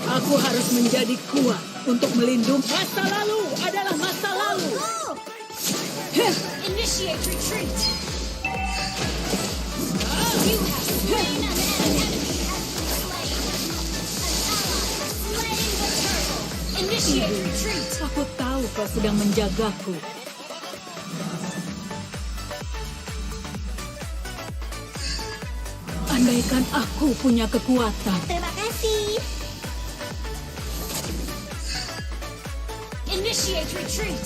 Aku harus menjadi kuat untuk melindungi. Masa lalu adalah masa lalu. Initiate retreat. You have slain an enemy. Initiate retreat. Aku tahu kau sedang menjagaku. Andaikan aku punya kekuatan. Terima kasih. Initiate retreat.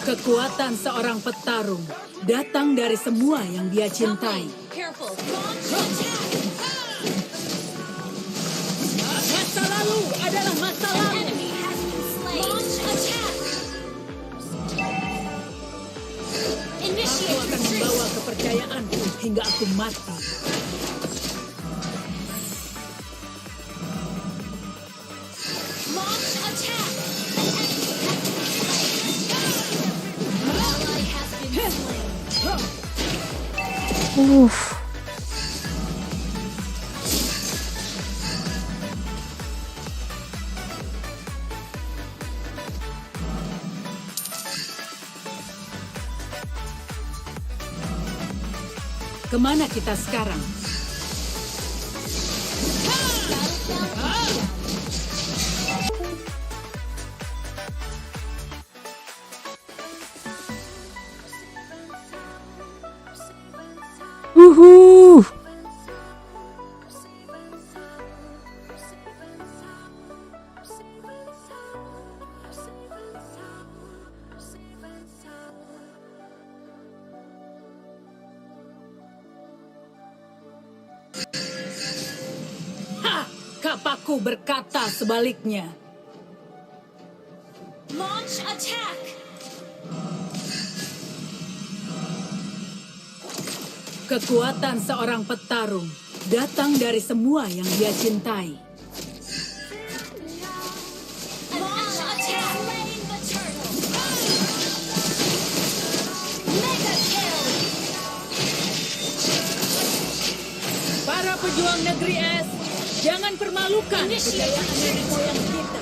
Kekuatan seorang petarung datang dari semua yang dia cintai. Careful. Launch attack. Masa lalu adalah masa An lalu. enemy has been slain. Launch attack. Aku Initiate akan retreat. membawa kepercayaanku hingga aku mati. Launch attack. An ally has been slain. Kemana kita sekarang? Wuhu. Kapaku berkata sebaliknya. Launch attack. Kekuatan seorang petarung datang dari semua yang dia cintai. Launch attack. Slain the turtle. Mega kill. Para pejuang negeri es, jangan permalukan kejayaan nenek moyang kita.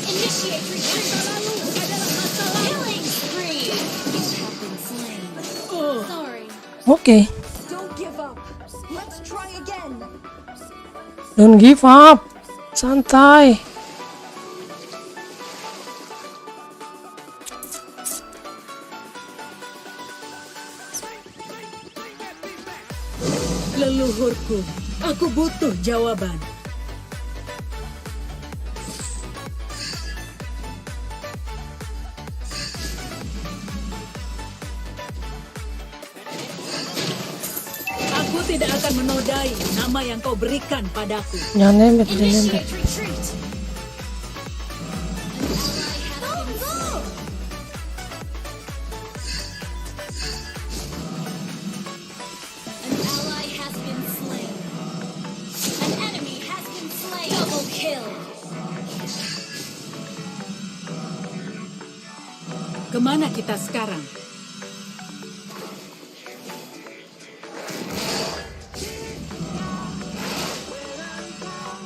Initiate retreat. Masa lalu adalah masa lalu. Killing spree. You have been slain. Sorry. Oke, Don't give up. Let's try again. don't give up. Santai. Leluhurku, aku butuh jawaban. Aku tidak akan menodai nama yang kau berikan padaku. Jangan nembet, jangan nembet. Initiate retreat. An ally has been slain. An enemy has been slain. Double kill. Kemana kita sekarang?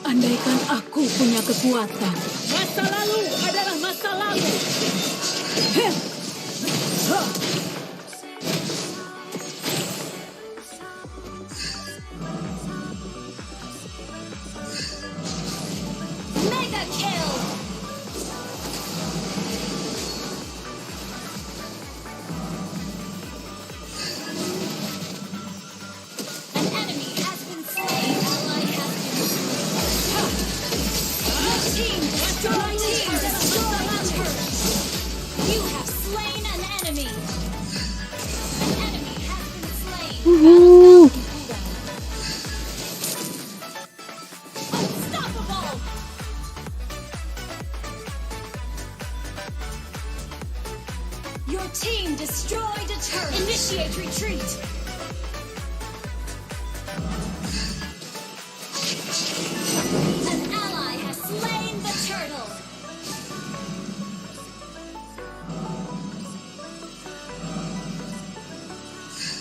Andaikan aku punya kekuatan. Masa lalu adalah masa lalu. Heh. Hah. Mega kill.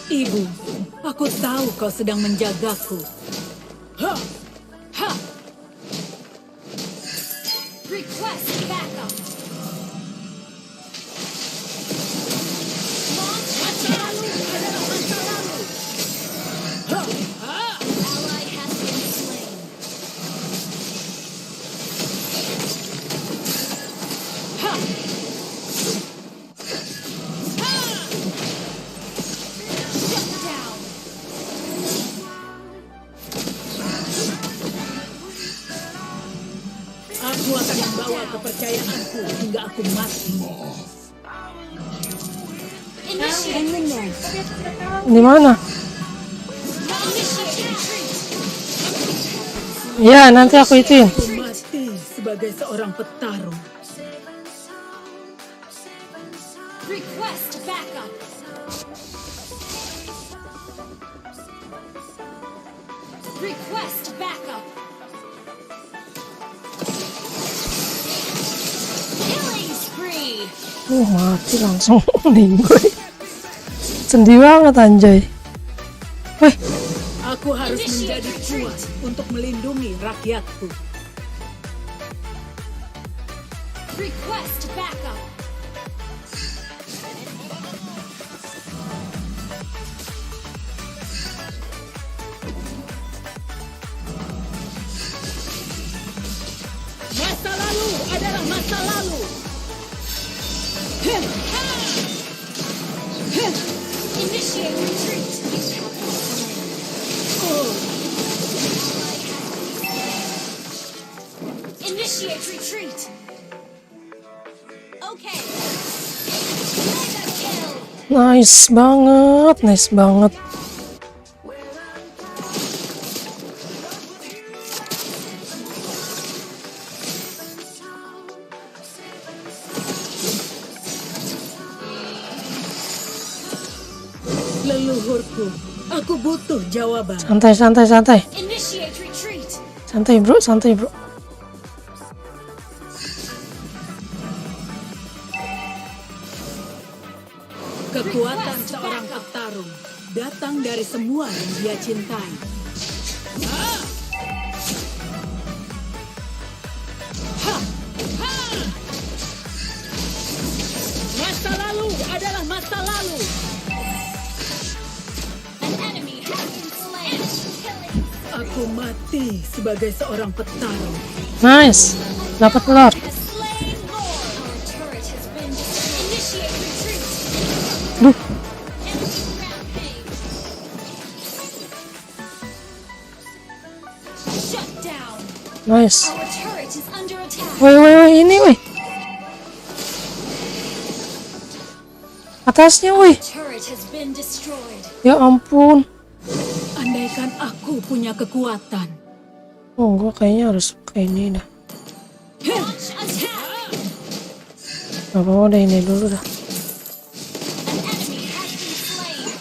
Ibu, aku tahu kau sedang menjagaku. Ha! Ha! Request backup. Masa lalu adalah masa lalu. Ha! Ha! Ally has been slain. Ha! Shut down. Aku akan membawa kepercayaanku hingga aku mati. Initiate retreat. Di mana? Initiate retreat. Ya, nanti aku ituin. Aku mati sebagai seorang petarung. Request backup. Request backup. Killing spree. Mati langsung meninggal. Sedih banget anjay. Wih, Aku harus menjadi kuat untuk melindungi rakyatku. Request backup. Masa lalu adalah masa lalu. Initiate retreat. Initiate retreat. Okay. Mega kill. nice banget, nice banget. Leluhurku, aku butuh jawaban. Santai, santai, santai. Initiate retreat. Santai bro, santai bro. Kekuatan seorang petarung datang dari semua yang dia cintai. Ha! Ha! Ha! Masa lalu adalah masa lalu. An enemy has been slain. Aku mati sebagai seorang petarung. Nice, dapat telur. Has slain Lord. Our turret has been destroyed. Initiate retreat. Duh, Enemy rampage. Shut down. nice. Our turret is under attack. Woi, ini woi. Atasnya woi. Turret has been destroyed. Ya ampun. Andaikan aku punya kekuatan. Oh, gua kayaknya harus pakai ini dah. Launch attack. Gak apa-apa deh, ini dulu dah. An enemy has been slain.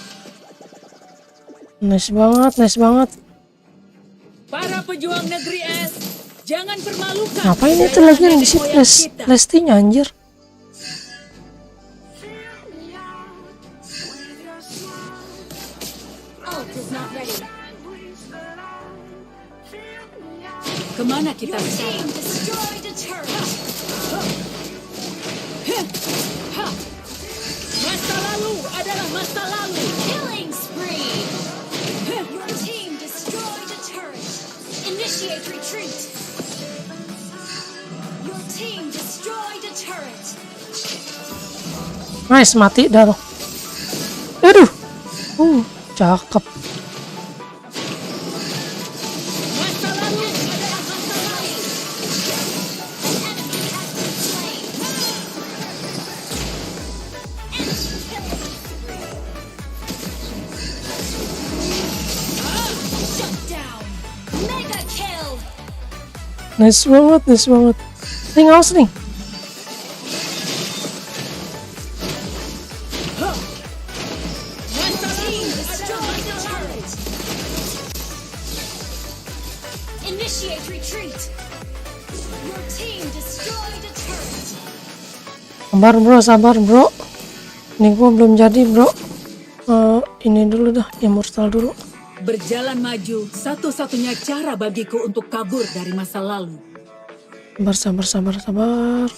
Nice banget, nice banget. Para pejuang negeri es, jangan permalukan. Ngapain itu lagi yang di situ Lestinya anjir. Ult is not ready. Kemana kita Your sekarang? team destroyed a turret. Ha! Masa lalu adalah masa lalu. Killing spree. Your team destroyed a turret. Initiate retreat. Your team destroyed a turret. Nice, mati dah lo. Aduh. Cakep. Masa lalu adalah masa lalu. An enemy has been slain. Enemy killing spree. Shut down. Mega kill. Nice banget, nice banget. Nih, ngawas nih. Your team destroyed a turret. Initiate retreat. Your team destroyed a turret. Sabar bro, sabar bro. Ini gua belum jadi bro. ini dulu dah, immortal dulu. Berjalan maju satu-satunya cara bagiku untuk kabur dari masa lalu. Sabar, sabar, sabar, sabar.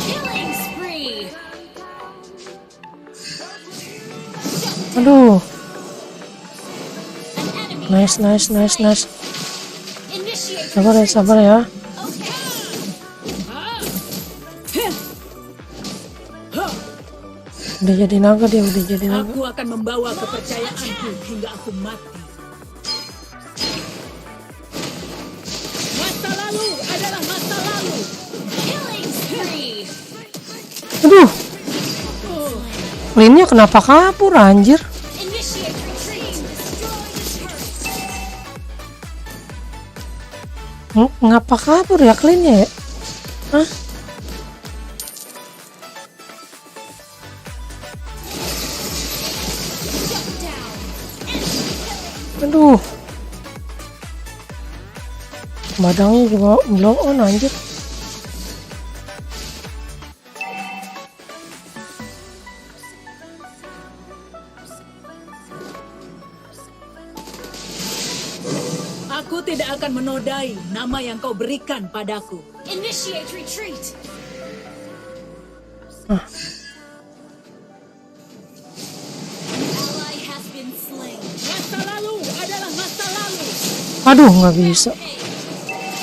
Killing spree. Aduh. Nice, nice, nice, nice. Sabar ya. Udah jadi naga dia, udah jadi naga. Aku akan membawa kepercayaanku hingga aku mati. Masa lalu adalah masa lalu. Killing spree. Aduh. Lainnya kenapa kabur anjir? Initiate retreat. Ngapa kabur ya Clean-nya ya? Hah? Aduh. Badangnya juga blow on anjir. Aku tidak akan menodai nama yang kau berikan padaku. Initiate retreat. Ally has been slain. Masa lalu adalah masa lalu. Aduh, nggak bisa.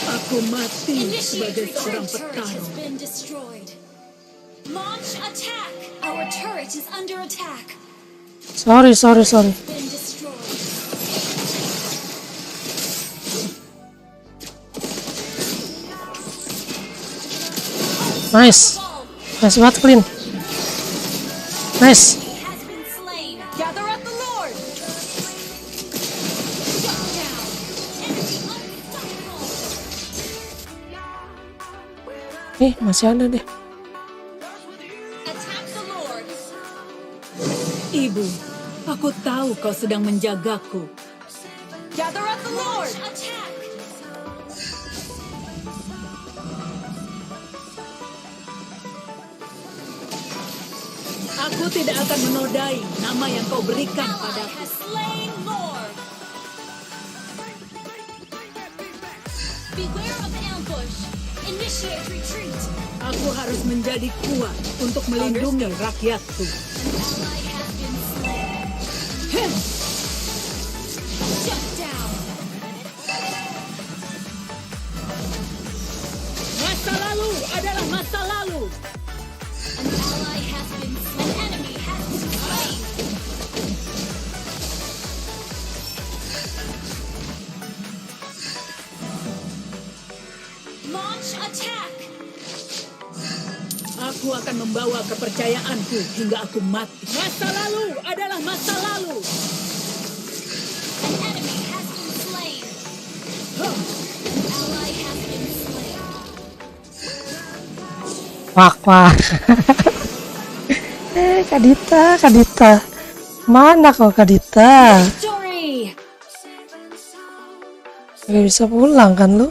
Aku mati sebagai seorang Turret petarung. has been destroyed. Launch attack. Our turret is under attack. Sorry. Been destroyed. Nice. Nice banget Clean. Nice. Has been slain. Gather up the Lord. Shut down. Enemy unstoppable. Masih ada deh. Attack the Lord. Ibu, aku tahu kau sedang menjagaku. Gather up the Lord. Attack. Aku tidak akan menodai nama yang kau berikan Ally padaku. has slain Lord. Beware of ambush. Initiate retreat. Aku harus menjadi kuat untuk melindungi rakyatku. Ally has been slain. Shut down. Masa lalu adalah masa lalu. An ally has been slain. An enemy has been slain. Launch attack. Aku akan membawa kepercayaanku hingga aku mati. Masa lalu adalah masa lalu. An enemy has been slain. Ally has been slain. Wah. Kadita. Mana kau Kadita? Victory. Gak bisa pulang kan lu?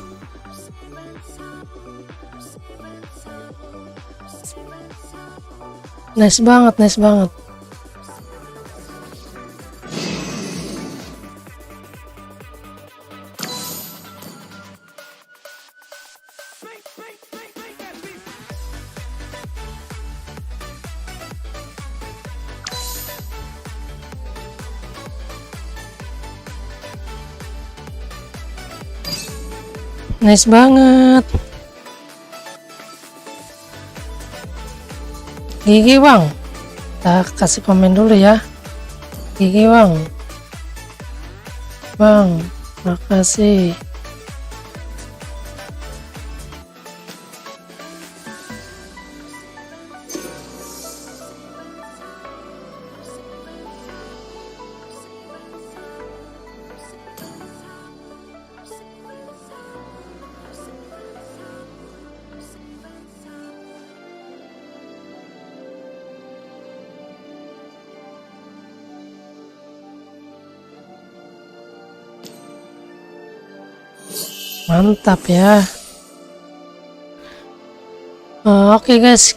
Nice banget. Nice banget. Gigi Bang. Kita kasih komen dulu ya. Gigi Bang. Bang, makasih. Mantap ya. Oke guys,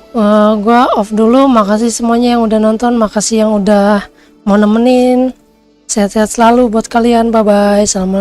gua off dulu. Makasih semuanya yang udah nonton, makasih yang udah mau nemenin. Sehat-sehat selalu buat kalian. Bye bye. Assalamualaikum.